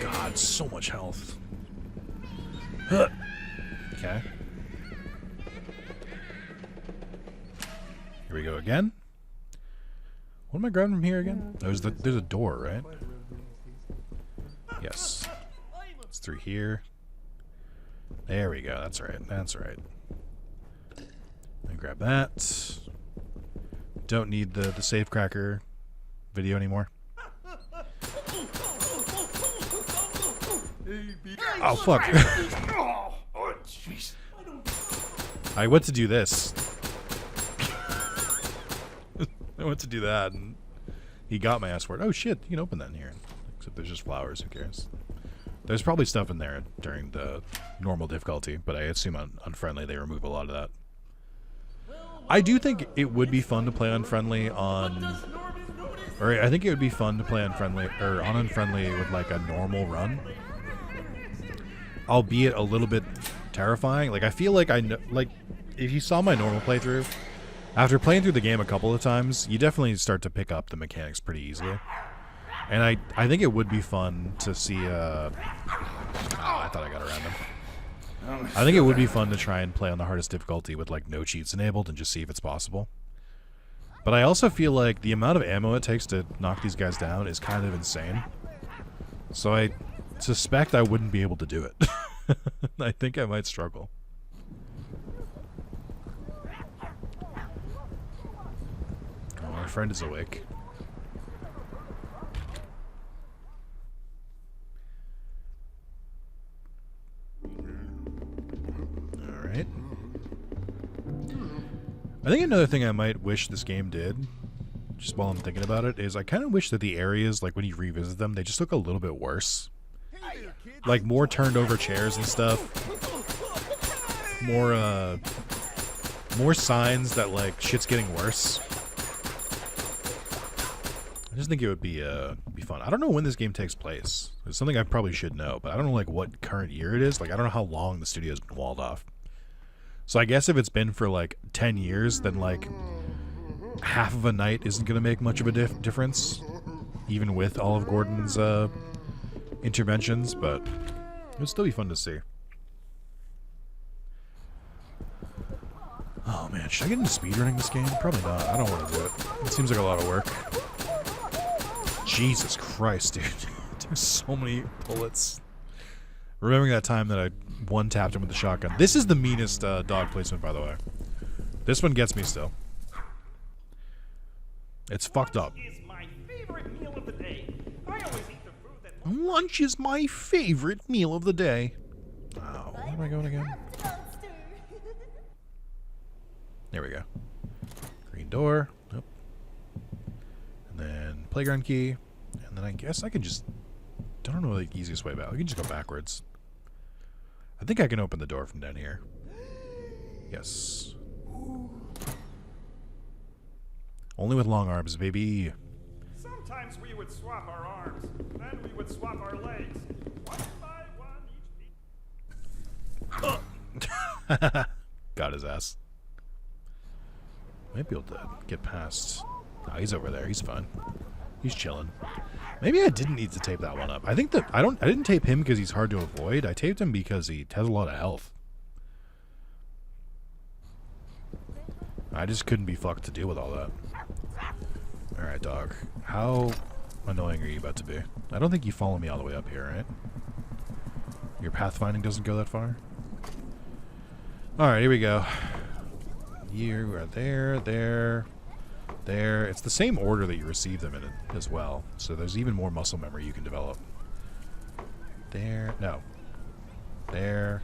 God, so much health. Okay. Here we go again. What am I grabbing from here again? There's a door, right? Yes. It's through here. There we go. That's right. That's right. I grab that. Don't need the safecracker video anymore. Oh fuck. Oh, jeez. I went to do this. I went to do that, and he got my ass for it. Oh shit, you can open that in here. Except there's just flowers, who cares? There's probably stuff in there during the normal difficulty, but I assume on unfriendly they remove a lot of that. I do think it would be fun to play unfriendly on... Or I think it would be fun to play unfriendly, or on unfriendly with like a normal run. Albeit a little bit terrifying. Like, I feel like I know... Like, if you saw my normal playthrough, after playing through the game a couple of times, you definitely start to pick up the mechanics pretty easily. And I think it would be fun to see, oh, I thought I got around him. I think it would be fun to try and play on the hardest difficulty with, like, no cheats enabled and just see if it's possible. But I also feel like the amount of ammo it takes to knock these guys down is kind of insane. So I suspect I wouldn't be able to do it. I think I might struggle. Oh, my friend is awake. Alright. I think another thing I might wish this game did, just while I'm thinking about it, is I kind of wish that the areas, like when you revisit them, they just look a little bit worse. Like more turned over chairs and stuff. More signs that like shit's getting worse. I just think it would be fun. I don't know when this game takes place. It's something I probably should know, but I don't know like what current year it is. Like I don't know how long the studio's been walled off. So I guess if it's been for like 10 years, then like half of a night isn't going to make much of a difference, even with all of Gordon's interventions, but it would still be fun to see. Oh man, should I get into speedrunning this game? Probably not. I don't want to do it. It seems like a lot of work. Jesus Christ, dude. There's so many bullets. Remembering that time that I one-tapped him with the shotgun. This is the meanest dog placement, by the way. This one gets me still. It's fucked up. Lunch is my favorite meal of the day. Oh, where am I going again? There we go. Green door. Nope. And then playground key. And then I guess I can just... I don't know the easiest way back. I can just go backwards. I think I can open the door from down here. Yes. Only with long arms, baby. Sometimes we would swap our arms, then we would swap our legs. One by one each. Got his ass. Might be able to get past. Oh, he's over there. He's fine. He's chilling. Maybe I didn't need to tape that one up. I think that I didn't tape him because he's hard to avoid. I taped him because he has a lot of health. I just couldn't be fucked to deal with all that. Alright, dog. How annoying are you about to be? I don't think you follow me all the way up here, right? Your pathfinding doesn't go that far? Alright, here we go. You are there, there. It's the same order that you receive them in it as well. So there's even more muscle memory you can develop. There. No. There.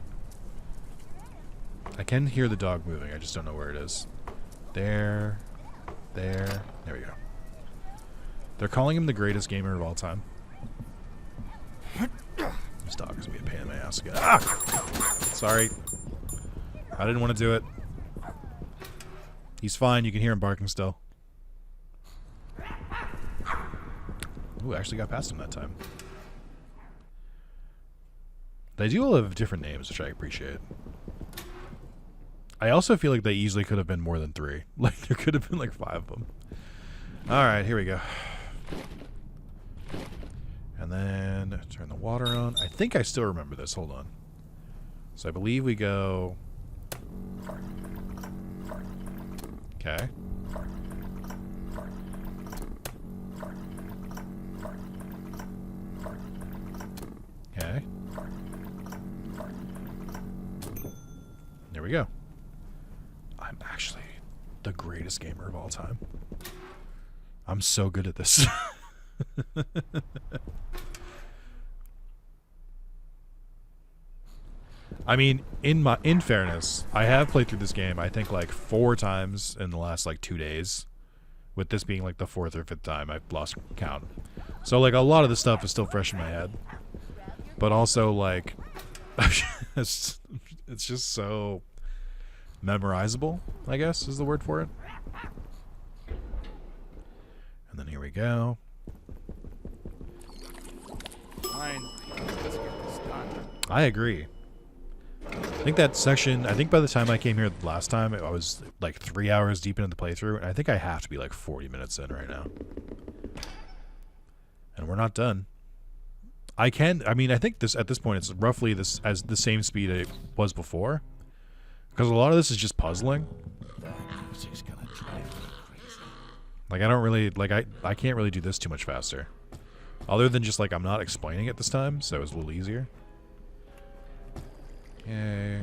I can hear the dog moving. I just don't know where it is. There. There. There we go. They're calling him the greatest gamer of all time. This dog is going to be a pain in my ass again. Ah! Sorry. I didn't want to do it. He's fine. You can hear him barking still. Ooh, I actually got past him that time. They do all have different names, which I appreciate. I also feel like they easily could have been more than 3. Like, there could have been like 5 of them. Alright, here we go. And then turn the water on. I think I still remember this. Hold on. So I believe we go... Okay. Okay. There we go. I'm actually the greatest gamer of all time. I'm so good at this. I mean, in fairness, I have played through this game I think like 4 times in the last like 2 days. with this being like the 4th or 5th time I've lost count. So like a lot of the stuff is still fresh in my head, but also like it's just so memorizable, I guess is the word for it. And then here we go. Fine. Let's get this done. I agree. I think that section, I think by the time I came here last time, I was like 3 hours deep into the playthrough, and I think I have to be like 40 minutes in right now. And we're not done. I mean, I think this at this point, it's roughly this as the same speed it was before. Because a lot of this is just puzzling. That music's gonna drive me crazy. Like, I don't really, like, I can't really do this too much faster. Other than just, like, I'm not explaining it this time, so it's a little easier. Yay.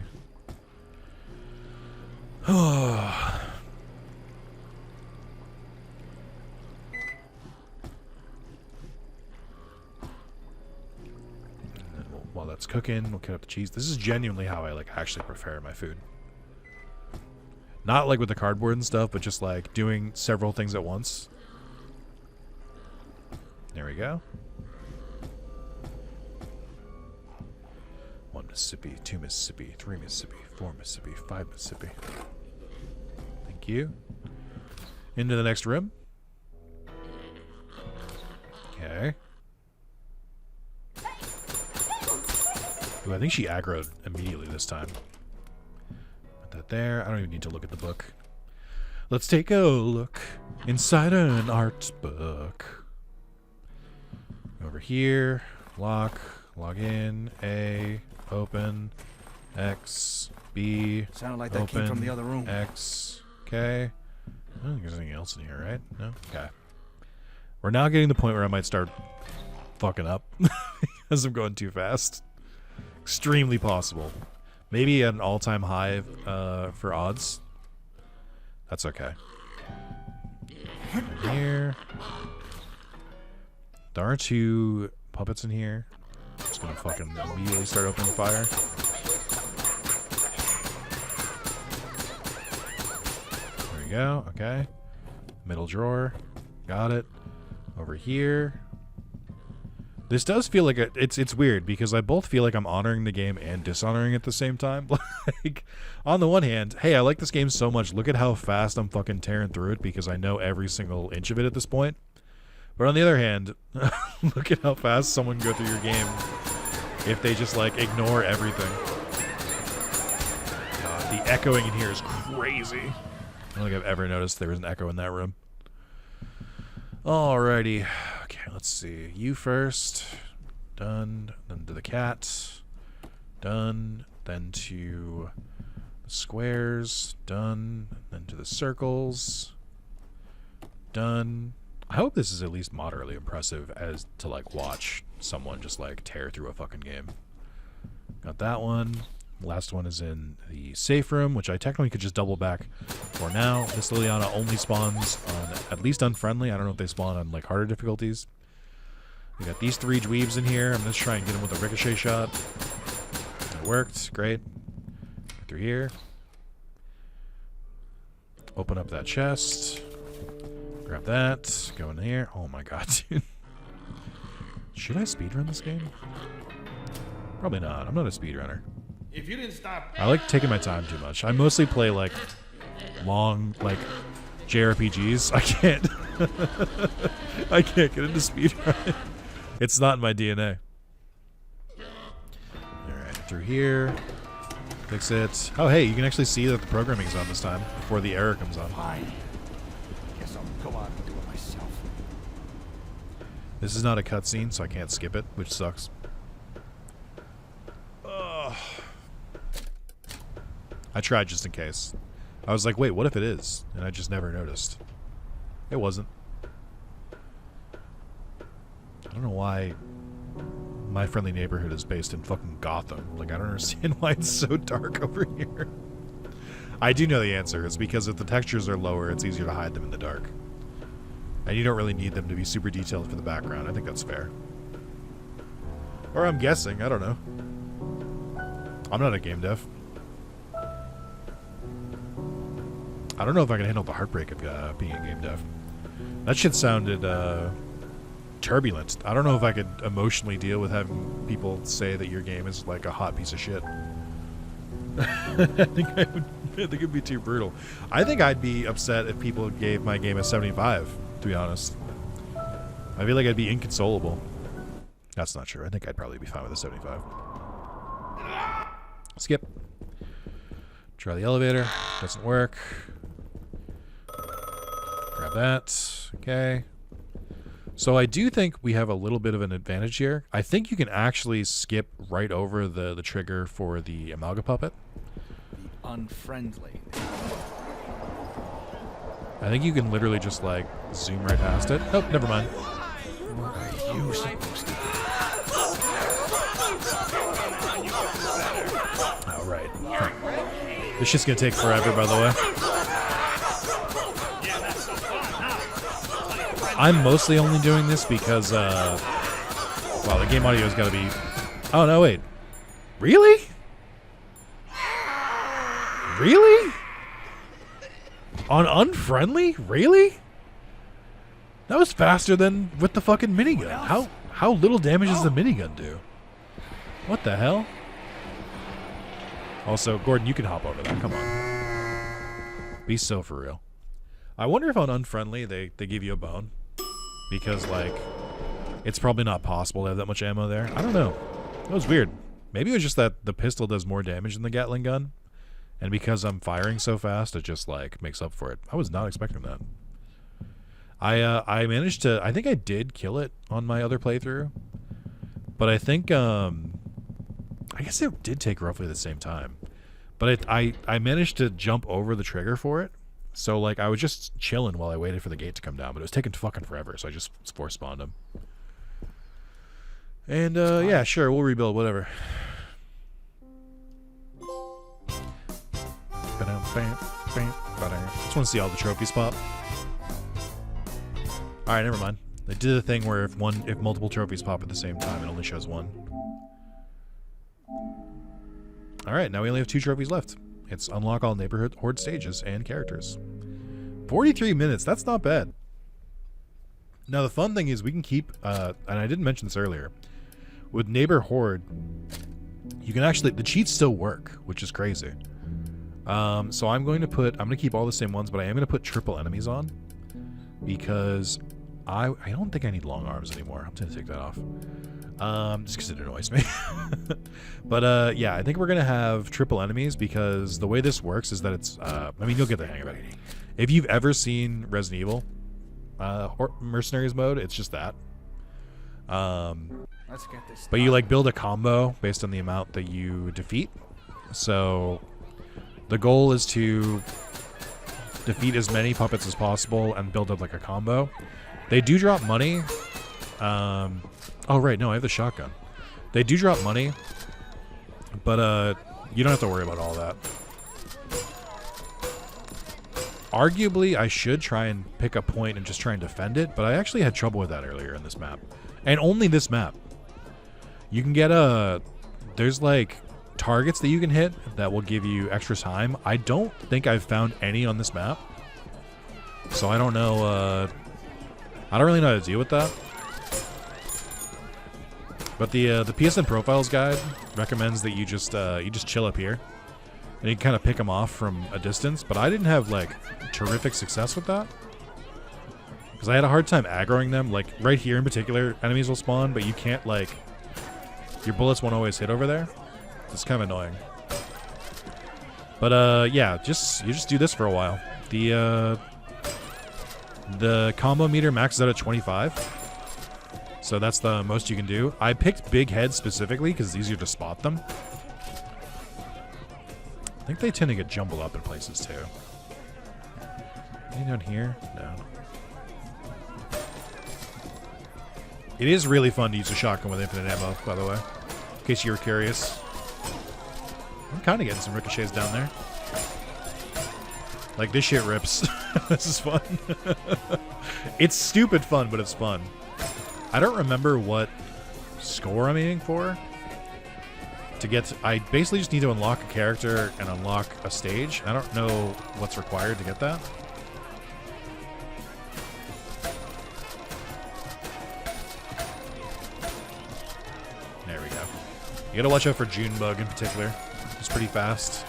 While that's cooking, we'll cut up the cheese. This is genuinely how I, like, actually prepare my food. Not, like, with the cardboard and stuff, but just, like, doing several things at once. There we go. 1 Mississippi, 2 Mississippi, 3 Mississippi, 4 Mississippi, 5 Mississippi. Thank you. Into the next room. Okay. Ooh, I think she aggroed immediately this time. Put that there. I don't even need to look at the book. Let's take a look inside an art book. Over here. Lock. Log in. A. Open. X. B. Sounded like that came from the other room. X. Okay. I don't think there's anything else in here, right? No? Okay. We're now getting to the point where I might start fucking up because I'm going too fast. Extremely possible. Maybe at an all-time high for odds. That's okay. Here. There are 2 puppets in here. I'm just gonna fucking immediately start opening fire. There we go. Okay. Middle drawer. Got it. Over here. This does feel like it's weird because I both feel like I'm honoring the game and dishonoring it at the same time. Like, on the one hand, hey, I like this game so much. Look at how fast I'm fucking tearing through it because I know every single inch of it at this point. But on the other hand, look at how fast someone can go through your game if they just, like, ignore everything. God, the echoing in here is crazy. I don't think I've ever noticed there was an echo in that room. Alrighty. Okay, let's see. You first. Done. Then to the cat. Done. Then to the squares. Done. Then to the circles. Done. I hope this is at least moderately impressive as to, like, watch someone just, like, tear through a fucking game. Got that one. Last one is in the safe room, which I technically could just double back for now. This Liliana only spawns on at least unfriendly. I don't know if they spawn on, like, harder difficulties. We got these 3 dweebs in here. I'm going to try and get them with a ricochet shot. It worked. Great. Go through here. Open up that chest. Grab that. Go in here. Oh my god, dude. Should I speedrun this game? Probably not. I'm not a speedrunner. If you didn't stop, I like taking my time too much. I mostly play, like, long, like, JRPGs. I can't. I can't get into speedrun. It's not in my DNA. Alright, through here. Fix it. Oh, hey, you can actually see that the programming is on this time before the error comes on. fine. Guess I'll go out and do it myself. This is not a cutscene, so I can't skip it, which sucks. Ugh. I tried just in case. I was like, wait, what if it is? And I just never noticed. It wasn't. I don't know why My Friendly Neighborhood is based in fucking Gotham. Like, I don't understand why it's so dark over here. I do know the answer. It's because if the textures are lower, it's easier to hide them in the dark. And you don't really need them to be super detailed for the background. I think that's fair. Or I'm guessing. I don't know. I'm not a game dev. I don't know if I can handle the heartbreak of being a game dev. That shit sounded turbulent. I don't know if I could emotionally deal with having people say that your game is like a hot piece of shit. I think it'd be too brutal. I think I'd be upset if people gave my game a 75, to be honest. I feel like I'd be inconsolable. That's not true. I think I'd probably be fine with a 75. Skip. Try the elevator. Doesn't work. Grab that. Okay. So I do think we have a little bit of an advantage here. I think you can actually skip right over the trigger for the Amalga puppet. The unfriendly. I think you can literally just like zoom right past it. Nope, never mind. What are you supposed to do? Oh, right. This shit's gonna take forever, by the way. I'm mostly only doing this because, well, the game audio's gotta be... Oh, no, wait. Really? Really? On unfriendly? Really? That was faster than with the fucking minigun. How little damage does the minigun do? What the hell? Also, Gordon, you can hop over that. Come on. Be so for real. I wonder if on unfriendly they give you a bone. Because, like, it's probably not possible to have that much ammo there. I don't know. That was weird. Maybe it was just that the pistol does more damage than the Gatling gun. And because I'm firing so fast, it just, like, makes up for it. I was not expecting that. I managed to... I think I did kill it on my other playthrough. But I think, I guess it did take roughly the same time. But I managed to jump over the trigger for it. So, like, I was just chilling while I waited for the gate to come down. But it was taking fucking forever, so I just force spawned him. And, yeah, sure, we'll rebuild, whatever. Just want to see all the trophies pop. Alright, never mind. They did a thing where if multiple trophies pop at the same time, it only shows one. Alright, now we only have 2 trophies left. It's unlock all neighborhood horde stages and characters. 43 minutes, that's not bad. Now the fun thing is we can keep, and I didn't mention this earlier, with neighbor horde, you can actually, the cheats still work, which is crazy. So I'm going to keep all the same ones, but I am going to put triple enemies on, because I don't think I need long arms anymore. I'm going to take that off. Just because it annoys me. But, yeah, I think we're going to have triple enemies because the way this works is that it's, I mean, you'll get the hang of it. If you've ever seen Resident Evil Mercenaries mode, it's just that. Let's get this but you, like, build a combo based on the amount that you defeat. So the goal is to defeat as many puppets as possible and build up, like, a combo. They do drop money. Oh, right. No, I have the shotgun. They do drop money, but you don't have to worry about all that. Arguably, I should try and pick a point and just try and defend it, but I actually had trouble with that earlier in this map. And only this map. You can get there's, like, targets that you can hit that will give you extra time. I don't think I've found any on this map. So I don't know, I don't really know how to deal with that. But the PSN Profiles guide recommends that you just chill up here, and you can kind of pick them off from a distance. But I didn't have, like, terrific success with that because I had a hard time aggroing them. Like right here in particular, enemies will spawn, but you can't, like, your bullets won't always hit over there. It's kind of annoying. But yeah, you just do this for a while. The combo meter maxes out at 25. So that's the most you can do. I picked big heads specifically because it's easier to spot them. I think they tend to get jumbled up in places too. Anything down here? No. It is really fun to use a shotgun with infinite ammo, by the way. In case you were curious. I'm kind of getting some ricochets down there. Like, this shit rips. This is fun. It's stupid fun, but it's fun. I don't remember what score I'm aiming for. I basically just need to unlock a character and unlock a stage. I don't know what's required to get that. You gotta watch out for Junebug in particular. It's pretty fast.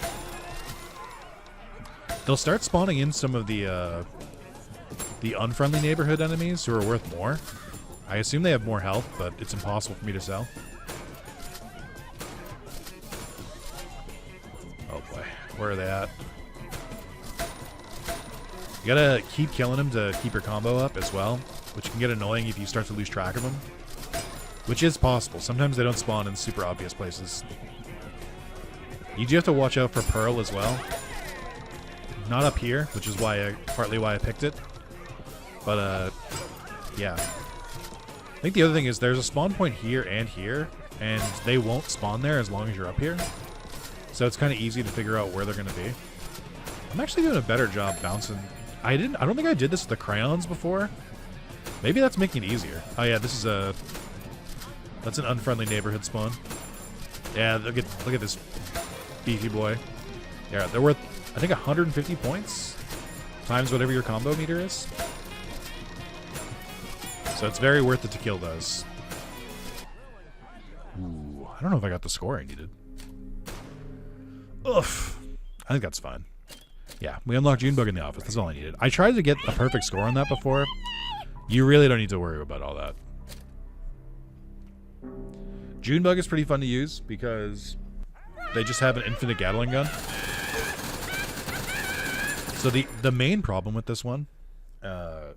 They'll start spawning in some of the unfriendly neighborhood enemies who are worth more. I assume they have more health, but it's impossible for me to sell. Oh boy, where are they at? You gotta keep killing them to keep your combo up as well, which can get annoying if you start to lose track of them. Which is possible. Sometimes they don't spawn in super obvious places. You do have to watch out for Pearl as well. Not up here, which is why partly why I picked it. But yeah. I think the other thing is there's a spawn point here, and they won't spawn there as long as you're up here. So it's kind of easy to figure out where they're going to be. I'm actually doing a better job bouncing. I don't think I did this with the crayons before. Maybe that's making it easier. Oh yeah, this is that's an unfriendly neighborhood spawn. Yeah, look at this beefy boy. Yeah, they're worth, I think, 150 points times whatever your combo meter is. So it's very worth it to kill those. Ooh, I don't know if I got the score I needed. Oof. I think that's fine. Yeah, we unlocked Junebug in the office. That's all I needed. I tried to get a perfect score on that before. You really don't need to worry about all that. Junebug is pretty fun to use because they just have an infinite Gatling gun. So the main problem with this one, and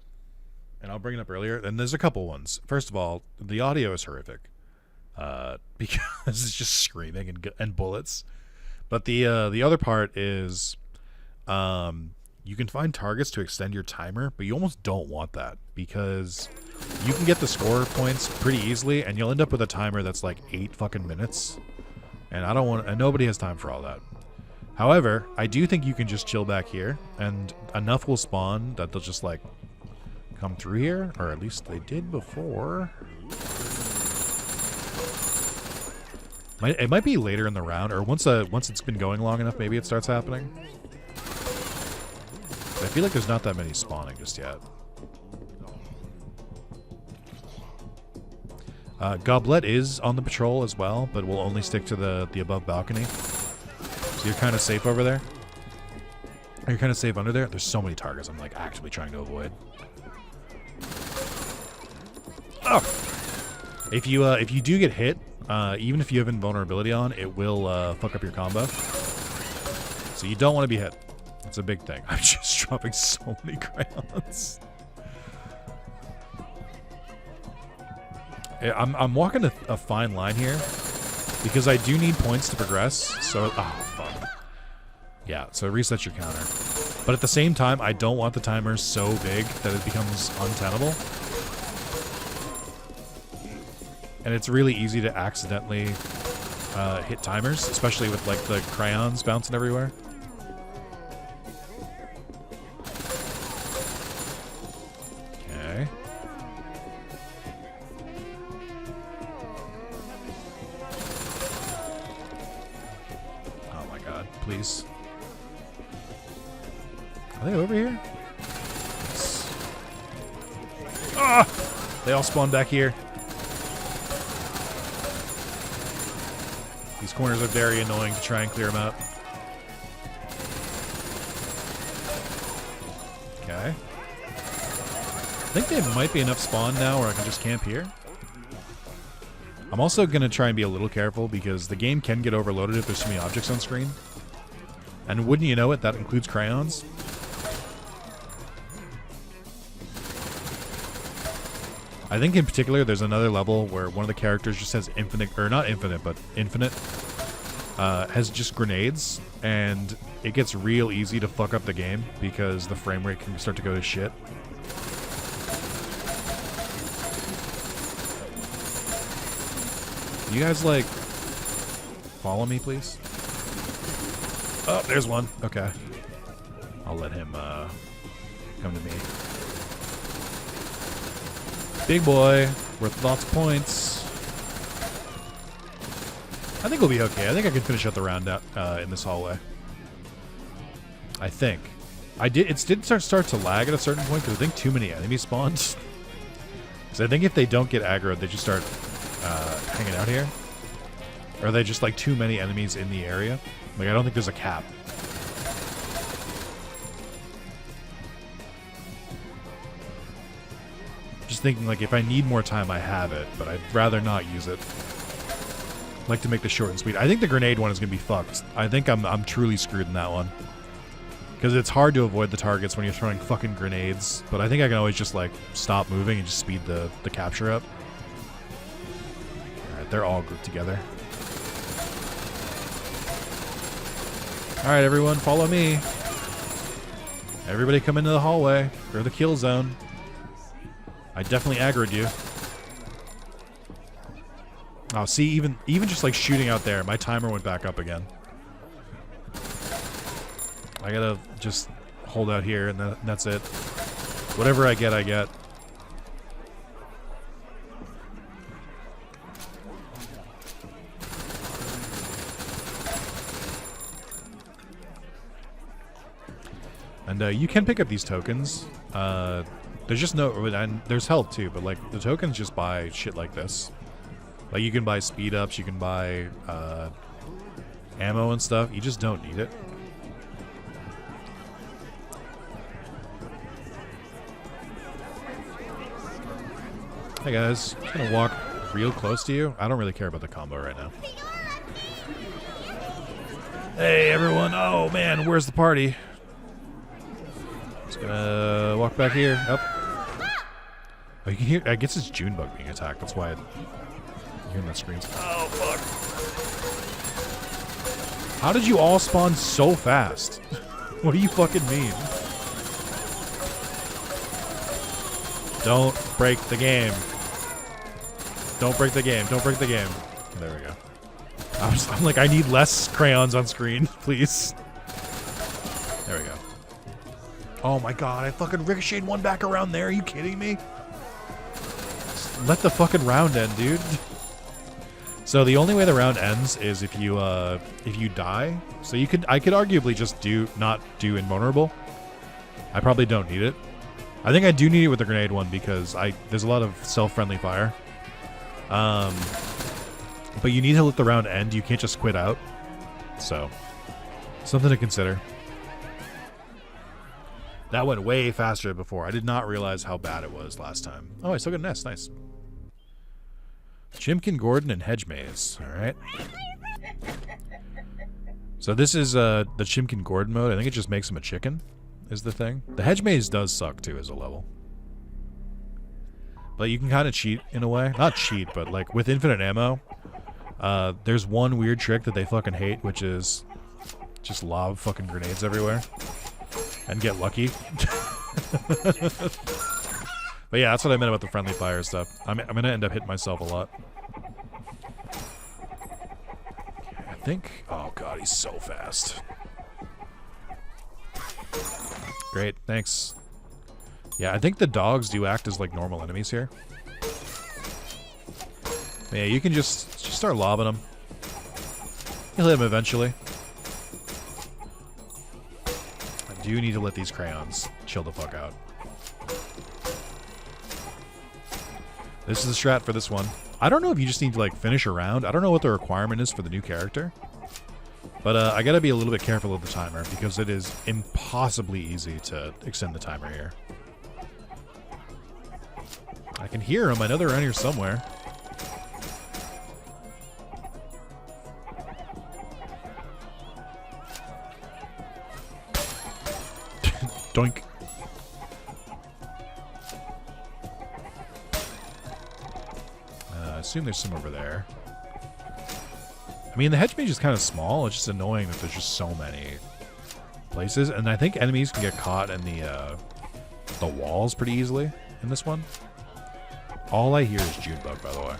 I'll bring it up earlier, and there's a couple ones. First of all, the audio is horrific because it's just screaming and bullets. But the other part is you can find targets to extend your timer, but you almost don't want that because you can get the score points pretty easily, and you'll end up with a timer that's like 8 fucking minutes. And and nobody has time for all that. However, I do think you can just chill back here, and enough will spawn that they'll just like come through here, or at least they did before. It might be later in the round, or once it's been going long enough, maybe it starts happening. I feel like there's not that many spawning just yet. Goblet is on the patrol as well, but will only stick to the above balcony. So you're kind of safe over there. You're kind of safe under there. There's so many targets I'm like actively trying to avoid. Oh! If you do get hit, even if you have invulnerability on, it will fuck up your combo. So you don't want to be hit. It's a big thing. I'm just dropping so many crayons. I'm walking a fine line here because I do need points to progress. So, oh fuck. Yeah, so it resets your counter. But at the same time, I don't want the timer so big that it becomes untenable. And it's really easy to accidentally hit timers, especially with like the crayons bouncing everywhere. Okay. Oh my god, please. Are they over here? Ah! They all spawn back here. These corners are very annoying to try and clear them out. Okay. I think there might be enough spawn now where I can just camp here. I'm also going to try and be a little careful because the game can get overloaded if there's too many objects on screen. And wouldn't you know it, that includes crayons. I think in particular there's another level where one of the characters just has infinite, or not infinite, but infinite, has just grenades, and it gets real easy to fuck up the game because the frame rate can start to go to shit. You guys, like, follow me, please? Oh, there's one. Okay. I'll let him come to me. Big boy, worth lots of points. I think we'll be okay. I think I can finish out the round out in this hallway. I think. It did start to lag at a certain point because I think too many enemies spawned. Because I think if they don't get aggroed, they just start hanging out here. Or are they just like too many enemies in the area? Like I don't think there's a cap. Just thinking like if I need more time I have it, but I'd rather not use it. I'd like to make this short and sweet. I think the grenade one is gonna be fucked. I think I'm truly screwed in that one. Because it's hard to avoid the targets when you're throwing fucking grenades. But I think I can always just like stop moving and just speed the capture up. Alright, they're all grouped together. Alright everyone, follow me. Everybody come into the hallway. Or the kill zone. I definitely aggroed you. Oh, see, even just like shooting out there, my timer went back up again. I gotta just hold out here, and that's it. Whatever I get, I get. And you can pick up these tokens. There's just no, and there's health too, but like the tokens just buy shit like this. Like you can buy speed ups, you can buy ammo and stuff. You just don't need it. Hey guys, I'm gonna walk real close to you. I don't really care about the combo right now. Hey everyone! Oh man, where's the party? Just gonna walk back here. Up. Oh, you can hear. I guess it's Junebug being attacked. That's why I'm hearing that screams. Oh fuck! How did you all spawn so fast? What do you fucking mean? Don't break the game. Don't break the game. Don't break the game. There we go. I'm like, I need less crayons on screen, please. There we go. Oh my god, I fucking ricocheted one back around there. Are you kidding me? Just let the fucking round end, dude. So the only way the round ends is if you die. So I could arguably just not do invulnerable. I probably don't need it. I think I do need it with the grenade one because there's a lot of self-friendly fire. But you need to let the round end. You can't just quit out. So, something to consider. That went way faster than before. I did not realize how bad it was last time. Oh, I still got an S. Nice. Chimkin, Gordon, and Hedge Maze. Alright. So this is the Chimkin Gordon mode. I think it just makes him a chicken, is the thing. The Hedge Maze does suck, too, as a level. But you can kind of cheat, in a way. Not cheat, but, like, with infinite ammo, there's one weird trick that they fucking hate, which is just lob fucking grenades everywhere. And get lucky. But yeah, that's what I meant about the friendly fire stuff. I'm gonna end up hitting myself a lot. I think... Oh god, he's so fast. Great, thanks. Yeah, I think the dogs do act as like normal enemies here. Yeah, you can just start lobbing them. You'll hit them eventually. I do need to let these crayons chill the fuck out. This is the strat for this one. I don't know if you just need to like finish a round. I don't know what the requirement is for the new character. But I gotta be a little bit careful of the timer because it is impossibly easy to extend the timer here. I can hear them. I know they're around here somewhere. Doink. I assume there's some over there. I mean, the hedge mage is kind of small. It's just annoying that there's just so many places. And I think enemies can get caught in the walls pretty easily in this one. All I hear is Junebug, by the way.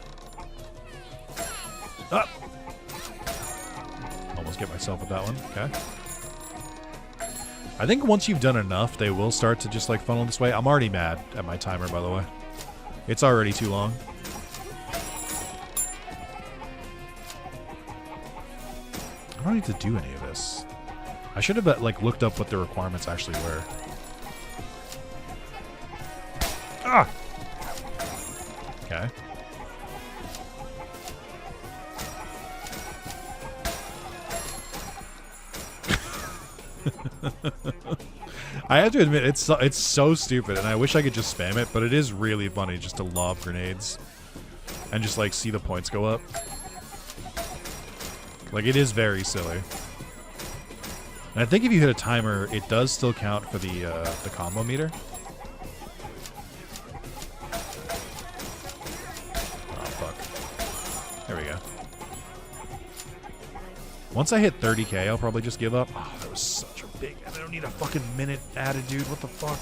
Ah! Almost get myself with that one. Okay. I think once you've done enough, they will start to just like funnel this way. I'm already mad at my timer, by the way. It's already too long. I don't need to do any of this. I should have like looked up what the requirements actually were. Ah! I have to admit, it's so stupid, and I wish I could just spam it, but it is really funny just to lob grenades and just like see the points go up. Like, it is very silly. And I think if you hit a timer, it does still count for the combo meter. Oh fuck! There we go. Once I hit 30k, I'll probably just give up. Oh, that was such a big... I don't need a fucking minute added, dude. What the fuck?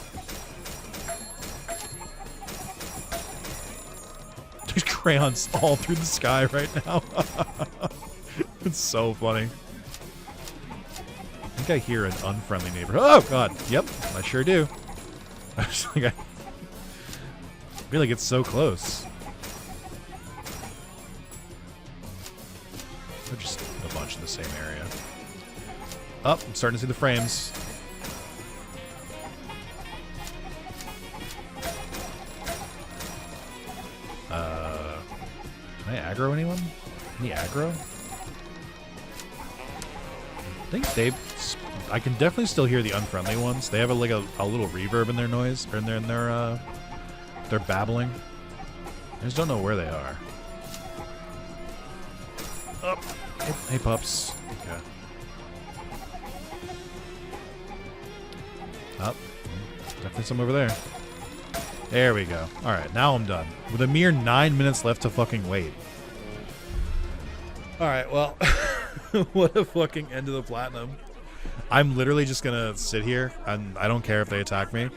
There's crayons all through the sky right now. It's so funny. I think I hear an unfriendly neighbor. Oh, God. Yep, I sure do. I feel like it's so close. They're just a bunch in the same area. Oh, I'm starting to see the frames. Can I aggro anyone? Any aggro? I think they've... I can definitely still hear the unfriendly ones. They have a little reverb in their noise, or in their babbling. I just don't know where they are. Oh, hey pups. Okay. Oh, definitely some over there. There we go. All right, now I'm done. With a mere 9 minutes left to fucking wait. All right, well, what a fucking end to the platinum. I'm literally just gonna sit here, and I don't care if they attack me.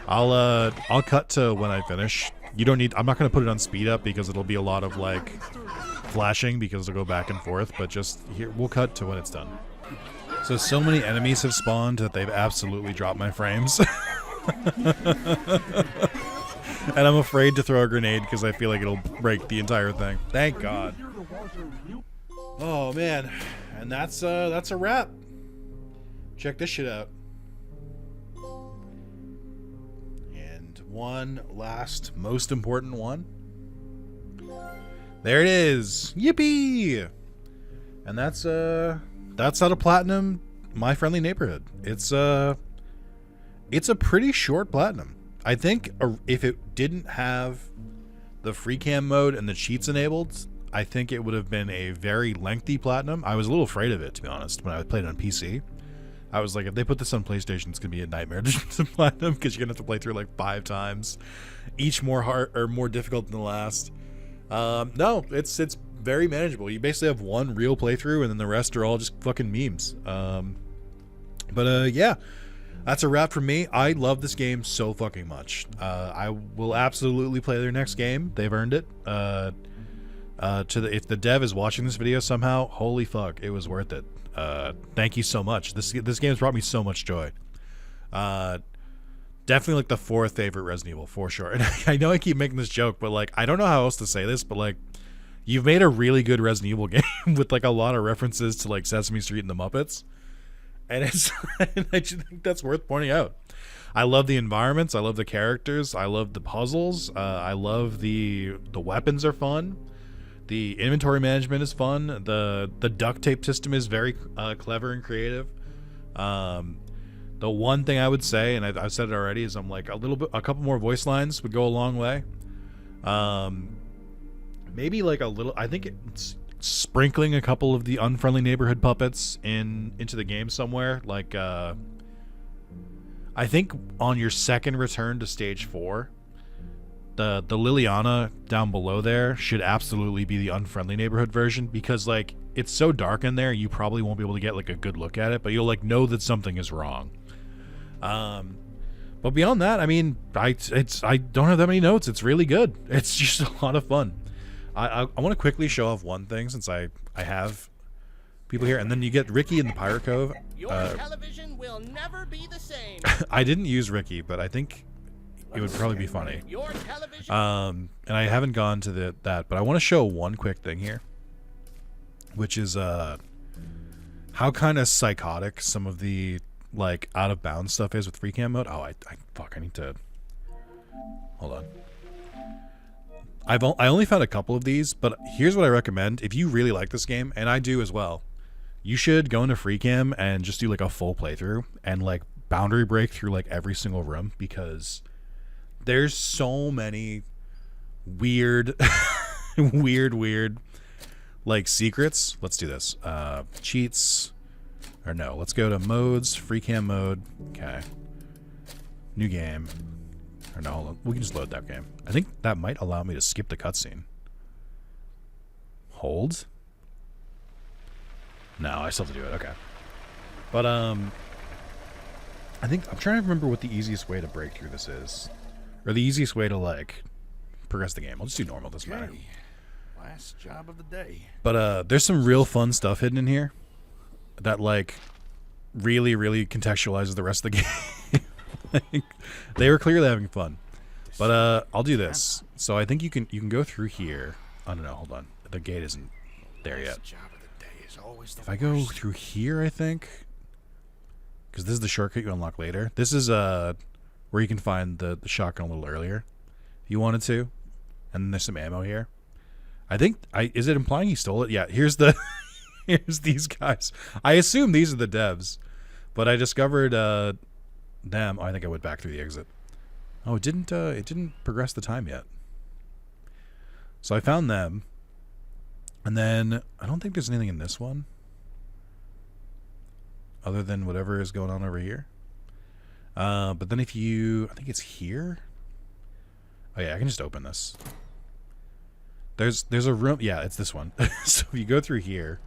I'll cut to when I finish. You don't need. I'm not gonna put it on speed up because it'll be a lot of like flashing because it'll go back and forth. But just here, we'll cut to when it's done. So many enemies have spawned that they've absolutely dropped my frames. And I'm afraid to throw a grenade because I feel like it'll break the entire thing. Thank God. Oh man, and that's a wrap. Check this shit out. And one last, most important one. There it is. Yippee! And that's out of platinum. My Friendly Neighborhood. It's a pretty short platinum. I think if it didn't have the free cam mode and the cheats enabled, I think it would have been a very lengthy platinum. I was a little afraid of it, to be honest, when I played it on PC. I was like, if they put this on PlayStation, it's gonna be a nightmare to platinum because you're gonna have to play through like 5 times, each more hard or more difficult than the last. No, it's very manageable. You basically have one real playthrough, and then the rest are all just fucking memes. Yeah. That's a wrap for me. I love this game so fucking much. I will absolutely play their next game. They've earned it. If the dev is watching this video somehow, holy fuck, it was worth it. Thank you so much. This game's brought me so much joy. Definitely like the 4th favorite Resident Evil for sure. And I know I keep making this joke, but like I don't know how else to say this, but like you've made a really good Resident Evil game with like a lot of references to like Sesame Street and the Muppets. And I just think that's worth pointing out. I love the environments. I love the characters. I love the puzzles. I love the weapons are fun. The inventory management is fun. The duct tape system is very clever and creative. The one thing I would say, and I've said it already, is I'm like a couple more voice lines would go a long way. Maybe like a little. I think it's sprinkling a couple of the Unfriendly Neighborhood puppets into the game somewhere. Like I think on your second return to stage 4, the Liliana down below there should absolutely be the Unfriendly Neighborhood version, because like it's so dark in there you probably won't be able to get like a good look at it, but you'll like know that something is wrong. But beyond that, I mean, I don't have that many notes. It's really good. It's just a lot of fun. I want to quickly show off one thing since I have people here, and then you get Ricky in the Pirate Cove. Your television will never be the same. I didn't use Ricky, but I think it would probably be funny. Your television. And I haven't gone to that, but I want to show one quick thing here, which is how kind of psychotic some of the like out of bounds stuff is with free cam mode. Oh, I need to hold on. I only found a couple of these, but here's what I recommend if you really like this game, and I do as well. You should go into free cam and just do like a full playthrough and like boundary break through like every single room, because there's so many weird weird like secrets. Let's do this. Cheats, or no, let's go to modes, free cam mode. Okay, new game, or no, hold on, we can just load that game. I think that might allow me to skip the cutscene. Hold. No, I still have to do it. Okay. But, I think I'm trying to remember what the easiest way to break through this is. Or the easiest way to, like, progress the game. I'll just do normal, doesn't matter. Last job of the day. But, there's some real fun stuff hidden in here that, like, really, really contextualizes the rest of the game. Like, they were clearly having fun. But, I'll do this. So I think you can go through here. I don't know, hold on. The gate isn't there yet. If I go through here, I think, because this is the shortcut you unlock later. This is where you can find the shotgun a little earlier, if you wanted to. And then there's some ammo here. I think is it implying he stole it? Yeah. Here's the here's these guys. I assume these are the devs, but I discovered them. Oh, I think I went back through the exit. Oh, it didn't progress the time yet. So I found them. And then, I don't think there's anything in this one. Other than whatever is going on over here. But then if you... I think it's here? Oh yeah, I can just open this. There's a room... Yeah, it's this one. So if you go through here...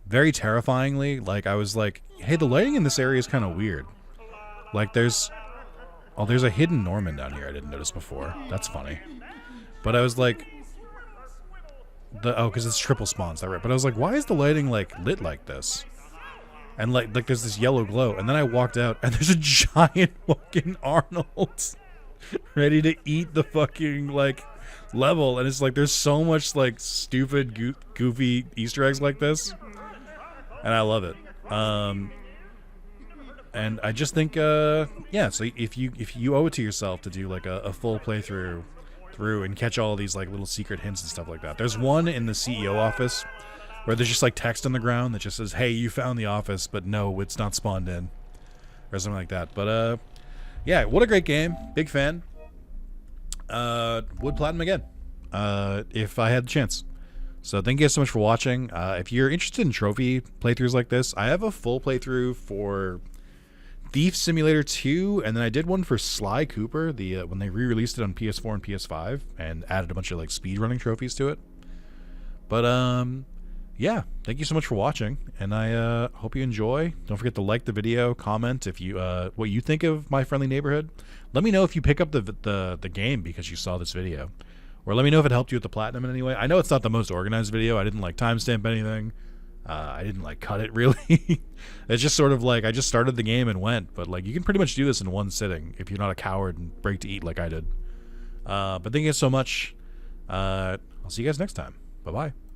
Very terrifyingly, like, I was like, hey, the lighting in this area is kind of weird. Like, there's... Oh, there's a hidden Norman down here I didn't notice before. That's funny. But I was like... because it's triple spawns, that right? But I was like, why is the lighting like lit like this? And like there's this yellow glow, and then I walked out, and there's a giant fucking Arnold ready to eat the fucking like level, and it's like there's so much like stupid goofy Easter eggs like this, and I love it. And I just think yeah. So if you owe it to yourself to do like a full playthrough through and catch all these like little secret hints and stuff like that. There's one in the CEO office where there's just like text on the ground that just says, hey, you found the office, but no, it's not spawned in, or something like that. But yeah, what a great game. Big fan. Would platinum again if I had the chance. So thank you guys so much for watching. If you're interested in trophy playthroughs like this, I have a full playthrough for Thief Simulator 2, and then I did one for Sly Cooper, the when they re-released it on PS4 and PS5, and added a bunch of like speedrunning trophies to it. But yeah, thank you so much for watching, and I hope you enjoy. Don't forget to like the video, comment if you what you think of My Friendly Neighborhood. Let me know if you pick up the game because you saw this video, or let me know if it helped you with the platinum in any way. I know it's not the most organized video. I didn't like timestamp anything. I didn't like cut it really. It's just sort of like I just started the game and went, but like you can pretty much do this in one sitting if you're not a coward and break to eat like I did. But thank you guys so much. I'll see you guys next time. Bye bye.